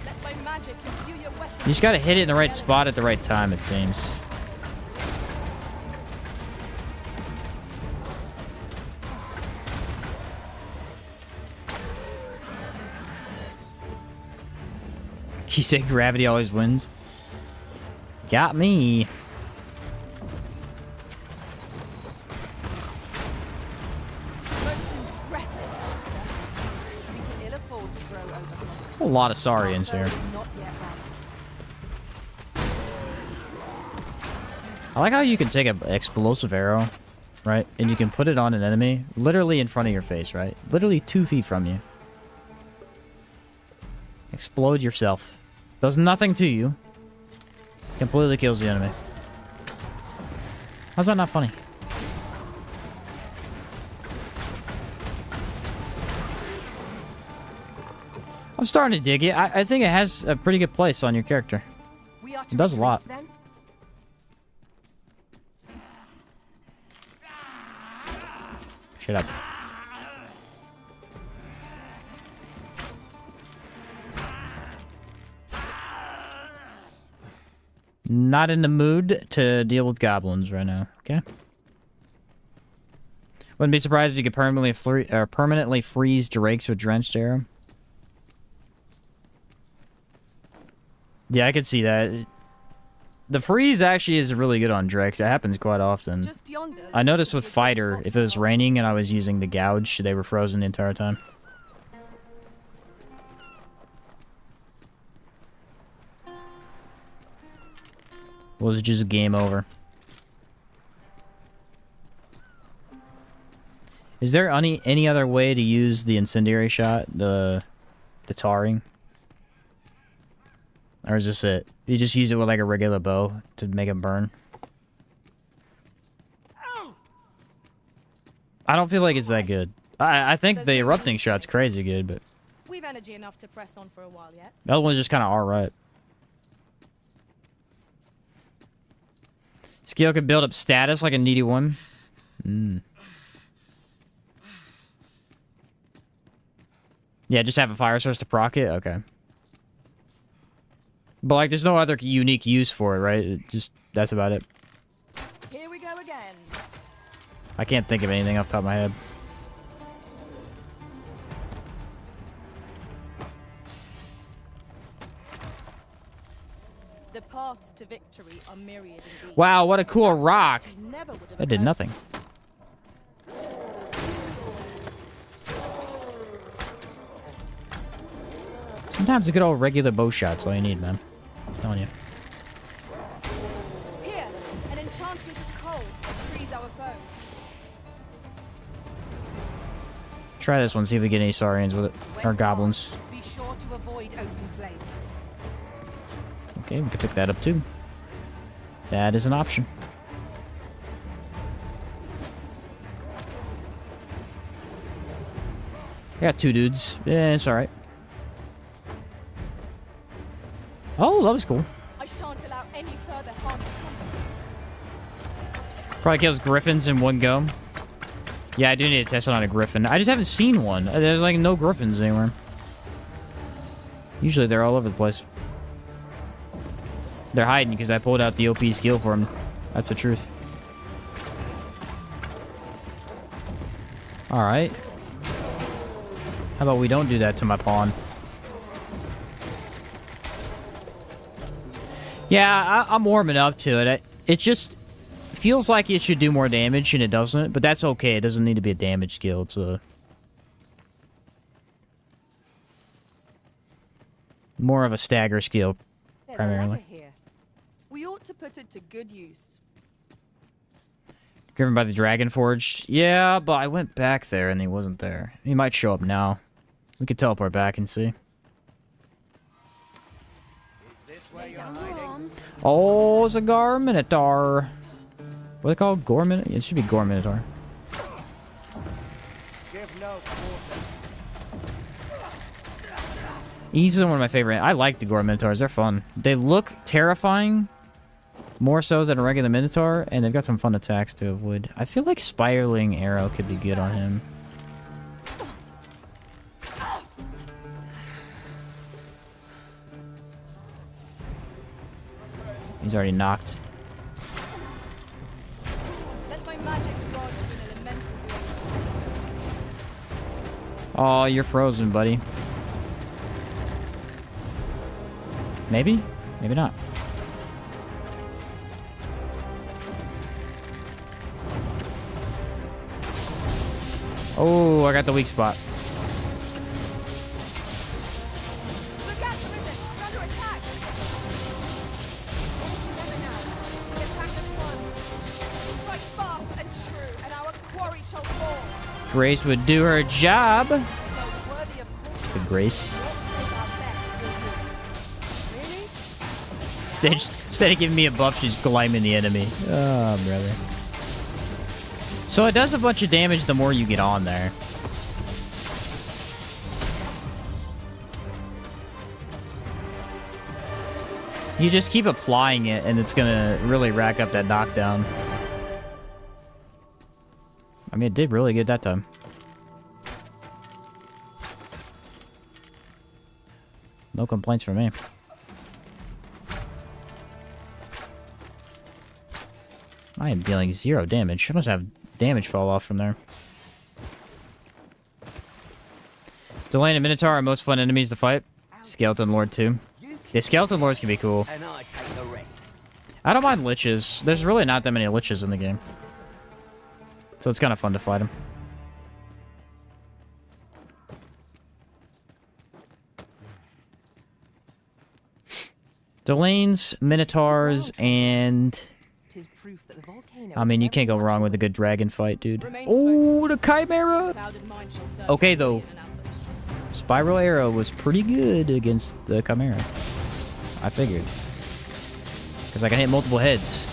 Let my magic imbue your weapon. You just gotta hit it in the right spot at the right time, it seems. You say gravity always wins? Got me. Most impressive, master. We can ill afford to grow over. A lot of Saurians here. Not yet ready. I like how you can take an explosive arrow, right? And you can put it on an enemy literally in front of your face, right? Literally 2 feet from you. Explode yourself. Does nothing to you. Completely kills the enemy. How's that not funny? I'm starting to dig it. I think it has a pretty good place on your character. We are to It does a lot. retreat, then? Shut up. Not in the mood to deal with goblins right now, okay? Wouldn't be surprised if you could permanently freeze drakes with drenched arrow. Yeah, I could see that. The freeze actually is really good on drakes. It happens quite often. Just yonder. I noticed with fighter, if it was raining and I was using the gouge, they were frozen the entire time. Was it just game over? Is there any other way to use the incendiary shot, the tarring? Or is this it? You just use it with like a regular bow to make it burn? I don't feel like it's that good. I think the erupting shot's crazy good, but We've energy enough to press on for a while yet. the other one's just kind of alright. Skill could build up status like a needy one. Yeah, just have a fire source to proc it? Okay. But, like, there's no other unique use for it, right? That's about it. Here we go again. I can't think of anything off the top of my head. The paths to victory are myriad indeed. Wow, what a cool rock! You never would have That did imagined. nothing. Sometimes a good old regular bow shot's all you need, man. I'm telling you. Here, an enchantment of cold to freeze our foes. Try this one, see if we get any Saurians with it. When Or goblins. dark, be sure to avoid open flame. Okay, we can pick that up too. That is an option. I got 2 dudes. Yeah, it's alright. Oh, that was cool. I shan't allow any further harm to come to you. Probably kills griffins in one go. Yeah, I do need to test it on a griffin. I just haven't seen one. There's like no griffins anywhere. Usually they're all over the place. They're hiding because I pulled out the OP skill for them. That's the truth. Alright. How about we don't do that to my pawn? Yeah, I'm warming up to it. It just feels like it should do more damage, and it doesn't. But that's okay. It doesn't need to be a damage skill. It's a... more of a stagger skill, primarily. We ought to put it to good use. Driven by the Dragon Forge. Yeah, but I went back there and he wasn't there. He might show up now. We could teleport back and see. Oh, it's a Gar Minotaur. What are they called? Gore Minotaur? It should be Gore Minotaur. He's one of my favorite. I like the Gore Minotaurs. They're fun. They look terrifying. More so than a regular Minotaur, and they've got some fun attacks to avoid. I feel like Spiraling Arrow could be good on him. He's already knocked. Let my magic's lodge in elemental wheel. Oh, you're frozen, buddy. Maybe? Maybe not. Oh, I got the weak spot. Look out, Arisen! We're under attack! Together now. The attack has won. Strike fast and true, and our quarry shall fall. Grace would do her job. Though worthy of caution, The Grace. not save our best will do. Really? Instead of giving me a buff, she's climbing the enemy. Oh, brother. So it does a bunch of damage the more you get on there. You just keep applying it, and it's gonna really rack up that knockdown. I mean, it did really good that time. No complaints from me. I am dealing 0 damage. I must have damage fall off from there. Delane and Minotaur are most fun enemies to fight. Skeleton Lord too. The Skeleton Lords can be cool. And I take the rest. I don't mind Liches. There's really not that many Liches in the game. So it's kind of fun to fight them. Delanes, Minotaurs, and... Tis proof that the volcano I mean, you can't go wrong with a good dragon fight, dude. Oh, the Chimera! Okay, though. Spiral Arrow was pretty good against the Chimera. I figured. Because I can hit multiple heads.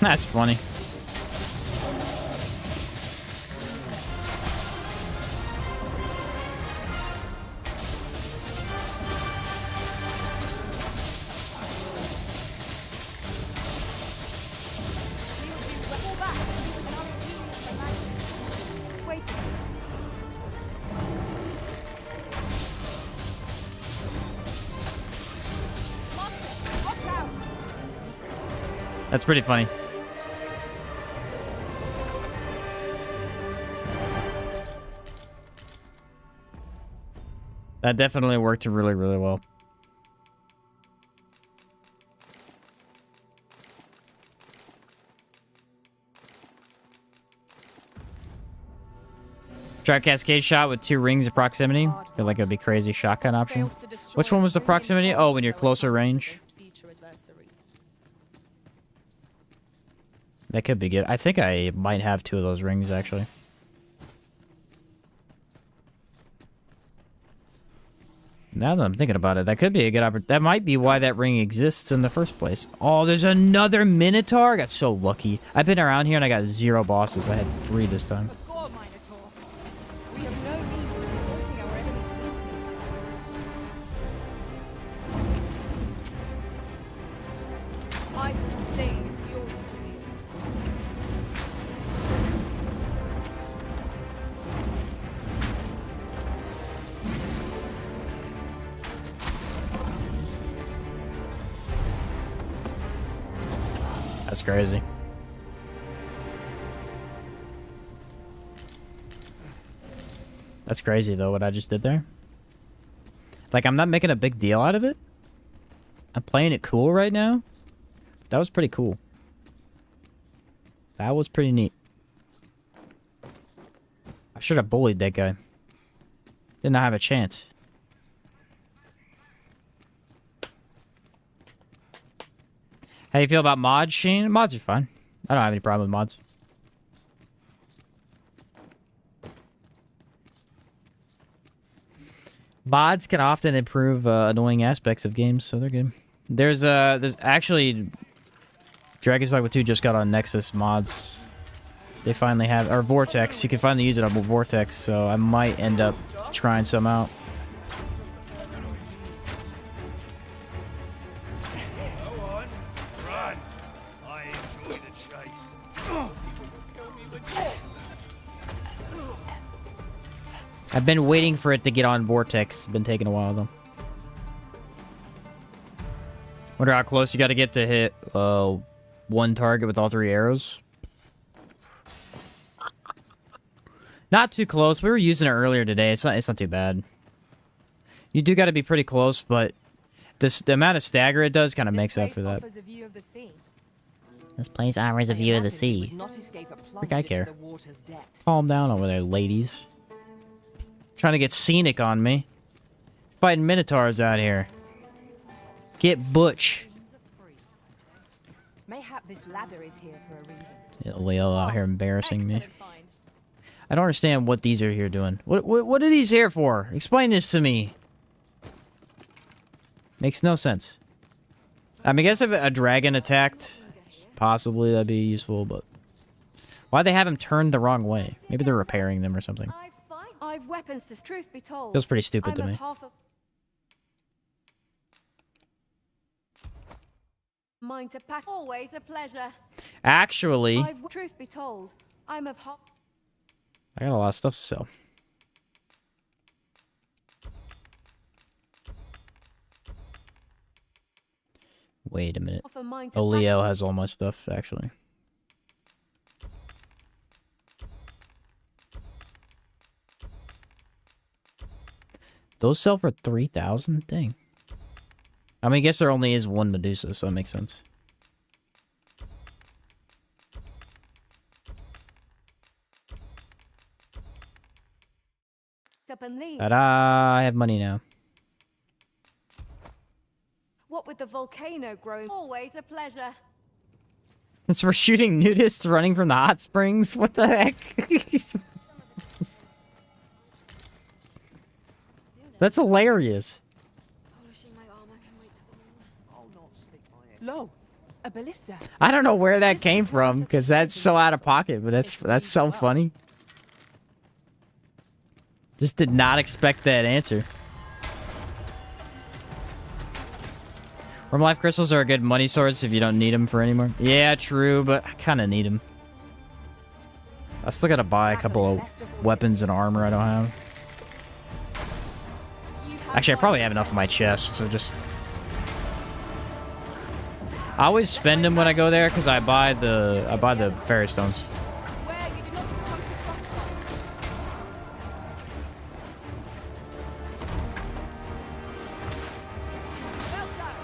That's funny. That's pretty funny. That definitely worked really, really well. Try a cascade shot with 2 rings of proximity. Feel like it would be crazy shotgun option. Which one was the proximity? Oh, when you're closer range. That could be good. I think I might have 2 of those rings, actually. Now that I'm thinking about it, that could be a good opportunity. That might be why that ring exists in the first place. Oh, there's another Minotaur? I got so lucky. I've been around here and I got 0 bosses. I had 3 this time. A gore Minotaur. We have no means of exploiting our enemy's weakness. I sustain is yours to wield. That's crazy. That's crazy, though, what I just did there. Like, I'm not making a big deal out of it. I'm playing it cool right now. That was pretty cool. That was pretty neat. I should have bullied that guy. Did not have a chance. How do you feel about mods, Shane? Mods are fine. I don't have any problem with mods. Mods can often improve annoying aspects of games, so they're good. There's actually Dragon's Dogma 2 just got on Nexus mods. They finally have, or Vortex. You can finally use it on Vortex, so I might end up trying some out. Go on, run. I enjoy the chase. I've been waiting for it to get on Vortex. It's been taking a while, though. Wonder how close you got to get to hit one target with all 3 arrows. Not too close. We were using it earlier today. It's not too bad. You do got to be pretty close, but the amount of stagger it does kind of makes up for that. Offers a view of the sea. This place offers a view of the sea. Not escape a plunge Freak, I into care. the water's depths. Calm down over there, ladies. Trying to get scenic on me. Fighting Minotaurs out here. Get butch. Mayhap this ladder is here for a reason. Yeah, Leo out here embarrassing me. Excellent find. I don't understand what these are here doing. What are these here for? Explain this to me. Makes no sense. I mean, I guess if a dragon attacked, possibly that'd be useful, but why'd they have him turned the wrong way? Maybe they're repairing them or something. I've weapons to truth be told. Feels pretty stupid to I'm of me. half of... Mine to pack. Always a pleasure. Actually, Truth be told, I'm of half... I got a lot of stuff to sell. Wait a minute. Off a mind to Oh, Leo has all my stuff, actually. Those sell for 3,000? Dang. I mean, I guess there only is one Medusa, so it makes sense. up and leave. Ta-da! I have money now. What with the volcano growing? Always a pleasure. It's for shooting nudists running from the hot springs? What the heck? That's hilarious. Polishing my armor can wait till the morning. I'll not stick my head. Lo, a ballista. I don't know where that came from, because that's so out of pocket, but that's so funny. Just did not expect that answer. Worm life crystals are a good money source if you don't need them for anymore. Yeah, true, but I kind of need them. I still gotta buy a couple of weapons and armor I don't have. Actually, I probably have enough in my chest, so just... I always spend them when I go there, because I buy the fairy stones. Where you do not succumb to frostbite. Well done.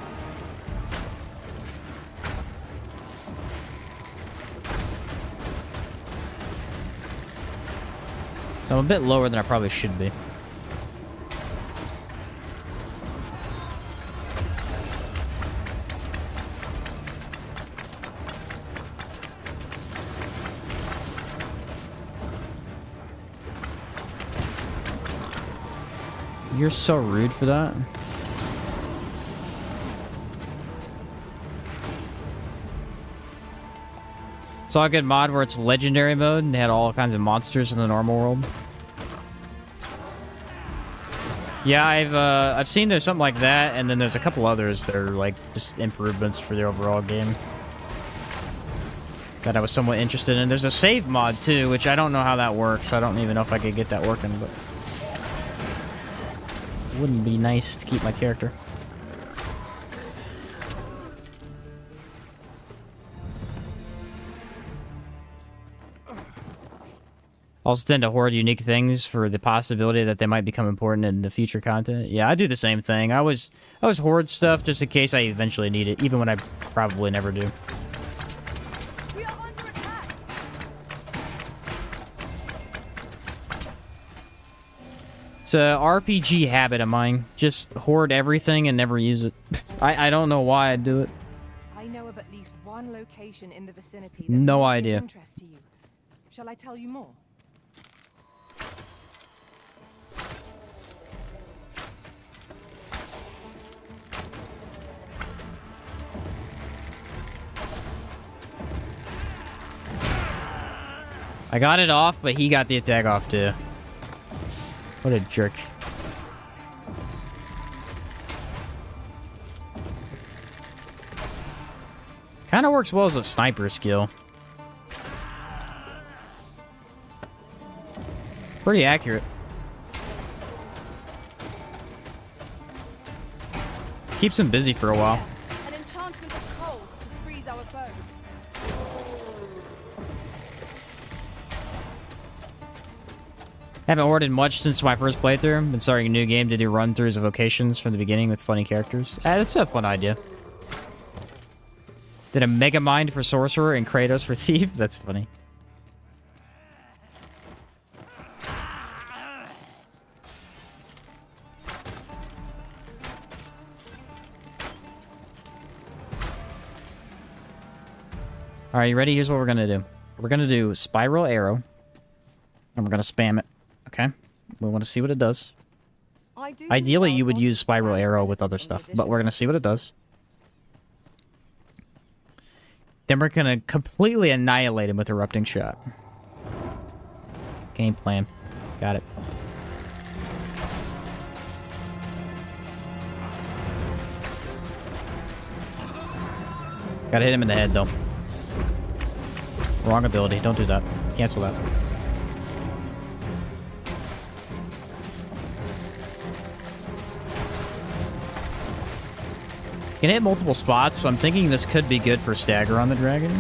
So I'm a bit lower than I probably should be. You're so rude for that. Saw a good mod where it's legendary mode and they had all kinds of monsters in the normal world. Yeah, I've seen there's something like that, and then there's a couple others that are like just improvements for the overall game that I was somewhat interested in. There's a save mod too, which I don't know how that works. I don't even know if I could get that working, but it wouldn't be nice to keep my character. Also tend to hoard unique things for the possibility that they might become important in the future content. Yeah, I do the same thing. I always hoard stuff just in case I eventually need it, even when I probably never do. We are under attack. It's a RPG habit of mine. Just hoard everything and never use it. I don't know why I do it. I know of at least one location in the vicinity that No might be idea. of interest to you. Shall I tell you more? I got it off, but he got the attack off too. What a jerk. Kind of works well as a sniper skill. Pretty accurate. Keeps him busy for a while. An enchantment of cold to freeze our foes. Haven't hoarded much since my first playthrough. Been starting a new game to do run-throughs of vocations from the beginning with funny characters. That's a fun idea. Did a mega mind for sorcerer and Kratos for thief. That's funny. All right, you ready? Here's what we're gonna do. We're gonna do spiral arrow, and we're gonna spam it. Okay? We want to see what it does. I do Ideally, love you would wanting use to spiral stand arrow benefit with other from the stuff, but we're gonna see what it additions. does. Then we're gonna completely annihilate him with erupting shot. Game plan. Got it. Gotta hit him in the head, though. Wrong ability. Don't do that. Cancel that. Can hit multiple spots, so I'm thinking this could be good for stagger on the dragon.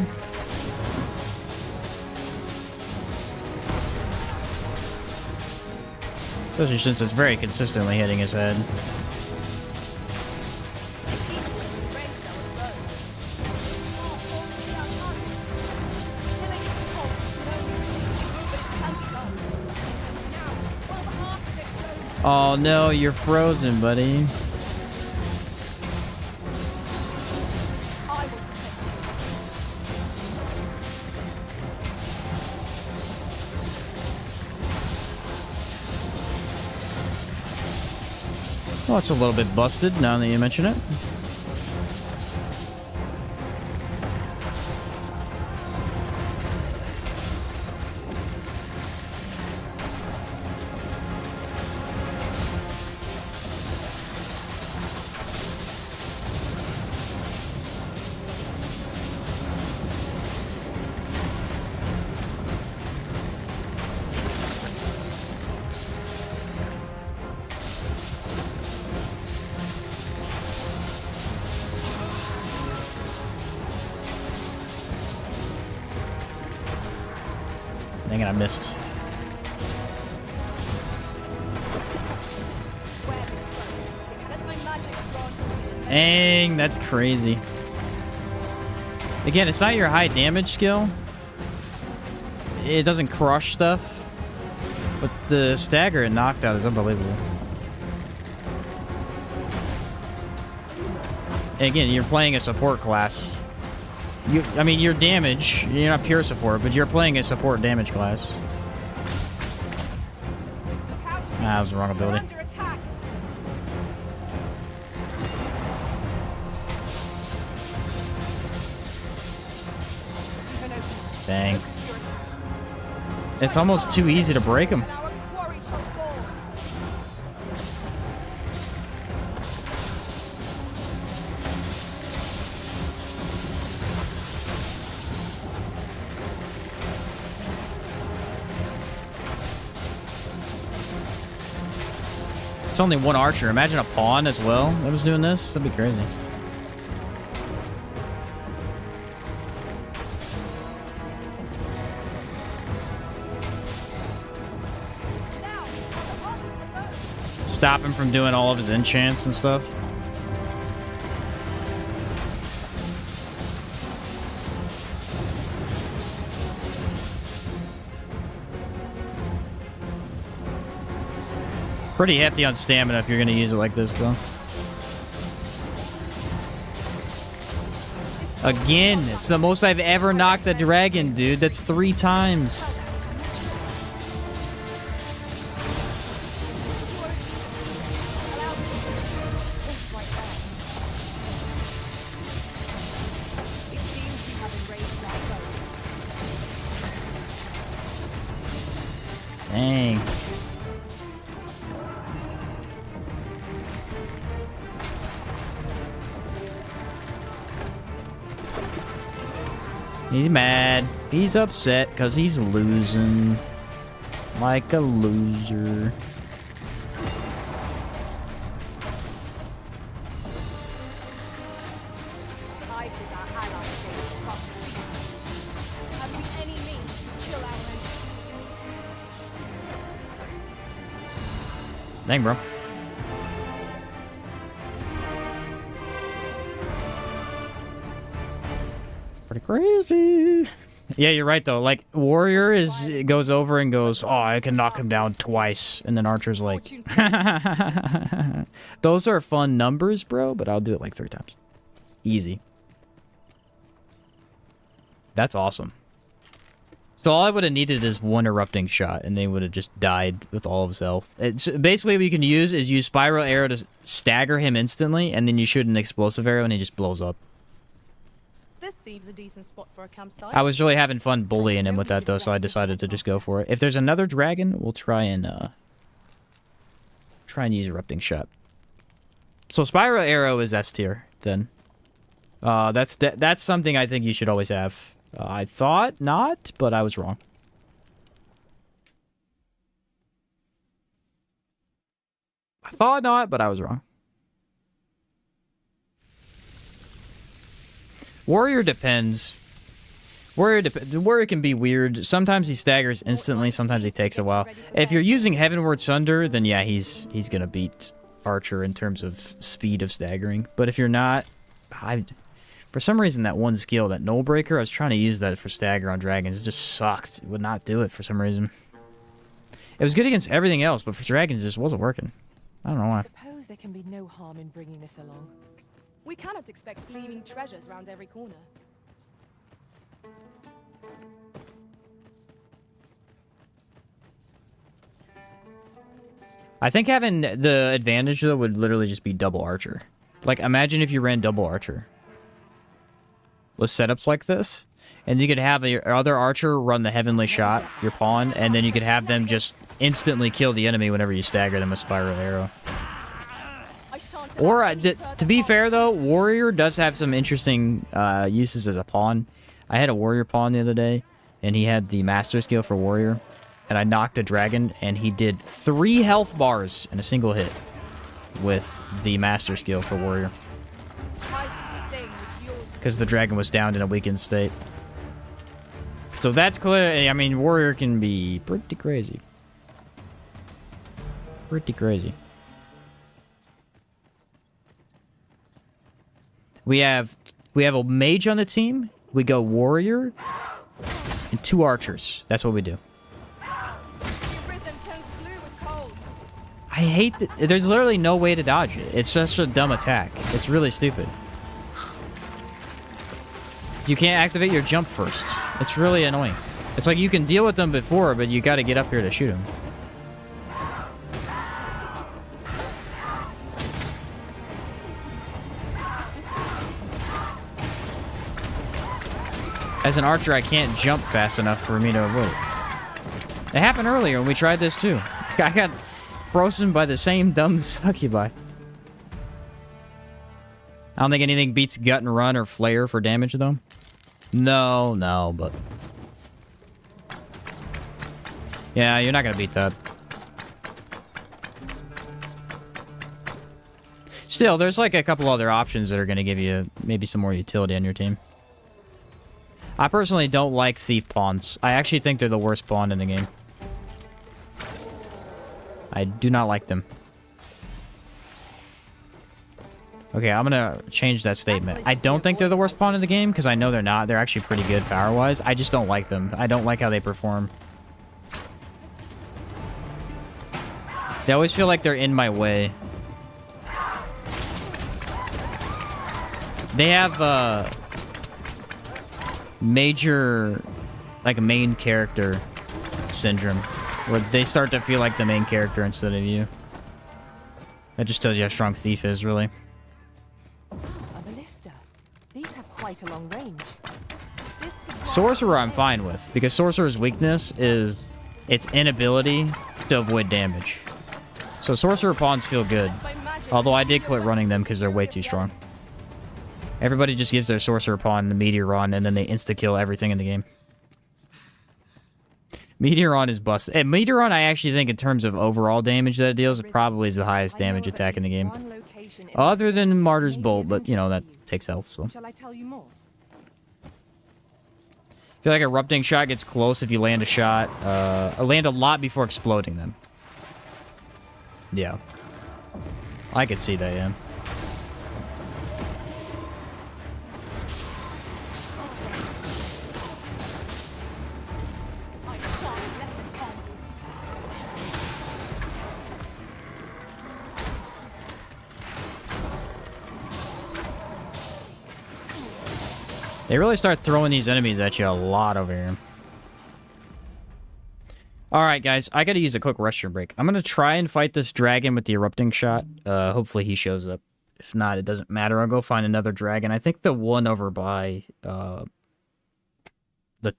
Especially since it's very consistently hitting his head. Oh no, you're frozen, buddy. Well, it's a little bit busted now that you mention it. Dang it, I missed. Dang, that's crazy. Again, it's not your high damage skill. It doesn't crush stuff. But the stagger and knockdown is unbelievable. And again, you're playing a support class. I mean, your damage, you're not pure support, but you're playing a support damage class. That was the wrong ability. Dang. Focus your attacks. It's Strike almost fast too and easy to true, break 'em. and our quarry shall fall. It's only one archer. Imagine a pawn as well that was doing this. That'd be crazy. Now, the heart is exposed. Stop him from doing all of his enchants and stuff. Pretty hefty on stamina if you're gonna use it like this, though. Again, it's the most I've ever knocked a dragon, dude. That's 3 times. It seems you have enraged our foe. Dang. He's mad. He's upset because he's losing. Like a loser. Ice is our ally against tough beasts. Have we any means to chill our enemies? Dang, bro. Pretty crazy. Yeah, you're right though. Like warrior goes over and goes, "Oh, I can knock him down twice," and then archer's like, "Those are fun numbers, bro, but I'll do it like 3 times, easy." That's awesome. So all I would have needed is one erupting shot, and they would have just died with all of his health. It's basically what you can use is use spiral arrow to stagger him instantly, and then you shoot an explosive arrow, and he just blows up. This seems a decent spot for a campsite. I was really having fun bullying him with that, though, so I decided to just go for it. If there's another dragon, we'll try and use erupting shot. So spiral arrow is S tier, then. That's something I think you should always have. I thought not, but I was wrong. I thought not, but I was wrong. Warrior depends. Warrior can be weird. Sometimes he staggers instantly, sometimes he takes a while. If you're using Heavenward Sunder, then yeah, he's gonna beat Archer in terms of speed of staggering. But if you're not, for some reason that one skill, that Null Breaker, I was trying to use that for stagger on dragons. It just sucked. It would not do it for some reason. It was good against everything else, but for dragons it just wasn't working. I don't know I why. suppose there can be no harm in bringing this along. We cannot expect gleaming treasures round every corner. I think having the advantage, though, would literally just be double Archer. Like, imagine if you ran double Archer with setups like this, and you could have your other Archer run the Heavenly Shot, your pawn, and then you could have them just instantly kill the enemy whenever you stagger them with Spiral Arrow. Or, to be fair, though, Warrior does have some interesting uses as a pawn. I had a Warrior pawn the other day, and he had the Master skill for Warrior. And I knocked a dragon, and he did 3 health bars in a single hit with the Master skill for Warrior. Because the dragon was down in a weakened state. So that's clear. I mean, Warrior can be pretty crazy. Pretty crazy. We have a mage on the team. We go Warrior and 2 archers. That's what we do. I hate that. There's literally no way to dodge it. It's such a dumb attack. It's really stupid. You can't activate your jump first. It's really annoying. It's like you can deal with them before, but you gotta get up here to shoot them. As an archer, I can't jump fast enough for me to avoid. It happened earlier when we tried this too. I got frozen by the same dumb succubi. I don't think anything beats gut and run or flare for damage though. No, but yeah, you're not gonna beat that. Still, there's like a couple other options that are gonna give you maybe some more utility on your team. I personally don't like thief pawns. I actually think they're the worst pawn in the game. I do not like them. Okay, I'm gonna change that statement. I don't think they're the worst pawn in the game, because I know they're not. They're actually pretty good power-wise. I just don't like them. I don't like how they perform. They always feel like they're in my way. They have, major, like, main character syndrome, where they start to feel like the main character instead of you. That just tells you how strong Thief is, really. A ballista. These have quite a long range. Sorcerer I'm fine with, because Sorcerer's weakness is its inability to avoid damage. So Sorcerer pawns feel good, although I did quit running them because they're way too strong. Everybody just gives their Sorcerer pawn the Meteor on, and then they insta-kill everything in the game. Meteor on is busted. And Meteor on, I actually think, in terms of overall damage that it deals, it probably is the highest damage attack in the game. Other than Martyr's Bolt, but, you know, that takes health, so. Shall I tell you more? I feel like Erupting Shot gets close if you land a shot. Land a lot before exploding them. Yeah. I could see that, yeah. They really start throwing these enemies at you a lot over here. Alright, guys. I gotta use a quick restroom break. I'm gonna try and fight this dragon with the Erupting Shot. Hopefully he shows up. If not, it doesn't matter. I'll go find another dragon. I think the one over by the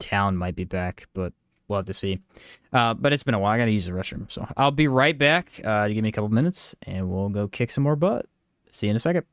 town might be back, but we'll have to see. But it's been a while. I gotta use the restroom. So I'll be right back. You give me a couple minutes, and we'll go kick some more butt. See you in a second.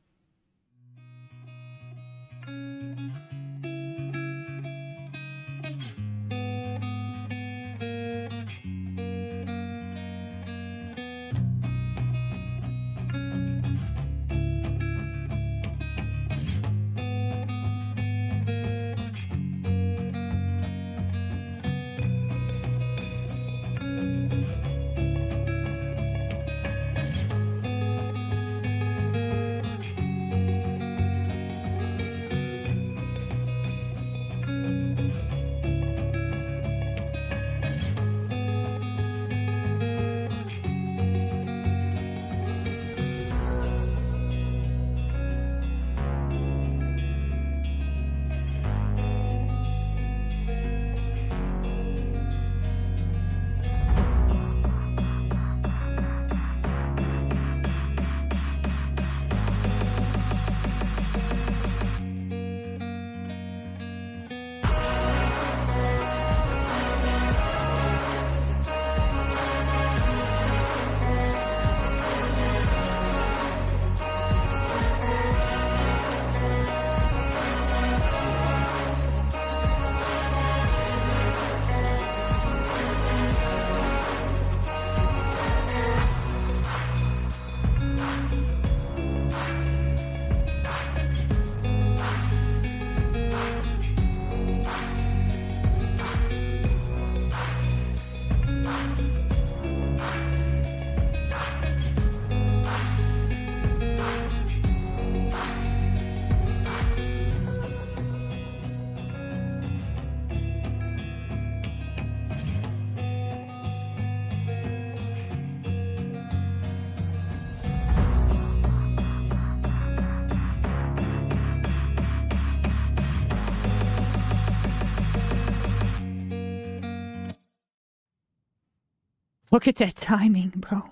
Look at that timing, bro.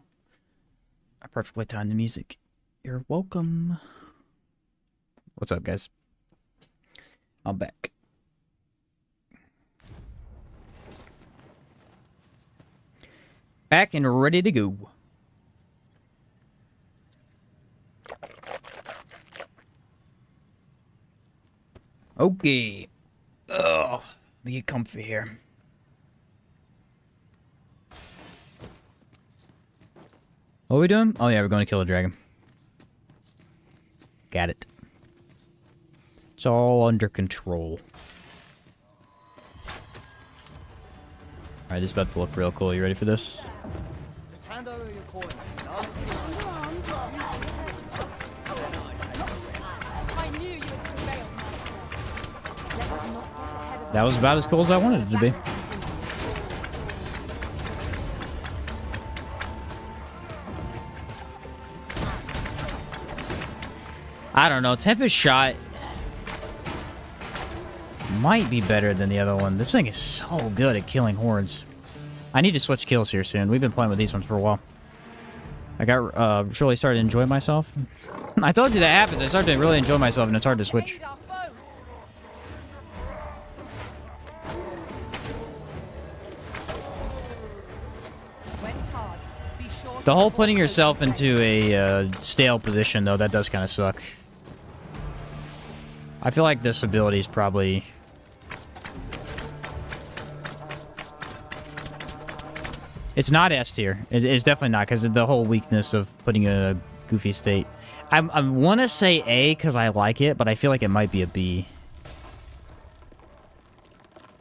I perfectly timed the music. You're welcome. What's up, guys? I'm back. Back and ready to go. Okay. Ugh. Let me get comfy here. What are we doing? Oh yeah, we're going to kill a dragon. Got it. It's all under control. Alright, this is about to look real cool. You ready for this? Just hand over your coin. I knew you would prevail, Master. Let us not get ahead of That was about as cool as I wanted it to be. I don't know. Tempest Shot might be better than the other one. This thing is so good at killing hordes. I need to switch kills here soon. We've been playing with these ones for a while. I got really started to enjoy myself. I told you that happens. I started to really enjoy myself, and it's hard to switch. Aid our foe. Went hard. Be sure The to whole avoid putting those yourself defenses. into a stale position, though, that does kind of suck. I feel like this ability is probably... It's not S tier. It's definitely not, because of the whole weakness of putting you in a goofy state. I want to say A, because I like it, but I feel like it might be a B.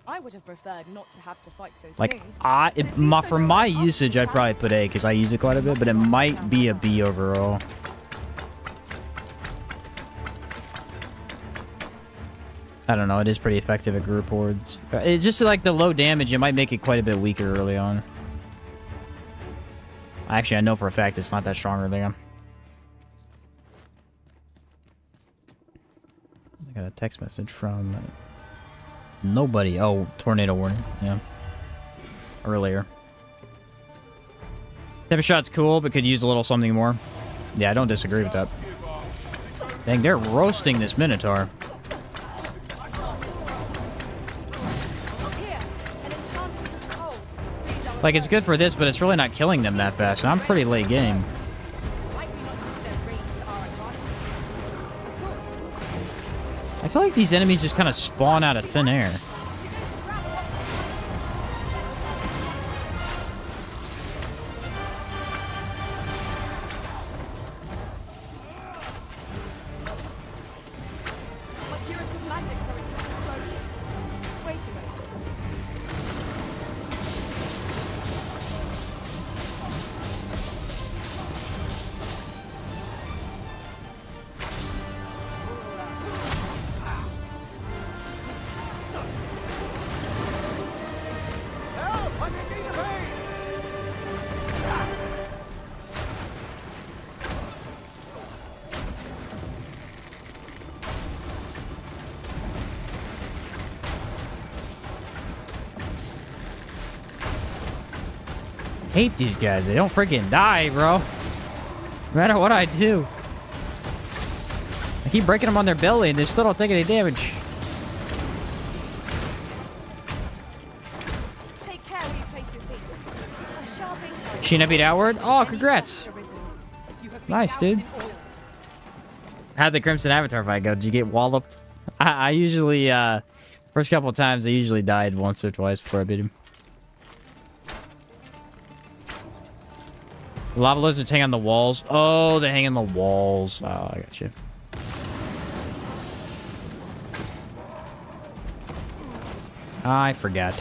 I would have preferred not to have to fight so Like, soon. for my usage, I'd probably put A, because I use it quite a bit, but it might be a B overall. I don't know, it is pretty effective at group hordes. It's just like the low damage, it might make it quite a bit weaker early on. Actually, I know for a fact it's not that strong early on. I got a text message from nobody. Oh, tornado warning. Yeah. Earlier. Tempest Shot's cool, but could use a little something more. Yeah, I don't disagree with that. Dang, they're roasting this Minotaur. Here, an enchantment of cold to freeze our Like, it's good for this, but it's really not killing them that fast, and I'm pretty late game. Might we not use their range to our advantage? Of course. I feel like these enemies just kind of spawn out of thin air. My curative magics are at your disposal. Wait a minute. Help! I'm in need of aid! Hate these guys. They don't freaking die, bro. No matter what I do. I keep breaking them on their belly and they still don't take any damage. Take care where you place your feet. A sharp incline. Sheena beat Outward? Oh, congrats. Arisen. You have been Nice, doused dude. in oil. How'd the Crimson Avatar fight go? Did you get walloped? I usually, first couple of times, I usually died once or twice before I beat him. Lava lizards hang on the walls. Oh, they hang on the walls. Oh, I got you. I forgot.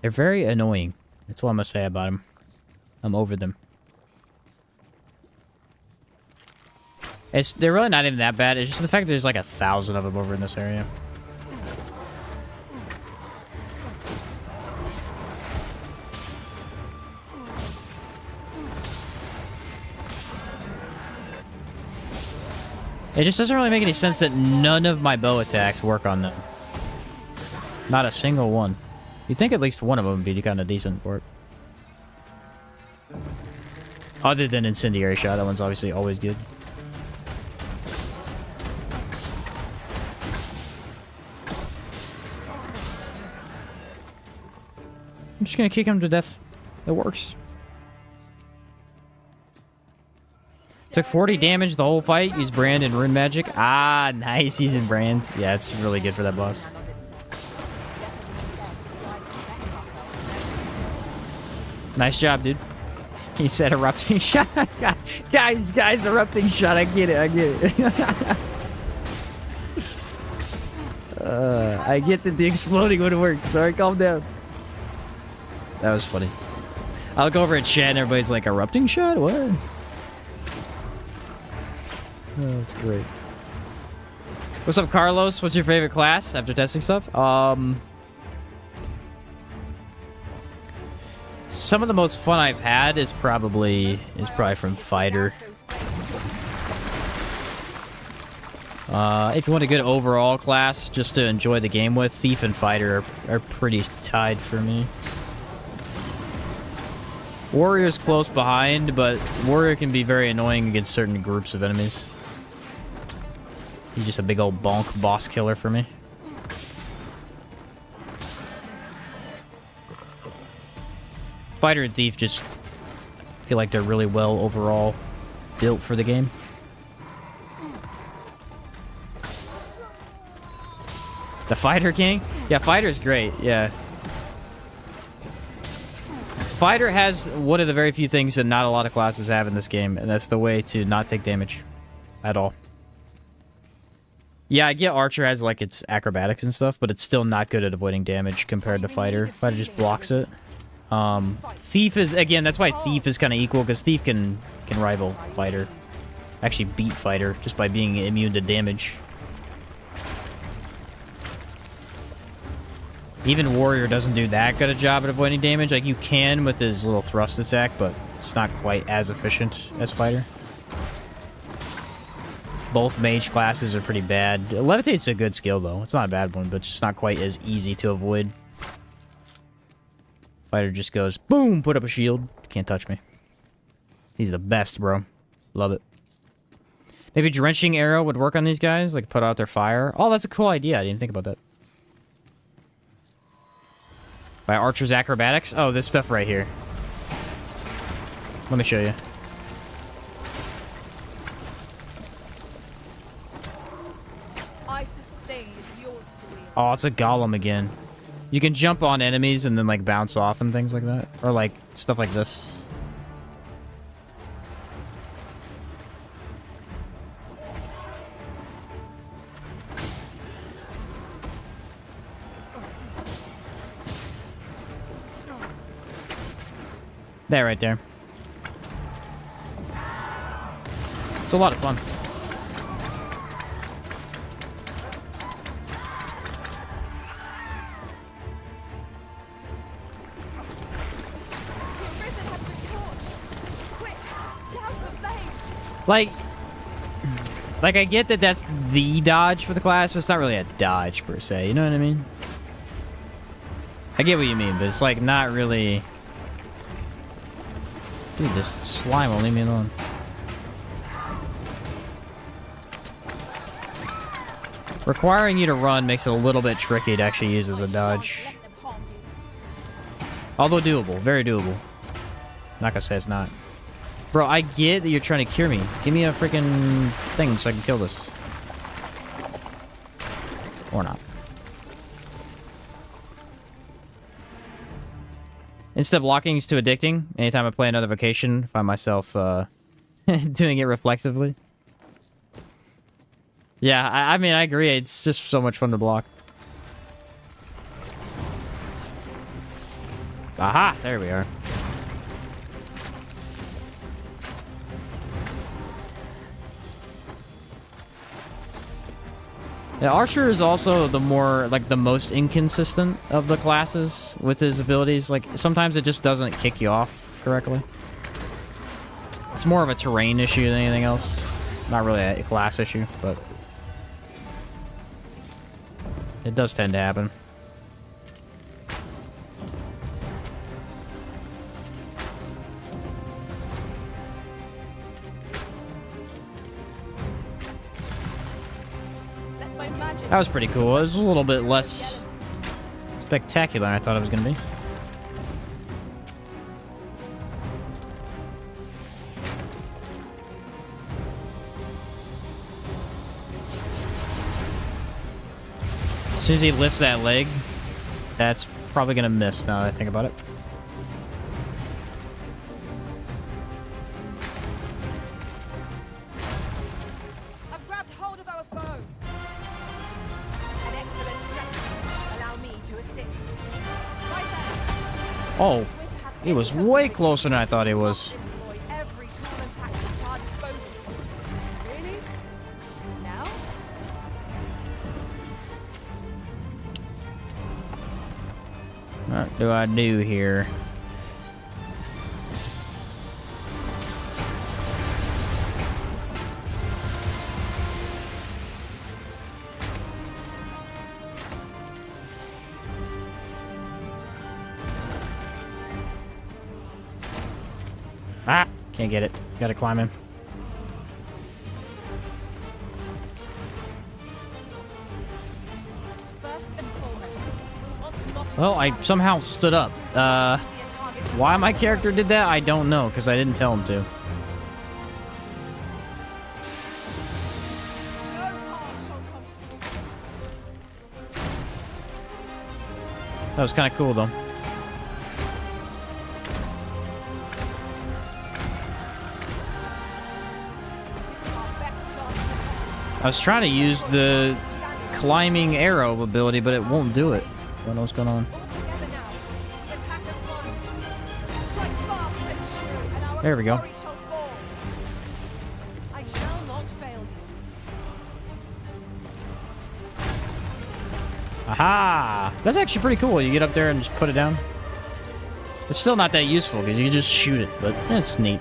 They're very annoying. That's what I'm gonna say about them. I'm over them. They're really not even that bad. It's just the fact that there's like 1,000 of them over in this area. It just doesn't really make any sense that none of my bow attacks work on them. Not a single one. You'd think at least one of them would be kind of decent for it. Other than Incendiary Shot, that one's obviously always good. just gonna kick him to death. It works. Took 40 damage the whole fight. Used Brand and Rune Magic. Ah, nice. He's in Brand. Yeah, it's really good for that boss. Nice job, dude. He said erupting shot. guys, erupting shot. I get it. I get that the exploding would work. Sorry, calm down. That was funny. I look over at chat and everybody's like, erupting shot? What? Oh, that's great. What's up, Carlos? What's your favorite class after testing stuff? Some of the most fun I've had is probably from Fighter. If you want a good overall class just to enjoy the game with, Thief and Fighter are pretty tied for me. Warrior's close behind, but Warrior can be very annoying against certain groups of enemies. He's just a big old bonk boss killer for me. Fighter and Thief just feel like they're really well overall built for the game. The Fighter King? Yeah, Fighter's great, yeah. Fighter has one of the very few things that not a lot of classes have in this game, and that's the way to not take damage at all. Yeah, I get Archer has like its acrobatics and stuff, but it's still not good at avoiding damage compared to Fighter. Fighter just blocks it. Thief is, again, that's why Thief is kind of equal, because Thief can rival Fighter. Actually beat Fighter just by being immune to damage. Even Warrior doesn't do that good a job at avoiding damage. Like, you can with his little thrust attack, but it's not quite as efficient as Fighter. Both mage classes are pretty bad. Levitate's a good skill, though. It's not a bad one, but it's just not quite as easy to avoid. Fighter just goes, boom, put up a shield. Can't touch me. He's the best, bro. Love it. Maybe Drenching Arrow would work on these guys, like put out their fire. Oh, that's a cool idea. I didn't think about that. By Archer's Acrobatics? Oh, this stuff right here. Let me show you. I sustain is yours to wield. Oh, it's a golem again. You can jump on enemies and then, like, bounce off and things like that. Or, like, stuff like this. There, right there. It's a lot of fun. The Arisen has been torched. Quick, douse the flames. Like, I get that that's the dodge for the class, but it's not really a dodge per se. You know what I mean? I get what you mean, but it's, like, not really... Dude, this slime won't leave me alone. Requiring you to run makes it a little bit tricky to actually use as a dodge. Although doable, very doable. Not gonna say it's not. Bro, I get that you're trying to cure me. Give me a freaking thing so I can kill this. Or not. Instead blocking is too addicting. Anytime I play another vocation, I find myself doing it reflexively. Yeah, I mean, I agree. It's just so much fun to block. Aha! There we are. Yeah, Archer is also the more, like, the most inconsistent of the classes with his abilities. Like, sometimes it just doesn't kick you off correctly. It's more of a terrain issue than anything else. Not really a class issue, but... it does tend to happen. That was pretty cool. It was a little bit less spectacular than I thought it was going to be. soon as he lifts that leg, that's probably gonna miss now that I think about it. I've grabbed hold of our foe. An excellent strategy. Allow me to assist. Right there. Oh, he was way closer than I thought he was. Employ every tool and tactic at our disposal. Really? Now? What do I do here? Ah, can't get it. Gotta climb him. First and foremost, we'll want to lock Well, I somehow stood up. Why my character did that, I don't know, because I didn't tell him to. no harm shall come to you. That was kind of cool, though. This is our best chance to attack. I was trying to use the climbing arrow ability, but it won't do it. I don't know what's going on. All together now. The attack is won. Strike fast and true, and our There we go. quarry shall fall. I shall not fail you. Aha! That's actually pretty cool. You get up there and just put it down. It's still not that useful because you can just shoot it, but it's neat.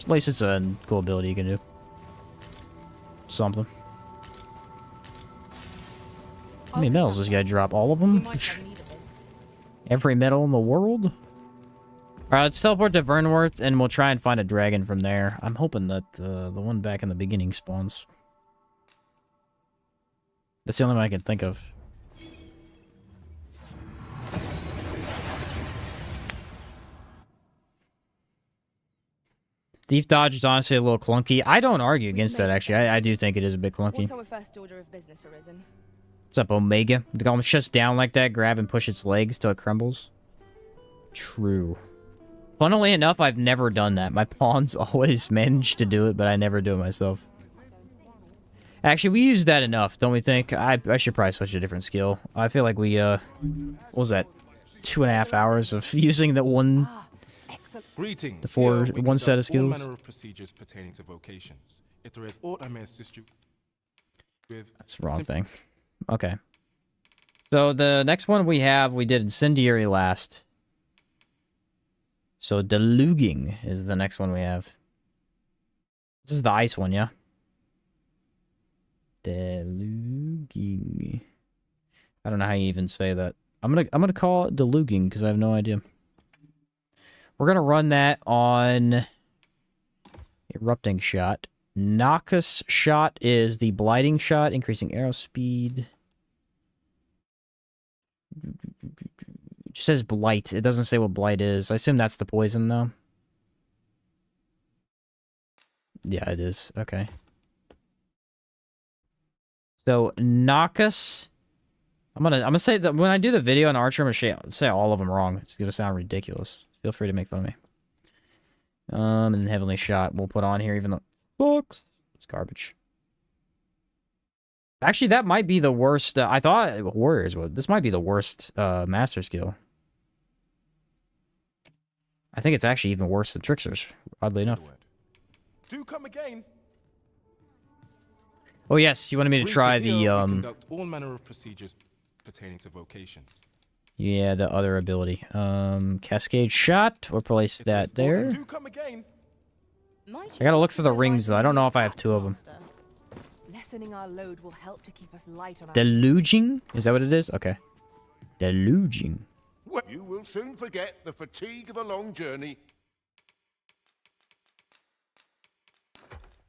At least it's a cool ability you can do. Something. How many medals does this guy drop? All of We them? might have need of it. Every medal in the world? Alright, let's teleport to Vernworth and we'll try and find a dragon from there. I'm hoping that the one back in the beginning spawns. That's the only one I can think of. Thief dodge is honestly a little clunky. I don't argue against that, actually. I do think it is a bit clunky. What's our first order of business, Arisen? What's up, Omega? The golem shuts down like that, grab and push its legs till it crumbles. True. Funnily enough, I've never done that. My pawns always manage to do it, but I never do it myself. Actually, we use that enough, don't we think? I should probably switch to a different skill. I feel like we, what was that? 2.5 hours of using the one... Greeting. The four, Here we one set of conduct all skills. manner of procedures pertaining to vocations. If there is aught I may assist you with. That's the wrong thing. Okay. So the next one we have, we did Incendiary last. So Deluging is the next one we have. This is the ice one, yeah? Deluging. I don't know how you even say that. I'm gonna call it Deluging because I have no idea. We're gonna run that on Erupting Shot. Noctis Shot is the Blighting Shot, increasing arrow speed. It just says Blight. It doesn't say what Blight is. I assume that's the poison, though. Yeah, it is. Okay. So, Noctis. I'm gonna say that when I do the video on Archer, I'm gonna say all of them wrong. It's gonna sound ridiculous. Feel free to make fun of me. And then Heavenly Shot we'll put on here, even though books. It's garbage. Actually, that might be the worst. I thought Warriors would. This might be the worst master skill. I think it's actually even worse than Trickster's, oddly enough. Do come again. Oh yes, you wanted me to try Greeting. the Here we conduct all manner of procedures pertaining to vocations. yeah, the other ability. Cascade Shot. We'll place that there. Do come again. I gotta look for the rings though. I don't know if I have two of them. Lessening our load will help to keep us light on our Deluging? Is that what it is? Okay. Deluging. Well, you will soon forget the fatigue of a long journey.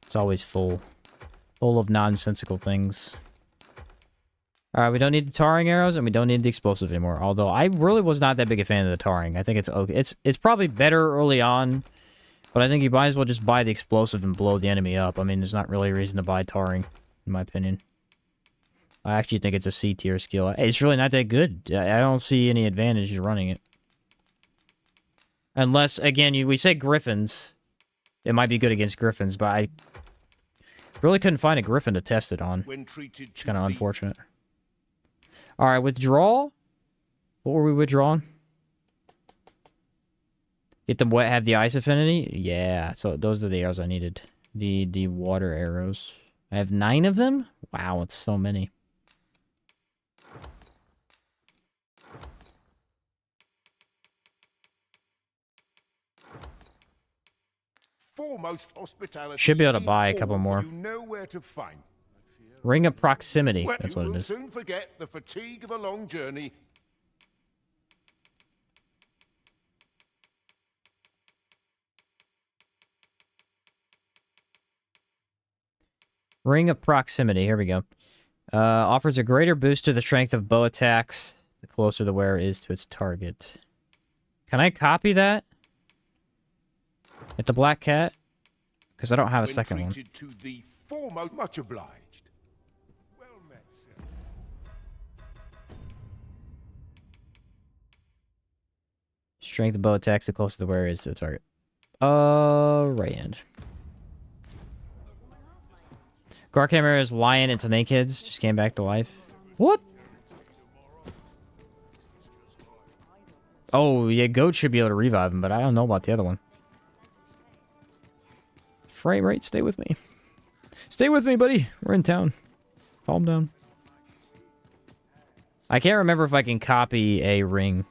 It's always full. Full of nonsensical things. Alright, we don't need the tarring arrows, and we don't need the explosive anymore. Although, I really was not that big a fan of the tarring. I think it's okay. It's probably better early on, but I think you might as well just buy the explosive and blow the enemy up. I mean, there's not really a reason to buy tarring, in my opinion. I actually think it's a C tier skill. It's really not that good. I don't see any advantage to running it. Unless, again, we say griffins. It might be good against griffins, but I really couldn't find a griffin to test it on. When treated It's kind of unfortunate. All right, withdrawal. What were we withdrawing? Get the wet, have the ice affinity? Yeah, so those are the arrows I needed. The water arrows. I have 9 of them? Wow, it's so many. Foremost hospitality. Should be able to buy a couple more. You know where to find. Ring of proximity. Well, That's you what it will is. soon forget the fatigue of a long journey. Ring of proximity. Here we go. Offers a greater boost to the strength of bow attacks the closer the wearer is to its target. Can I copy that? At the black cat? Because I don't have a second one. To the foremost, much obliged. Well met, sir. Strength of bow attacks the closer the wearer is to the target. Right hand. Garkamera's lion and Tanay kids just came back to life. What? Oh, yeah, goat should be able to revive him, but I don't know about the other one. Frame rate, stay with me. Stay with me, buddy. We're in town. Calm down. I can't remember if I can copy a ring.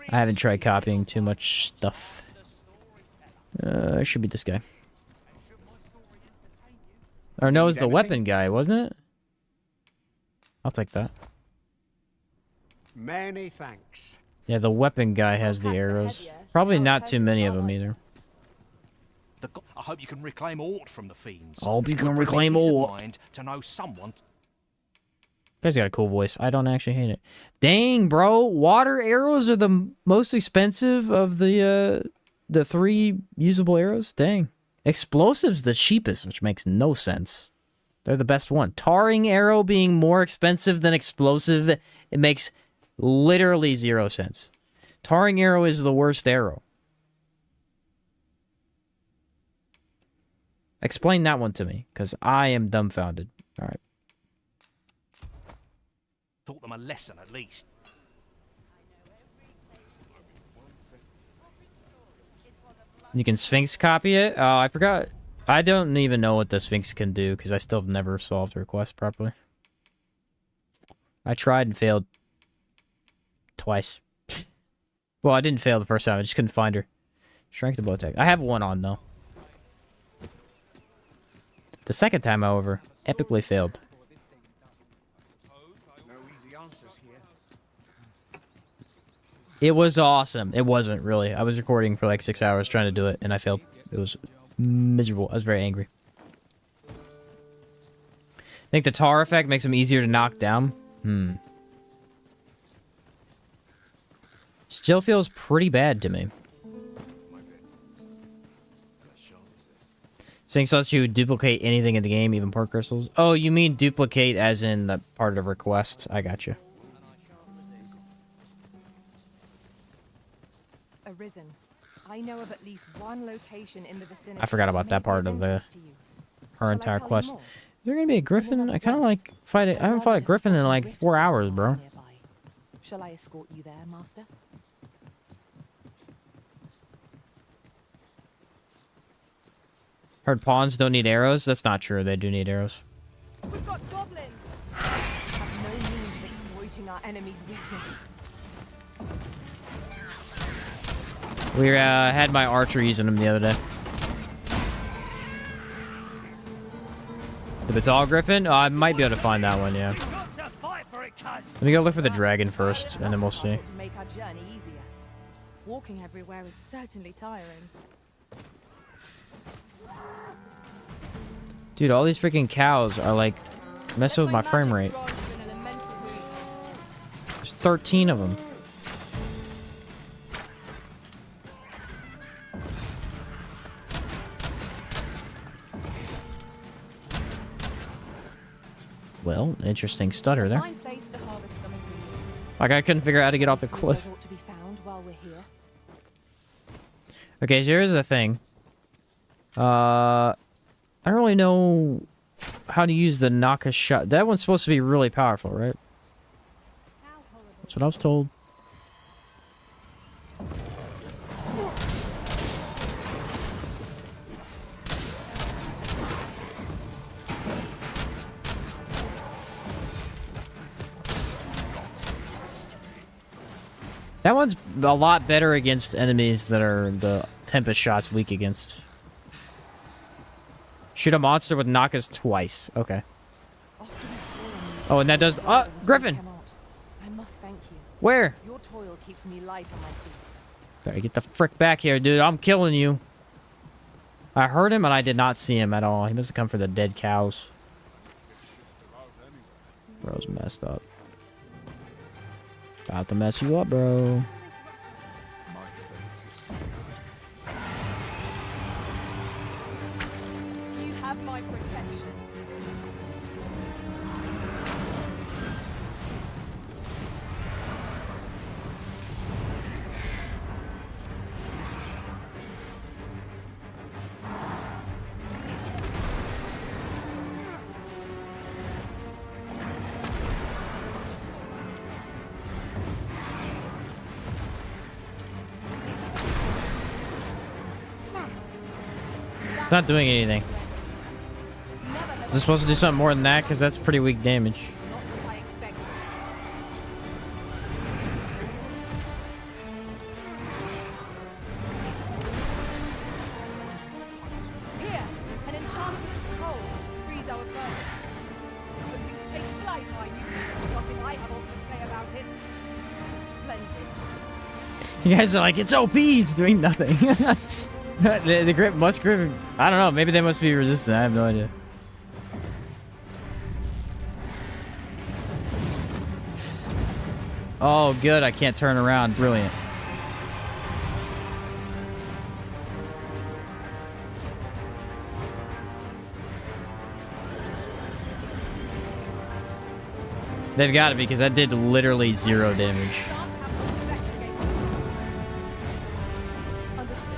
I haven't tried copying too much stuff. It should be this guy. Or no, it was the weapon guy, wasn't it? I'll take that. Many thanks. Yeah, the weapon guy has the arrows. Probably not too many of them either. I hope you can reclaim Ort from the fiends. I hope you can Would bring me reclaim peace of Ort. mind to know someone. Guy's got a cool voice. I don't actually hate it. Dang, bro. Water arrows are the most expensive of the 3 usable arrows? Dang. Explosives the cheapest, which makes no sense. They're the best one. Tarring arrow being more expensive than explosive, it makes literally 0 sense. Tarring arrow is the worst arrow. Explain that one to me, because I am dumbfounded. All right. Taught them a lesson at least. You can Sphinx copy it? Oh, I forgot. I don't even know what the Sphinx can do, because I still have never solved the request properly. I tried and failed. Twice. Well, I didn't fail the first time. I just couldn't find her. Strength of bow attack. I have one on, though. The second time, however, epically failed. It was awesome. It wasn't, really. I was recording for like 6 hours trying to do it, and I failed. It was miserable. I was very angry. I think the tar effect makes them easier to knock down. Still feels pretty bad to me. Sphinx lets you duplicate anything in the game, even port crystals. Oh, you mean duplicate as in the part of request? I got you. Arisen. I know of at least one location in the vicinity. I forgot about that part of her entire quest. Is there gonna be a griffin? I kind of like fight it. I haven't fought a griffin in like 4 hours, bro. Shall I escort you there, Master? Heard pawns don't need arrows. That's not true. They do need arrows. We've got goblins. Have no means of exploiting our enemy's weakness. We had my archer using them the other day. The Batal Griffin? Oh, I might be able to find that one, yeah. Let me go look for the dragon first, and then we'll see. To make our journey easier. Walking everywhere is certainly tiring. Dude, all these freaking cows are like messing with my frame rate. There's 13 of them. Well, interesting stutter there. Fine place to harvest some ingredients. Like I couldn't figure out how to get off the See what cliff. ought to be found while we're here. Okay, so here's the thing. I don't really know how to use the Naka shot. That one's supposed to be really powerful, right? That's what I was told. That one's a lot better against enemies that are the Tempest shot's weak against. Shoot a monster with Nakas twice. Okay. Oh, and that does... Griffin! I must thank you. Where? Your toil keeps me light on my feet. Better get the frick back here, dude. I'm killing you. I heard him and I did not see him at all. He must have come for the dead cows. Bro's messed up. About to mess you up, bro. You have my protection. It's not doing anything. Is it supposed to do something more than that? Because that's pretty weak damage. Not what I expected. Here, an enchantment of cold to freeze our foes. Hoping to take flight, are you? Not if I have all to say about it. Splendid. You guys are like, it's OP, it's doing nothing. the grip must grip. I don't know, maybe they must be resistant. I have no idea. Oh, good, I can't turn around. Brilliant. They've got to be, because that did literally 0 damage. Can't have no effects against them. Understood.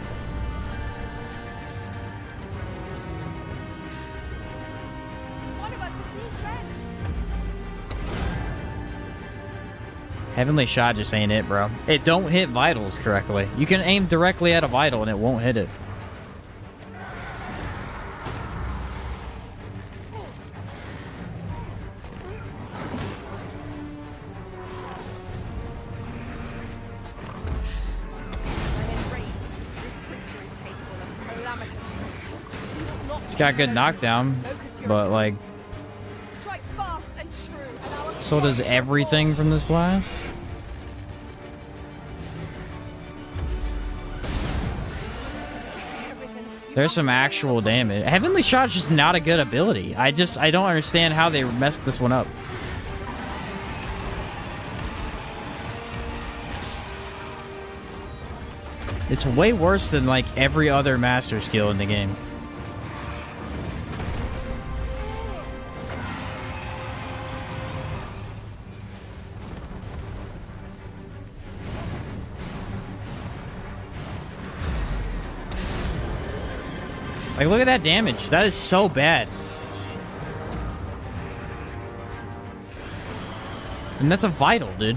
One of us has been trenched. Heavenly Shot just ain't it, bro. It don't hit vitals correctly. You can aim directly at a vital and it won't hit it. I'm enraged. This creature is capable of calamitous strength. You will not It's got good knockdown, focus your but like, attacks. Strike fast and true, and our so does everything from this blast. There's some actual damage. Heavenly Shot's just not a good ability. I don't understand how they messed this one up. It's way worse than like every other master skill in the game. Like, look at that damage. That is so bad. And that's a vital, dude.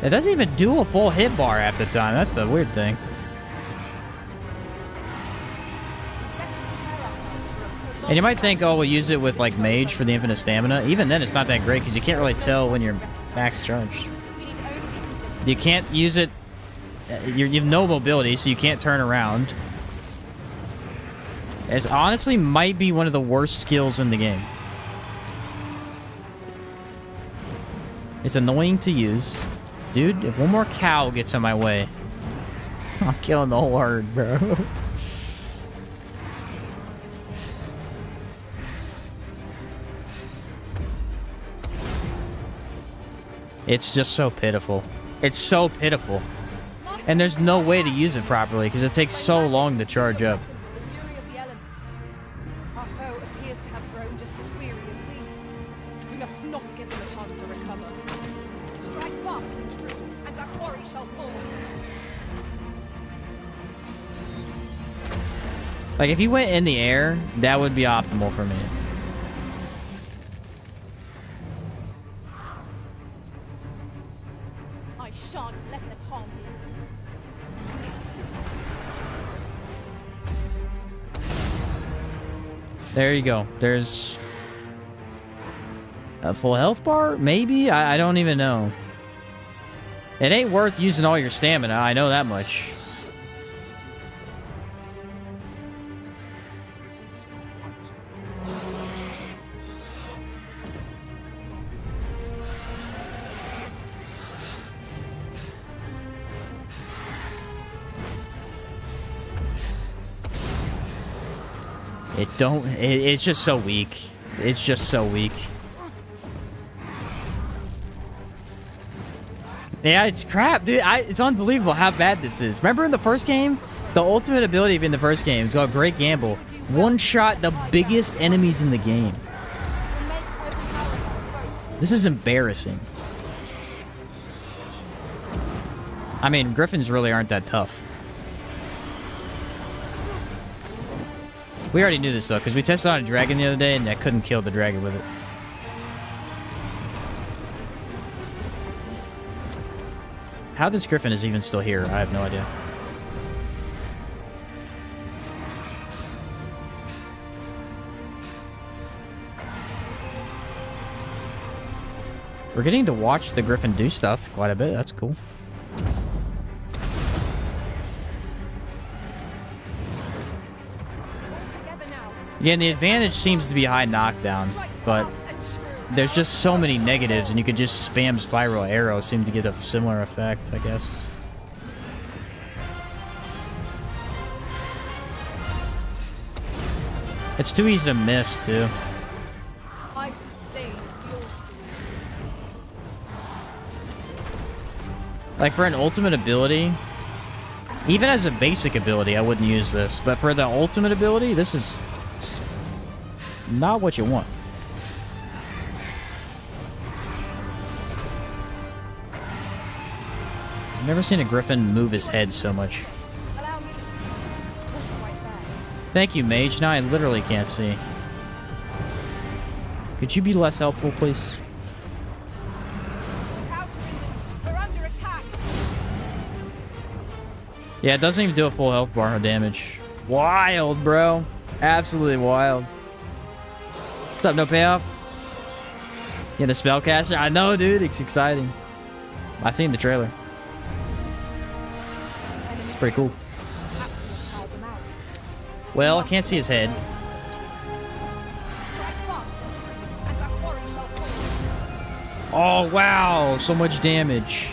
It doesn't even do a full hit bar half the time. That's the weird thing. And you might think, oh, we'll use it with, like, Mage for the infinite stamina. Even then, it's not that great, because you can't really tell when you're max charged. You can't use it... You have no mobility, so you can't turn around. It honestly might be one of the worst skills in the game. It's annoying to use. Dude, if one more cow gets in my way, I'm killing the whole herd, bro. It's just so pitiful. It's so pitiful. And there's no way to use it properly because it takes so long to charge up. The fury of the elements. Our foe appears to have grown just as weary as we. We must not give them a chance to recover. Strike fast and true, and our quarry shall fall. Like, if he went in the air, that would be optimal for me. I shan't let them harm you. There you go. There's a full health bar? Maybe? I don't even know. It ain't worth using all your stamina. I know that much. It's just so weak. It's just so weak. Yeah, it's crap, dude. It's unbelievable how bad this is. Remember in the first game? The ultimate ability in the first game is called Great Gamble. One shot the biggest enemies in the game. This is embarrassing. I mean, griffins really aren't that tough. We already knew this, though, because we tested on a dragon the other day, and I couldn't kill the dragon with it. How this griffin is even still here, I have no idea. We're getting to watch the griffin do stuff quite a bit. That's cool. Again, the advantage seems to be high knockdown, but there's just so many negatives, and you could just spam spiral arrow, seem to get a similar effect, I guess. It's too easy to miss, too. I sustain yours. Like, for an ultimate ability, even as a basic ability, I wouldn't use this, but for the ultimate ability, this is not what you want. I've never seen a griffin move his head so much. Thank you, Mage. Now I literally can't see. Could you be less helpful, please? We're under attack. Yeah, it doesn't even do a full health bar or damage. Wild, bro. Absolutely wild. What's up, no payoff? Yeah, the spellcaster? I know, dude. It's exciting. I seen the trailer. It's pretty cool. Well, I can't see his head. Oh, wow. So much damage.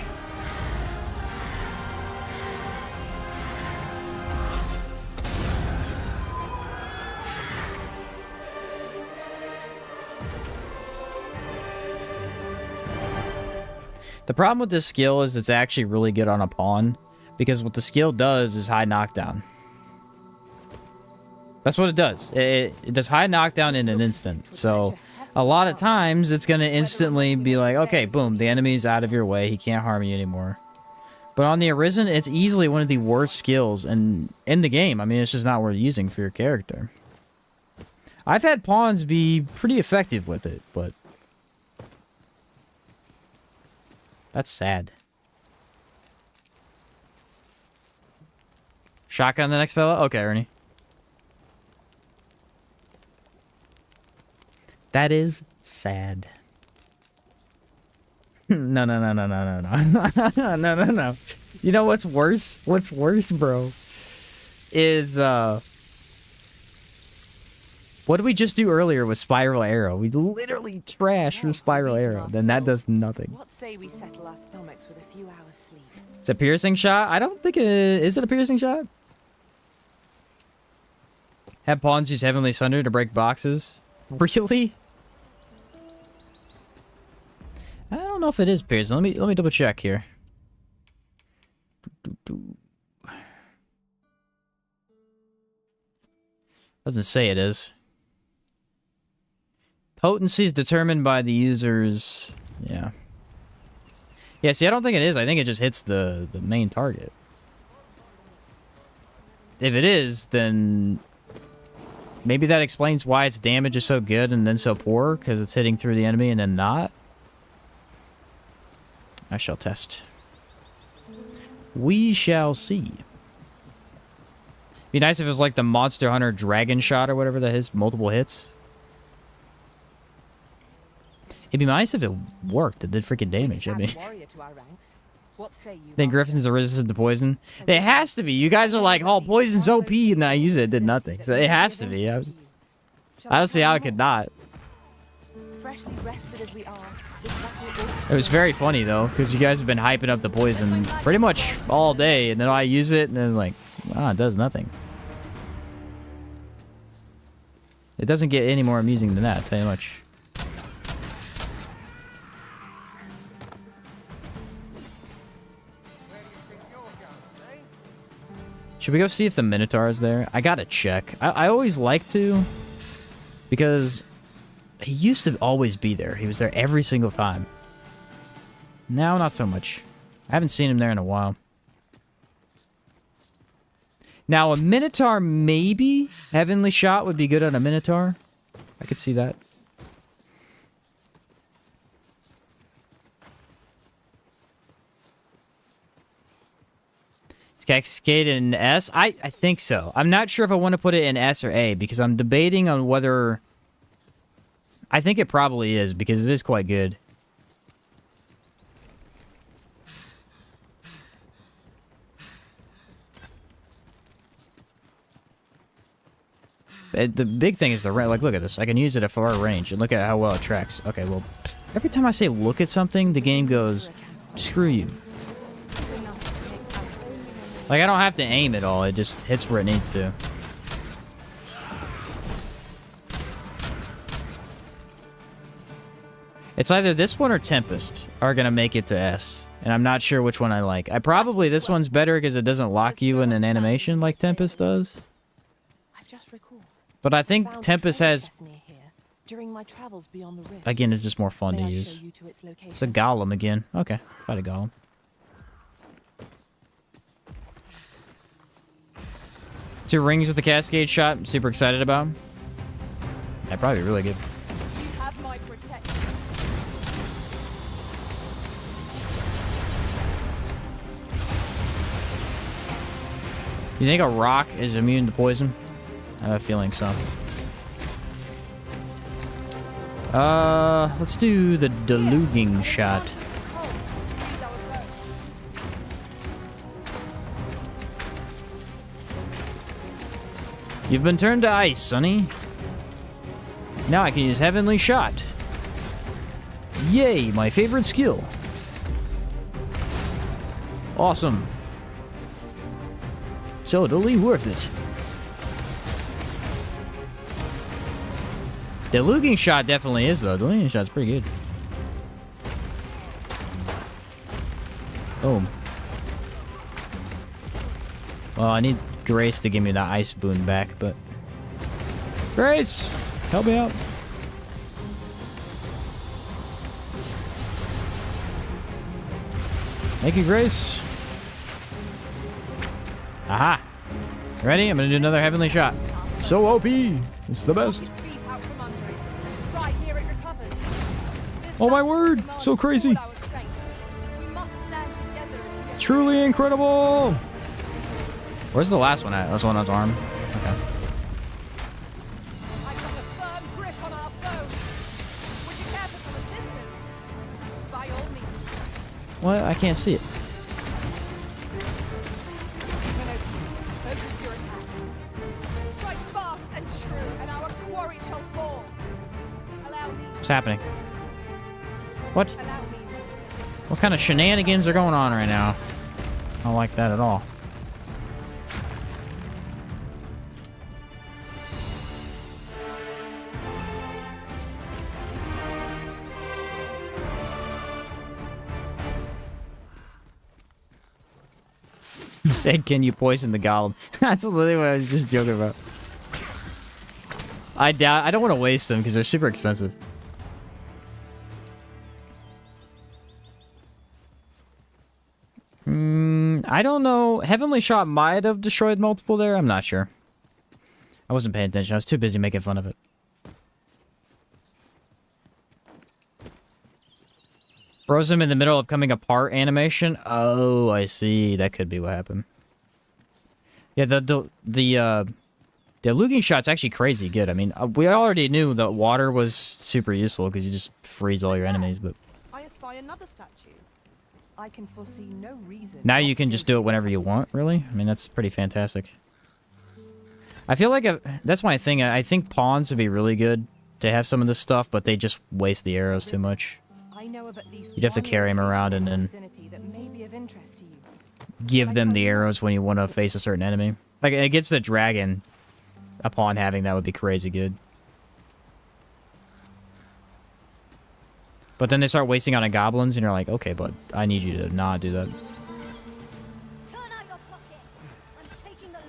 The problem with this skill is it's actually really good on a pawn, because what the skill does is high knockdown. That's what it does. It does high knockdown in an instant. So a lot of times it's going to instantly be like, okay, boom, the enemy's out of your way. He can't harm you anymore. But on the Arisen, it's easily one of the worst skills in the game. I mean, it's just not worth using for your character. I've had pawns be pretty effective with it, but that's sad. Shotgun the next fella? Okay, Ernie. That is sad. No. No. You know what's worse? What's worse, bro, is, what did we just do earlier with Spiral Arrow? We literally trashed with Spiral Arrow. Then that does nothing. What say we settle our stomachs with a few hours sleep? It's a piercing shot? I don't think is it a piercing shot? Have pawns use Heavenly Sunder to break boxes? Really? I don't know if it is piercing. Let me double check here. Doesn't say it is. Potency is determined by the user's... Yeah. Yeah, see, I don't think it is. I think it just hits the main target. If it is, then... Maybe that explains why its damage is so good and then so poor, because it's hitting through the enemy and then not. I shall test. We shall see. Be nice if it was like the Monster Hunter Dragon Shot or whatever that is, multiple hits. It'd be nice if it worked. It did freaking damage. I mean, think Griffin's are resistant to poison. It has to be. You guys are like, oh, poison's OP, and I use it. It did nothing. So it has to be. I don't see how it could not. It was very funny though, because you guys have been hyping up the poison pretty much all day, and then I use it, and then like, wow, it does nothing. It doesn't get any more amusing than that, I'll tell you much. Should we go see if the Minotaur is there? I gotta check. I always like to, because he used to always be there. He was there every single time. Now, not so much. I haven't seen him there in a while. Now, a Minotaur, maybe? Heavenly Shot would be good on a Minotaur. I could see that. Is Cascade in S? I think so. I'm not sure if I want to put it in S or A, because I'm debating on whether... I think it probably is, because it is quite good. The big thing is the range. Like, look at this. I can use it at far range, and look at how well it tracks. Okay, well, every time I say look at something, the game goes, screw you. Like, I don't have to aim at all. It just hits where it needs to. It's either this one or Tempest are going to make it to S. And I'm not sure which one I like. Probably this one's better because it doesn't lock you in an animation like Tempest does. But I think Tempest has... Again, it's just more fun to use. It's a golem again. Okay, fight a golem. Two rings with the Cascade Shot. I'm super excited about. That'd probably be really good. You have my protection. You think a rock is immune to poison? I have a feeling so. Let's do the deluging shot. You've been turned to ice, Sonny. Now I can use Heavenly Shot. Yay, my favorite skill. Awesome. Totally worth it. Deluging Shot definitely is, though. Deluging Shot's pretty good. Boom. Well, I need Grace to give me the ice boon back, but... Grace! Help me out. Thank you, Grace. Aha! Ready? I'm gonna do another Heavenly Shot. So OP! It's the best. Oh my word! So crazy! Truly incredible! Where's the last one at? That's one on his arm. Okay. I got a firm grip on our foe. Would you care for some assistance? By all means. What? I can't see it. Focus your attacks. Strike fast and true, and our quarry shall fall. Allow me. What's happening? What? Allow me. What kind of shenanigans are going on right now? I don't like that at all. He said, can you poison the golem? That's literally what I was just joking about. I doubt. I don't want to waste them because they're super expensive. I don't know. Heavenly Shot might have destroyed multiple there. I'm not sure. I wasn't paying attention. I was too busy making fun of it. Froze him in the middle of coming apart animation. Oh, I see. That could be what happened. Yeah, the looking shot's actually crazy good. I mean, we already knew that water was super useful because you just freeze all your enemies, but I espy another statue. I can foresee no reason. now you can just do it whenever you want, really? I mean, that's pretty fantastic. I feel like that's my thing. I think pawns would be really good to have some of this stuff, but they just waste the arrows too much. I know of at least You'd have to carry them around and then that may be of interest to you. give them the arrows when you want to face a certain enemy. Like, against the dragon, a pawn having that would be crazy good. But then they start wasting on a goblins, and you're like, okay, but I need you to not do that.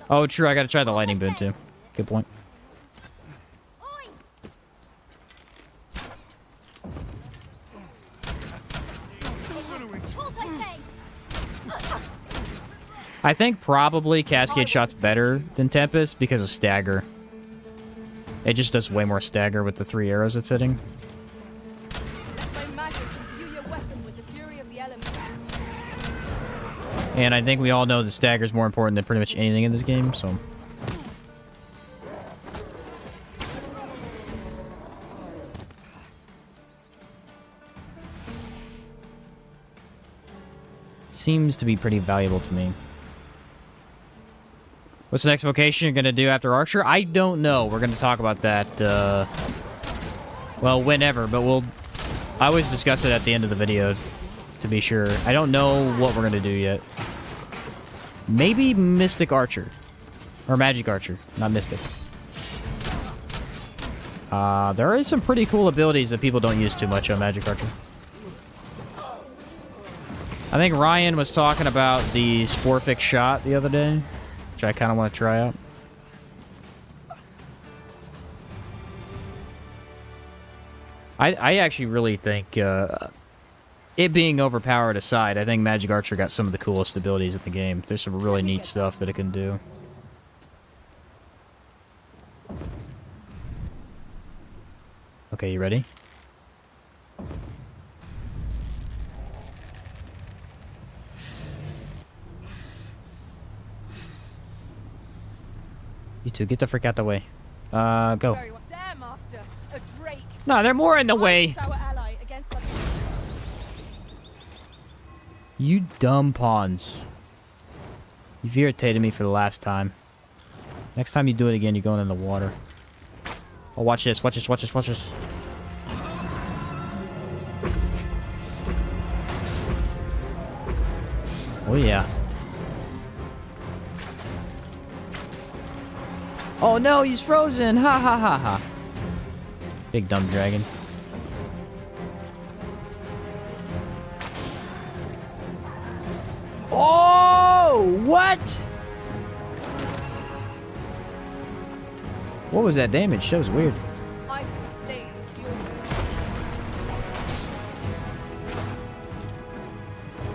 Oh, true, I gotta try the lightning boon, too. Good point. I think probably Cascade Shot's better than Tempest because of stagger. It just does way more stagger with the 3 arrows it's hitting. And I think we all know the stagger's more important than pretty much anything in this game, so... Seems to be pretty valuable to me. What's the next vocation you're going to do after Archer? I don't know. We're going to talk about that, well, whenever, but I always discuss it at the end of the video, to be sure. I don't know what we're going to do yet. Maybe Mystic Archer. Or Magic Archer, not Mystic. There is some pretty cool abilities that people don't use too much on Magic Archer. I think Ryan was talking about the Sporfic Shot the other day, which I kind of want to try out. I actually really think, it being overpowered aside, I think Magic Archer got some of the coolest abilities in the game. There's some really neat stuff that it can do. Okay, you ready? You two, get the frick out the way. Go. There, Master. A drake. No, they're more in the way. Our ally against such threats. You dumb pawns. You've irritated me for the last time. Next time you do it again, you're going in the water. Oh, watch this, watch this, watch this, watch this. Oh, yeah. Oh, no, he's frozen. Ha, ha, ha, ha. Big dumb dragon. Oh, what? What was that damage? That was weird. I sustained yours.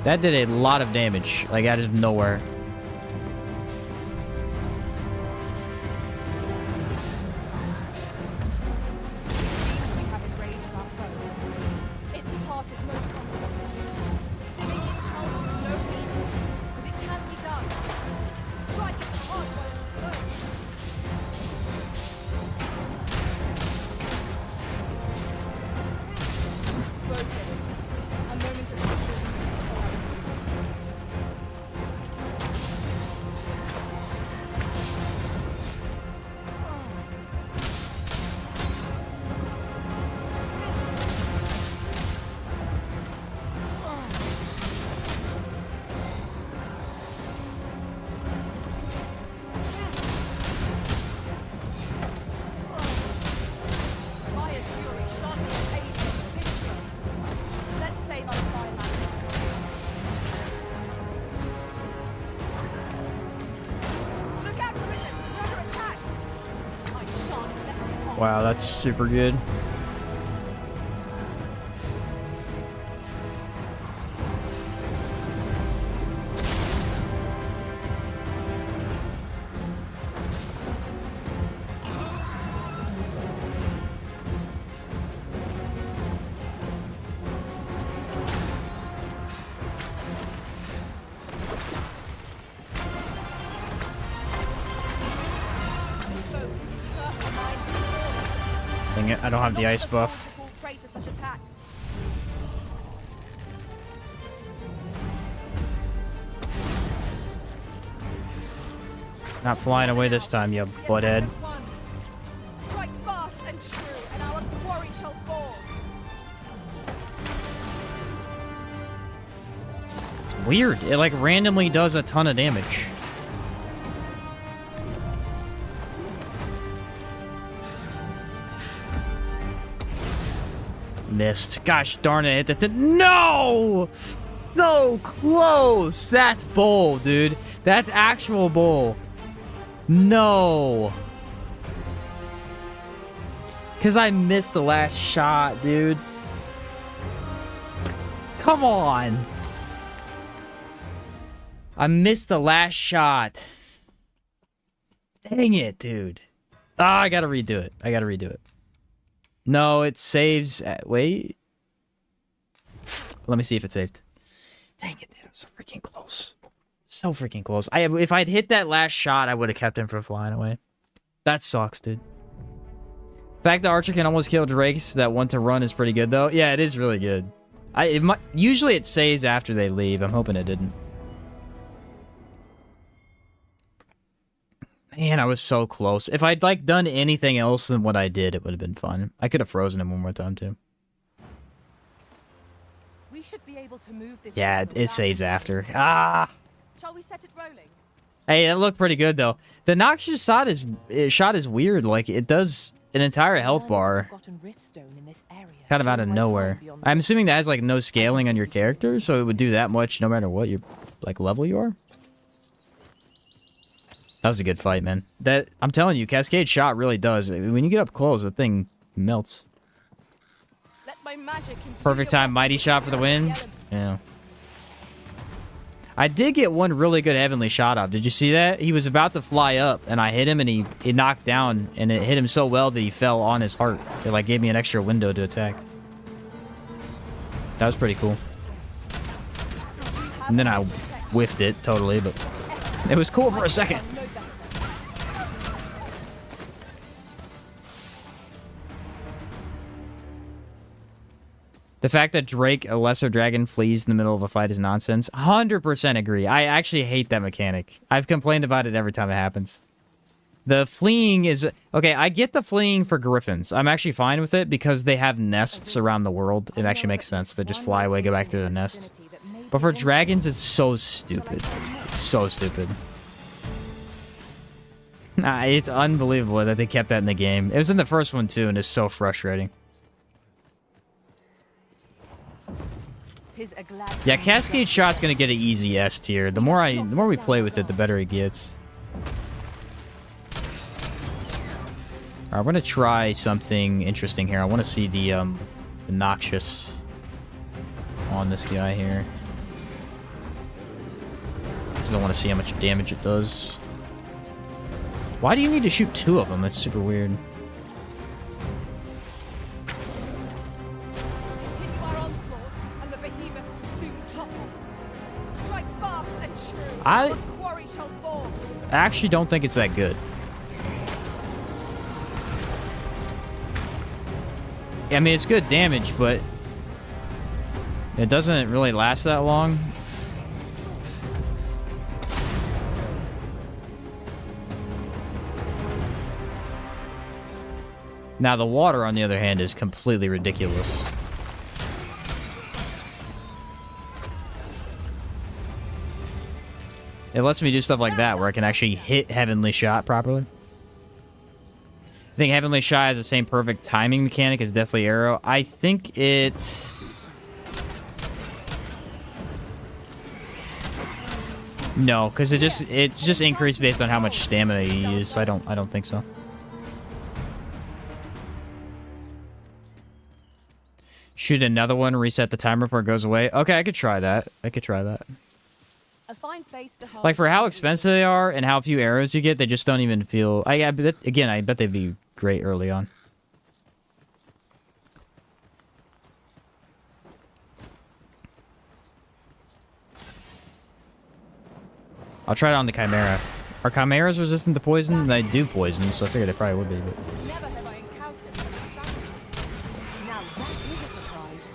That did a lot of damage, like out of nowhere. Its heart is most vulnerable. Stilling its pulse with no pain, but it can be done. Strike at the heart while it's exposed. Focus. A moment of precision is spoiled. Wow, that's super good. Dang it, I don't have the ice buff. Fall prey to such attacks. Not flying away this time, you butthead. Strike fast and true, and our quarry shall fall. It's weird. It like randomly does a ton of damage. Missed. Gosh darn it. No! So close! That's bull, dude. That's actual bull. No. Because I missed the last shot, dude. Come on. I missed the last shot. Dang it, dude. Ah, I gotta redo it. I gotta redo it. No, it saves... wait. Let me see if it saved. Dang it, dude. I'm so freaking close. So freaking close. If I'd hit that last shot, I would have kept him from flying away. That sucks, dude. The fact that Archer can almost kill Drakes that want to run is pretty good, though. Yeah, it is really good. Usually it saves after they leave. I'm hoping it didn't. Man, I was so close. If I'd, like, done anything else than what I did, it would have been fun. I could have frozen him one more time, too. We should be able to move this. Yeah, it saves after. Ah! Shall we set it rolling? Hey, it looked pretty good, though. The noxious shot is weird. Like, it does an entire health bar. Kind of out of nowhere. I'm assuming that has, like, no scaling on your character, so it would do that much no matter what your, like, level you are. That was a good fight, man. I'm telling you, Cascade Shot really does. When you get up close, the thing melts. Let my magic Perfect time, Mighty Shot for the win. Yeah. I did get one really good Heavenly Shot off. Did you see that? He was about to fly up, and I hit him, and he knocked down, and it hit him so well that he fell on his heart. It, like, gave me an extra window to attack. That was pretty cool. And then I whiffed it totally, but it was cool for a second. The fact that Drake, a lesser dragon, flees in the middle of a fight is nonsense. 100% agree. I actually hate that mechanic. I've complained about it every time it happens. The fleeing is... Okay, I get the fleeing for griffins. I'm actually fine with it because they have nests around the world. It actually makes sense. They just fly away, go back to the nest. But for dragons, it's so stupid. It's so stupid. It's unbelievable that they kept that in the game. It was in the first one, too, and it's so frustrating. Yeah, Cascade Shot's gonna get an easy S tier. The more we play with it, the better it gets. Alright, I'm gonna try something interesting here. I want to see the noxious on this guy here. Just don't want to see how much damage it does. Why do you need to shoot two of them? That's super weird. I actually don't think it's that good. I mean, it's good damage, but it doesn't really last that long. Now, the water, on the other hand, is completely ridiculous. It lets me do stuff like that, where I can actually hit Heavenly Shot properly. I think Heavenly Shot has the same perfect timing mechanic as Deathly Arrow. I think it... No, because it's just increased based on how much stamina you use. So I don't think so. Shoot another one, reset the timer before it goes away. Okay, I could try that. I could try that. A fine place to Like, for harvest how some expensive they are and how few arrows you get, they just don't even feel... I bet, again, I bet they'd be great early on. I'll try it on the chimera. Are chimeras resistant to poison? They do poison, so I figured they probably would be. But... Never have I encountered such a strategy. Now that is a surprise.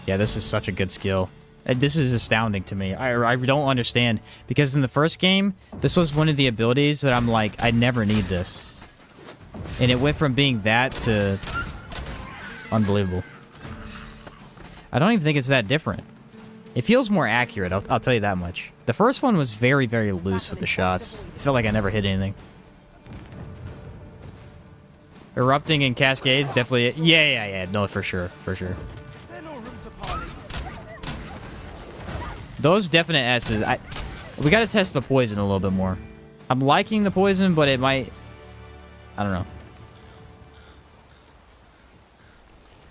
Yeah, this is such a good skill. This is astounding to me. I don't understand. Because in the first game, this was one of the abilities that I'm like, I never need this. And it went from being that to... unbelievable. I don't even think it's that different. It feels more accurate, I'll tell you that much. The first one was very, very loose with the shots. It felt like I never hit anything. Erupting and cascades, definitely... Yeah. No, for sure. Those definite S's. We gotta test the poison a little bit more. I'm liking the poison, but it might... I don't know.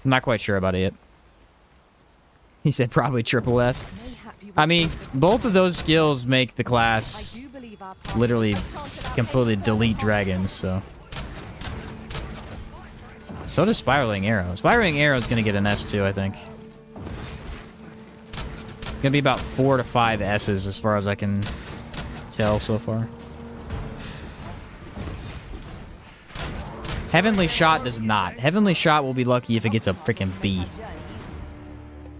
I'm not quite sure about it yet. He said probably triple S. I mean, both of those skills make the class literally completely delete dragons, so... So does Spiraling Arrow. Spiraling Arrow is gonna get an S too, I think. Gonna be about 4 to 5 S's as far as I can tell so far. Heavenly Shot does not. Heavenly Shot will be lucky if it gets a freaking B.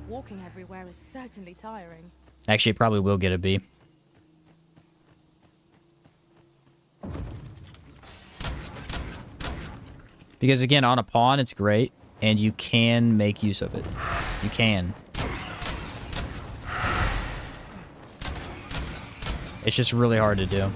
Walking everywhere is certainly tiring. Actually, it probably will get a B. Because again, on a pawn, it's great, and you can make use of it. You can. It's just really hard to do.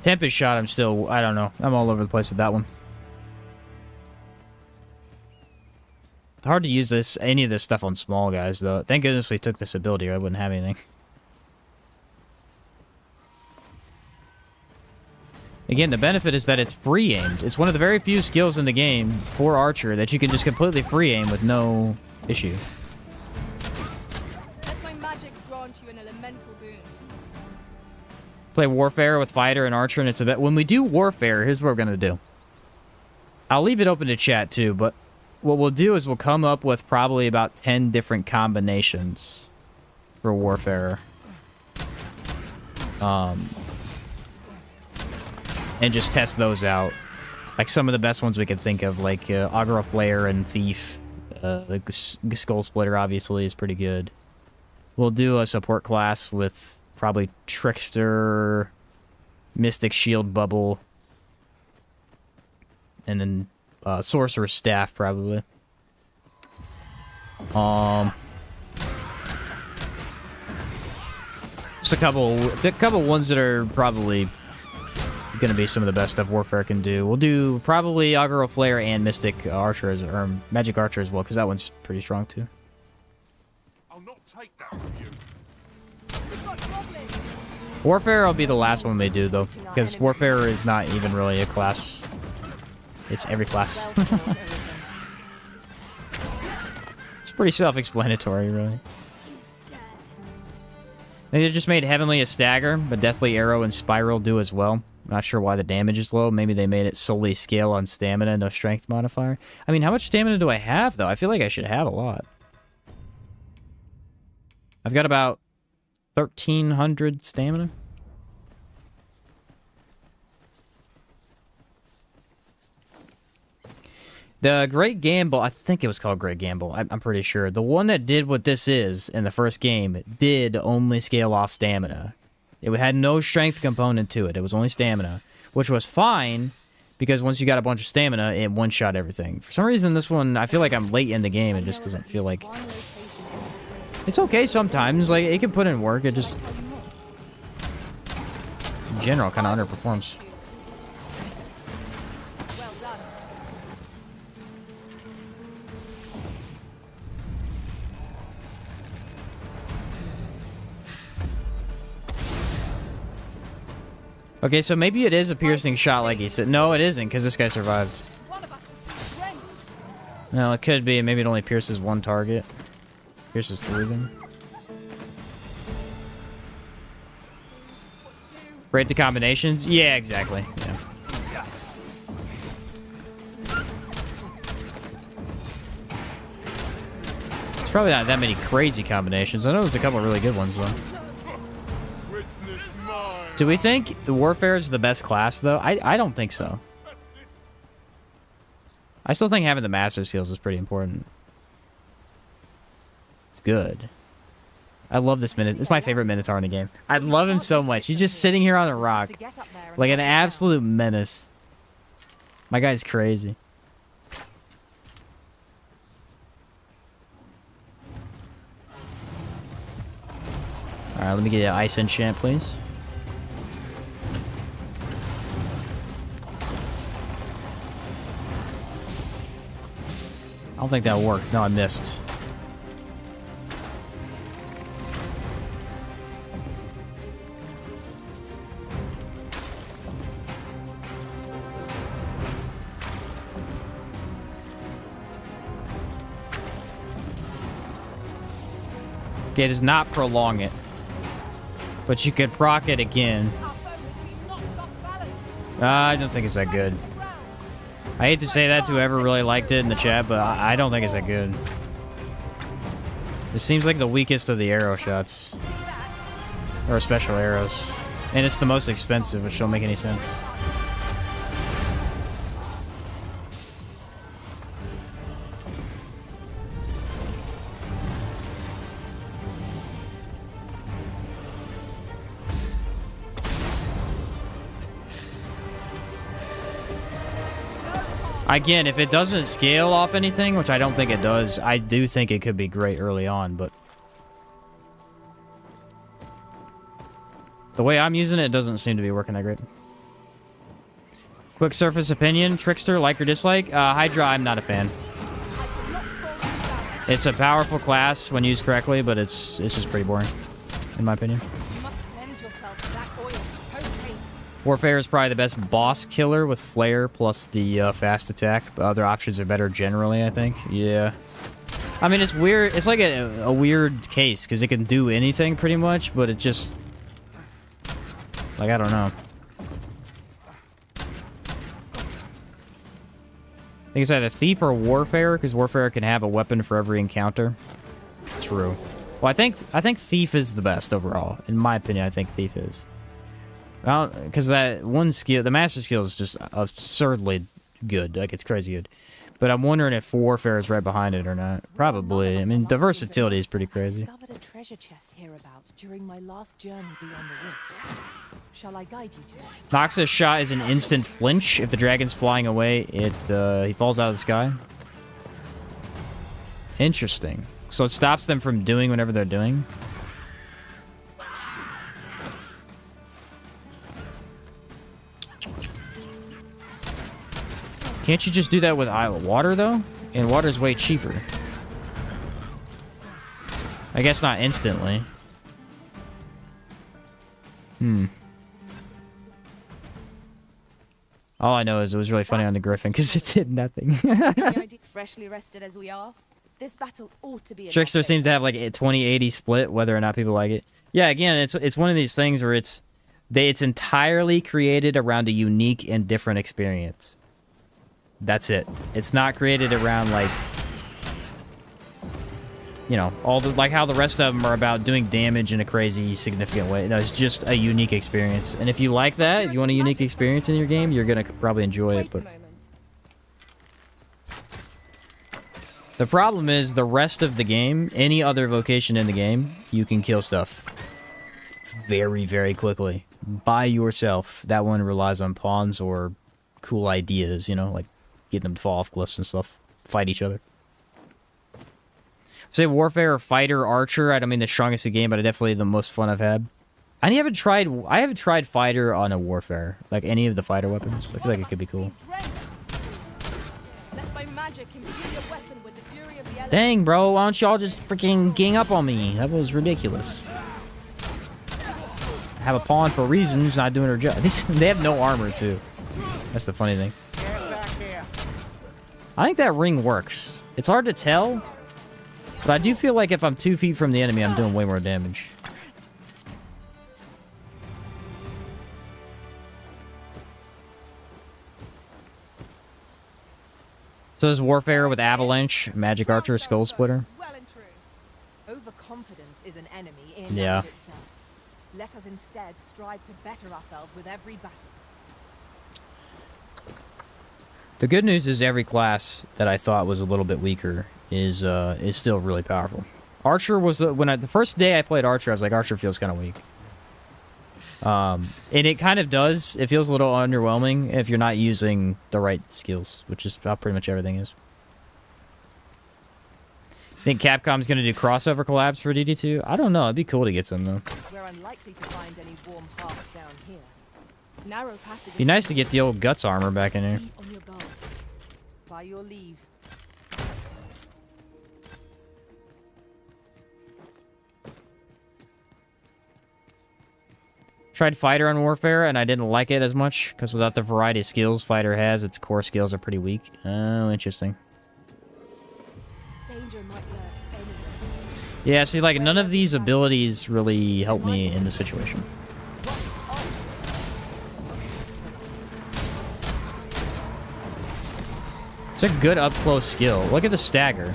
Tempest Shot, I don't know. I'm all over the place with that one. Hard to use any of this stuff on small guys, though. Thank goodness we took this ability, or I wouldn't have anything. Again, the benefit is that it's free aimed. It's one of the very few skills in the game for Archer that you can just completely free aim with no issue. Let my magics grant you an elemental boon. Play Warfare with Fighter and Archer, and it's a bit... When we do Warfare, here's what we're going to do. I'll leave it open to chat, too, but what we'll do is we'll come up with probably about 10 different combinations for Warfare. And just test those out. Like some of the best ones we could think of, like Aggro Flare and Thief. The Skull Splitter, obviously, is pretty good. We'll do a support class with probably Trickster, Mystic Shield Bubble, and then Sorcerer's Staff, probably. Just a couple ones that are probably gonna be some of the best stuff Warfare can do. We'll do probably Aggro Flare and Mystic Archer or Magic Archer as well, because that one's pretty strong too. I'll not take that from you. Warfare will be the last one they do though, because Warfare is not even really a class. It's every class. It's pretty self-explanatory, really. They just made Heavenly a stagger, but Deathly Arrow and Spiral do as well. I'm not sure why the damage is low. Maybe they made it solely scale on stamina, no strength modifier. I mean, how much stamina do I have, though? I feel like I should have a lot. I've got about 1,300 stamina. The Great Gamble, I think it was called Great Gamble. I'm pretty sure. The one that did what this is in the first game did only scale off stamina. It had no strength component to it. It was only stamina, which was fine because once you got a bunch of stamina, it one-shot everything. For some reason, this one, I feel like I'm late in the game. It just doesn't feel like... It's okay sometimes. Like, it can put in work. It just... in general, kind of underperforms. Okay, so maybe it is a piercing shot like he said. No, it isn't, because this guy survived. One of us is drenched. No, it could be. Maybe it only pierces one target. Pierces 3 of them. Rate the combinations? Yeah, exactly. Yeah. There's probably not that many crazy combinations. I know there's a couple really good ones, though. Do we think the Warfare is the best class, though? I don't think so. I still think having the Master Skills is pretty important. It's good. I love this Minotaur. It's my favorite Minotaur in the game. I love him so much. He's just sitting here on a rock. Like an absolute menace. My guy's crazy. Alright, let me get an ice enchant, please. I don't think that worked. No, I missed. Okay, it does not prolong it. But you could proc it again. I don't think it's that good. I hate to say that to whoever really liked it in the chat, but I don't think it's that good. It seems like the weakest of the arrow shots. Or special arrows. And it's the most expensive, which don't make any sense. Again, if it doesn't scale off anything, which I don't think it does, I do think it could be great early on, but... the way I'm using it, it doesn't seem to be working that great. Quick surface opinion, Trickster, like or dislike? Hydra, I'm not a fan. It's a powerful class when used correctly, but it's just pretty boring, in my opinion. Warfare is probably the best boss killer with Flare plus the fast attack. But other options are better generally, I think. Yeah. I mean, it's weird. It's like a weird case because it can do anything pretty much, but it just... like, I don't know. I think it's either Thief or Warfare, because Warfare can have a weapon for every encounter. True. Well, I think Thief is the best overall. In my opinion, I think Thief is. Because that one skill, the Master Skill is just absurdly good. Like, it's crazy good. But I'm wondering if Warfare is right behind it or not. Probably. I mean, the versatility is pretty crazy. I discovered a treasure chest hereabouts during my last journey beyond the rift. Shall I guide you to it? Noxus shot is an instant flinch. If the dragon's flying away, he falls out of the sky. Interesting. So it stops them from doing whatever they're doing. Can't you just do that with water, though? And water's way cheaper. I guess not instantly. All I know is it was really funny on the Griffin because it did nothing. Freshly rested as we are, this battle ought to be. Trickster seems to have like a 20-80 split, whether or not people like it. Yeah, again, it's one of these things where it's entirely created around a unique and different experience. That's it. It's not created around, like, you know, all the, like how the rest of them are about doing damage in a crazy, significant way. No, it's just a unique experience. And if you like that, if you want a unique experience in your game, you're going to probably enjoy it. But the problem is the rest of the game, any other vocation in the game, you can kill stuff very, very quickly by yourself. That one relies on pawns or cool ideas, you know, like getting them to fall off cliffs and stuff, fight each other. Say Warfare or Fighter, Archer. I don't mean the strongest in the game, but definitely the most fun I've had. I haven't tried Fighter on a Warfare, like any of the fighter weapons. I feel like it could be cool. Dang, bro, why don't y'all just freaking gang up on me? That was ridiculous. have a pawn for a reason who's not doing her job. They have no armor, too. That's the funny thing. I think that ring works. It's hard to tell, but I do feel like if I'm 2 feet from the enemy, I'm doing way more damage. So there's Warfare with Avalanche, Magic Archer, Skull Splitter. Well and true. Overconfidence is an enemy in Yeah. and of itself. Let us instead strive to better ourselves with every battle. The good news is every class that I thought was a little bit weaker is still really powerful. Archer was the first day I played Archer, I was like, Archer feels kind of weak. And it kind of does. It feels a little underwhelming if you're not using the right skills, which is how pretty much everything is. Think Capcom's gonna do crossover collabs for DD2? I don't know. It'd be cool to get some though. We're unlikely to find any warm hearts down here. Narrow passage. Be nice to get the old Guts armor back in here. Be on your guard. By your leave. Tried Fighter on Warfare, and I didn't like it as much, because without the variety of skills Fighter has, its core skills are pretty weak. Oh, interesting. Danger might lurk anywhere. Yeah, see, like, none of these abilities really help me in this situation. It's a good up-close skill. Look at the stagger.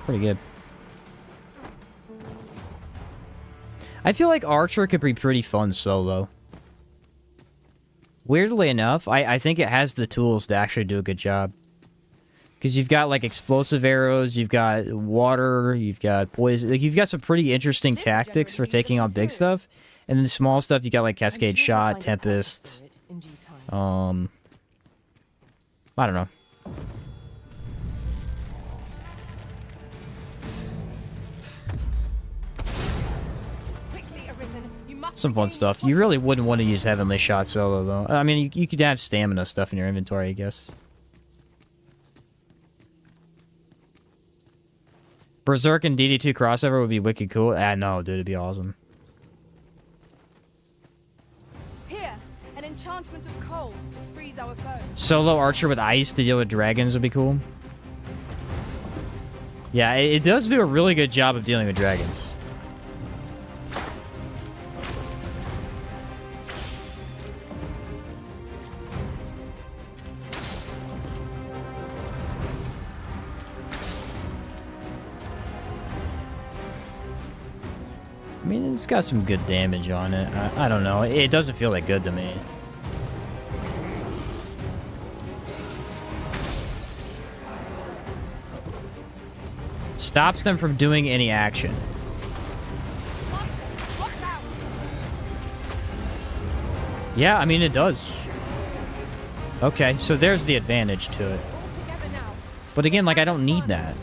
Pretty good. I feel like Archer could be pretty fun solo. Weirdly enough, I think it has the tools to actually do a good job. Because you've got, like, explosive arrows, you've got water, you've got poison. Like, you've got some pretty interesting tactics for taking on big stuff. And then the small stuff, you got, like, Cascade Shot, Tempest. I don't know. Quickly, Arisen. You must Some fun stuff. You really wouldn't want to use Heavenly Shot solo, though. I mean, you could have stamina stuff in your inventory, I guess. Berserk and DD2 crossover would be wicked cool. Ah, no, dude, it'd be awesome. Here, an enchantment of cold to freeze our foes. Solo Archer with ice to deal with dragons would be cool. Yeah, it does do a really good job of dealing with dragons. I mean, it's got some good damage on it. I don't know. It doesn't feel that good to me. Stops them from doing any action. Yeah, I mean, it does. Okay, so there's the advantage to it. But again, like, I don't need that.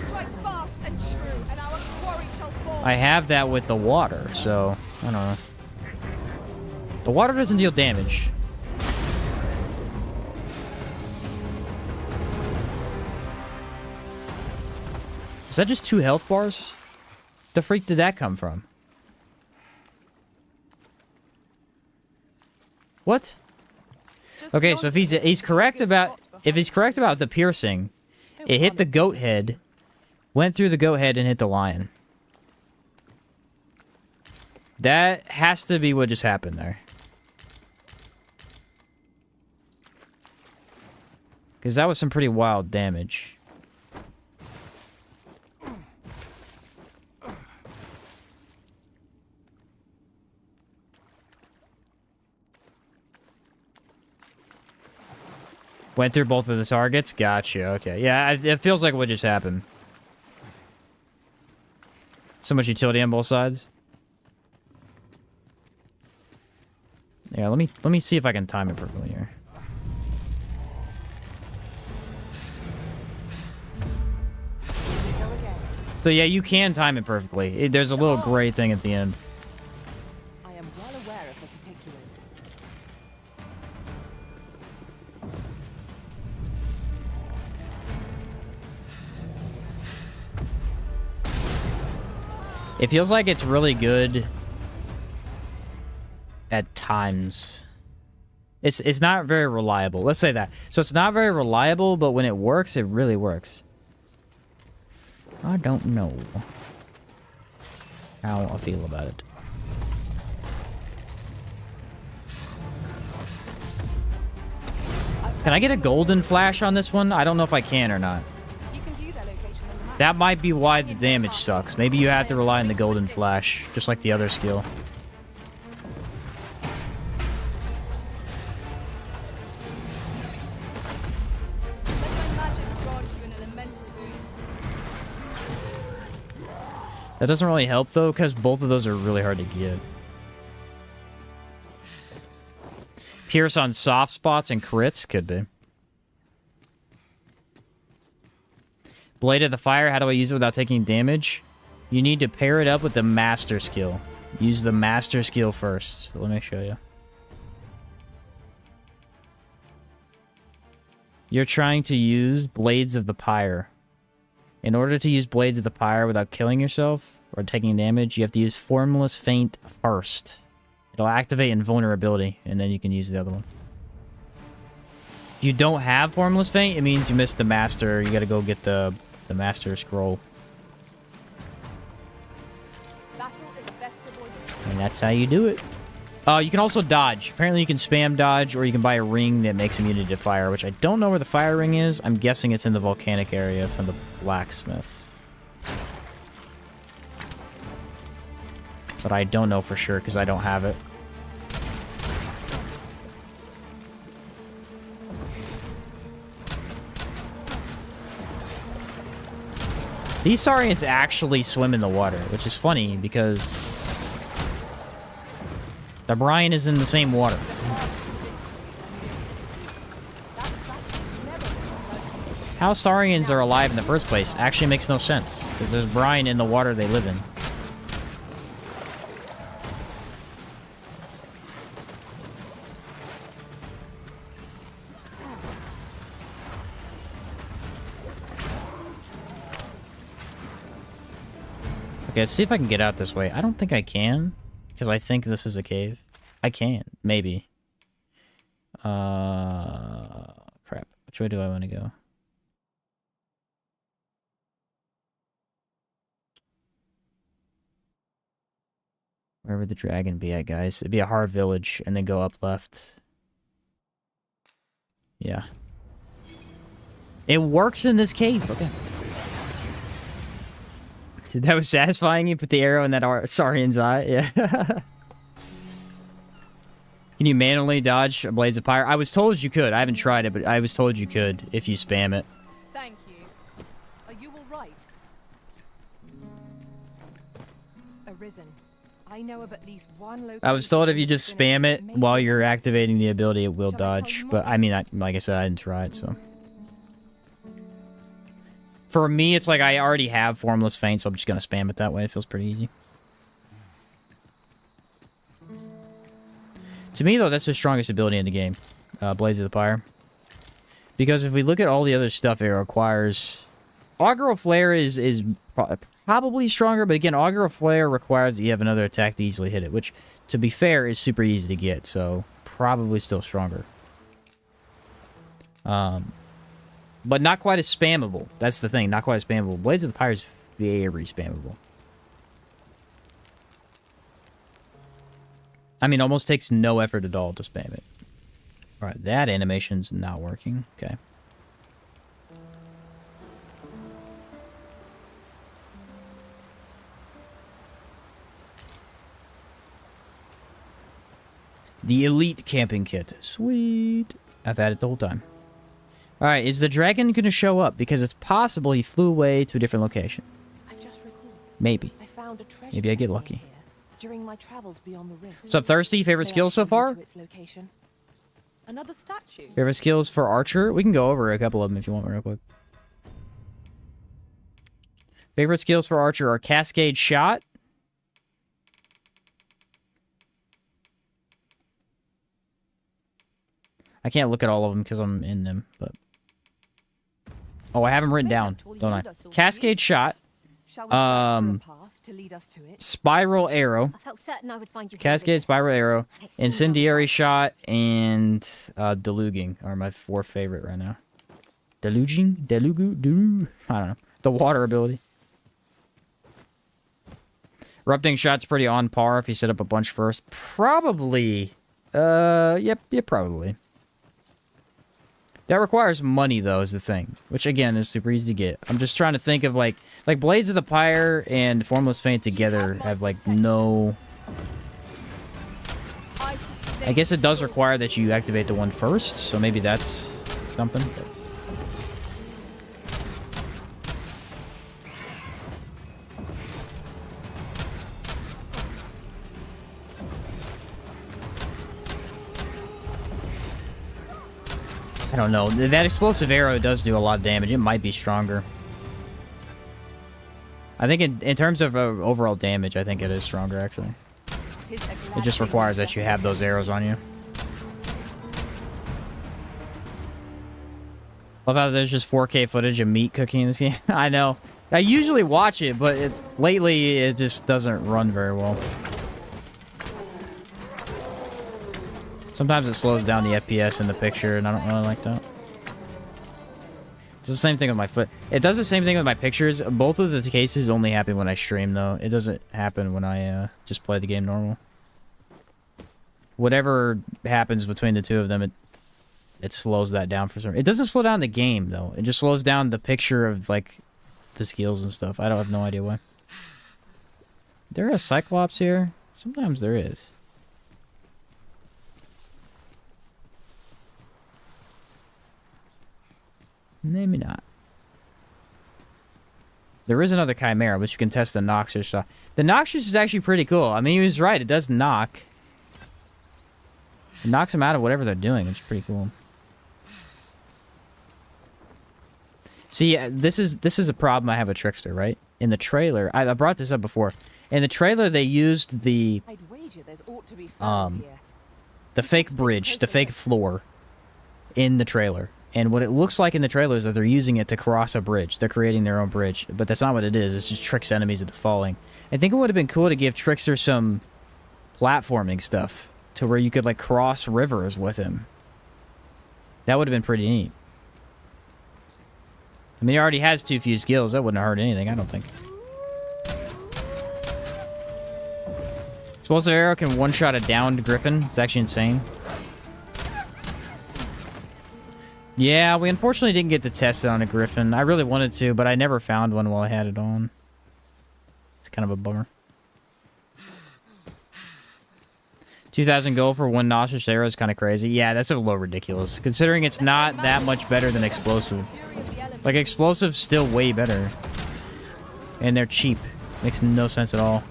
strike fast and true, and our quarry shall fall. I have that with the water, so I don't know. The water doesn't deal damage. Is that just 2 health bars? The freak did that come from? What? Okay, so if he's correct about the piercing, it hit the goat head, went through the goat head and hit the lion. That has to be what just happened there. Because that was some pretty wild damage. Went through both of the targets? Gotcha, okay. Yeah, it feels like what just happened. So much utility on both sides. Yeah, let me see if I can time it perfectly here. So yeah, you can time it perfectly. There's a little gray thing at the end. I am well aware of the particulars. It feels like it's really good at times. It's not very reliable. Let's say that. So it's not very reliable, but when it works, it really works. I don't know how I feel about it. Can I get a golden flash on this one? I don't know if I can or not. You can view their location on the map. That might be why the damage sucks. Maybe you have to rely on the golden flash, just like the other skill. Unless my magic's drawn to an elemental boon. That doesn't really help, though, because both of those are really hard to get. Pierce on soft spots and crits? Could be. Blade of the Fire, how do I use it without taking damage? You need to pair it up with the master skill. Use the master skill first. Let me show you. You're trying to use Blades of the Pyre. In order to use Blades of the Pyre without killing yourself or taking damage, you have to use Formless Feint first. It'll activate Invulnerability, and then you can use the other one. If you don't have Formless Feint, it means you missed the Master. You gotta go get the Master Scroll. Battle is best avoided. And that's how you do it. You can also dodge. Apparently you can spam dodge, or you can buy a ring that makes immunity to fire, which I don't know where the fire ring is. I'm guessing it's in the volcanic area from the blacksmith. But I don't know for sure, because I don't have it. These saurians actually swim in the water, which is funny, because the brine is in the same water. How saurians are alive in the first place actually makes no sense, because there's brine in the water they live in. Okay, let's see if I can get out this way. I don't think I can, because I think this is a cave. I can, maybe. Crap. Which way do I want to go? Where would the dragon be at, guys? It'd be a hard village, and then go up left. Yeah. It works in this cave. Okay. That was satisfying. You put the arrow in that saurian's eye. Yeah. Can you manually dodge Blades of Fire? I was told you could. I haven't tried it, but I was told you could if you spam it. Thank you. Are you all right? Arisen. I know of at least one location. I was told if you just spam it while you're activating the ability, it will dodge. But I mean, like I said, I didn't try it, so. For me, it's like I already have Formless Feint, so I'm just going to spam it that way. It feels pretty easy. To me, though, that's the strongest ability in the game. Blades of the Fire. Because if we look at all the other stuff it requires... Augural Flare is probably stronger, but again, Augural Flare requires that you have another attack to easily hit it, which, to be fair, is super easy to get, so probably still stronger. But not quite as spammable. That's the thing, not quite as spammable. Blades of the Fire is very spammable. I mean, almost takes no effort at all to spam it. Alright, that animation's not working. Okay. The Elite Camping Kit. Sweet. I've had it the whole time. Alright, is the dragon going to show up? Because it's possible he flew away to a different location. I've just recalled. Maybe. I found a treasure Maybe I get chest lucky. here during my travels beyond the rift. What's up, Thirsty? Favorite May I skills so show you far? to its location? Another statue. Favorite skills for Archer? We can go over a couple of them if you want real quick. Favorite skills for Archer are Cascade Shot. I can't look at all of them because I'm in them, but... Oh, I have them written down, don't I? Cascade Shot. Shall we search for a path to lead us to it? Spiral arrow. I felt certain I would find you here, Cascade, Arisen. spiral arrow, It seemed incendiary I was shot, and deluging are my 4 favorite right now. Deluging? Delugu? I don't know. The water ability. Erupting shot's pretty on par if you set up a bunch first. Probably. Yep, probably. That requires money, though, is the thing. Which, again, is super easy to get. I'm just trying to think of, like Blades of the Pyre and Formless Feint together have, like, no... I guess it does require that you activate the one first, so maybe that's something. I don't know. That explosive arrow does do a lot of damage. It might be stronger. I think in terms of overall damage, I think it is stronger, actually. It just requires that you have those arrows on you. Love how there's just 4K footage of meat cooking in this game. I know. I usually watch it, but lately it just doesn't run very well. Sometimes it slows down the FPS in the picture, and I don't really like that. It's the same thing with my foot. It does the same thing with my pictures. Both of the cases only happen when I stream, though. It doesn't happen when I just play the game normal. Whatever happens between the two of them, it slows that down for some reason. It doesn't slow down the game, though. It just slows down the picture of, like, the skills and stuff. I don't have no idea why. There a cyclops here? Sometimes there is. Maybe not. There is another chimera, but you can test the noxious. The noxious is actually pretty cool. I mean, he was right. It does knock. It knocks them out of whatever they're doing. It's pretty cool. See, this is a problem I have with Trickster, right? In the trailer, I brought this up before. In the trailer, they used the fake bridge, the fake floor in the trailer. And what it looks like in the trailer is that they're using it to cross a bridge. They're creating their own bridge. But that's not what it is. It's just tricks enemies into falling. I think it would have been cool to give Trickster some platforming stuff to where you could, like, cross rivers with him. That would have been pretty neat. I mean, he already has 2 fused skills. That wouldn't have hurt anything, I don't think. Explosive arrow can one-shot a downed griffin. It's actually insane. Yeah, we unfortunately didn't get to test it on a griffin. I really wanted to, but I never found one while I had it on. It's kind of a bummer. 2,000 gold for one noxious arrow is kind of crazy. Yeah, that's a little ridiculous, considering it's not that much better than explosive. Like, explosive's still way better. And they're cheap. Makes no sense at all.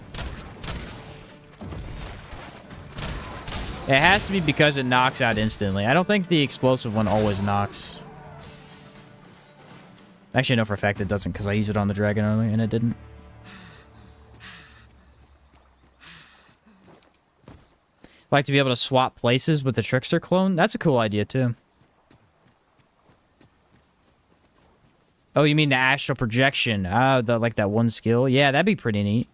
It has to be because it knocks out instantly. I don't think the explosive one always knocks. Actually, I know for a fact it doesn't, because I used it on the dragon earlier, and it didn't. Like to be able to swap places with the Trickster clone? That's a cool idea, too. Oh, you mean the astral projection? Like that one skill? Yeah, that'd be pretty neat.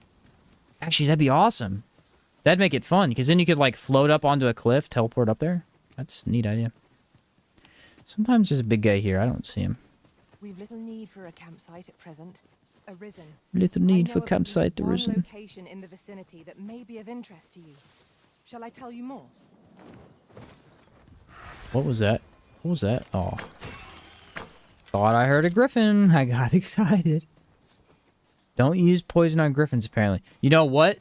Actually, that'd be awesome. That'd make it fun, because then you could, like, float up onto a cliff, teleport up there. That's a neat idea. Sometimes there's a big guy here. I don't see him. We've little need for a campsite at present. Arisen. Little need for campsite, Arisen. Location in the vicinity that may be of interest to you. Shall I tell you more? What was that? What was that? Oh. Thought I heard a griffin. I got excited. Don't use poison on griffins, apparently. You know what?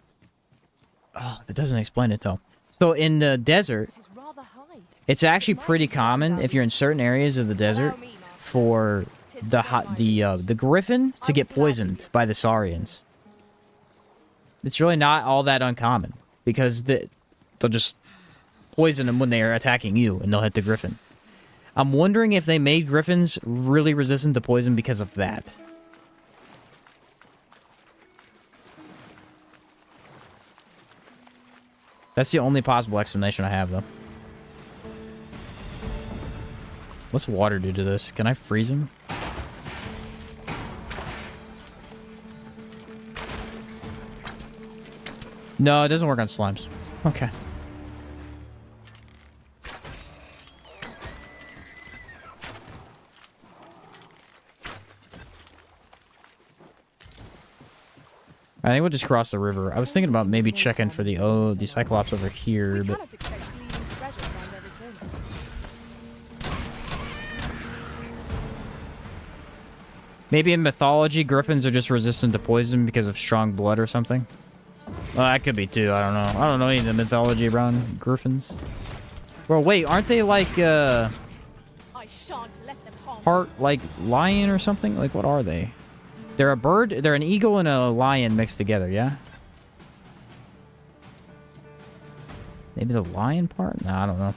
Oh, that doesn't explain it, though. So, in the desert, it's actually pretty common, if you're in certain areas of the desert, for the griffin to get poisoned by the saurians. It's really not all that uncommon, because they'll just poison them when they are attacking you, and they'll hit the griffin. I'm wondering if they made griffins really resistant to poison because of that. That's the only possible explanation I have, though. What's water do to this? Can I freeze him? No, it doesn't work on slimes. Okay. I think we'll just cross the river. I was thinking about maybe checking for the cyclops over here, but maybe in mythology, griffins are just resistant to poison because of strong blood or something. Well, that could be too. I don't know. I don't know any of the mythology around griffins. Well, wait, aren't they like part like lion or something? Like, what are they? They're a bird. They're an eagle and a lion mixed together. Yeah. Maybe the lion part? No, I don't know.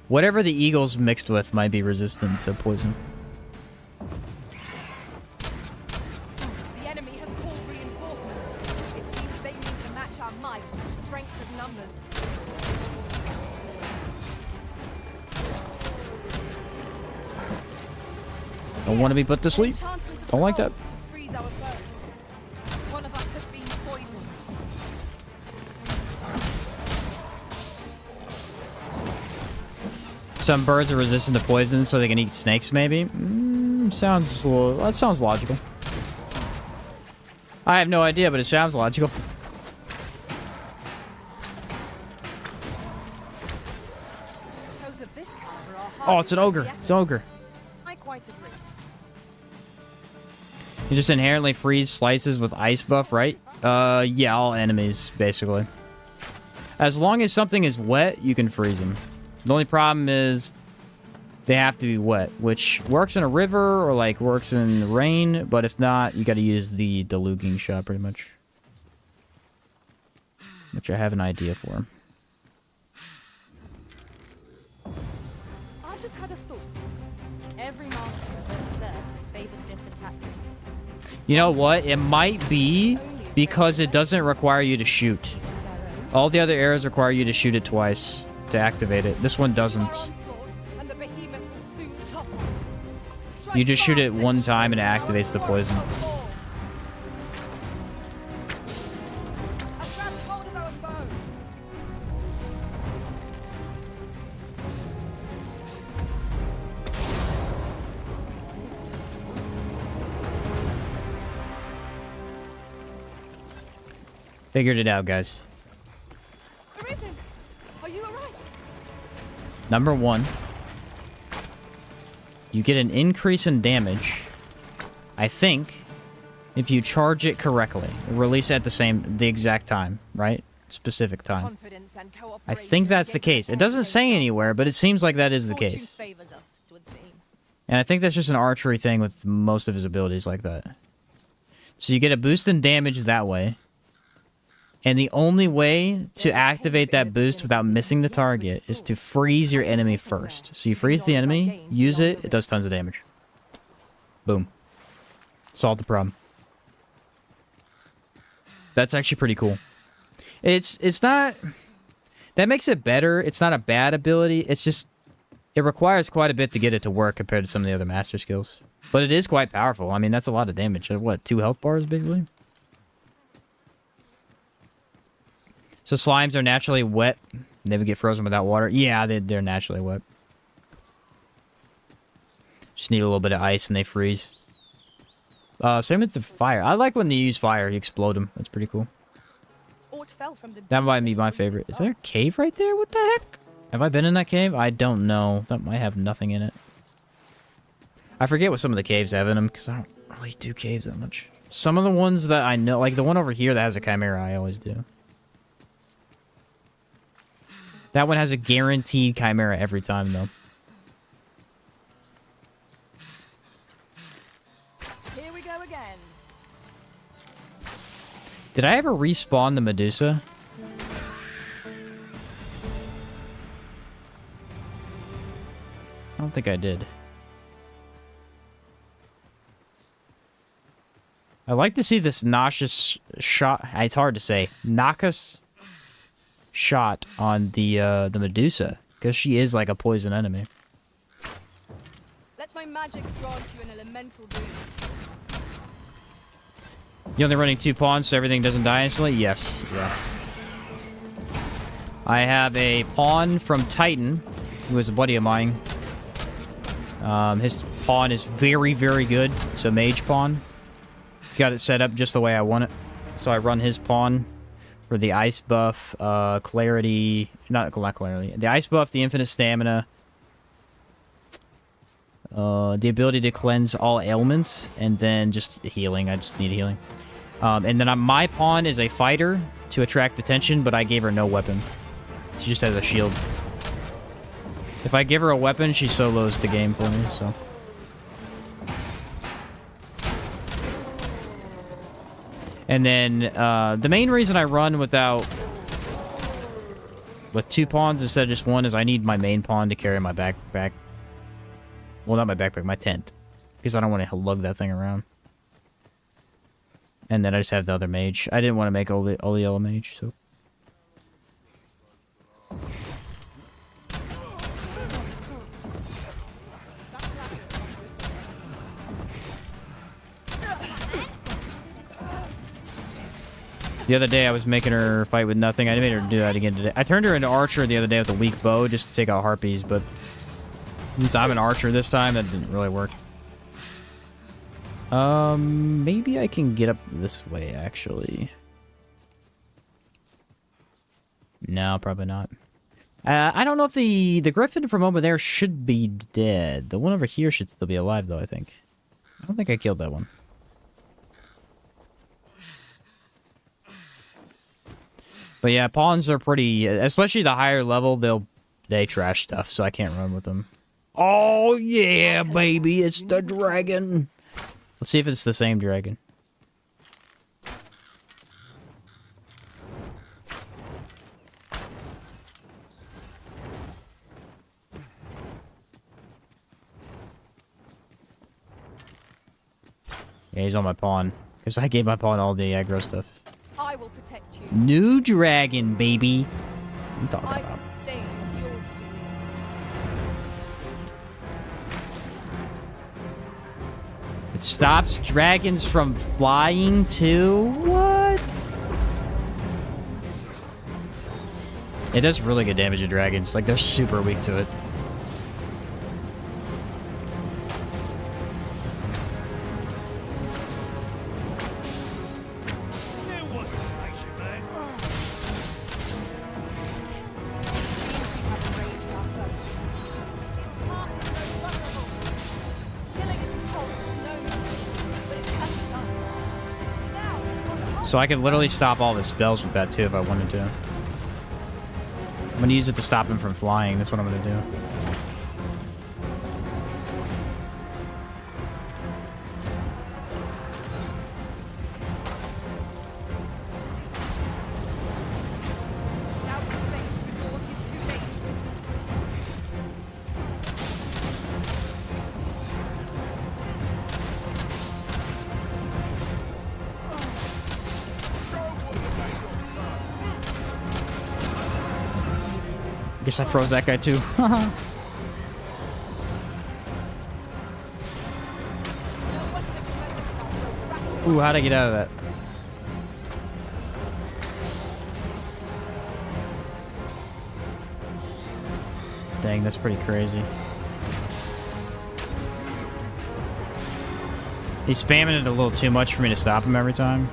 Whatever the eagle's mixed with might be resistant to poison. The enemy has called reinforcements. It seems they need to match our might through strength of numbers. Don't want to be put to sleep. Don't like that. To freeze our foes. One of us has been poisoned. Some birds are resistant to poison, so they can eat snakes. Maybe that sounds logical. I have no idea, but it sounds logical. Foes of this caliber are Oh, hardly it's an ogre. worth the It's an ogre. effort. I quite agree. You just inherently freeze slices with ice buff, right? Yeah, all enemies, basically. As long as something is wet, you can freeze them. The only problem is they have to be wet, which works in a river or, like, works in rain, but if not, you gotta use the deluging shot, pretty much. Which I have an idea for. I've just had a thought. Every master I've ever served has favored different tactics. You know what? It might be because it doesn't require you to shoot. All the other arrows require you to shoot it twice to activate it. This one doesn't. You just shoot it one time and it activates the poison. Figured it out, guys. Arisen, are you alright? Number 1. You get an increase in damage, I think, if you charge it correctly. Release at the exact time, right? Specific time. I think that's the case. It doesn't say anywhere, but it seems like that is the case. And I think that's just an archery thing with most of his abilities like that. So you get a boost in damage that way. And the only way to activate that boost without missing the target is to freeze your enemy first. So you freeze the enemy, use it, it does tons of damage. Boom. Solved the problem. That's actually pretty cool. It's not... That makes it better. It's not a bad ability. It's just... It requires quite a bit to get it to work compared to some of the other master skills. But it is quite powerful. I mean, that's a lot of damage. What, 2 health bars, basically? So slimes are naturally wet. They would get frozen without water. Yeah, they're naturally wet. Just need a little bit of ice and they freeze. Same with the fire. I like when they use fire. You explode them. That's pretty cool. That might be my favorite. Is there a cave right there? What the heck? Have I been in that cave? I don't know. That might have nothing in it. I forget what some of the caves have in them because I don't really do caves that much. Some of the ones that I know, like the one over here that has a chimera, I always do. That one has a guaranteed chimera every time, though. Here we go again. Did I ever respawn the Medusa? I don't think I did. I like to see this nauseous shot. It's hard to say. Nauseous shot on the Medusa, because she is like a poison enemy. Let my magics grant you an elemental boon. You're only running 2 pawns, so everything doesn't die instantly? Yes. Yeah. I have a pawn from Titan, who is a buddy of mine. His pawn is very, very good. It's a mage pawn. He's got it set up just the way I want it. So I run his pawn for the ice buff, clarity... Not clarity. The ice buff, the infinite stamina, the ability to cleanse all ailments, and then just healing. I just need healing. And then my pawn is a fighter to attract attention, but I gave her no weapon. She just has a shield. If I give her a weapon, she solos the game for me, so... And then, the main reason I run with 2 pawns instead of just 1 is I need my main pawn to carry my backpack. Well, not my backpack, my tent. Because I don't want to lug that thing around. And then I just have the other mage. I didn't want to make all the yellow mage, so... The other day, I was making her fight with nothing. I made her do that again today. I turned her into archer the other day with a weak bow just to take out harpies, but since I'm an archer this time, that didn't really work. Maybe I can get up this way, actually. No, probably not. I don't know if the griffin from over there should be dead. The one over here should still be alive, though, I think. I don't think I killed that one. But yeah, pawns are pretty, especially the higher level, they trash stuff, so I can't run with them. Oh yeah, baby, it's the dragon. Let's see if it's the same dragon. Yeah, he's on my pawn. Because I gave my pawn all the aggro stuff. I will protect you. New dragon, baby. What are you talking I about? sustain yours to you. It stops dragons from flying too? What? It does really good damage to dragons. Like, they're super weak to it. So I could literally stop all the spells with that too if I wanted to. I'm gonna use it to stop him from flying. That's what I'm gonna do. Guess I froze that guy too. Ooh, how'd I get out of that? Dang, that's pretty crazy. He's spamming it a little too much for me to stop him every time.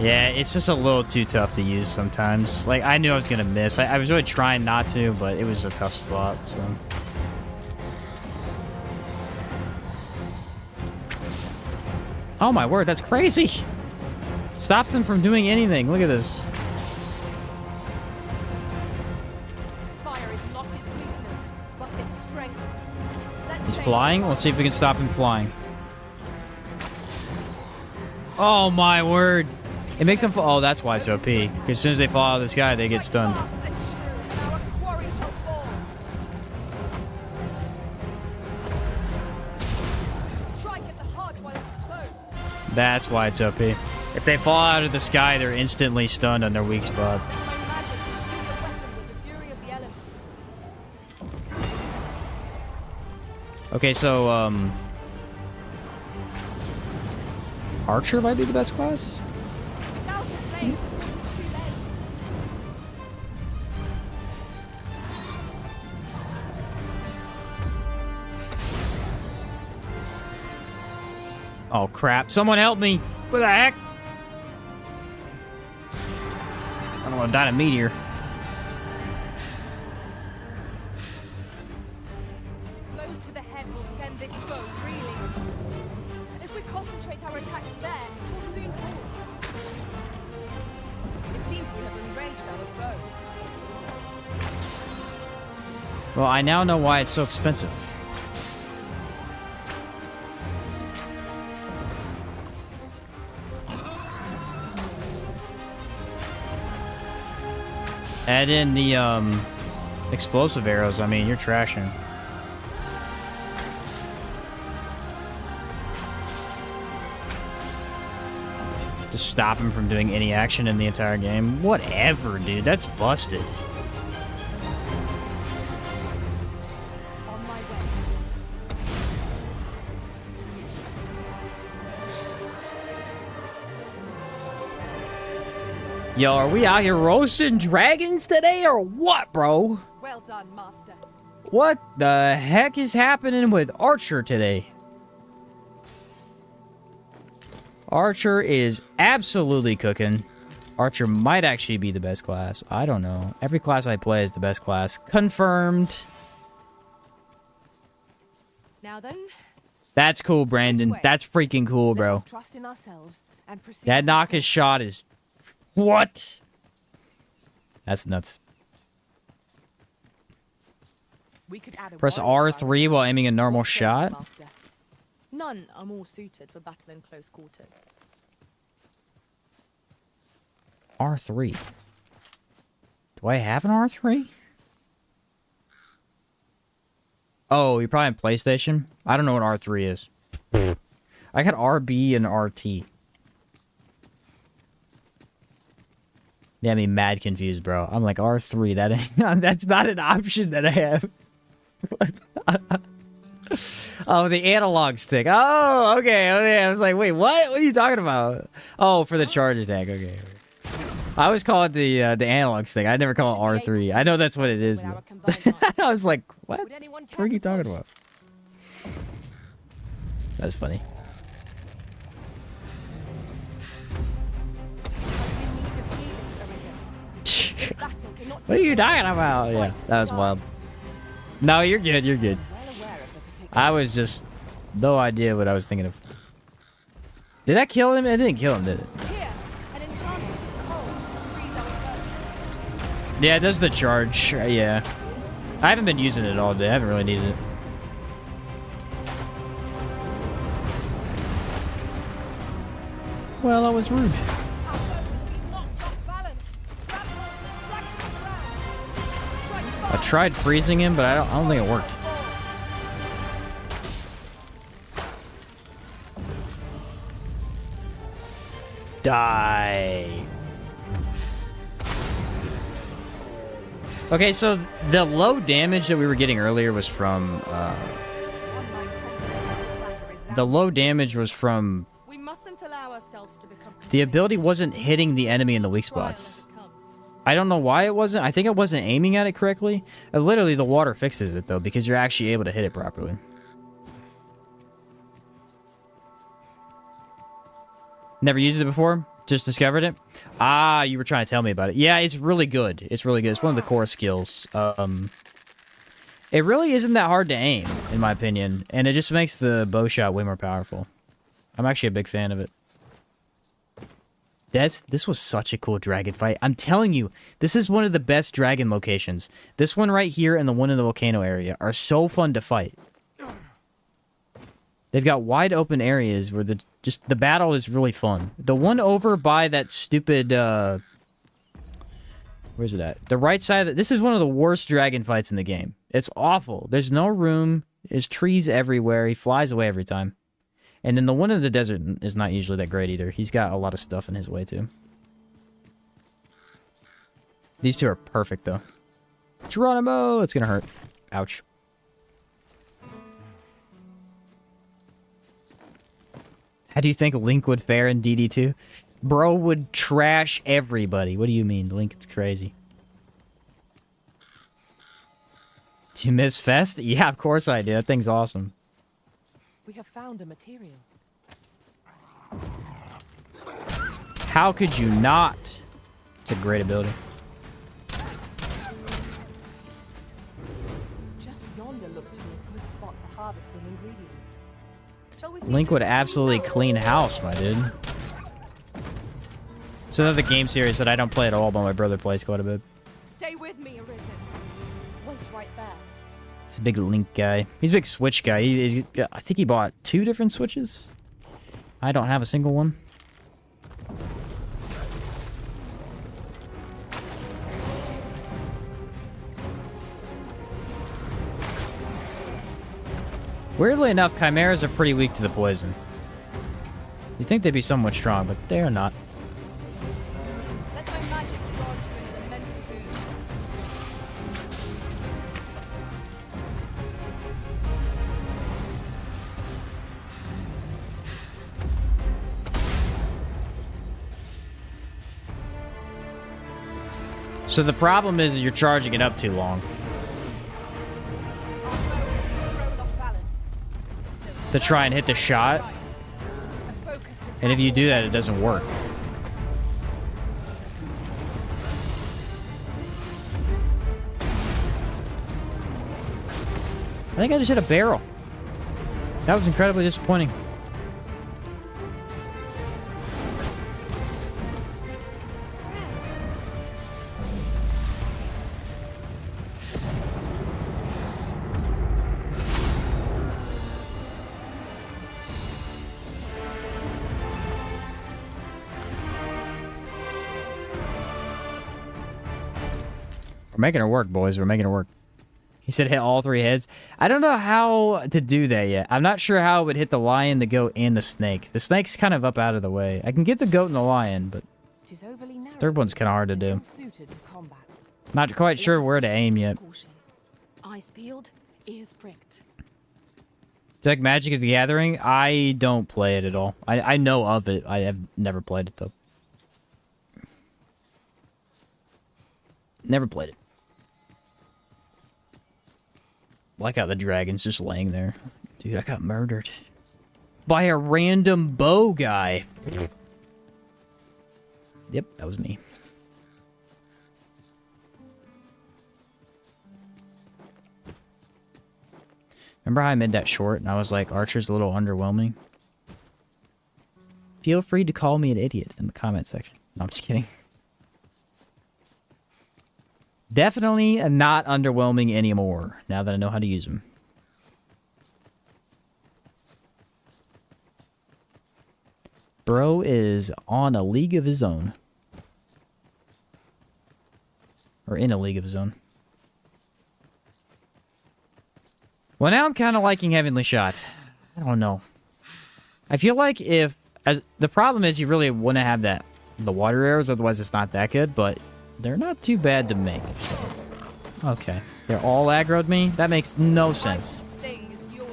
Yeah, it's just a little too tough to use sometimes. Like, I knew I was going to miss. I was really trying not to, but it was a tough spot, so... Oh my word, that's crazy! Stops him from doing anything. Look at this. Fire is not his weakness, but its strength. He's flying? Let's see if we can stop him flying. Oh my word! It makes them fall. Oh, that's why it's OP. Because as soon as they fall out of the sky, they get stunned. That's why it's OP. If they fall out of the sky, they're instantly stunned on their weak spot. Okay, so, Archer might be the best class? Oh, crap. Someone help me. What the heck? I don't want to die to meteor. Blows to the head will send this foe reeling. If we concentrate our attacks there, it will soon fall. It seems we have enraged our foe. Well, I now know why it's so expensive. Add in the, explosive arrows. I mean, you're trashing. To stop him from doing any action in the entire game. Whatever, dude. That's busted. On my way. Yo, are we out here roasting dragons today or what, bro? Well done, Master. What the heck is happening with Archer today? Archer is absolutely cooking. Archer might actually be the best class. I don't know. Every class I play is the best class. Confirmed. Now then, That's cool, Brandon. That's freaking cool, Let bro. us trust in ourselves and proceed. That Naka's shot is... What? That's nuts. We could add a Press warrior to our R3 while ranks. aiming a normal what's your shot. master? None are more suited for battle in close quarters. R3. Do I have an R3? Oh, you're probably on PlayStation? I don't know what R3 is. I got RB and RT. Yeah, I mean, mad confused, bro. I'm like, R3, that ain't, that's not an option that I have. Oh, the analog stick. Oh, okay. I was like, wait, what? What are you talking about? Oh, for the charge attack. Okay. I always call it the analog stick. I never call it R3. I know that's what it is. I was like, what? What are you talking about? That's funny. What are you talking about? Yeah, that was wild. No, you're good. You're good. I was just no idea what I was thinking of. Did that kill him? It didn't kill him, did it? Yeah, it does the charge. Yeah. I haven't been using it all day. I haven't really needed it. Well, that was rude. I tried freezing him, but I don't think it worked. Die. Okay, so the low damage that we were getting earlier was from, the low damage was from... We mustn't allow ourselves to become... The ability wasn't hitting the enemy in the weak spots. I don't know why it wasn't. I think it wasn't aiming at it correctly. Literally, the water fixes it, though, because you're actually able to hit it properly. Never used it before? Just discovered it? Ah, you were trying to tell me about it. Yeah, it's really good. It's really good. It's one of the core skills. It really isn't that hard to aim, in my opinion. And it just makes the bow shot way more powerful. I'm actually a big fan of it. This was such a cool dragon fight. I'm telling you, this is one of the best dragon locations. This one right here and the one in the volcano area are so fun to fight. They've got wide open areas where the battle is really fun. The one over by that stupid where's it at? The right side of this is one of the worst dragon fights in the game. It's awful. There's no room. There's trees everywhere. He flies away every time. And then the one in the desert is not usually that great either. He's got a lot of stuff in his way too. These two are perfect though. Geronimo! It's gonna hurt. Ouch. How do you think Link would fare in DD2? Bro would trash everybody. What do you mean? Link is crazy. Do you miss Fest? Yeah, of course I do. That thing's awesome. We have found a material. How could you not? It's a great ability. Just yonder looks to be a good spot for harvesting ingredients. Shall we see Link if would this is absolutely true? clean house, my dude. It's another game series that I don't play at all, but my brother plays quite a bit. Stay with me, Arisen. Wait right there. He's a big Link guy. He's a big Switch guy. I think he bought 2 different Switches. I don't have a single one. Weirdly enough, chimeras are pretty weak to the poison. You'd think they'd be somewhat strong, but they are not. Let my magics grant you an elemental boon. So the problem is that you're charging it up too long. Our bow has been thrown off balance. To try and hit the shot. A focused attack. And if you do that, it doesn't work. I think I just hit a barrel. That was incredibly disappointing. We're making it work, boys. We're making it work. He said hit all 3 heads. I don't know how to do that yet. I'm not sure how it would hit the lion, the goat, and the snake. The snake's kind of up out of the way. I can get the goat and the lion, but It is overly narrow. third one's kind of hard to do. Unsuited to combat. Not quite sure where to aim yet. Caution. Eyes peeled, ears pricked. It's like Magic of the Gathering. I don't play it at all. I know of it. I have never played it, though. Never played it. Like how the dragon's just laying there. Dude, I got murdered. By a random bow guy. Yep, that was me. Remember how I made that short and I was like, Archer's a little underwhelming? Feel free to call me an idiot in the comment section. No, I'm just kidding. Definitely not underwhelming anymore, now that I know how to use them. Bro is on a league of his own. Or in a league of his own. Well, now I'm kind of liking Heavenly Shot. I don't know. I feel like if... the problem is you really want to have the water arrows, otherwise it's not that good, but they're not too bad to make. So. Okay. They're all aggroed me? That makes no sense. My sting is yours.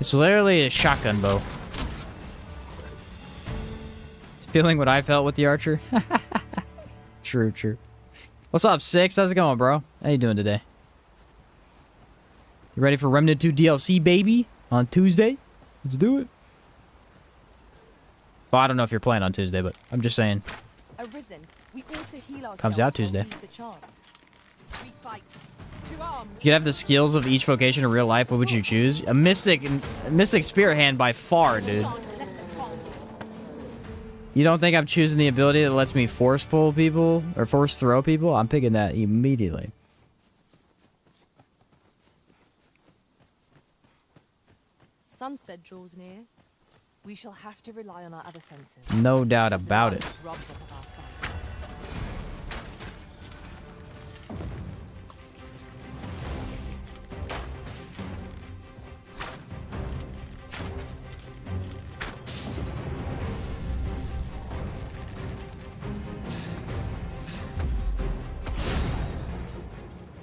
It's literally a shotgun bow. Feeling what I felt with the archer? True, true. What's up, Six? How's it going, bro? How you doing today? You ready for Remnant 2 DLC, baby? On Tuesday? Let's do it. Well, I don't know if you're playing on Tuesday, but I'm just saying. Arisen, we ought to heal ourselves. Comes out while Tuesday. we have the chance. We fight. To arms. If you could have the skills of each vocation in real life, what would you choose? A Mystic Spirit Hand by far, dude. Shan't let them harm you. You don't think I'm choosing the ability that lets me force pull people or force throw people? I'm picking that immediately. Sunset draws near. We shall have to rely on our other senses. No doubt about it. Darkness robs us of our sight.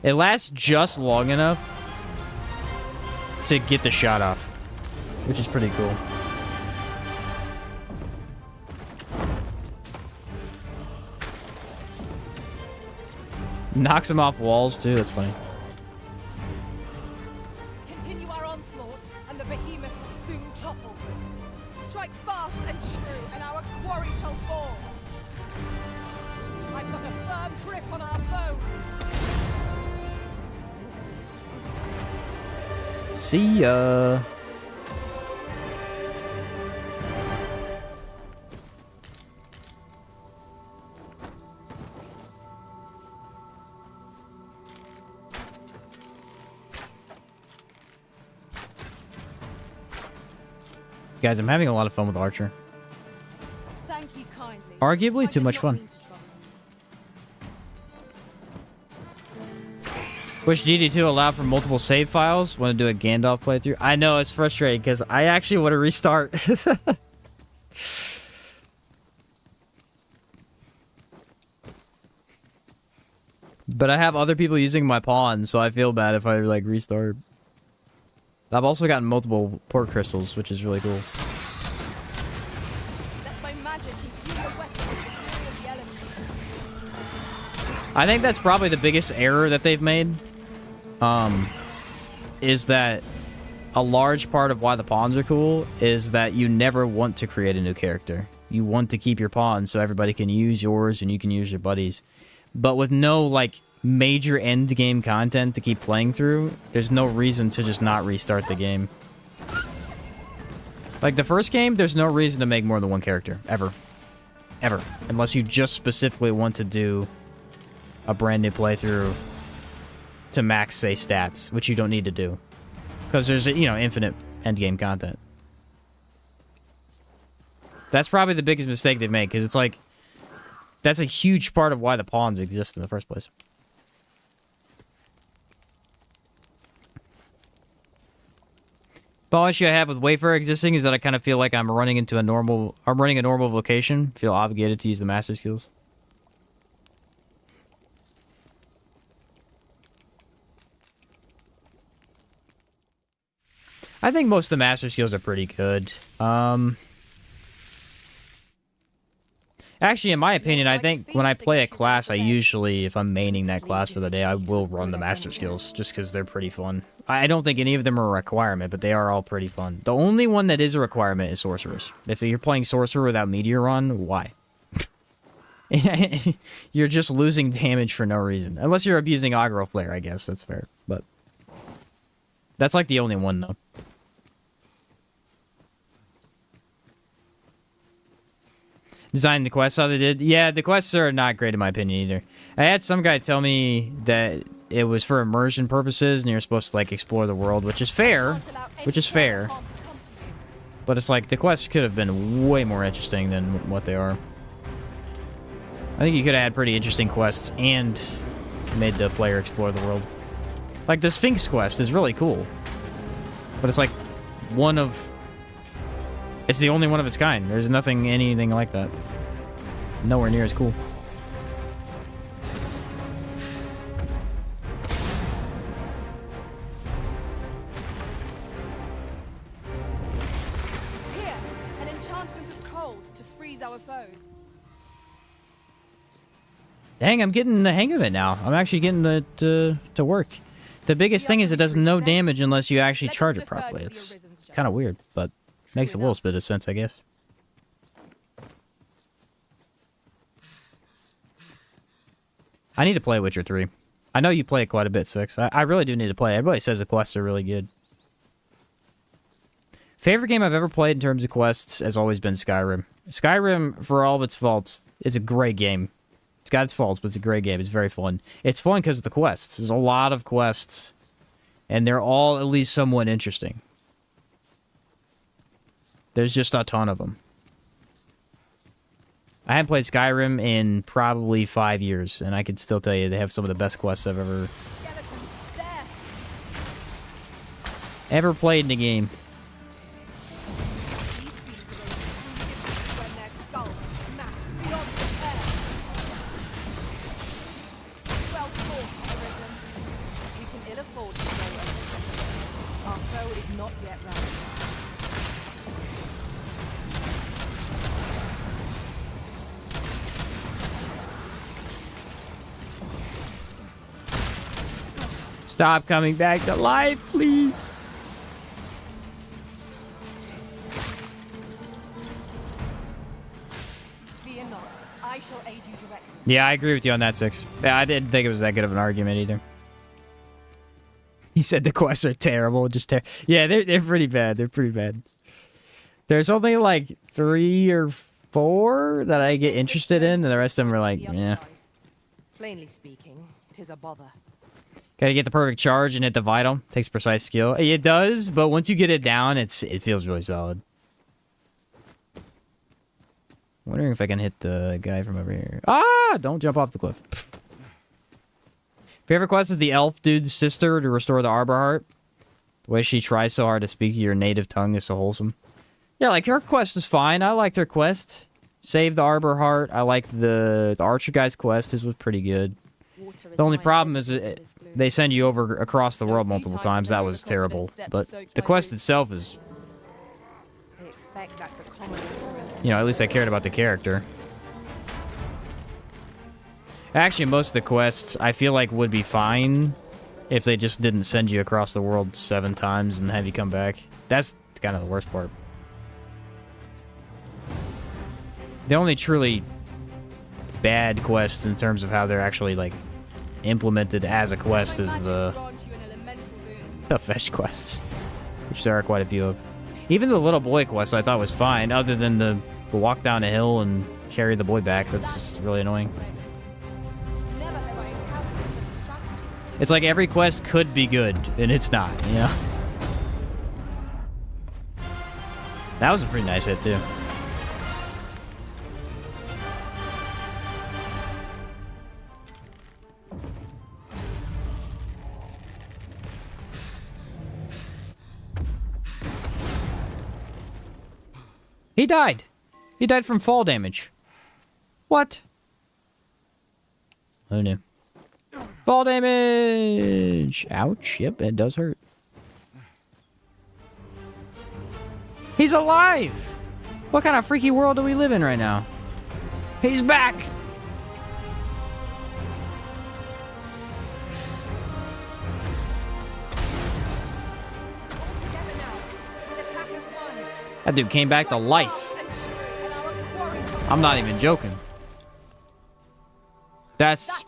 It lasts just long enough to get the shot off, which is pretty cool. Knocks him off walls too, that's funny. Continue our onslaught, and the behemoth will soon topple. Strike fast and true, and our quarry shall fall. I've got a firm grip on our foe. See ya. Guys, I'm having a lot of fun with Archer. Thank you kindly. Arguably I too did much not fun. mean to trouble you. Wish GD2 allowed for multiple save files. Want to do a Gandalf playthrough? I know, it's frustrating because I actually want to restart. But I have other people using my pawn, so I feel bad if I like restart. I've also gotten multiple port crystals, which is really cool. Let my magic imbue your weapon with the fury of the elements. I think that's probably the biggest error that they've made. Is that a large part of why the pawns are cool is that you never want to create a new character. You want to keep your pawns so everybody can use yours and you can use your buddies. But with no, like, major end game content to keep playing through, there's no reason to just not restart the game. Like, the first game, there's no reason to make more than one character. Ever. Ever. Unless you just specifically want to do a brand new playthrough to max, say, stats, which you don't need to do. Because there's, you know, infinite endgame content. That's probably the biggest mistake they've made, because it's like, that's a huge part of why the pawns exist in the first place. The issue I have with Wayfarer existing is that I kind of feel like I'm running a normal vocation. Feel obligated to use the master skills. I think most of the master skills are pretty good. Actually, in my opinion, I think when I play a class, I usually, if I'm maining that class for the day, I will run the master skills, just because they're pretty fun. I don't think any of them are a requirement, but they are all pretty fun. The only one that is a requirement is sorcerers. If you're playing sorcerer without meteor on, why? You're just losing damage for no reason. Unless you're abusing aggro flare, I guess, that's fair. But that's like the only one, though. Designing the quests how they did. Yeah, the quests are not great in my opinion either. I had some guy tell me that it was for immersion purposes and you're supposed to like explore the world, which is fair. Which is fair. But it's like the quests could have been way more interesting than what they are. I think you could have had pretty interesting quests and made the player explore the world. Like the Sphinx quest is really cool. But it's like one of... It's the only one of its kind. There's anything like that. Nowhere near as cool. Here, an enchantment of cold to freeze our foes. Dang, I'm getting the hang of it now. I'm actually getting it to work. The biggest thing is it does no damage unless you actually charge it properly. It's kind of weird, but makes a little bit of sense, I guess. I need to play Witcher 3. I know you play it quite a bit, Six. I really do need to play it. Everybody says the quests are really good. Favorite game I've ever played in terms of quests has always been Skyrim. Skyrim, for all of its faults, is a great game. It's got its faults, but it's a great game. It's very fun. It's fun because of the quests. There's a lot of quests, and they're all at least somewhat interesting. There's just a ton of them. I haven't played Skyrim in probably 5 years, and I can still tell you they have some of the best quests I've ever played in a game. When their skulls are smashed beyond repair. Well fought, Arisen. We can ill afford to go over. Our foe is not yet round. Stop coming back to life, please. Fear not. I shall aid you directly. Yeah, I agree with you on that, 6. Yeah, I didn't think it was that good of an argument either. He said the quests are terrible. Yeah, they're pretty bad. They're pretty bad. There's only like 3 or 4 that I get interested in, and the rest of them are like, yeah. Plainly speaking, 'tis a bother. Gotta get the perfect charge and hit the vital. Takes precise skill. It does, but once you get it down, it feels really solid. Wondering if I can hit the guy from over here. Ah! Don't jump off the cliff. Favorite quest is the elf dude's sister to restore the Arbor Heart. The way she tries so hard to speak your native tongue is so wholesome. Yeah, like her quest is fine. I liked her quest. Save the Arbor Heart. I liked the Archer guy's quest. His was pretty good. The only problem is they send you over across the world multiple times. That was terrible. But the quest itself is, They expect that's a common occurrence. you know, at least I cared about the character. Actually, most of the quests I feel like would be fine if they just didn't send you across the world 7 times and have you come back. That's kind of the worst part. The only truly bad quests in terms of how they're actually like implemented as a quest is the fetch quests, which there are quite a few of. Even the little boy quest I thought was fine, other than the walk down a hill and carry the boy back. That's just really annoying. It's like every quest could be good, and it's not, you know? That was a pretty nice hit, too. He died. He died from fall damage. What? Who knew? Fall damage! Ouch. Yep, it does hurt. He's alive! What kind of freaky world do we live in right now? He's back! That dude came back to life. I'm not even joking. That's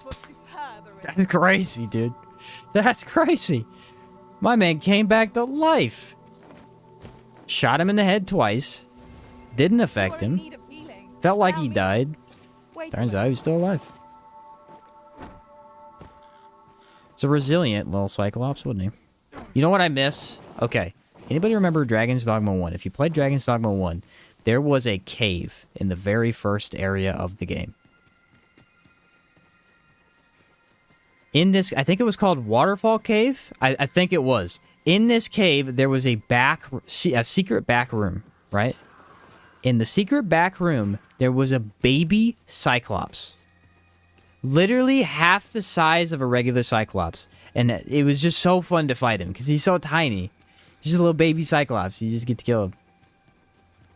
crazy, dude. That's crazy. My man came back to life. Shot him in the head twice. Didn't affect him. Felt like he died. Turns out he's still alive. It's a resilient little cyclops, wouldn't he? You know what I miss? Okay. Anybody remember Dragon's Dogma 1? If you played Dragon's Dogma 1, there was a cave in the very first area of the game. In this, I think it was called Waterfall Cave. I think it was. In this cave, there was a secret back room, right? In the secret back room, there was a baby cyclops. Literally half the size of a regular cyclops. And it was just so fun to fight him, because he's so tiny. He's just a little baby cyclops. You just get to kill him.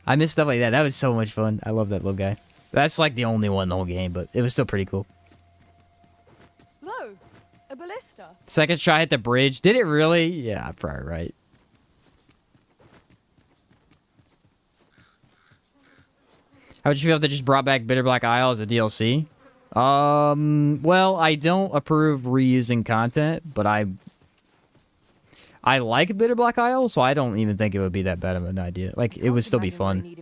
I miss stuff like that. That was so much fun. I love that little guy. That's like the only one in the whole game, but it was still pretty cool. Lo, a ballista. Second shot hit the bridge. Did it really? Yeah, I'm probably right. How would you feel if they just brought back Bitter Black Isle as a DLC? Well, I don't approve reusing content, but I like Bitter Black Isle, so I don't even think it would be that bad of an idea. Like, it would still be fun.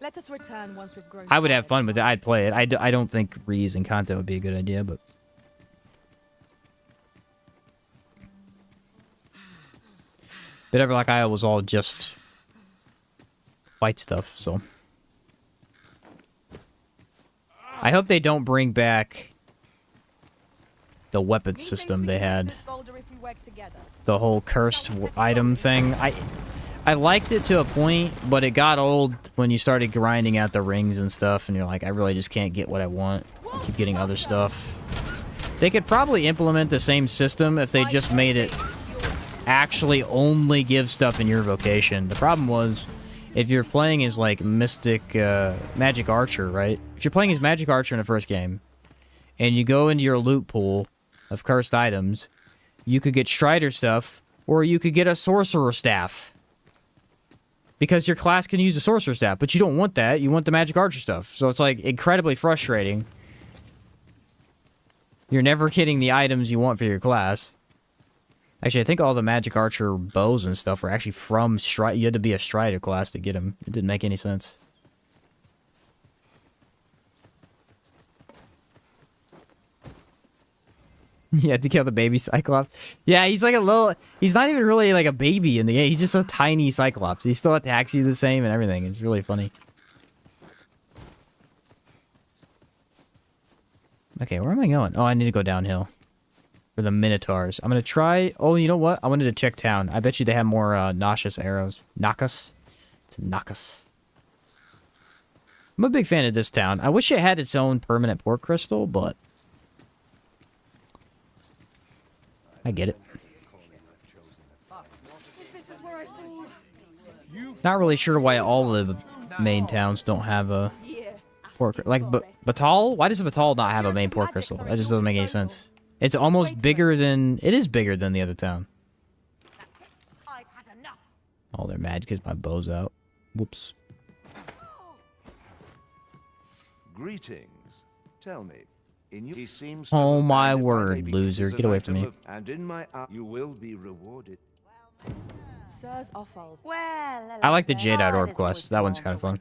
Let us return once we've grown. I would have fun with it. I'd play it. I don't think reusing content would be a good idea, but... Bitter Black Isle was all just fight stuff, so. I hope they don't bring back the weapon system they had. The whole cursed item thing. I liked it to a point, but it got old when you started grinding out the rings and stuff, and you're like, I really just can't get what I want. I keep getting other stuff. They could probably implement the same system if they just made it actually only give stuff in your vocation. The problem was, if you're playing as, like, Magic Archer, right? If you're playing as Magic Archer in the first game, and you go into your loot pool of cursed items, you could get Strider stuff, or you could get a Sorcerer staff. Because your class can use a Sorcerer staff, but you don't want that. You want the Magic Archer stuff. So it's, like, incredibly frustrating. You're never getting the items you want for your class. Actually, I think all the Magic Archer bows and stuff were actually from Strider. You had to be a Strider class to get them. It didn't make any sense. You had to kill the baby Cyclops. Yeah, he's like a little... He's not even really like a baby in the game. He's just a tiny Cyclops. He still attacks you the same and everything. It's really funny. Okay, where am I going? Oh, I need to go downhill. For the Minotaurs. I'm gonna try... Oh, you know what? I wanted to check town. I bet you they have more nauseous arrows. Nakas? It's Nakas. I'm a big fan of this town. I wish it had its own permanent port crystal, but... I get it. Not really sure why all the main towns don't have a port... Like, Batal? Why does Batal not have a main port crystal? That just doesn't make any sense. It's almost bigger than... It is bigger than the other town. Oh, they're mad because my bow's out. Whoops. Greetings. Tell me. He seems oh my word, loser. Get away from me. And in my you will be rewarded. Sirs Offal. Well, I like the Jadeite Orb quest. That one's kind of fun.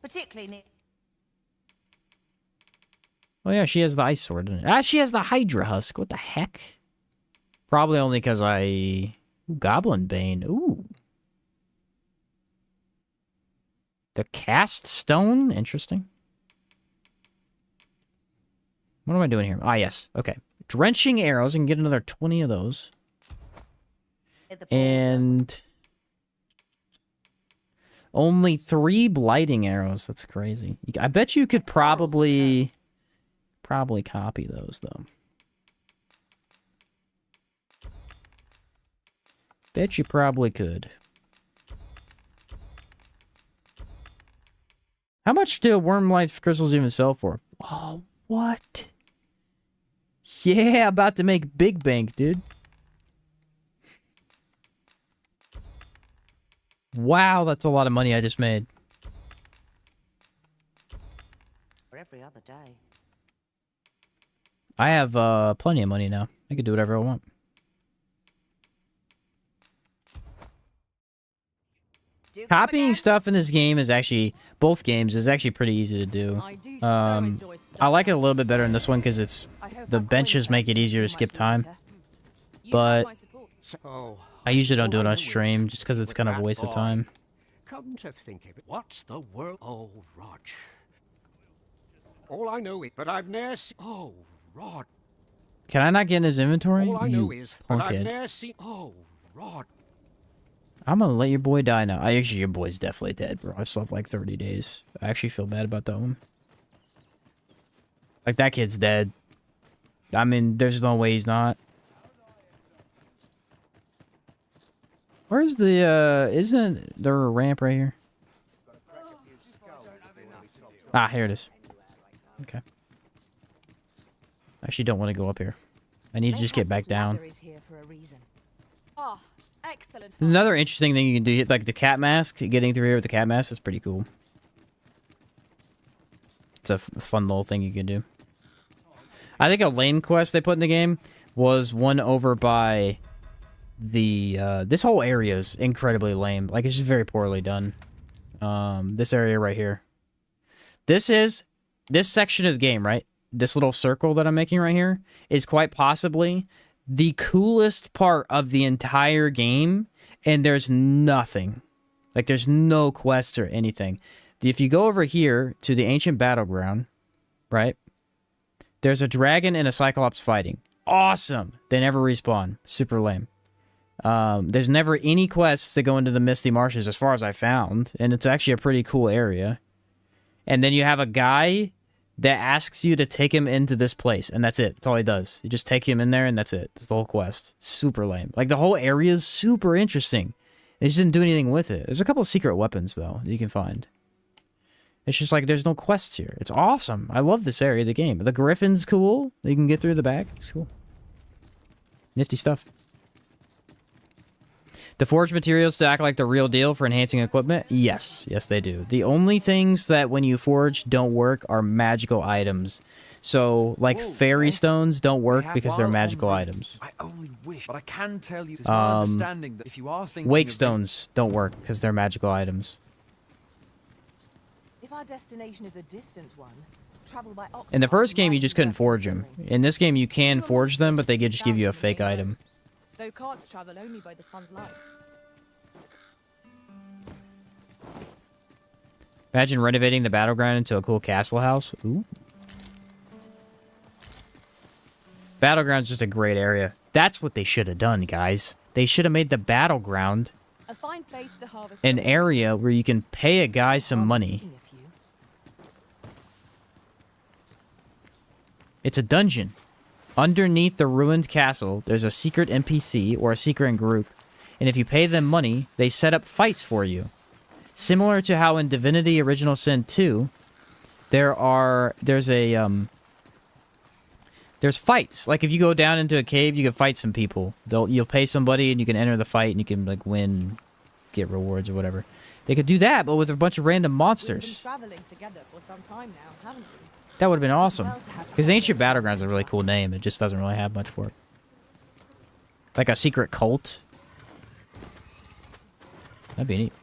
Particularly Oh yeah, she has the ice sword. Ah, she has the Hydra husk. What the heck? Probably only because I... Ooh, Goblin Bane. Ooh. The Cast Stone? Interesting. What am I doing here? Ah, yes. Okay. Drenching Arrows. I can get another 20 of those. And... Only 3 Blighting Arrows. That's crazy. I bet you could probably copy those, though. Bet you probably could. How much do Worm Life Crystals even sell for? Oh, what? Yeah, about to make big bank, dude. Wow, that's a lot of money I just made. for every other day. I have plenty of money now. I can do whatever I want. Copying stuff in this game is actually, both games, is actually pretty easy to do. I like it a little bit better in this one because it's, the benches make it easier to skip time. But I usually don't do it on stream just because it's kind of a waste of time. Come to think of it, what's the word? Oh, Rog. All I know is, but I've never seen. Oh, Rod. Can I not get in his inventory? All I know is, but I've punkhead. never seen. Oh, Rod. I'm gonna let your boy die now. Actually, your boy's definitely dead, bro. I still have like 30 days. I actually feel bad about that one. Like, that kid's dead. I mean, there's no way he's not. Where's the, isn't there a ramp right here? Ah, here it is. Okay. I actually don't want to go up here. I need to just get back down. Oh, excellent. Another interesting thing you can do, like the cat mask, getting through here with the cat mask is pretty cool. It's a fun little thing you can do. I think a lame quest they put in the game was one over by the, this whole area is incredibly lame. Like, it's just very poorly done. This area right here. This section of the game, right? This little circle that I'm making right here is quite possibly the coolest part of the entire game, and there's nothing. Like, there's no quests or anything. If you go over here to the ancient battleground, right? There's a dragon and a cyclops fighting. Awesome. They never respawn. Super lame. There's never any quests that go into the Misty Marshes as far as I found. And it's actually a pretty cool area. And then you have a guy that asks you to take him into this place. And that's it. That's all he does. You just take him in there and that's it. That's the whole quest. Super lame. Like, the whole area is super interesting. They just didn't do anything with it. There's a couple of secret weapons, though, that you can find. It's just like, there's no quests here. It's awesome. I love this area of the game. The Griffin's cool. You can get through the back. It's cool. Nifty stuff. The forged materials to act like the real deal for enhancing equipment? Yes. Yes, they do. The only things that when you forge don't work are magical items. So, like, fairy stones don't work because they're magical items. I only wish, but I can tell you, it's my understanding that if you are thinking wake stones don't work because they're magical items. If our destination is a distant one, travel by ox. In the first game, you just couldn't forge them. In this game, you can forge them, but they just give you a fake item. Though carts travel only by the sun's light. Imagine renovating the battleground into a cool castle house. Ooh. Battleground's just a great area. That's what they should have done, guys. They should have made the battleground A fine place to harvest an area where you can pay a guy some money. It's a dungeon. Underneath the ruined castle, there's a secret NPC or a secret group. And if you pay them money, they set up fights for you. Similar to how in Divinity Original Sin 2, there's fights. Like, if you go down into a cave, you can fight some people. You'll pay somebody and you can enter the fight and you can, like, win, get rewards or whatever. They could do that, but with a bunch of random monsters. We've been traveling together for some time now, haven't we? That would have been awesome. Because Ancient Battleground's a really cool name. It just doesn't really have much for it. Like a secret cult. That'd be neat.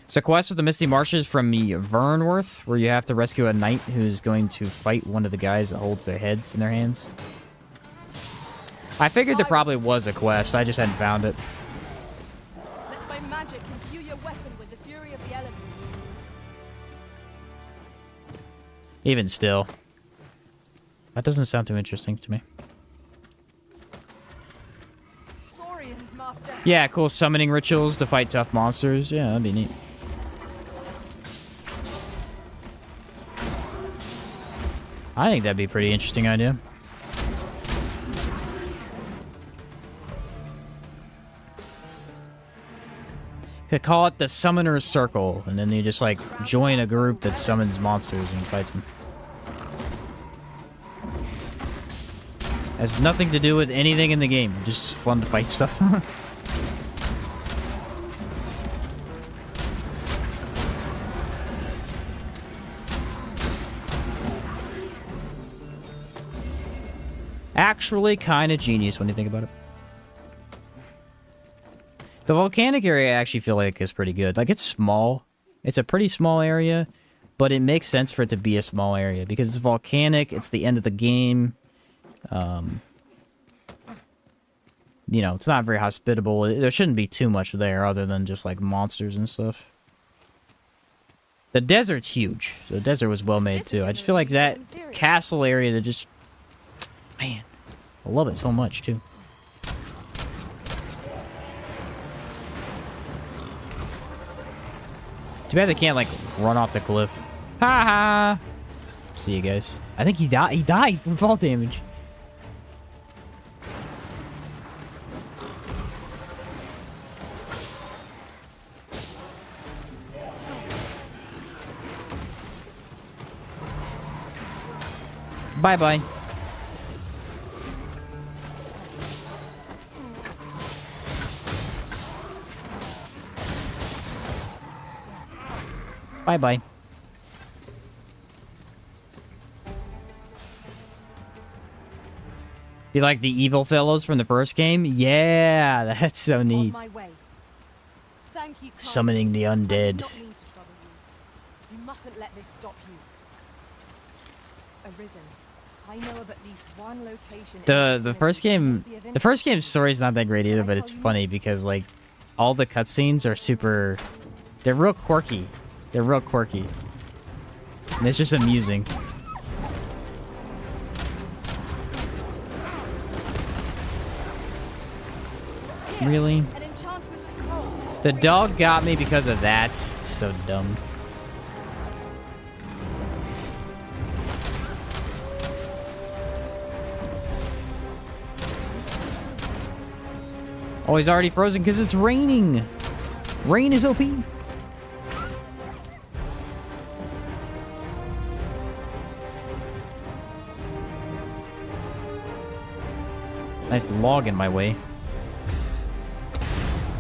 It's a quest with the Misty Marshes from Vernworth, where you have to rescue a knight who's going to fight one of the guys that holds their heads in their hands. I figured there probably was a quest. I just hadn't found it. Let my magic imbue your weapon with the fury of the elements. Even still. That doesn't sound too interesting to me. Saurians, master. Yeah, cool summoning rituals to fight tough monsters. Yeah, that'd be neat. I think that'd be a pretty interesting idea. Could call it the Summoner's Circle, and then you just, like, join a group that summons monsters and fights them. Has nothing to do with anything in the game. Just fun to fight stuff. Actually kind of genius when you think about it. The volcanic area I actually feel like is pretty good. Like, it's small. It's a pretty small area, but it makes sense for it to be a small area because it's volcanic. It's the end of the game. You know, it's not very hospitable. There shouldn't be too much there other than just, like, monsters and stuff. The desert's huge. The desert was well made, too. I just feel like that castle area that just... Man, I love it so much, too. Too bad they can't, like, run off the cliff. Ha ha! See you guys. I think he died. He died from fall damage. Bye-bye. Bye-bye. You like the evil fellows from the first game? Yeah, that's so neat. On my way. Thank you, Summoning the I did undead. not mean to trouble you. You mustn't let this stop you. Arisen. I know of at least one location. The first game's story's not that great either, but it's funny because, like, all the cutscenes are super... They're real quirky. They're real quirky. And it's just amusing. Really? An enchantment of cold. The dog got me because of that. It's so dumb. Oh, he's already frozen because it's raining. Rain is OP. Nice log in my way.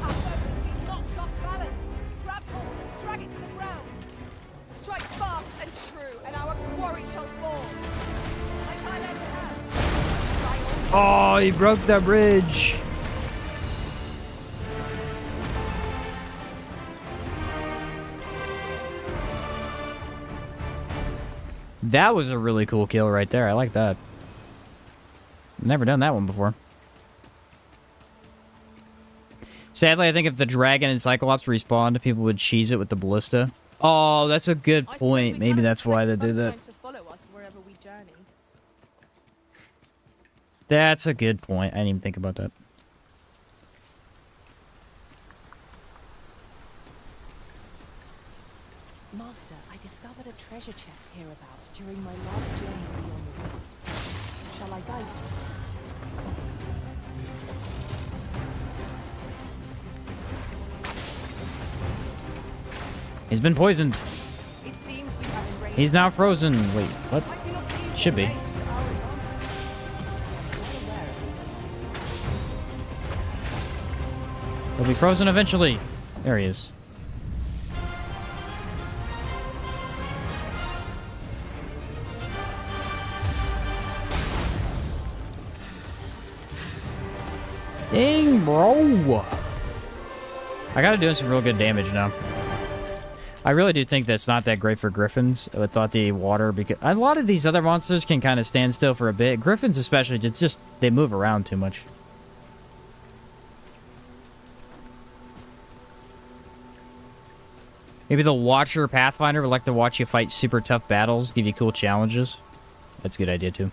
Our boat has been knocked off balance. Grab hold and drag it to the ground. Strike fast and true, and our quarry shall fall. My time ends at hand. Oh, he broke the bridge. That was a really cool kill right there. I like that. Never done that one before. Sadly, I think if the dragon and cyclops respawned, people would cheese it with the ballista. Oh, that's a good point. Maybe that's why they do that. To follow us wherever we journey. That's a good point. I didn't even think about that. Master, I discovered a treasure chest hereabouts during my last journey beyond the rift. Shall I guide you? He's been poisoned. It seems we have enraged. He's now frozen. Wait, what? Might we not use Should be. the rage to our advantage? He'll be frozen eventually. There he is. Dang, bro. I gotta do some real good damage now. I really do think that's not that great for griffins. I thought the water, because a lot of these other monsters can kind of stand still for a bit. Griffins especially, just they move around too much. Maybe the Watcher Pathfinder would like to watch you fight super tough battles, give you cool challenges. That's a good idea too.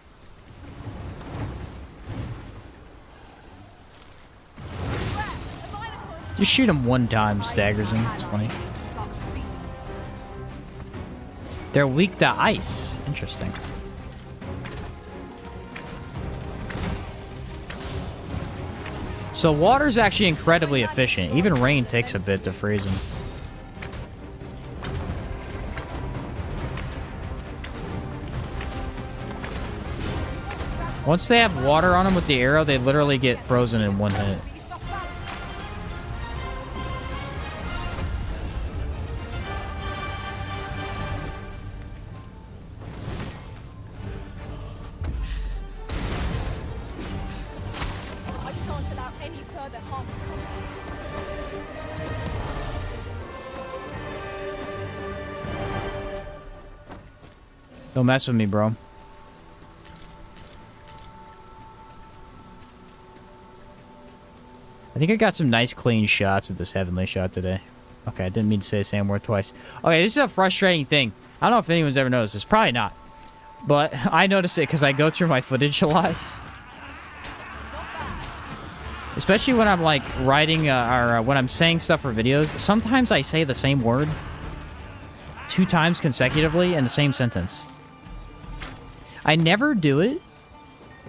Just shoot him one time, staggers him. It's funny. They're weak to ice. Interesting. So water's actually incredibly efficient. Even rain takes a bit to freeze them. Once they have water on them with the arrow, they literally get frozen in one hit. I shan't allow any further harm to come to you. Don't mess with me, bro. I think I got some nice clean shots with this heavenly shot today. Okay, I didn't mean to say the same word twice. Okay, this is a frustrating thing. I don't know if anyone's ever noticed this. Probably not. But I noticed it because I go through my footage a lot. Especially when I'm like writing or when I'm saying stuff for videos. Sometimes I say the same word 2 times consecutively in the same sentence. I never do it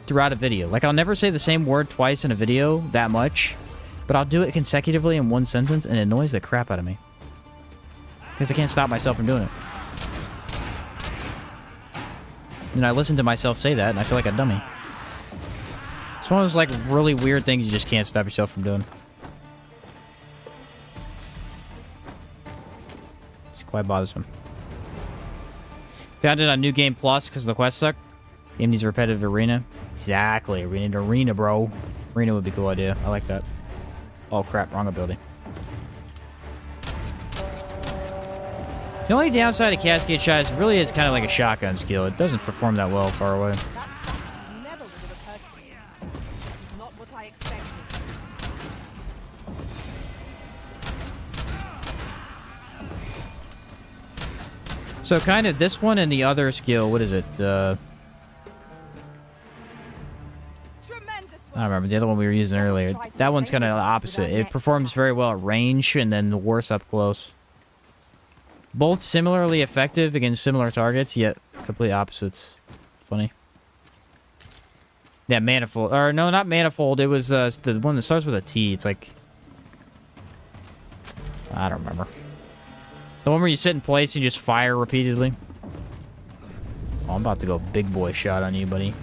throughout a video. Like, I'll never say the same word twice in a video that much. But I'll do it consecutively in one sentence, and it annoys the crap out of me. Because I can't stop myself from doing it. And I listen to myself say that, and I feel like a dummy. It's one of those, like, really weird things you just can't stop yourself from doing. It's quite bothersome. Found it on New Game Plus because the quests suck. Game needs a repetitive arena. Exactly. We need an arena, bro. Arena would be a cool idea. I like that. Oh, crap. Wrong ability. The only downside of Cascade Shot is it really is kind of like a shotgun skill. It doesn't perform that well far away. That strategy never would have occurred to me. It's not what I expected. So kind of this one and the other skill, what is it? I don't remember. The other one we were using earlier. That one's kind of the opposite. It performs very well at range and then the worse up close. Both similarly effective against similar targets, yet complete opposites. Funny. Yeah, manifold. Or no, not manifold. It was the one that starts with a T. It's like... I don't remember. The one where you sit in place and just fire repeatedly. Oh, I'm about to go big boy shot on you, buddy.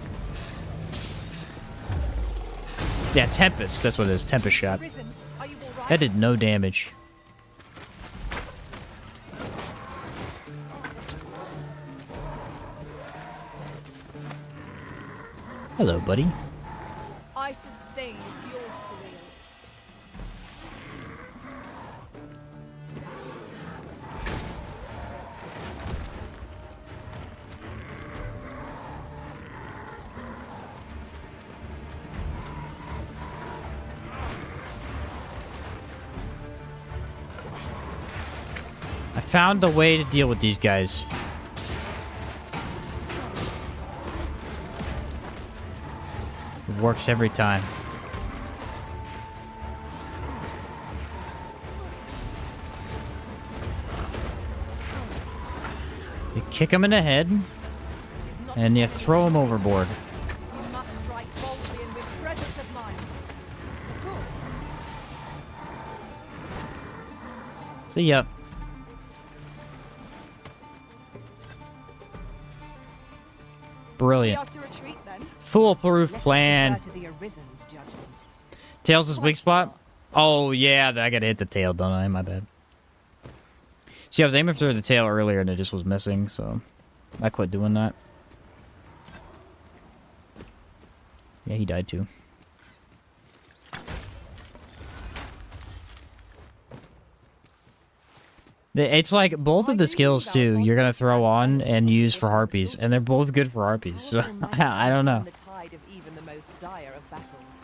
Yeah, Tempest. That's what it is. Tempest shot. That did no damage. Hello, buddy. Ice's stain is yours to wield. I found a way to deal with these guys. It works every time. You kick him in the head, and you throw him overboard. You must strike boldly and with presence of mind. Of course. See ya. Brilliant. We are to retreat then. Foolproof plan. To the Arisen's judgment. Tails' weak spot? Oh, yeah, I gotta hit the tail, don't I? My bad. See, I was aiming for the tail earlier and it just was missing, so I quit doing that. Yeah, he died too. It's like both of the skills too you're gonna throw on and use for harpies, and they're both good for harpies, so I don't know. The tide of even the most dire of battles.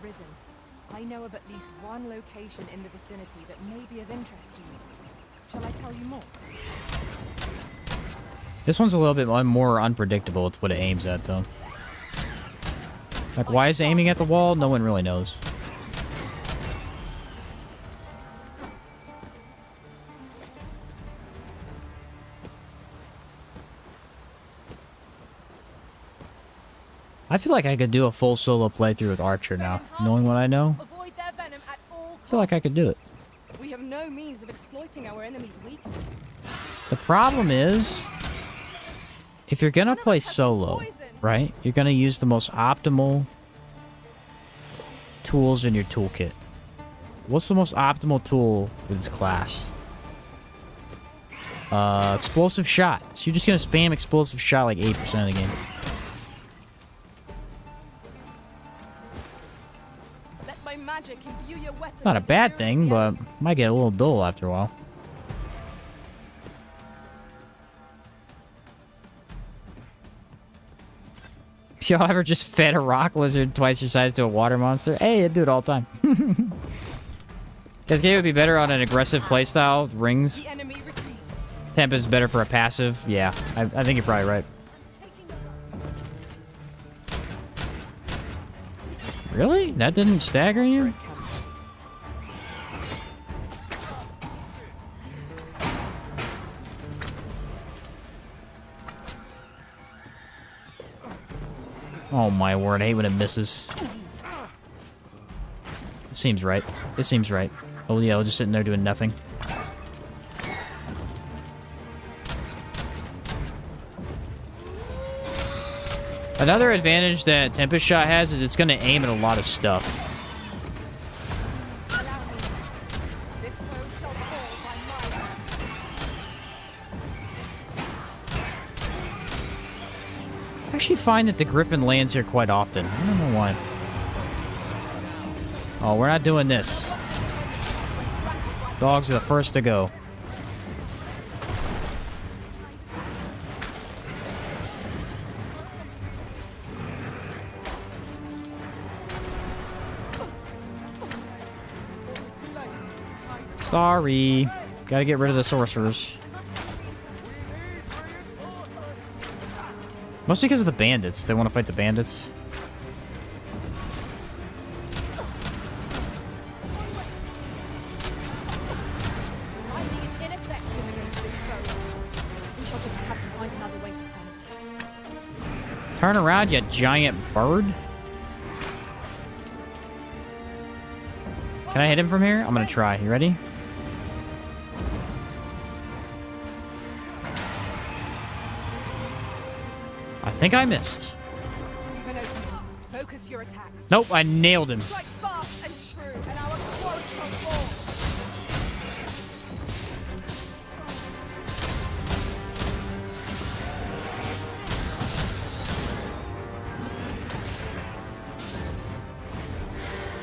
Arisen, I know of at least one location in the vicinity that may be of interest to you. Shall I tell you more? This one's a little bit more unpredictable. It's what it aims at, though. Like, why is it aiming at the wall? No one really knows. I feel like I could do a full solo playthrough with Archer now. Knowing what I know, Avoid their venom at all I feel like I could do it. We have no means of exploiting our enemy's weakness. The problem is, if you're gonna play solo, right, you're gonna use the most optimal tools in your toolkit. What's the most optimal tool for this class? Explosive shot. So you're just gonna spam explosive shot like 8% of the game. Let my magic imbue your weapon. It's not a bad thing, but might get a little dull after a while. Y'all ever just fed a rock lizard twice your size to a water monster? Hey, I do it all the time. This game would be better on an aggressive playstyle. Rings. The enemy retreats. Temp is better for a passive. Yeah, I think you're probably right. Really? That didn't stagger you? Oh my word, I hate when it misses. It seems right. It seems right. Oh yeah, we're just sitting there doing nothing. Another advantage that Tempest Shot has is it's going to aim at a lot of stuff. This foe shall fall by my hand. I actually find that the Griffin lands here quite often. I don't know why. Oh, we're not doing this. Dogs are the first to go. Sorry. Gotta get rid of the sorcerers. Mostly because of the bandits. They want to fight the bandits. Lightning is ineffective against this foe. We shall just have to find another way to stand it. Turn around, you giant bird. Can I hit him from here? I'm gonna try. You ready? I think I missed. Leave an opening. Focus your attacks. Nope, I nailed him. Strike fast and true, and our quarry shall fall.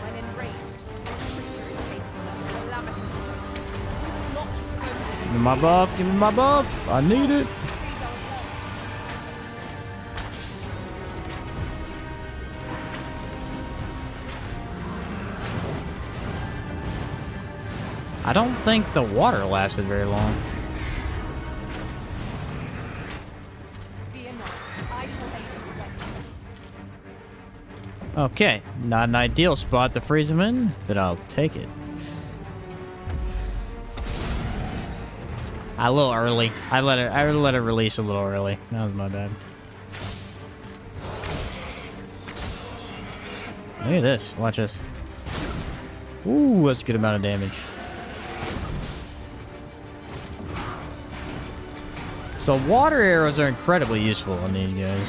When enraged, this creature is capable of calamitous strength. This is not permanent. Give me my buff. Give me my buff. I need it. Freeze our turns. I don't think the water lasted very long. Fear not. I shall aid you directly. Okay, not an ideal spot to freeze him in, but I'll take it. A little early. I let it release a little early. That was my bad. Look at this. Watch this. Ooh, that's a good amount of damage. So water arrows are incredibly useful on these guys.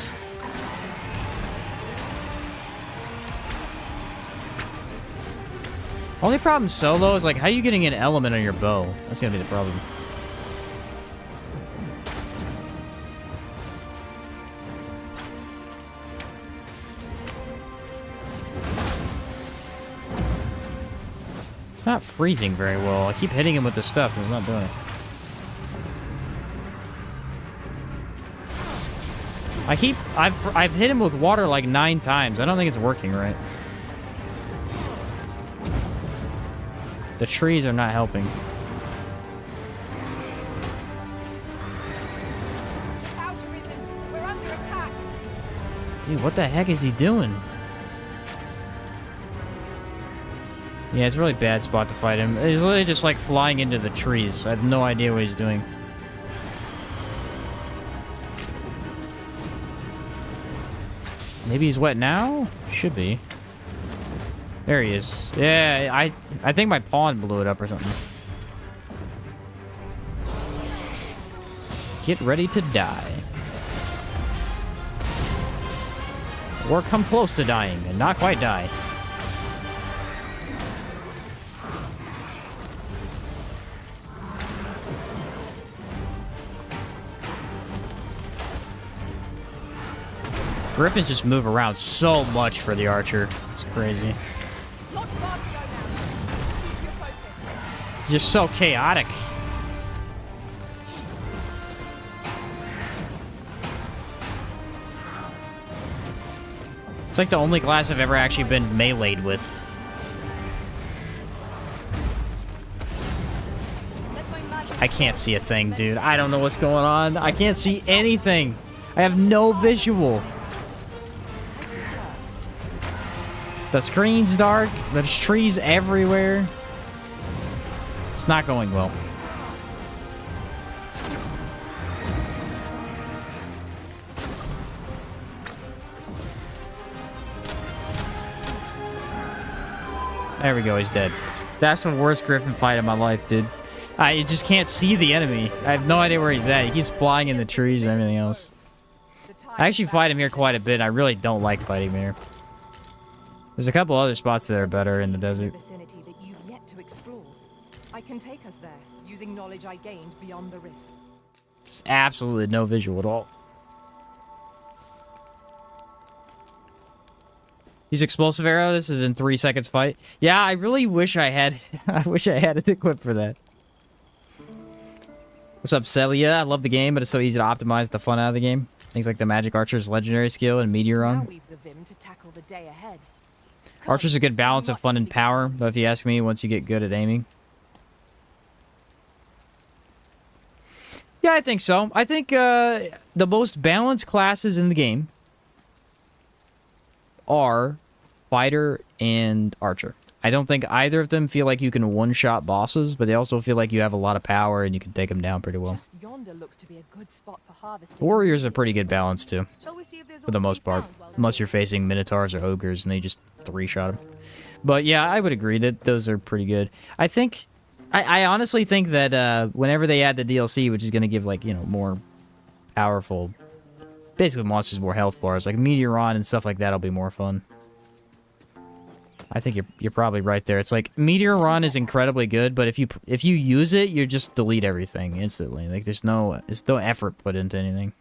Only problem solo is like, how are you getting an element on your bow? That's gonna be the problem. It's not freezing very well. I keep hitting him with the stuff, and it's not doing it. I've hit him with water like 9 times. I don't think it's working right. The trees are not helping. Out, Arisen. We're under attack. Dude, what the heck is he doing? Yeah, it's a really bad spot to fight him. He's literally just like flying into the trees. I have no idea what he's doing. Maybe he's wet now? Should be. There he is. Yeah, I think my pawn blew it up or something. Get ready to die. Or come close to dying and not quite die. Griffins just move around so much for the archer. It's crazy. Not far to go now. Keep your focus. Just so chaotic. It's like the only class I've ever actually been meleeed with. I can't see a thing, dude. I don't know what's going on. I can't see anything. I have no visual. The screen's dark. There's trees everywhere. It's not going well. There we go, he's dead. That's the worst Griffin fight of my life, dude. I just can't see the enemy. I have no idea where he's at. He keeps flying in the trees and everything else. I actually fight him here quite a bit. I really don't like fighting him here. There's a couple other spots that are better in the desert. Vicinity that you've yet to explore. I can take us there using knowledge I gained beyond the rift. It's absolutely no visual at all. Use explosive arrow. This is in 3 seconds fight. Yeah, I really wish I had. I wish I had it equipped for that. What's up, Celia? I love the game, but it's so easy to optimize the fun out of the game. Things like the Magic Archer's legendary skill and Meteor Now Run. we've the vim to tackle the day ahead. Archer's a good balance of fun and power, but if you ask me, once you get good at aiming. Yeah, I think so. I think the most balanced classes in the game are fighter and archer. I don't think either of them feel like you can one-shot bosses, but they also feel like you have a lot of power and you can take them down pretty well. Just yonder looks to be a good spot for harvesting. Warriors are pretty good balance too, Shall we see if there's for the most part. Unless you're facing minotaurs or ogres and they just three-shot them. But yeah, I would agree that those are pretty good. I think... I honestly think that whenever they add the DLC, which is going to give, like, you know, more powerful... Basically, monsters more health bars. Like, Meteoron and stuff like that will be more fun. I think you're probably right there. It's like, Meteoron is incredibly good, but if you use it, you just delete everything instantly. Like, there's no effort put into anything.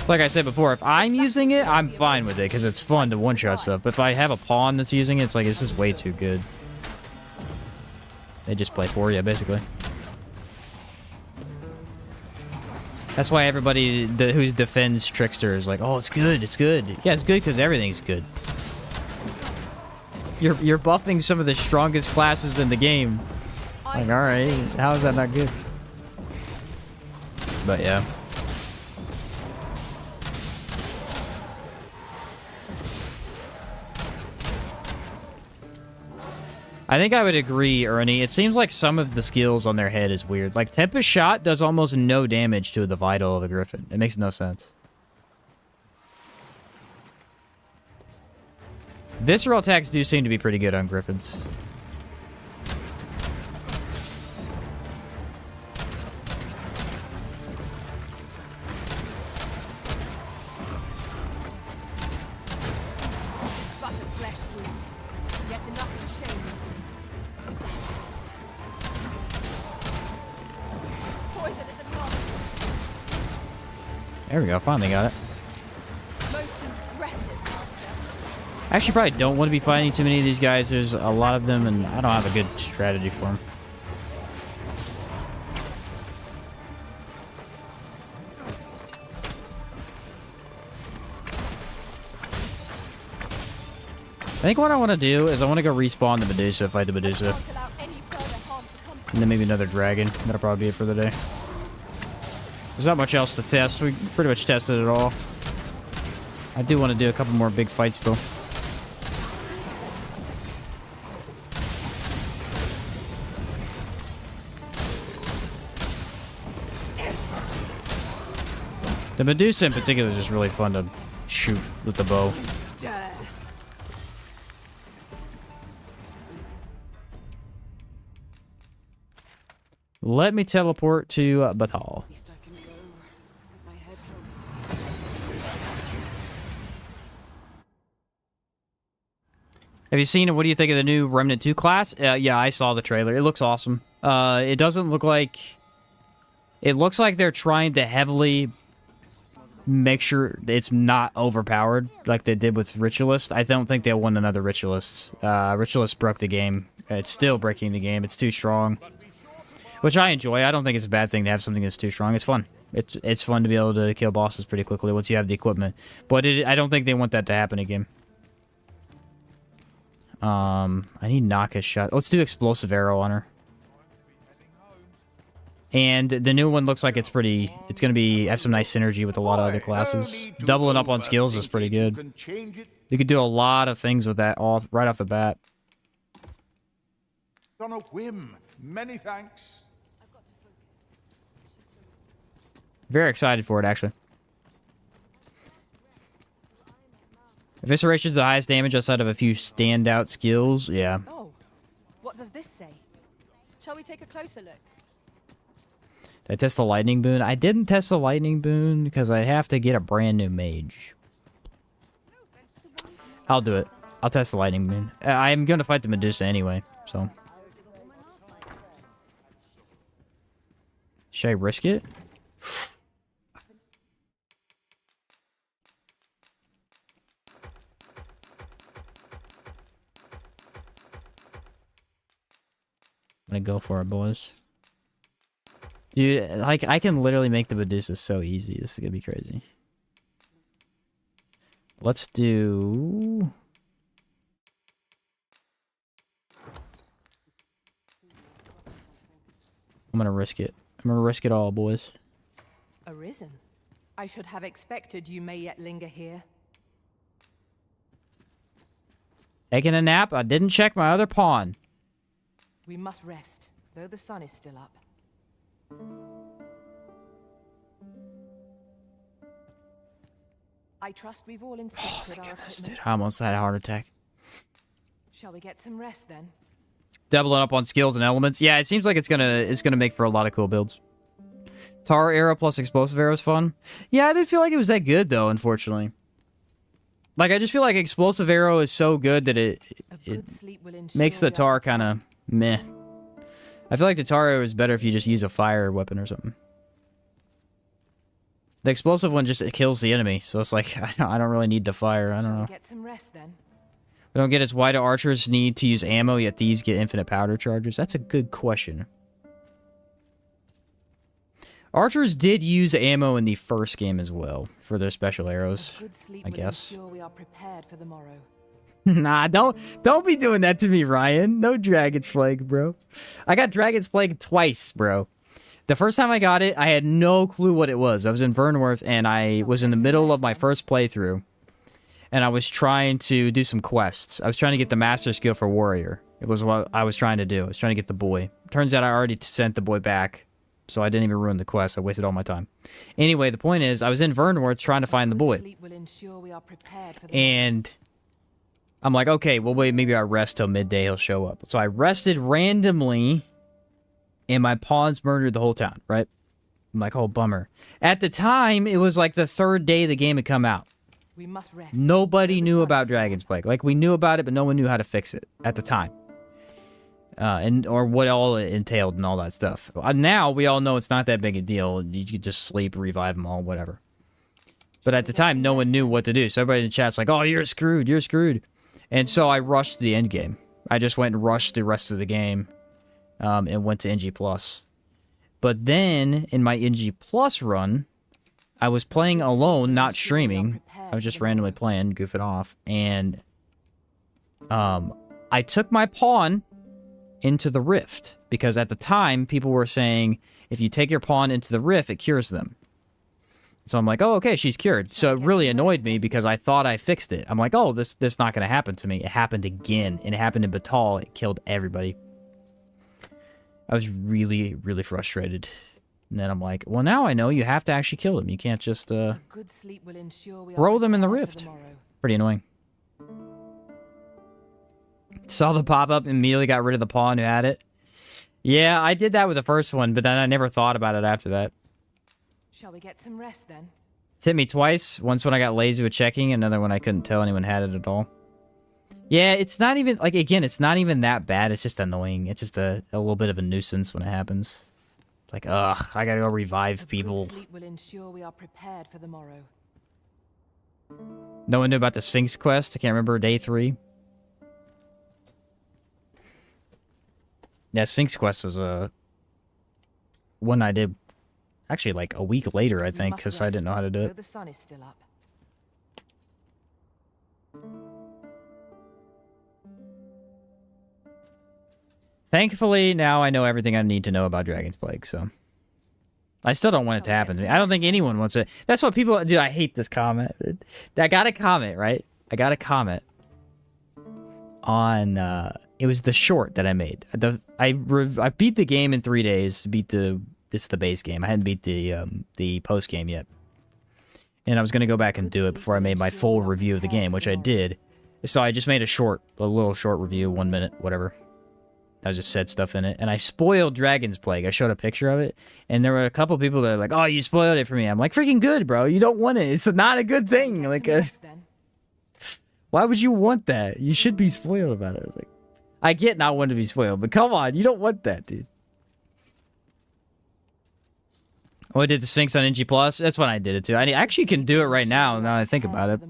Like I said before, if I'm using it, I'm fine with it, because it's fun to one-shot stuff. But if I have a pawn that's using it, it's like, this is way too good. They just play for you, basically. That's why everybody who defends Trickster is like, oh, it's good, it's good. Yeah, it's good because everything's good. You're buffing some of the strongest classes in the game. Like, alright, how is that not good? But yeah. I think I would agree, Ernie. It seems like some of the skills on their head is weird. Like, Tempest Shot does almost no damage to the Vital of a Griffin. It makes no sense. Visceral attacks do seem to be pretty good on Griffins. There we go, finally got it. Most impressive, Master. I actually probably don't want to be fighting too many of these guys. There's a lot of them, and I don't have a good strategy for them. I think what I want to do is I want to go respawn the Medusa, fight the Medusa. And then maybe another dragon. That'll probably be it for the day. There's not much else to test. We pretty much tested it all. I do want to do a couple more big fights, though. The Medusa in particular is just really fun to shoot with the bow. Let me teleport to Batal. Have you seen it? What do you think of the new Remnant 2 class? Yeah, I saw the trailer. It looks awesome. It doesn't look like... It looks like they're trying to heavily make sure it's not overpowered like they did with Ritualist. I don't think they'll want another Ritualist. Ritualist broke the game. It's still breaking the game. It's too strong. Which I enjoy. I don't think it's a bad thing to have something that's too strong. It's fun. It's fun to be able to kill bosses pretty quickly once you have the equipment. But I don't think they want that to happen again. I need Naka's shot. Let's do Explosive Arrow on her. And the new one looks like it's pretty... It's going to have some nice synergy with a lot of other classes. Doubling up on skills is pretty good. You could do a lot of things with that right off the bat. On a whim. Many thanks. Very excited for it, actually. Evisceration's the highest damage outside of a few standout skills. Yeah. Oh, what does this say? Shall we take a closer look? Did I test the lightning boon? I didn't test the lightning boon because I have to get a brand new mage. I'll do it. I'll test the lightning boon. I'm going to fight the Medusa anyway, so. Should I risk it? I'm gonna go for it, boys. Dude, like, I can literally make the Medusa so easy. This is gonna be crazy. Let's do... I'm gonna risk it. I'm gonna risk it all, boys. Arisen. I should have expected you may yet linger here. Taking a nap? I didn't check my other pawn. We must rest, though the sun is still up. I trust we've all inspected our equipment. I almost had a heart attack. Shall we get some rest then? Doubling up on skills and elements. Yeah, it seems like it's gonna make for a lot of cool builds. Tar arrow plus explosive arrow is fun. Yeah, I didn't feel like it was that good though, unfortunately. Like I just feel like explosive arrow is so good that it makes the tar kind of meh. I feel like the tar arrow is better if you just use a fire weapon or something. The explosive one just kills the enemy, so it's like I don't really need the fire. I don't know. Get some rest then. We don't get as why do archers need to use ammo, yet thieves get infinite powder charges? That's a good question. Archers did use ammo in the first game as well for their special arrows, I guess. We are prepared for the morrow. Nah, don't be doing that to me, Ryan. No Dragon's Plague, bro. I got Dragon's Plague twice, bro. The first time I got it, I had no clue what it was. I was in Vernworth, and I was in the middle of my first playthrough. And I was trying to do some quests. I was trying to get the master skill for warrior. It was what I was trying to do. I was trying to get the boy. Turns out I already sent the boy back. So I didn't even ruin the quest. I wasted all my time. Anyway, the point is, I was in Vernworth trying to find the boy. And I'm like, okay, well, wait, maybe I rest till midday. He'll show up. So I rested randomly, and my pawns murdered the whole town, right? I'm like, oh, bummer. At the time, it was like the third day the game had come out. We must rest. Nobody knew about Dragon's Plague. Like, we knew about it, but no one knew how to fix it at the time. Or what all it entailed and all that stuff. Now, we all know it's not that big a deal. You could just sleep, revive them all, whatever. But at the time, no one knew what to do. So everybody in the chat's like, oh, you're screwed, you're screwed. And so I rushed the end game. I just went and rushed the rest of the game and went to NG+. But then, in my NG+ run, I was playing alone, not streaming. I was just randomly playing, goofing off. And I took my pawn into the rift. Because at the time, people were saying, if you take your pawn into the rift, it cures them. So I'm like, oh, okay, she's cured. So it really annoyed me because I thought I fixed it. I'm like, oh, this not going to happen to me. It happened again. And it happened in Batal. It killed everybody. I was really, really frustrated. And then I'm like, well, now I know you have to actually kill them. You can't just throw them in the rift. Pretty annoying. Saw the pop-up, immediately got rid of the pawn who had it. Yeah, I did that with the first one, but then I never thought about it after that. Shall we get some rest then? It's hit me twice. Once when I got lazy with checking, another when I couldn't tell anyone had it at all. Yeah, it's not even, like, again, it's not even that bad. It's just annoying. It's just a little bit of a nuisance when it happens. It's like, ugh, I gotta go revive people. Sleep will ensure we are prepared for the morrow. No one knew about the Sphinx quest. I can't remember day 3. Yeah, Sphinx quest was one I did actually like a week later, I think, because I didn't know how to do it. The sun is still up. Thankfully, now I know everything I need to know about Dragon's Plague, so... I still don't want it to happen to me. I don't think anyone wants it. That's what people... Dude, I hate this comment. I got a comment, right? I got a comment on... it was the short that I made. I beat the game in 3 days. It's the base game. I hadn't beat the post game yet. And I was going to go back and do it before I made my full review of the game, which I did. So I just made a little short review, 1 minute, whatever. I just said stuff in it. And I spoiled Dragon's Plague. I showed a picture of it. And there were a couple people that were like, oh, you spoiled it for me. I'm like, freaking good, bro. You don't want it. It's not a good thing. Like, why would you want that? You should be spoiled about it. Like, I get not wanting to be spoiled, but come on. You don't want that, dude. Oh, I did the Sphinx on NG+. That's when I did it, too. I actually can do it right now I think about it.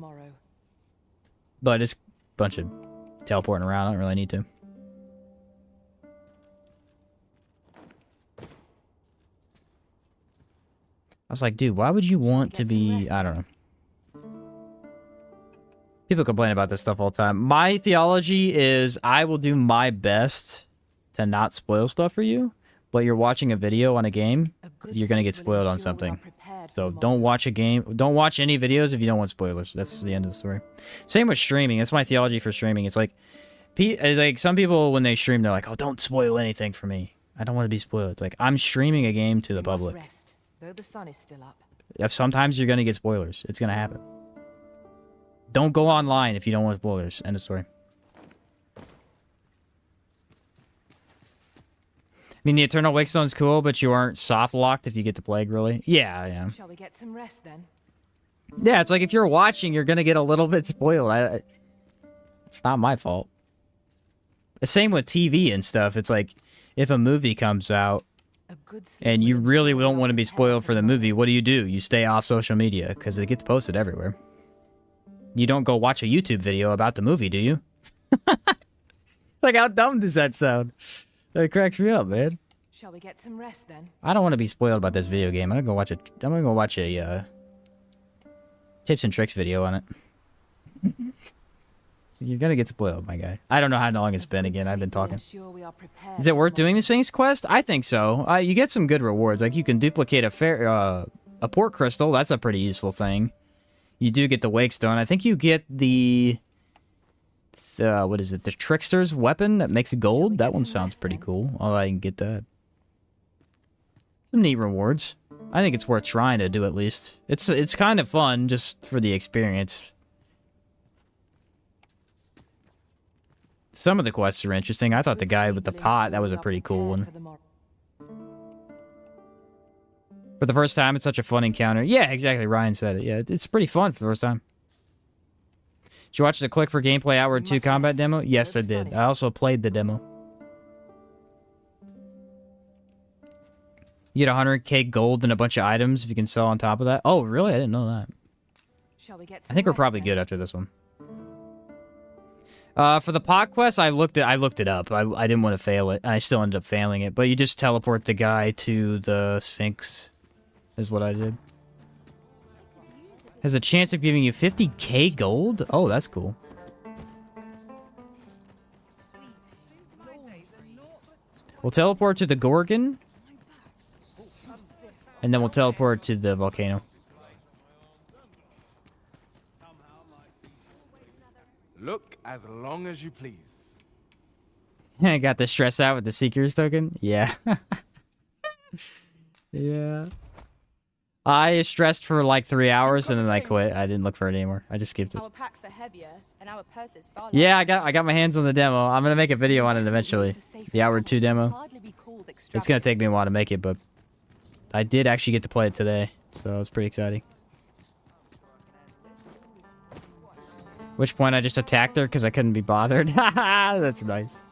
But it's a bunch of teleporting around. I don't really need to. I was like, dude, why would you want to be... I don't know. People complain about this stuff all the time. My theology is I will do my best to not spoil stuff for you, but you're watching a video on a game, you're gonna get spoiled on something. So don't watch a game. Don't watch any videos if you don't want spoilers. That's the end of the story. Same with streaming. That's my theology for streaming. It's like some people when they stream, they're like, "Oh, don't spoil anything for me. I don't want to be spoiled." It's like I'm streaming a game to the public. Rest, though the sun is still up. If sometimes you're gonna get spoilers, it's gonna happen. Don't go online if you don't want spoilers. End of story. I mean, the Eternal Wake Stone's cool, but you aren't soft locked if you get the plague, really. Yeah, yeah. Shall we get some rest then? Yeah, it's like if you're watching, you're gonna get a little bit spoiled. It's not my fault. The same with TV and stuff. It's like if a movie comes out and you really don't want to be spoiled for the movie, what do? You stay off social media because it gets posted everywhere. You don't go watch a YouTube video about the movie, do you? Like, how dumb does that sound? That cracks me up, man. Shall we get some rest then? I don't want to be spoiled about this video game. I'm gonna go watch a tips and tricks video on it. You're gonna get spoiled, my guy. I don't know how long it's been again. I've been talking. Is it worth doing the Sphinx quest? I think so. You get some good rewards. Like you can duplicate a port crystal. That's a pretty useful thing. You do get the Wake Stone. I think you get the what is it? The Trickster's weapon that makes gold. That one sounds pretty cool. Oh, I can get that. Some neat rewards. I think it's worth trying to do at least. It's kind of fun just for the experience. Some of the quests are interesting. I thought the guy with the pot, that was a pretty cool one. For the first time, it's such a fun encounter. Yeah, exactly. Ryan said it. Yeah, it's pretty fun for the first time. Did you watch the Click for Gameplay Outward 2 combat demo? Yes, I did. I also played the demo. You get 100k gold and a bunch of items if you can sell on top of that. Oh, really? I didn't know that. I think we're probably good after this one. For the pot quest, I looked it up. I didn't want to fail it. I still ended up failing it. But you just teleport the guy to the Sphinx, is what I did. Has a chance of giving you 50k gold? Oh, that's cool. We'll teleport to the Gorgon. And then we'll teleport to the volcano. Look as long as you please. I got the stress out with the Seeker's token? Yeah. Yeah. I stressed for like 3 hours and then I quit. I didn't look for it anymore. I just skipped it. Our packs are heavier and our purses far Yeah, I got my hands on the demo. I'm gonna make a video on it eventually. The Outward 2 demo. It's gonna take me a while to make it, but I did actually get to play it today, so it's pretty exciting. Which point I just attacked her because I couldn't be bothered. That's nice.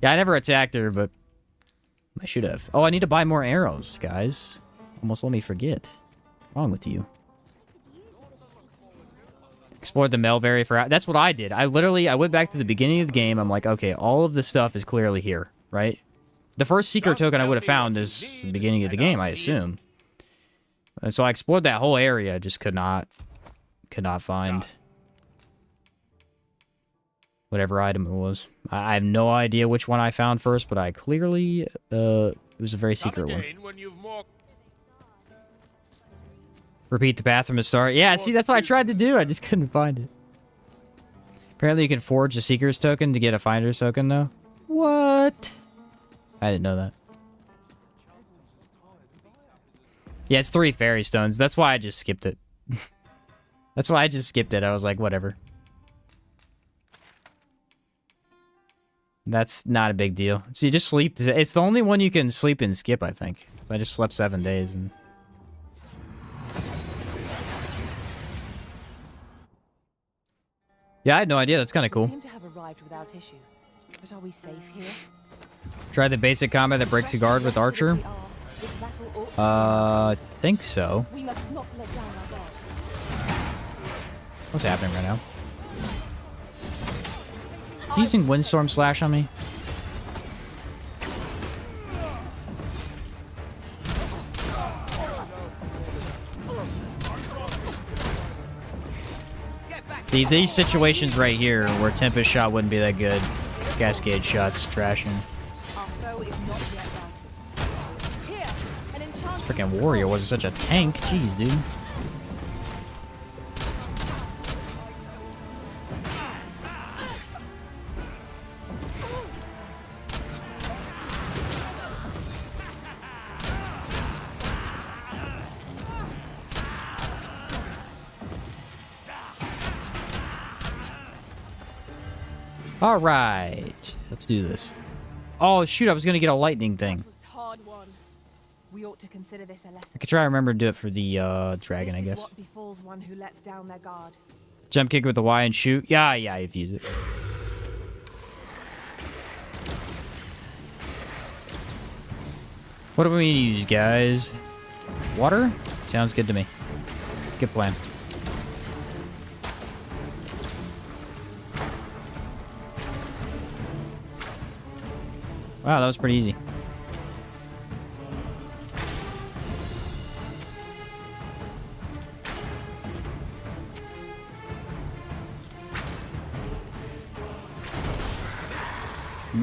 Yeah, I never attacked her, but I should have. Oh, I need to buy more arrows, guys. Almost let me forget. What's wrong with you? Explored the Melberry for... That's what I did. I went back to the beginning of the game. I'm like, okay, all of this stuff is clearly here, right? The first secret token I would have found is the beginning of the game, I assume. And so I explored that whole area, just could not find whatever item it was. I have no idea which one I found first, but I clearly, it was a very secret one. Repeat the path from the start. Yeah, see, that's what I tried to do. I just couldn't find it. Apparently you can forge a Seeker's token to get a Finder's token, though. What? I didn't know that. Yeah, it's 3 fairy stones. That's why I just skipped it. That's why I just skipped it. I was like, whatever. That's not a big deal. So you just sleep. It's the only one you can sleep and skip, I think. So I just slept 7 days. And... yeah, I had no idea. That's kind of cool. We seem to have arrived without issue. But are we safe here? Try the basic combat that breaks the guard with Archer. I think so. We must not let down our guard. What's happening right now? He's using Windstorm Slash on me. See, these situations right here where Tempest Shot wouldn't be that good. Cascade Shot's trashing. Our foe is not yet routed. Here, an enchanted Freaking warrior wasn't such a tank. Jeez, dude. All right, let's do this. Oh shoot, I was gonna get a lightning thing. was hard won. We ought to consider this a lesson. I could try to remember to do it for the dragon, I This is guess. what befalls one who lets down their guard. Jump kick with the Y and shoot. Yeah, I've used it. What do we use, guys? Water? Sounds good to me. Good plan. Wow, that was pretty easy.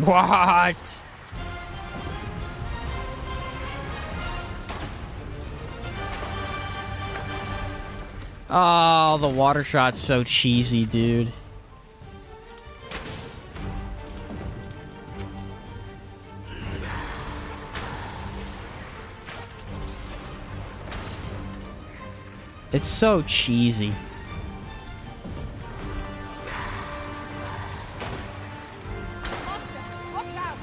What? Oh, the water shot's so cheesy, dude. It's so cheesy. Watch out!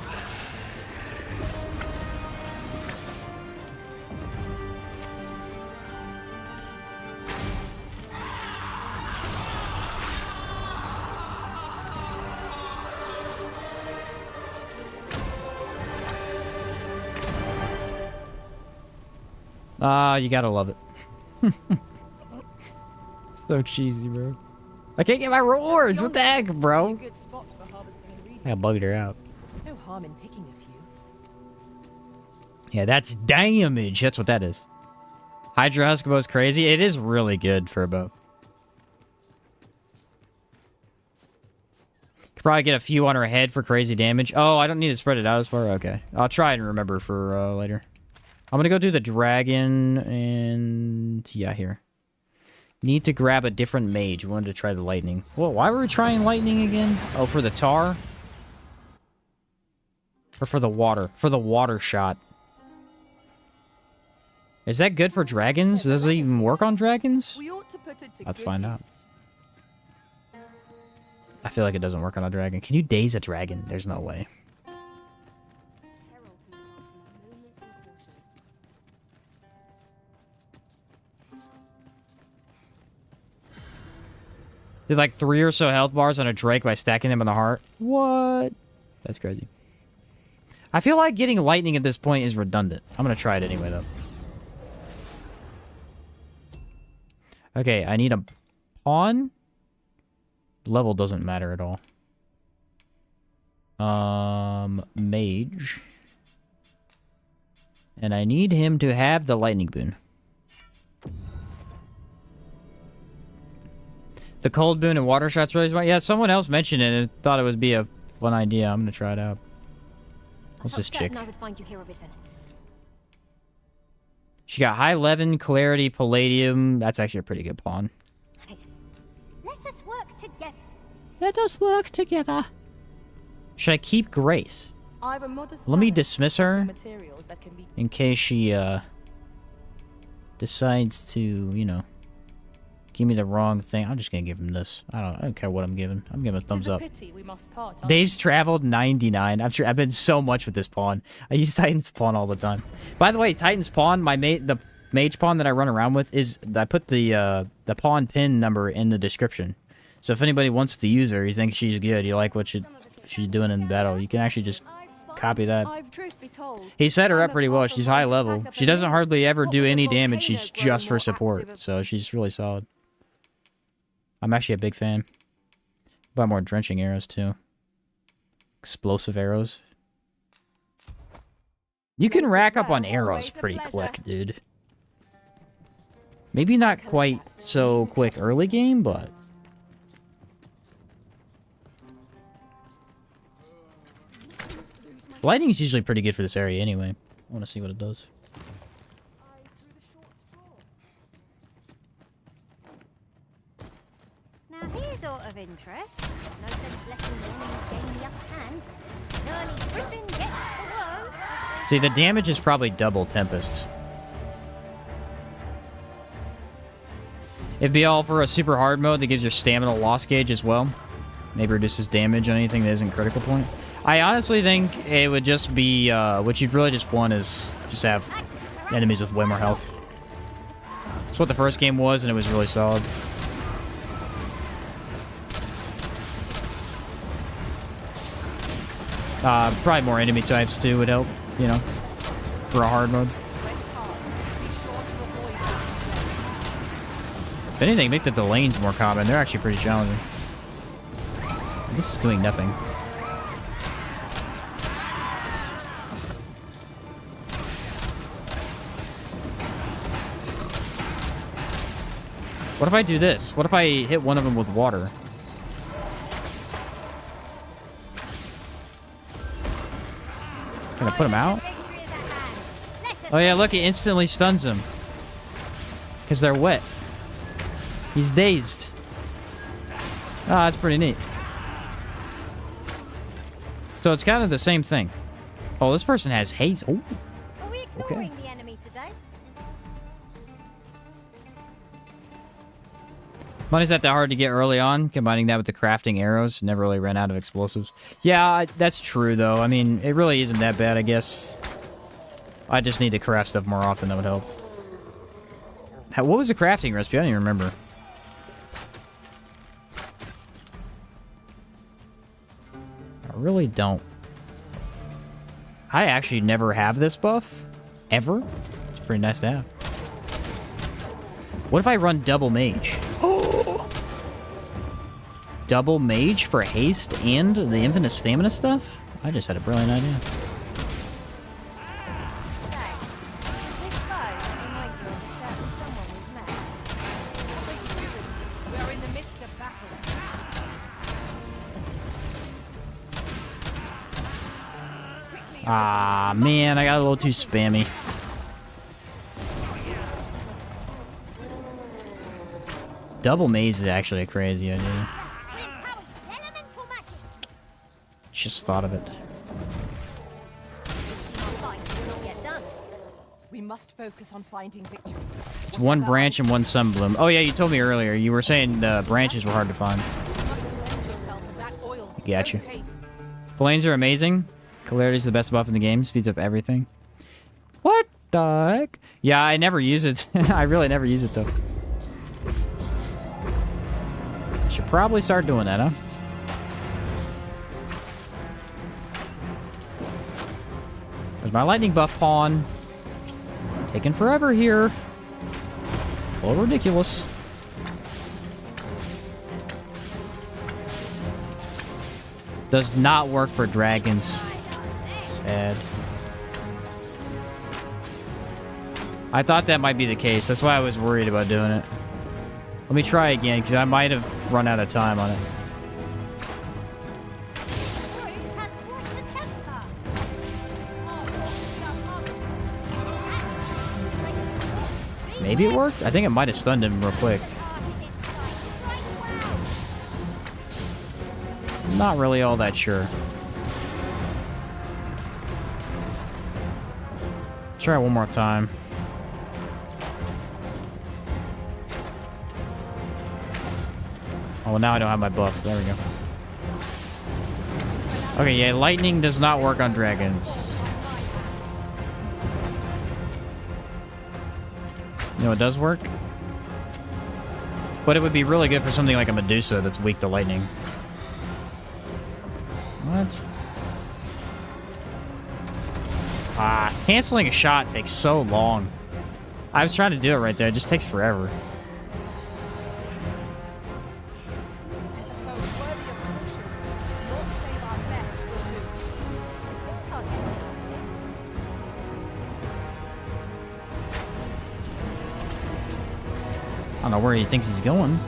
Ah, you gotta love it. So cheesy, bro. I can't get my rewards. What the heck, bro? Good spot for harvesting ingredients. I bugged her out. No harm in picking a few. Yeah, that's damage. That's what that is. Hydra Husk bow's crazy. It is really good for a bow. Could probably get a few on her head for crazy damage. Oh, I don't need to spread it out as far. Okay, I'll try and remember for later. I'm gonna go do the dragon and yeah, here. Need to grab a different mage. Wanted to try the lightning. Well, why were we trying lightning again? Oh, for the tar? Or for the water? For the water shot. Is that good for dragons? Does it even work on dragons? We ought to put it to Let's good find out. use. I feel like it doesn't work on a dragon. Can you daze a dragon? There's no way. Did like 3 or so health bars on a Drake by stacking them in the heart. What? That's crazy. I feel like getting lightning at this point is redundant. I'm gonna try it anyway, though. Okay, I need a pawn. Level doesn't matter at all. Mage. And I need him to have the lightning boon. The cold boon and water shots really smart. Yeah, someone else mentioned it and thought it would be a fun idea. I'm gonna try it out. What's this chick? I would find you here, Arisen. She got high 11, clarity, palladium. That's actually a pretty good pawn. Let us work together. Let us work together. Should I keep Grace? I've a modest Let me talent dismiss for her materials that can be in case she decides to, you know, give me the wrong thing. I'm just gonna give him this. I don't care what I'm giving. I'm giving a thumbs up. Pity we must part. Days traveled 99. I've been so much with this pawn. I use Titan's pawn all the time. By the way, Titan's pawn, the mage pawn that I run around with is I put the pawn pin number in the description. So if anybody wants to use her, you think she's good, you like what she's doing in battle, you can actually just copy that. Truth be told, He set her up pretty well. She's high level. She doesn't hardly ever do any damage. She's just for support, so she's really solid. I'm actually a big fan. Buy more drenching arrows too. Explosive arrows. You can rack up on arrows pretty quick, dude. Maybe not quite so quick early game, but Lightning is usually pretty good for this area anyway. I want to see what it does. Now here's out of interest. No sense letting the enemy gain the upper hand. Early Griffin gets the world. See, the damage is probably double Tempest. It'd be all for a super hard mode that gives your stamina loss gauge as well. Maybe reduces damage on anything that isn't critical point. I honestly think it would just be, what you'd really just want is just have enemies with way more health. That's what the first game was, and it was really solid. Probably more enemy types too would help, you know, for a hard mode. If anything, make the lanes more common. They're actually pretty challenging. This is doing nothing. What if I do this? What if I hit one of them with water? Can I put him out? Oh yeah, look, it instantly stuns him. Because they're wet. He's dazed. Ah, that's pretty neat. So it's kind of the same thing. Oh, this person has haste. Oh. Are we ignoring the enemy today? Money's not that hard to get early on. Combining that with the crafting arrows, never really ran out of explosives. Yeah, that's true though. I mean, it really isn't that bad, I guess. I just need to craft stuff more often. That would help. What was the crafting recipe? I don't even remember. I really don't. I actually never have this buff. Ever. It's pretty nice to have. What if I run double mage? Oh! Double mage for haste and the infinite stamina stuff? I just had a brilliant idea. Ah, man, I got a little too spammy. Double maze is actually a crazy idea. Just thought of it. We must focus on finding victory. It's one branch and one sunbloom. Oh yeah, you told me earlier. You were saying the branches were hard to find. Gotcha. Flames are amazing. Celerity is the best buff in the game. Speeds up everything. What the heck? Yeah, I never use it. I really never use it, though. Should probably start doing that, huh? There's my lightning buff pawn. Taking forever here. A little ridiculous. Does not work for dragons. Sad. I thought that might be the case. That's why I was worried about doing it. Let me try again, because I might have run out of time on it. Maybe it worked? I think it might have stunned him real quick. Not really all that sure. Try it one more time. Oh, well, now I don't have my buff. There we go. Okay, yeah, lightning does not work on dragons. You know, it does work. But it would be really good for something like a Medusa that's weak to lightning. What? Ah, canceling a shot takes so long. I was trying to do it right there. It just takes forever. I don't know where he thinks he's going.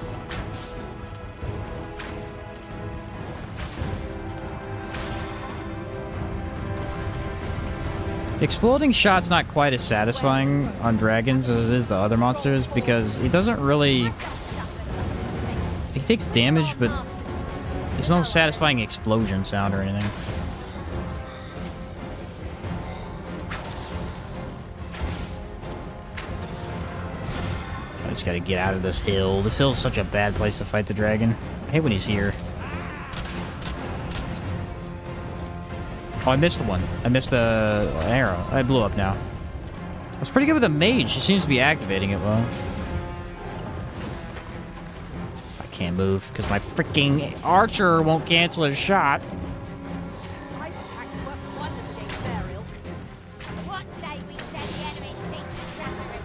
Exploding shot's not quite as satisfying on dragons as it is the other monsters because it doesn't really... It takes damage, but there's no satisfying explosion sound or anything. I just gotta get out of this hill. This hill's such a bad place to fight the dragon. I hate when he's here. Oh, I missed one. I missed an arrow. I blew up now. I was pretty good with the mage. She seems to be activating it well. I can't move because my freaking archer won't cancel his shot. What say we send the enemy's team to shatter him?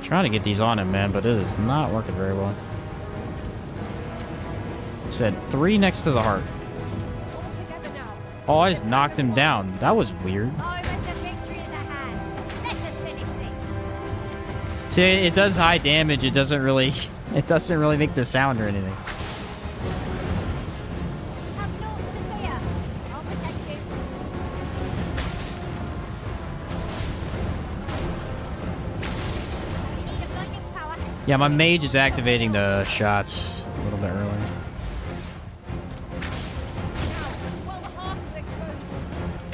Trying to get these on him, man, but it is not working very well. Said 3 next to the heart. Oh, I just knocked him down. That was weird. See, it does high damage. It doesn't really make the sound or anything. Yeah, my mage is activating the shots a little bit early.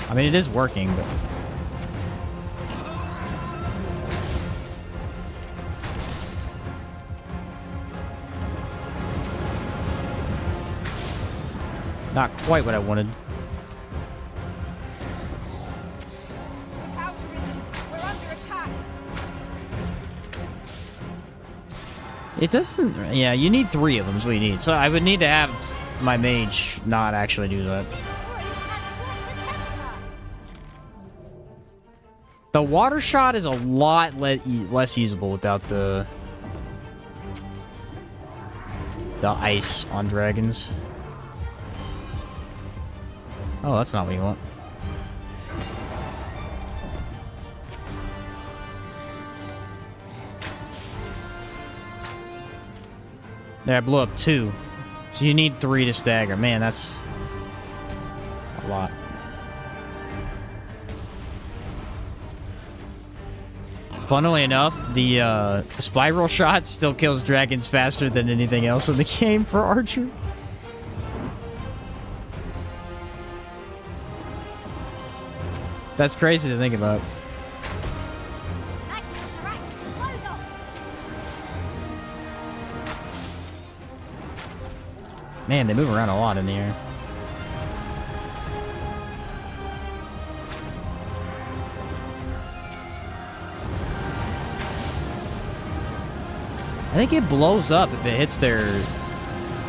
I mean, it is working, but... Not quite what I wanted. It doesn't... Yeah, you need 3 of them is what you need. So I would need to have my mage not actually do that. The water shot is a lot less usable without the ice on dragons. Oh, that's not what you want. There, I blew up 2. So you need 3 to stagger. Man, that's a lot. Funnily enough, the spiral shot still kills dragons faster than anything else in the game for Archer. That's crazy to think about. Man, they move around a lot in the air. I think it blows up if it hits their...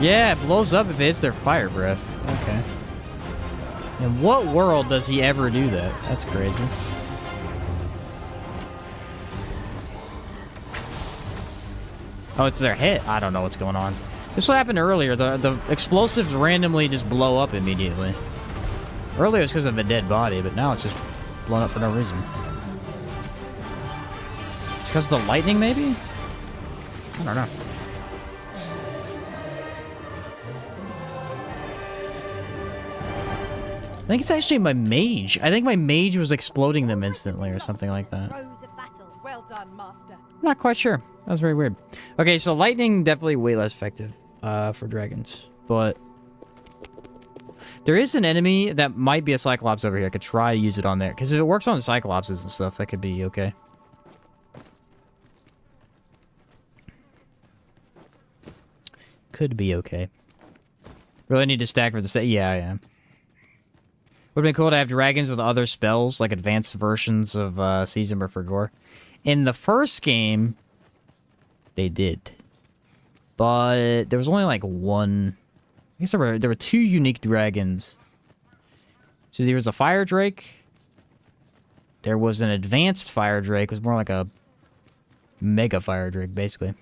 Yeah, it blows up if it hits their fire breath. Okay. In what world does he ever do that? That's crazy. Oh, it's their hit. I don't know what's going on. This what happened earlier. The explosives randomly just blow up immediately. Earlier it was because of a dead body, but now it's just blown up for no reason. It's because of the lightning, maybe? I don't know. I think it's actually my mage. I think my mage was exploding them instantly or something like that. Well done, master. I'm not quite sure. That was very weird. Okay, so lightning definitely way less effective for dragons, but there is an enemy that might be a cyclops over here. I could try to use it on there because if it works on cyclopses and stuff, that could be okay. Could be okay. Really need to stack for the set. Yeah, I am. Would have been cool to have dragons with other spells, like advanced versions of Season for Gore. In the first game, they did. But there was only like one... I guess there were 2 unique dragons. So there was a Fire Drake. There was an advanced Fire Drake. It was more like a Mega Fire Drake, basically.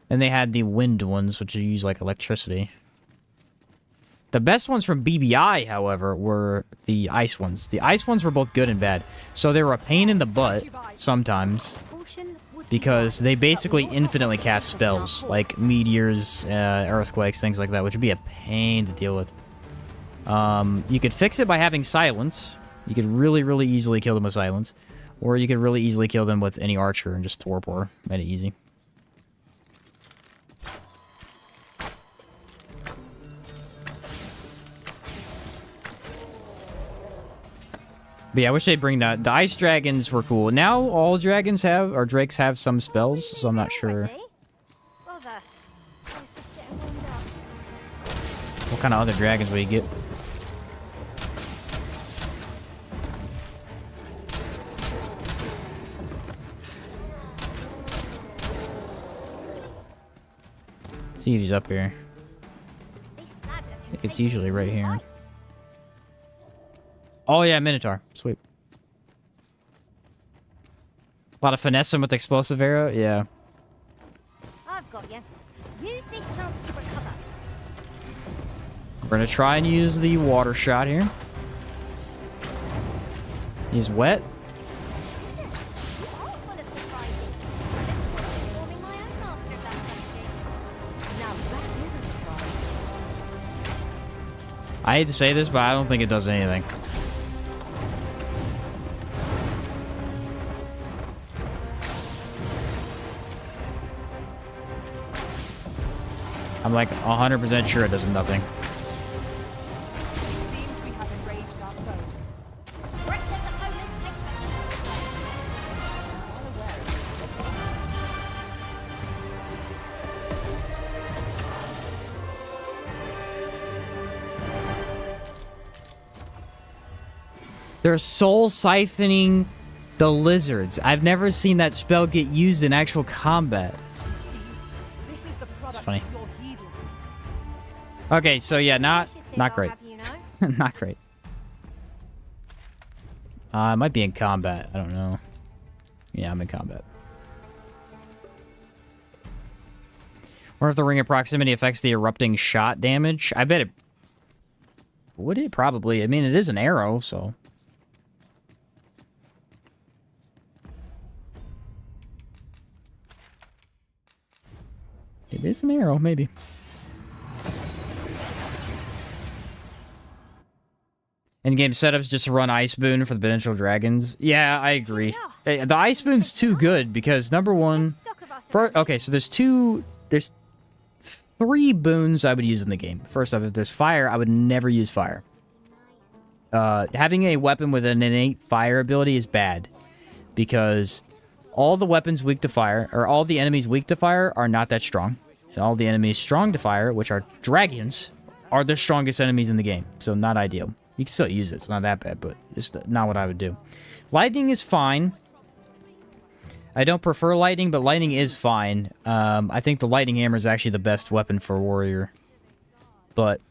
Then they had the wind ones, which use like electricity. The best ones from BBI, however, were the ice ones. The ice ones were both good and bad. So they were a pain in the butt sometimes. because they basically infinitely cast spells, like meteors, earthquakes, things like that, which would be a pain to deal with. You could fix it by having silence. You could really, really easily kill them with silence. Or you could really easily kill them with any archer and just torpor. Made it easy. But yeah, I wish they'd bring that. The ice dragons were cool. Now all dragons have, or drakes have some spells, so I'm not sure. What kind of other dragons will you get? See if he's up here. I think it's usually right here. Oh yeah, Minotaur. Sweet. A lot of finessing with explosive arrow. Yeah. I've got you. Use this chance to recover. We're gonna try and use the water shot here. He's wet. I hate to say this, but I don't think it does anything. I'm like 100% sure it does nothing. It seems we have enraged our foe. Reckless opponent exposed. They're soul siphoning the lizards. I've never seen that spell get used in actual combat. It's funny. Okay, so yeah, not great. Not great. I might be in combat. I don't know. Yeah, I'm in combat. Or if the ring of proximity affects the erupting shot damage. I bet it would. It probably. I mean, it is an arrow, so. It is an arrow, maybe. In-game setups just to run Ice Boon for the potential dragons. Yeah, I agree. Hey, the Ice Boon's too good because number one... okay, so there's three boons I would use in the game. First off, if there's fire, I would never use fire. Having a weapon with an innate fire ability is bad. Because all the weapons weak to fire, or all the enemies weak to fire, are not that strong. And all the enemies strong to fire, which are dragons, are the strongest enemies in the game. So not ideal. You can still use it. It's not that bad, but it's not what I would do. Lightning is fine. I don't prefer lightning, but lightning is fine. I think the lightning hammer is actually the best weapon for a warrior. But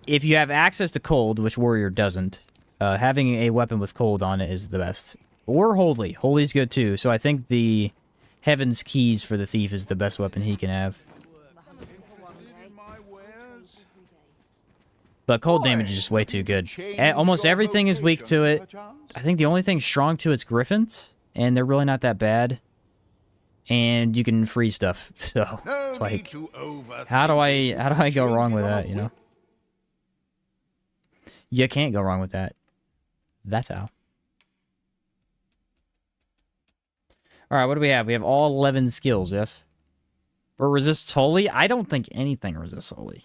if you have access to cold, which warrior doesn't, having a weapon with cold on it is the best. Or holy. Holy's good too. So I think the Heaven's Keys for the thief is the best weapon he can have. But cold damage is just way too good. Almost everything is weak to it. I think the only thing strong to it's griffins, and they're really not that bad. And you can freeze stuff. So it's like, how do I go wrong with that? You know, you can't go wrong with that. That's how. All right, what do we have? We have all 11 skills. Yes. Or resists holy. I don't think anything resists holy.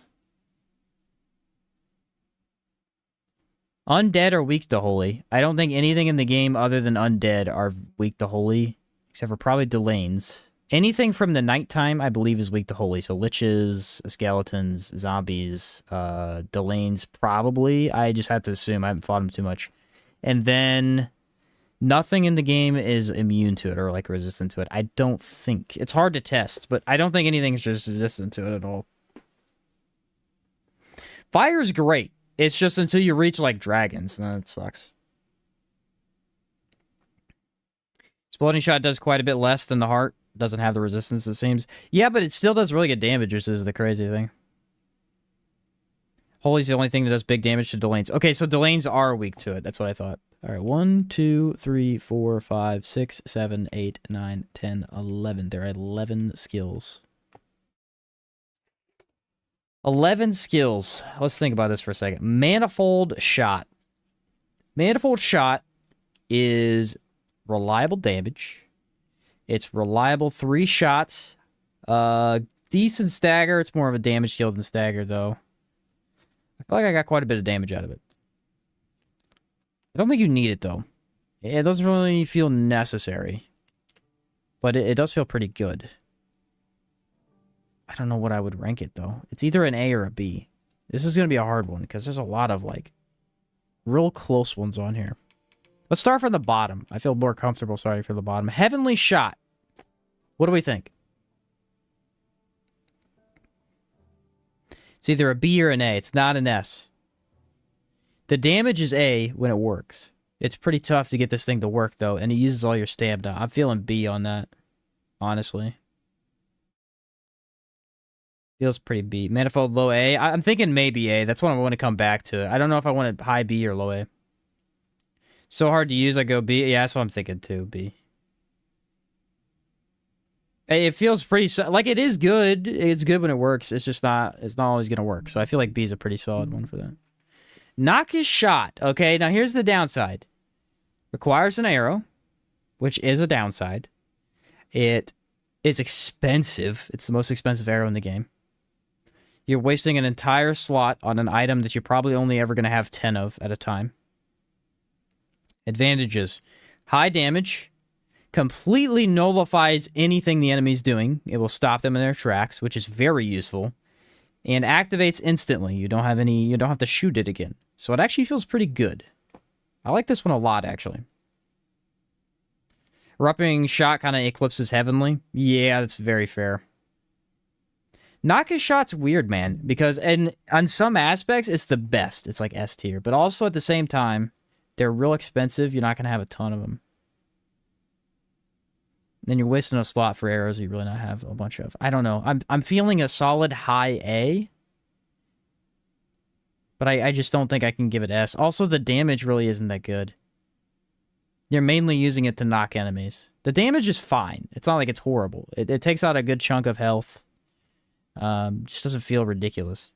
Undead are weak to holy. I don't think anything in the game other than undead are weak to holy, except for probably Delanes. Anything from the nighttime, I believe, is weak to holy. So liches, skeletons, zombies, Delanes, probably. I just have to assume. I haven't fought them too much. And then nothing in the game is immune to it or like resistant to it. I don't think. It's hard to test, but I don't think anything's just resistant to it at all. Fire is great. It's just until you reach, like, dragons. Then it sucks. Exploding Shot does quite a bit less than the Heart. Doesn't have the resistance, it seems. Yeah, but it still does really good damage, which is the crazy thing. Holy's the only thing that does big damage to Delanes. Okay, so Delanes are weak to it. That's what I thought. All right, 1, 2, 3, 4, 5, 6, 7, 8, 9, 10, 11. There are 11 skills. 11 skills. Let's think about this for a second. Manifold Shot. Manifold Shot is reliable damage. It's reliable 3 shots. Decent stagger. It's more of a damage skill than stagger, though. I feel like I got quite a bit of damage out of it. I don't think you need it, though. It doesn't really feel necessary. But it does feel pretty good. I don't know what I would rank it, though. It's either an A or a B. This is going to be a hard one, because there's a lot of, like, real close ones on here. Let's start from the bottom. I feel more comfortable starting from the bottom. Heavenly Shot. What do we think? It's either a B or an A. It's not an S. The damage is A when it works. It's pretty tough to get this thing to work, though, and it uses all your stamina. I'm feeling B on that, honestly. Feels pretty B. Manifold low A. I'm thinking maybe A. That's what I want to come back to. I don't know if I want it high B or low A. So hard to use, I go B. Yeah, that's what I'm thinking, too, B. It feels pretty... Like, it is good. It's good when it works. It's just not... It's not always going to work. So I feel like B is a pretty solid one for that. Knockish Shot. Okay, now here's the downside. Requires an arrow, which is a downside. It is expensive. It's the most expensive arrow in the game. You're wasting an entire slot on an item that you're probably only ever going to have 10 of at a time. Advantages. High damage. Completely nullifies anything the enemy's doing. It will stop them in their tracks, which is very useful. And activates instantly. You don't have to shoot it again. So it actually feels pretty good. I like this one a lot, actually. Erupting Shot kind of eclipses Heavenly. Yeah, that's very fair. Knockish Shot's weird, man. Because on some aspects, it's the best. It's like S tier. But also at the same time, they're real expensive. You're not going to have a ton of them. Then you're wasting a slot for arrows you really not have a bunch of. I don't know. I'm feeling a solid high A. But I just don't think I can give it S. Also, the damage really isn't that good. You're mainly using it to knock enemies. The damage is fine. It's not like it's horrible. It takes out a good chunk of health. Just doesn't feel ridiculous.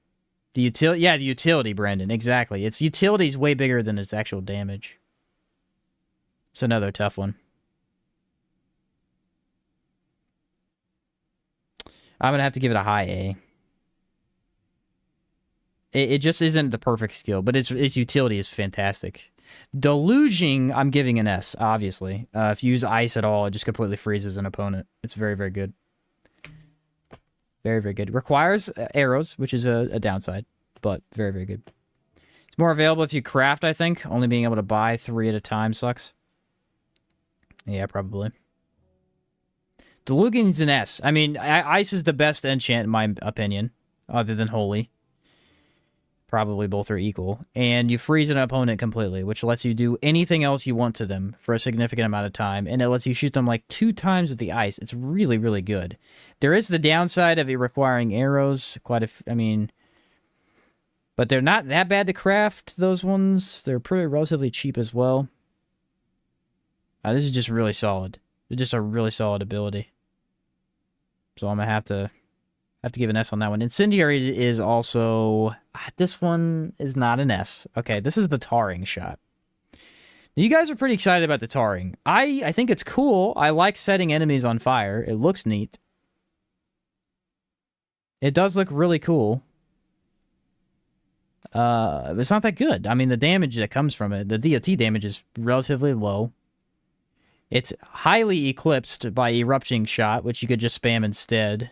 The utility, Brandon. Exactly. Its utility is way bigger than its actual damage. It's another tough one. I'm going to have to give it a high A. It just isn't the perfect skill, but its utility is fantastic. Deluging, I'm giving an S, obviously. If you use ice at all, it just completely freezes an opponent. It's very, very good. Very, very good. Requires arrows, which is a downside, but very, very good. It's more available if you craft, I think. Only being able to buy 3 at a time sucks. Yeah, probably. Deluging's an S. I mean, ice is the best enchant, in my opinion, other than holy. Probably both are equal. And you freeze an opponent completely, which lets you do anything else you want to them for a significant amount of time. And it lets you shoot them like 2 times with the ice. It's really, really good. There is the downside of it requiring arrows. But they're not that bad to craft, those ones. They're pretty relatively cheap as well. This is just really solid. It's just a really solid ability. So I'm going to have to give an S on that one. Incendiary is also... This one is not an S. Okay, this is the Tarring Shot. You guys are pretty excited about the Tarring. I think it's cool. I like setting enemies on fire. It looks neat. It does look really cool. It's not that good. I mean, the damage that comes from it, the DOT damage is relatively low. It's highly eclipsed by Erupting Shot, which you could just spam instead.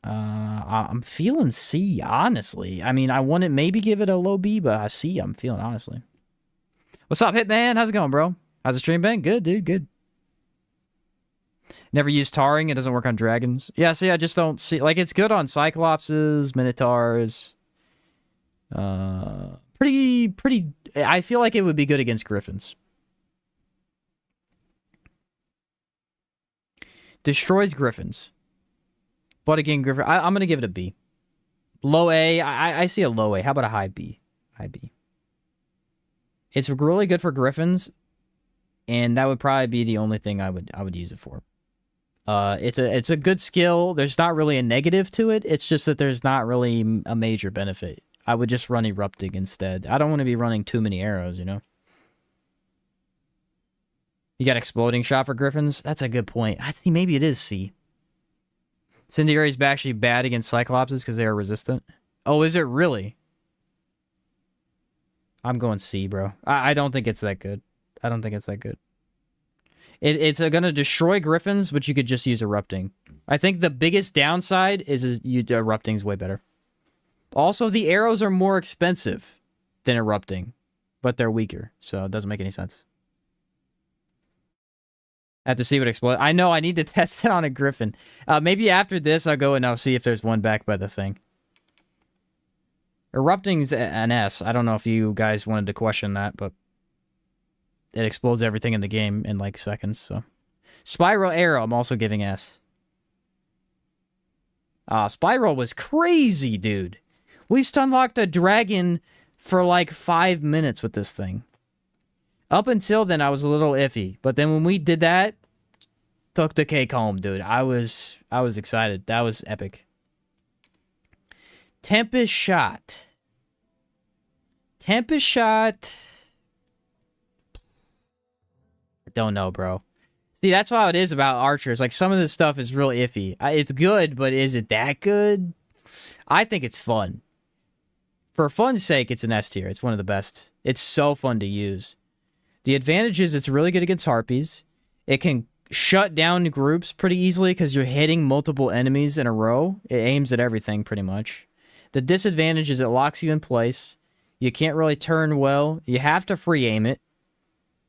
I'm feeling C, honestly. I mean, I want to maybe give it a low B, but a C I'm feeling, honestly. What's up, Hitman? How's it going, bro? How's the stream been? Good, dude, good. Never used Tarring. It doesn't work on dragons. Yeah, see, I just don't see... Like, it's good on cyclopses, minotaurs. Pretty... I feel like it would be good against griffins. Destroys griffins. But again, Griffin, I'm going to give it a B. Low A. I see a low A. How about a high B? High B. It's really good for griffins, and that would probably be the only thing I would use it for. It's a good skill. There's not really a negative to it. It's just that there's not really a major benefit. I would just run erupting instead. I don't want to be running too many arrows, you know? You got exploding shot for griffins? That's a good point. I think maybe it is C. Incendiary is actually bad against cyclopses because they are resistant. Oh, is it really? I'm going C, bro. I don't think it's that good. I don't think it's that good. It's going to destroy griffins, but you could just use erupting. I think the biggest downside is erupting's way better. Also, the arrows are more expensive than erupting, but they're weaker, so it doesn't make any sense. I have to see what explodes. I know, I need to test it on a griffin. Maybe after this, I'll go and I'll see if there's one back by the thing. Erupting's an S. I don't know if you guys wanted to question that, but it explodes everything in the game in like seconds, so. Spiral Arrow, I'm also giving S. Spiral was crazy, dude. We stunlocked a dragon for like 5 minutes with this thing. Up until then, I was a little iffy. But then when we did that, took the cake home, dude. I was excited. That was epic. Tempest Shot. Tempest Shot. I don't know, bro. See, that's how it is about archers. Like, some of this stuff is real iffy. It's good, but is it that good? I think it's fun. For fun's sake, it's an S tier. It's one of the best. It's so fun to use. The advantage is it's really good against harpies. It can shut down groups pretty easily because you're hitting multiple enemies in a row. It aims at everything pretty much. The disadvantage is it locks you in place. You can't really turn well. You have to free aim it.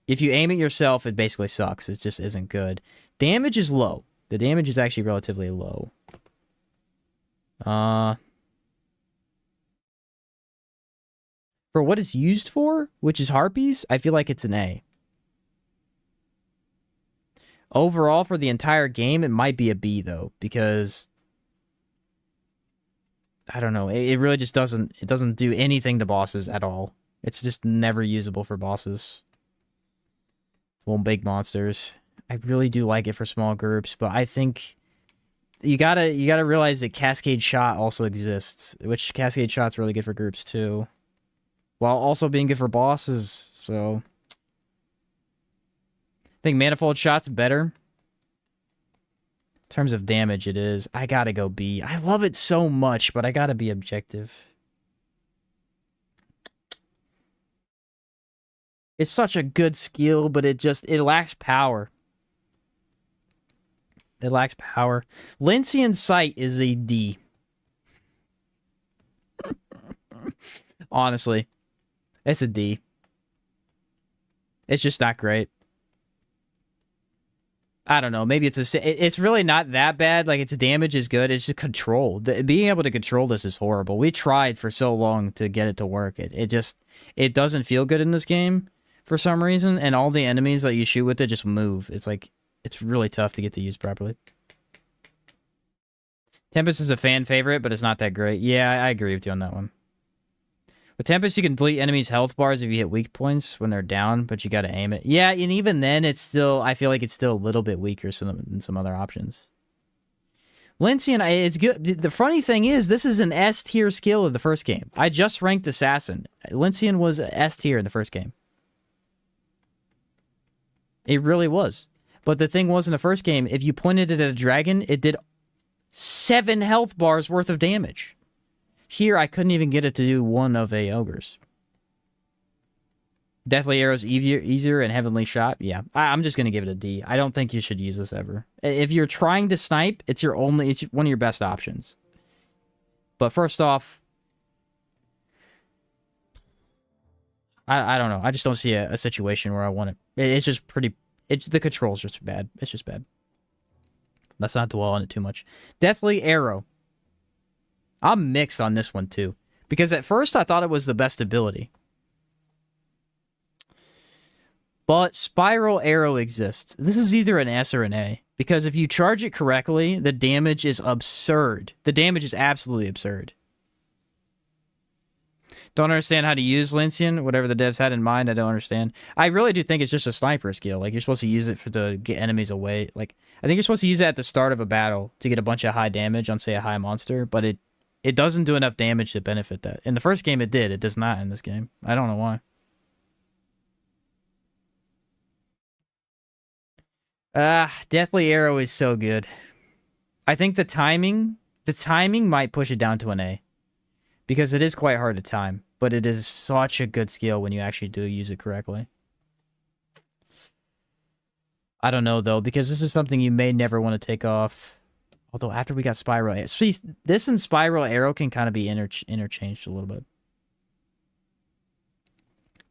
If you aim it yourself, it basically sucks. It just isn't good. Damage is low. The damage is actually relatively low. For what it's used for, which is harpies, I feel like it's an A. Overall, for the entire game, it might be a B, though, because I don't know. It really just doesn't do anything to bosses at all. It's just never usable for bosses. Well, big monsters. I really do like it for small groups, but I think you gotta realize that Cascade Shot also exists, which Cascade Shot's really good for groups too, while also being good for bosses. So I think Manifold Shot's better. In terms of damage, it is. I gotta go B. I love it so much, but I gotta be objective. It's such a good skill, but it lacks power. It lacks power. Lyncian Sight is a D. Honestly. It's a D. It's just not great. I don't know. Maybe it's really not that bad. Like, its damage is good. It's just control. Being able to control this is horrible. We tried for so long to get it to work. It doesn't feel good in this game for some reason, and all the enemies that you shoot with it just move. It's like, it's really tough to get to use properly. Tempest is a fan favorite, but it's not that great. Yeah, I agree with you on that one. With Tempest, you can delete enemies' health bars if you hit weak points when they're down, but you gotta aim it. Yeah, and even then, I feel like it's still a little bit weaker than some other options. Lyncian, it's good. The funny thing is, this is an S tier skill of the first game. I just ranked Assassin. Lyncian was S tier in the first game. It really was. But the thing was, in the first game, if you pointed it at a dragon, it did 7 health bars worth of damage. Here, I couldn't even get it to do 1 of a ogre's. Deathly Arrow's easier and Heavenly Shot. Yeah, I'm just going to give it a D. I don't think you should use this ever. If you're trying to snipe, it's one of your best options. But first off, I don't know. I just don't see a situation where I want it. It's just pretty... the control's just bad. It's just bad. Let's not dwell on it too much. Deathly Arrow. I'm mixed on this one, too. Because at first, I thought it was the best ability. But Spiral Arrow exists. This is either an S or an A. Because if you charge it correctly, the damage is absurd. The damage is absolutely absurd. Don't understand how to use Lancian. Whatever the devs had in mind, I don't understand. I really do think it's just a sniper skill. Like, you're supposed to use it to get enemies away. Like, I think you're supposed to use it at the start of a battle to get a bunch of high damage on, say, a high monster. But it doesn't do enough damage to benefit that. In the first game, it did. It does not in this game. I don't know why. Deathly Arrow is so good. I think the timing might push it down to an A. Because it is quite hard to time. But it is such a good skill when you actually do use it correctly. I don't know, though, because this is something you may never want to take off. Although, after we got Spiral... See, this and Spiral Arrow can kind of be interchanged a little bit.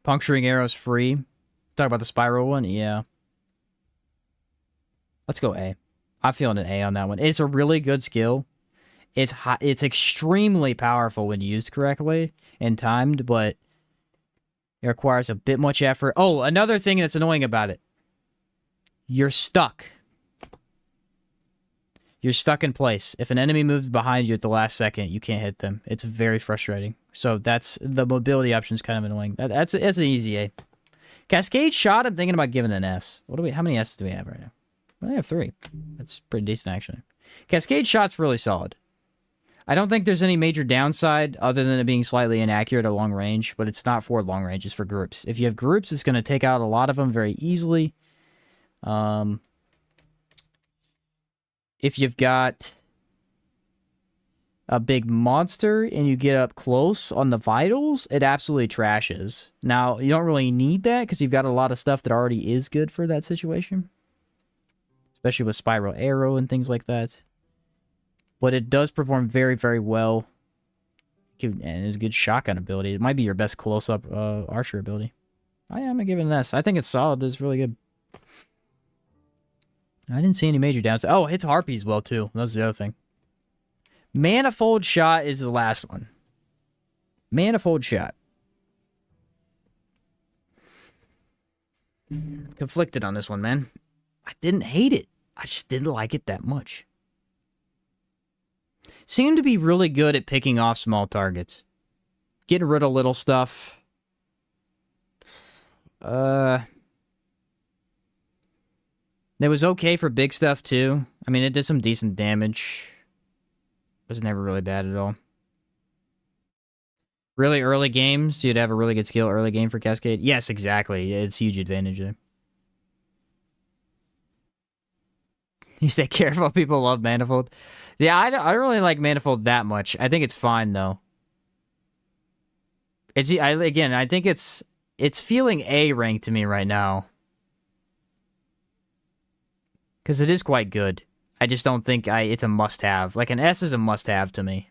Puncturing Arrow's free. Talk about the Spiral one? Yeah. Let's go A. I'm feeling an A on that one. It's a really good skill. It's extremely powerful when used correctly and timed, but it requires a bit much effort. Oh, another thing that's annoying about it. You're stuck. You're stuck in place. If an enemy moves behind you at the last second, you can't hit them. It's very frustrating. So that's the mobility option is kind of annoying. That's an easy A. Cascade Shot, I'm thinking about giving an S. How many S's do we have right now? Well, I have 3. That's pretty decent, actually. Cascade Shot's really solid. I don't think there's any major downside other than it being slightly inaccurate at long range, but it's not for long range, it's for groups. If you have groups, it's going to take out a lot of them very easily. If you've got a big monster and you get up close on the vitals, it absolutely trashes. Now, you don't really need that because you've got a lot of stuff that already is good for that situation. Especially with Spiral Arrow and things like that. But it does perform very, very well. And it's a good shotgun ability. It might be your best close-up archer ability. I am going to give it an S. I think it's solid. It's really good. I didn't see any major downside. Oh, it hits harpies well, too. That's the other thing. Manifold Shot is the last one. Manifold Shot. Conflicted on this one, man. I didn't hate it. I just didn't like it that much. Seemed to be really good at picking off small targets. Getting rid of little stuff. It was okay for big stuff, too. I mean, it did some decent damage. It was never really bad at all. Really early games, you'd have a really good skill early game for Cascade. Yes, exactly. It's a huge advantage there. You say careful, people love Manifold. Yeah, I don't really like Manifold that much. I think it's fine, though. I think it's feeling A rank to me right now. Because it is quite good. I just don't think it's a must-have. Like, an S is a must-have to me.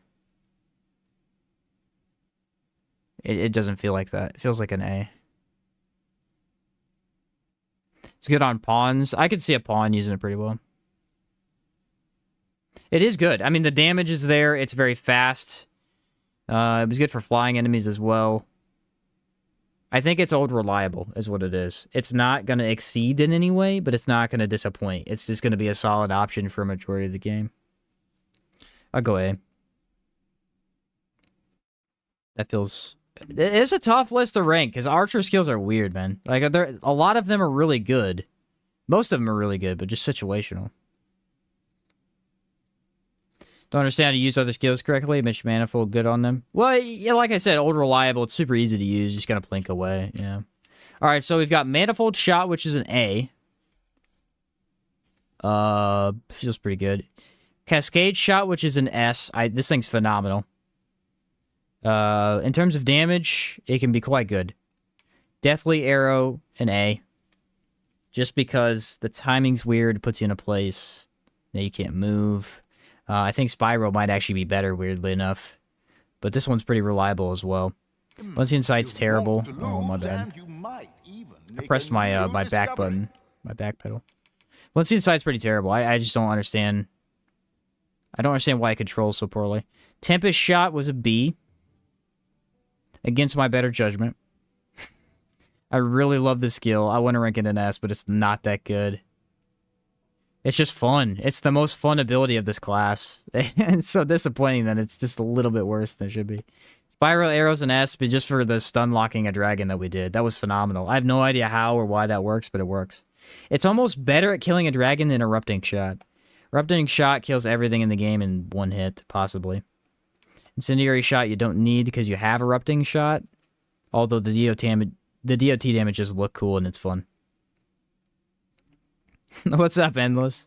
It doesn't feel like that. It feels like an A. It's good on pawns. I could see a pawn using it pretty well. It is good. I mean, the damage is there. It's very fast. It was good for flying enemies as well. I think it's old reliable is what it is. It's not going to exceed in any way, but it's not going to disappoint. It's just going to be a solid option for a majority of the game. I'll go A. That feels... It's a tough list to rank, because archer skills are weird, man. Like, a lot of them are really good. Most of them are really good, but just situational. Don't understand how to use other skills correctly. Mitch Manifold, good on them. Well, yeah, like I said, old reliable. It's super easy to use. Just gotta blink away. Yeah. All right, so we've got Manifold Shot, which is an A. Feels pretty good. Cascade Shot, which is an S. This thing's phenomenal. In terms of damage, it can be quite good. Deathly Arrow, an A. Just because the timing's weird, it puts you in a place that you can't move. I think Spyro might actually be better, weirdly enough. But this one's pretty reliable as well. Once the Insight's terrible. Oh, my bad. I pressed my my back button. My back pedal. Once the Insight's pretty terrible. I just don't understand. I don't understand why it controls so poorly. Tempest Shot was a B. Against my better judgment. I really love this skill. I want to rank it an S, but it's not that good. It's just fun. It's the most fun ability of this class. It's so disappointing that it's just a little bit worse than it should be. It's Spiral arrows and S, but just for the stun locking a dragon that we did. That was phenomenal. I have no idea how or why that works, but it works. It's almost better at killing a dragon than Erupting Shot. Erupting Shot kills everything in the game in one hit, possibly. Incendiary Shot you don't need because you have Erupting Shot. Although the DOT damages look cool and it's fun. What's up, Endless?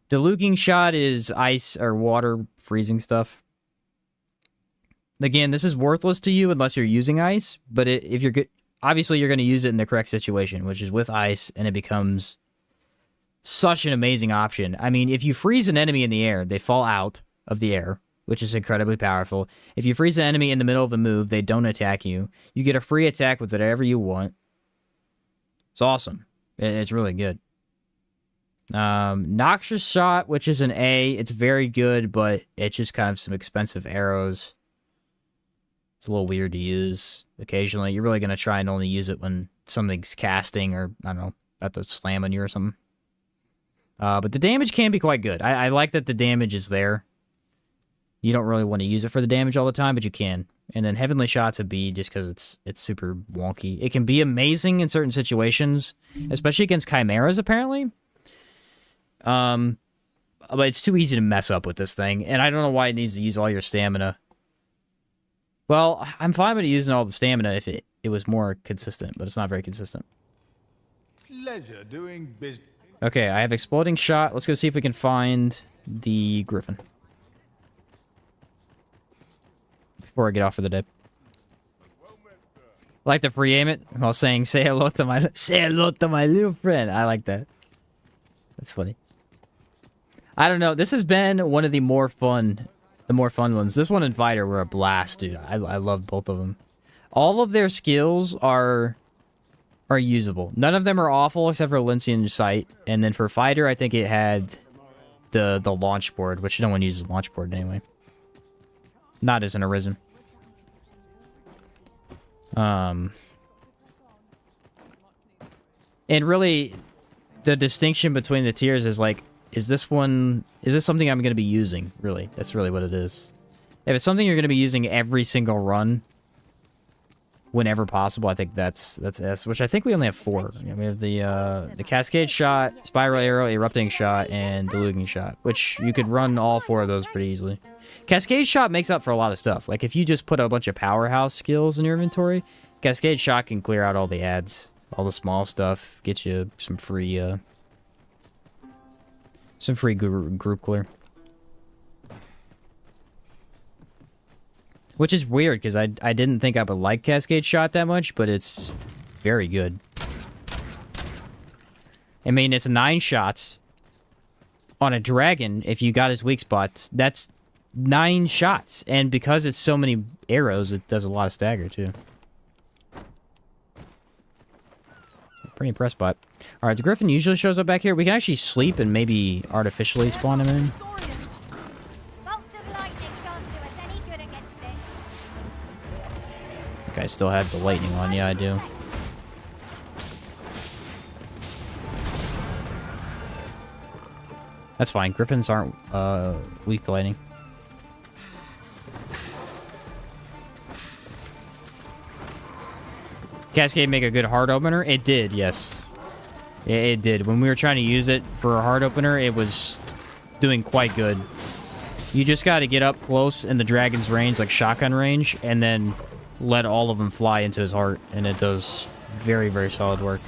Deluging Shot is ice or water freezing stuff. Again, this is worthless to you unless you're using ice, but if you're obviously you're going to use it in the correct situation, which is with ice, and it becomes such an amazing option. I mean, if you freeze an enemy in the air, they fall out of the air, which is incredibly powerful. If you freeze an enemy in the middle of a move, they don't attack you. You get a free attack with whatever you want. It's awesome. It's really good. Noxious Shot, which is an A. It's very good, but it's just kind of some expensive arrows. It's a little weird to use occasionally. You're really going to try and only use it when something's casting or, I don't know, about to slam on you or something. But the damage can be quite good. I like that the damage is there. You don't really want to use it for the damage all the time, but you can. And then Heavenly Shot's a B just because it's super wonky. It can be amazing in certain situations, especially against chimeras, apparently. But it's too easy to mess up with this thing, and I don't know why it needs to use all your stamina. Well, I'm fine with using all the stamina if it was more consistent, but it's not very consistent. Pleasure doing business. Okay, I have Exploding Shot. Let's go see if we can find the Griffin. Before I get off for the day. I like to pre-aim it while saying, say hello to my little friend. I like that. That's funny. I don't know. This has been one of the more fun ones. This one and Fighter were a blast, dude. I love both of them. All of their skills are usable. None of them are awful except for Lincian Sight. And then for Fighter, I think it had the launch board, which no one uses launch board anyway. Not as an Arisen. And really, the distinction between the tiers is like, is this something I'm going to be using, really? That's really what it is. If it's something you're going to be using every single run, whenever possible, I think that's S, which I think we only have 4. Yeah, we have the Cascade Shot, Spiral Arrow, Erupting Shot, and Deluging Shot, which you could run all 4 of those pretty easily. Cascade Shot makes up for a lot of stuff. Like, if you just put a bunch of powerhouse skills in your inventory, Cascade Shot can clear out all the ads, all the small stuff, get you some free group clear. Which is weird, because I didn't think I would like Cascade Shot that much, but it's very good. I mean, it's 9 shots on a dragon. If you got his weak spots, that's 9 shots. And because it's so many arrows, it does a lot of stagger, too. Pretty impressed by it. Alright, the Griffin usually shows up back here. We can actually sleep and maybe artificially spawn him in. Okay, I still have the lightning on. Yeah, I do. That's fine. Griffins aren't weak to lightning. Cascade make a good heart opener? It did, yes. It did. When we were trying to use it for a heart opener, it was doing quite good. You just got to get up close in the dragon's range, like shotgun range, and then let all of them fly into his heart, and it does very, very solid work.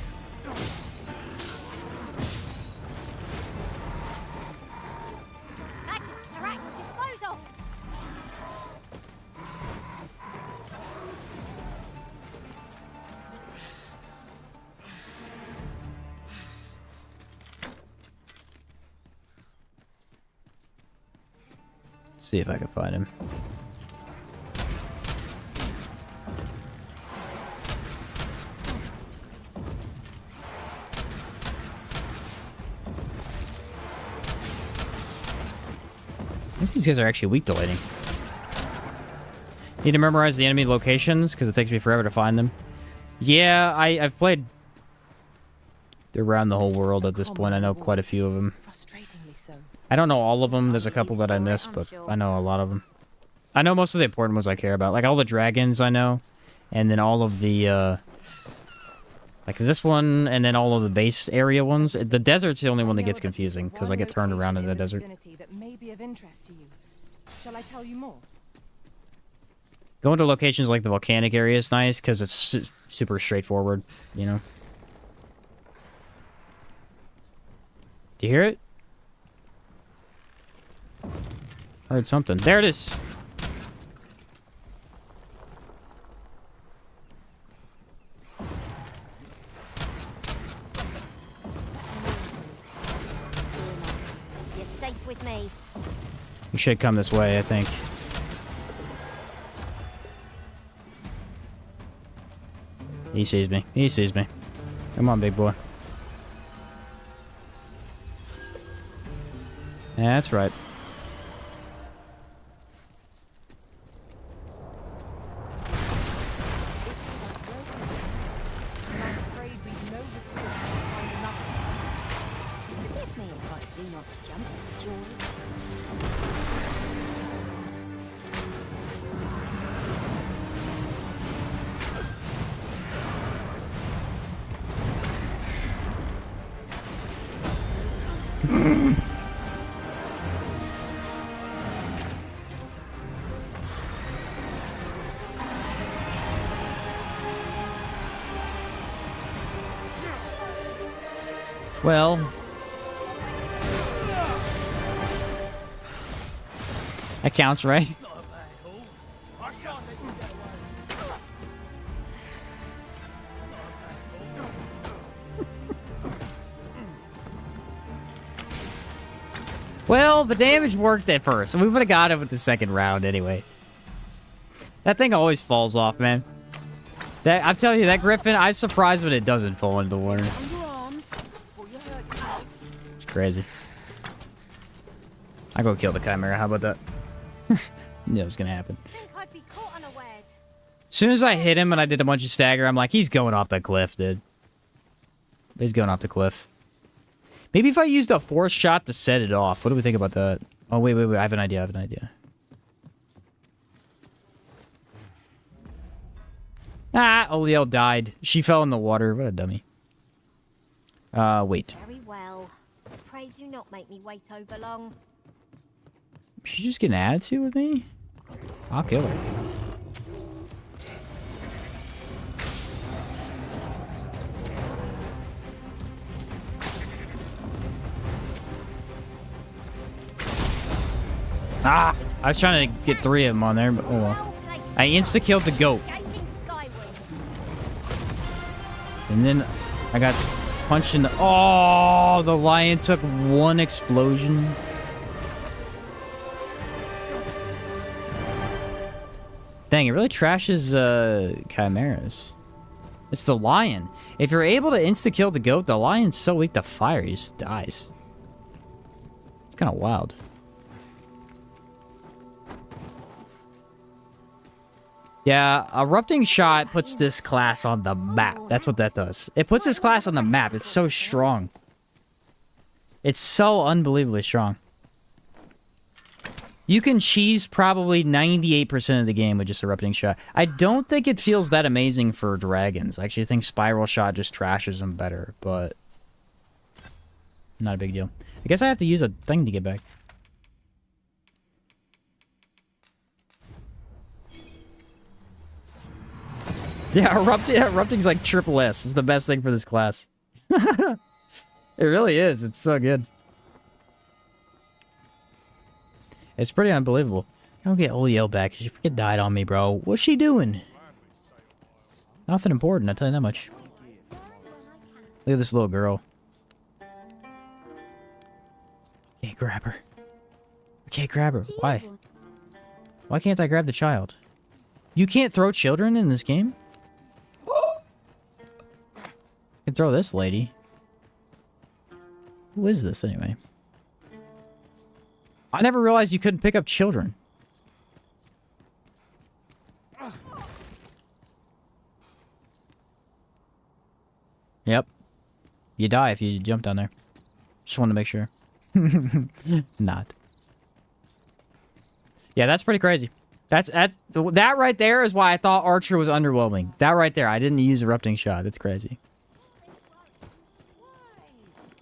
See if I can find him. I think these guys are actually weak to lighting. Need to memorize the enemy locations because it takes me forever to find them. Yeah, I've played around the whole world at this point. I know quite a few of them. I don't know all of them. There's a couple that I missed, but I know a lot of them. I know most of the important ones I care about. Like all the dragons I know. And then all of the, like this one, and then all of the base area ones. The desert's the only one that gets confusing, because I get turned around in the desert. That may be of interest to you. Shall I tell you more? Going to locations like the volcanic area is nice, because it's super straightforward, you know? Do you hear it? I heard something. There it is! You're safe with me. You should come this way, I think. He sees me. He sees me. Come on, big boy. Yeah, that's right. Forgive me if I do not jump with joy. Well... that counts, right? Well, the damage worked at first, so we would have got it with the second round anyway. That thing always falls off, man. That I'm telling you, that griffin, I'm surprised when it doesn't fall into the water. It's crazy. I go kill the chimera. How about that? Knew it was gonna happen. Think I'd be caught unawares. As soon as I hit him and I did a bunch of stagger, I'm like, he's going off the cliff, dude. He's going off the cliff. Maybe if I used a force shot to set it off. What do we think about that? Oh, wait. I have an idea. Ah, Oliel died. She fell in the water. What a dummy. Wait. Very well. Pray do not make me wait over long. She's just getting attitude with me? I'll kill her. Ah! I was trying to get 3 of them on there, but oh well. I insta-killed the goat. And then I got punched in the... Oh! The lion took 1 explosion. Dang, it really trashes chimeras. It's the lion. If you're able to insta-kill the goat, the lion's so weak to fire, he just dies. It's kind of wild. Yeah, erupting shot puts this class on the map. That's what that does. It puts this class on the map. It's so strong. It's so unbelievably strong. You can cheese probably 98% of the game with just erupting shot. I don't think it feels that amazing for dragons. I actually think spiral shot just trashes them better, but not a big deal. I guess I have to use a thing to get back. Yeah, erupting's like triple S. It's the best thing for this class. It really is. It's so good. It's pretty unbelievable. I don't get Oliel back because she freaking died on me, bro. What's she doing? Nothing important, I'll tell you that much. Look at this little girl. Can't grab her. I can't grab her. Why? Why can't I grab the child? You can't throw children in this game? I can throw this lady. Who is this anyway? I never realized you couldn't pick up children. Yep. You die if you jump down there. Just wanted to make sure. Not. Yeah, that's pretty crazy. That right there is why I thought Archer was underwhelming. That right there, I didn't use Erupting Shot. That's crazy.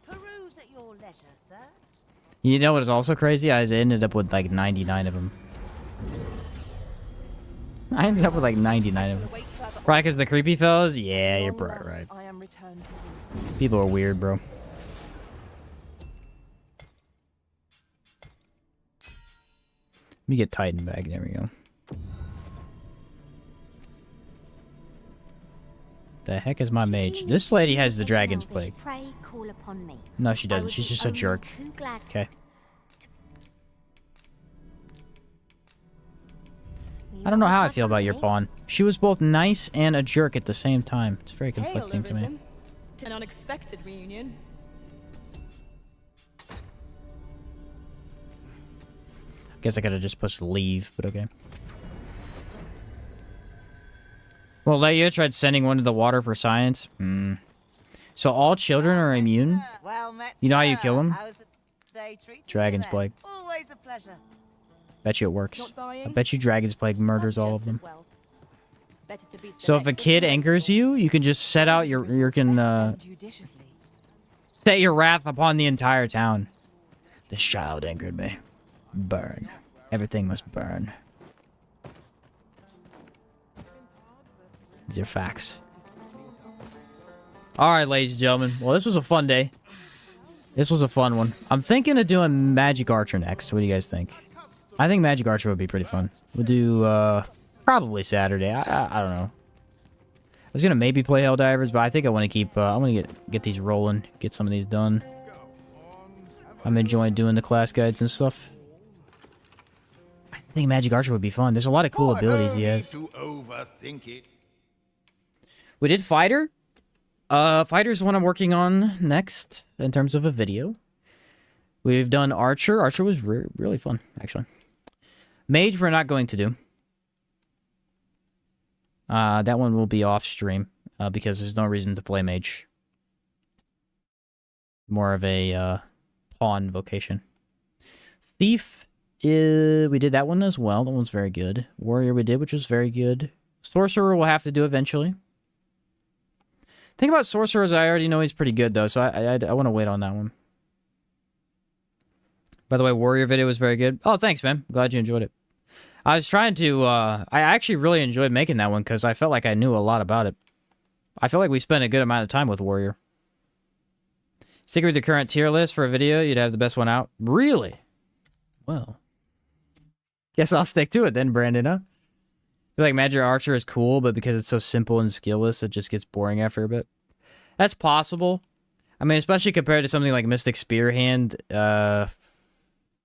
Peruse at your leisure, sir. You know what is also crazy? I ended up with like 99 of them. I ended up with like 99 of them. Probably because the creepy fellas? Yeah, you're probably right. I am returned to you. People are weird, bro. Let me get Titan back. There we go. The heck is my mage? This lady has the Dragon's Plague. Pray call upon me. No, she doesn't. She's just a jerk. Okay. I don't know how I feel about your pawn. She was both nice and a jerk at the same time. It's very conflicting to me. An unexpected reunion. Guess I could have just pushed leave, but okay. Well, Leia tried sending one to the water for science. So all children are immune? Well met, You know how you kill them? How's the day treating Dragon's you then? Plague. Always a pleasure. Bet you it works. Not buying? I bet you Dragon's Plague murders all of Just them. as well. Better to be So if a kid angers you, you can just set out your judiciously. set your wrath upon the entire town. This child angered me. Burn. Everything must burn. These are facts. Alright, ladies and gentlemen. Well, this was a fun day. This was a fun one. I'm thinking of doing Magic Archer next. What do you guys think? I think Magic Archer would be pretty fun. We'll do, probably Saturday. I don't know. I was gonna maybe play Helldivers, but I think I want to keep, I want to get these rolling. Get some of these done. I'm enjoying doing the class guides and stuff. I think Magic Archer would be fun. There's a lot of cool abilities he has. To overthink it. We did Fighter. Fighter's the one I'm working on next in terms of a video. We've done Archer. Archer was really fun, actually. Mage we're not going to do. That one will be off stream because there's no reason to play Mage. More of a pawn vocation. Thief, we did that one as well. That one's very good. Warrior we did, which was very good. Sorcerer we'll have to do eventually. Thing about Sorcerers, I already know he's pretty good, though, so I want to wait on that one. By the way, Warrior video was very good. Oh, thanks, man. Glad you enjoyed it. I was trying to, I actually really enjoyed making that one, because I felt like I knew a lot about it. I feel like we spent a good amount of time with Warrior. Stick with the current tier list for a video, you'd have the best one out. Really? Well. Guess I'll stick to it then, Brandon, huh? I feel like Magic Archer is cool, but because it's so simple and skillless, it just gets boring after a bit. That's possible. I mean, especially compared to something like Mystic Spearhand.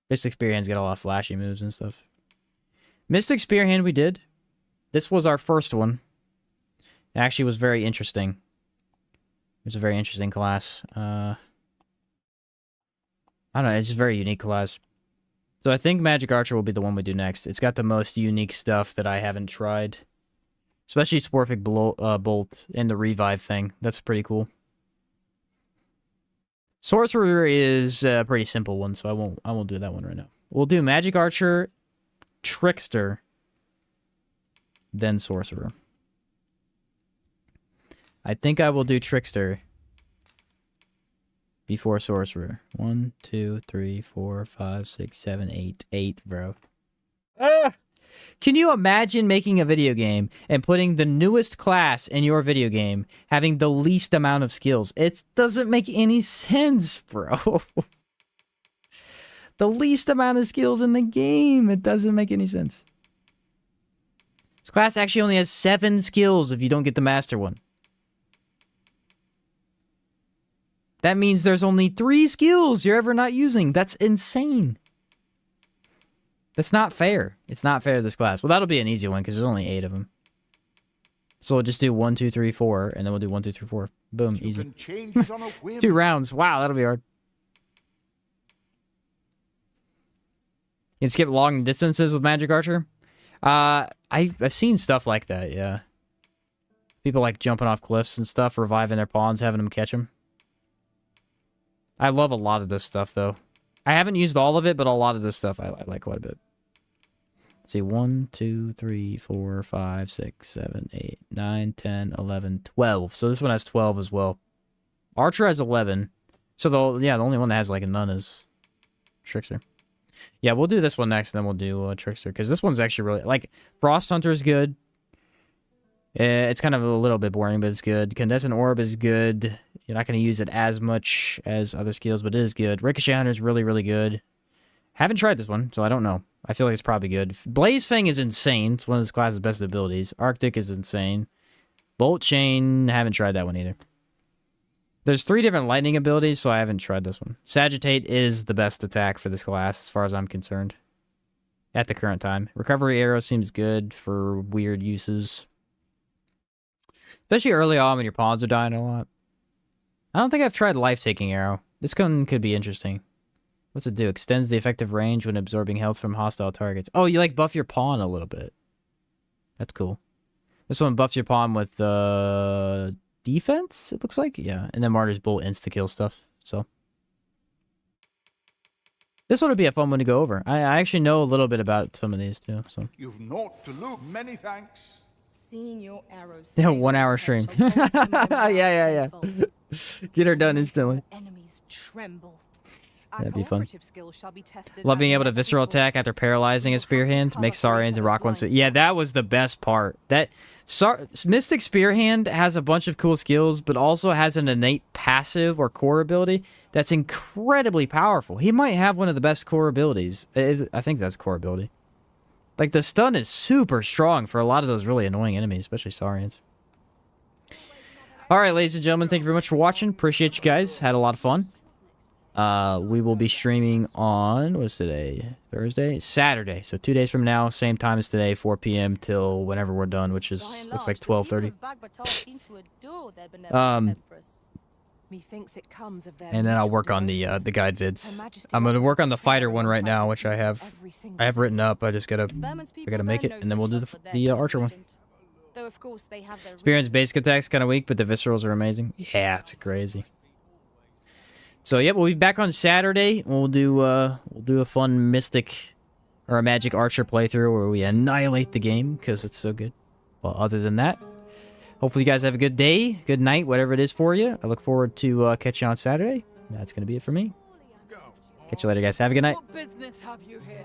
Mystic Spearhand's got a lot of flashy moves and stuff. Mystic Spearhand we did. This was our first one. It actually was very interesting. It was a very interesting class. I don't know, it's just a very unique class. So I think Magic Archer will be the one we do next. It's got the most unique stuff that I haven't tried. Especially Sporfic Bolt and the Revive thing. That's pretty cool. Sorcerer is a pretty simple one, so I won't do that one right now. We'll do Magic Archer, Trickster, then Sorcerer. I think I will do Trickster before Sorcerer. 1, 2, 3, 4, 5, 6, 7, 8. 8, bro. Ah! Can you imagine making a video game and putting the newest class in your video game having the least amount of skills? It doesn't make any sense, bro. The least amount of skills in the game. It doesn't make any sense. This class actually only has 7 skills if you don't get the master one. That means there's only 3 skills you're ever not using. That's insane. That's not fair. It's not fair to this class. Well, that'll be an easy one because there's only 8 of them. So we'll just do 1, 2, 3, 4, and then we'll do 1, 2, 3, 4. Boom, easy. 2 rounds. Wow, that'll be hard. You can skip long distances with Magic Archer. I've seen stuff like that, yeah. People like jumping off cliffs and stuff, reviving their pawns, having them catch them. I love a lot of this stuff, though. I haven't used all of it, but a lot of this stuff I like quite a bit. Let's see, 1, 2, 3, 4, 5, 6, 7, 8, 9, 10, 11, 12. So this one has 12 as well. Archer has 11. So the only one that has like a none is Trickster. Yeah, we'll do this one next, and then we'll do Trickster, because this one's actually really like Frost Hunter is good. It's kind of a little bit boring, but it's good. Condensing Orb is good. You're not going to use it as much as other skills, but it is good. Ricochet Hunter is really, really good. Haven't tried this one, so I don't know. I feel like it's probably good. Blaze Fang is insane. It's one of this class's best abilities. Arctic is insane. Bolt Chain, haven't tried that one either. There's 3 different lightning abilities, so I haven't tried this one. Sagittate is the best attack for this class, as far as I'm concerned. At the current time. Recovery Arrow seems good for weird uses. Especially early on when your pawns are dying a lot. I don't think I've tried Life-Taking Arrow. This one could be interesting. What's it do? Extends the effective range when absorbing health from hostile targets. Oh, you like buff your pawn a little bit. That's cool. This one buffs your pawn with defense, it looks like. Yeah, and then Martyr's Bolt insta-kill stuff. So this one would be a fun one to go over. I actually know a little bit about some of these too. So You've naught to look. Many thanks. Seeing your arrows. yeah, 1 hour stream. yeah. Get her done instantly. Enemies tremble. That'd be fun. Skills shall be tested Love being able to visceral attack after paralyzing a spear hand. Make Saurians and Rock ones. Yeah, that was the best part. That Mystic Spear Hand has a bunch of cool skills, but also has an innate passive or core ability that's incredibly powerful. He might have one of the best core abilities. I think that's core ability. Like, the stun is super strong for a lot of those really annoying enemies, especially Saurians. Alright, ladies and gentlemen, thank you very much for watching. Appreciate you guys. Had a lot of fun. We will be streaming on, what is today? Thursday? Saturday. So 2 days from now, same time as today, 4 p.m. till whenever we're done, which is, looks like 12:30. Methinks it comes of their And then I'll work on the guide vids. I'm gonna work on the fighter one right now, which I have written up. I just gotta make it, and then we'll do the archer one. Though of course they have their Spearhand's basic attack's kind of weak, but the viscerals are amazing. Yeah, it's crazy. So yeah, we'll be back on Saturday. We'll do a fun mystic or a magic archer playthrough where we annihilate the game because it's so good. Well, other than that, hopefully you guys have a good day, good night, whatever it is for you. I look forward to catching you on Saturday. That's gonna be it for me. Catch you later, guys. Have a good night. What business have you here?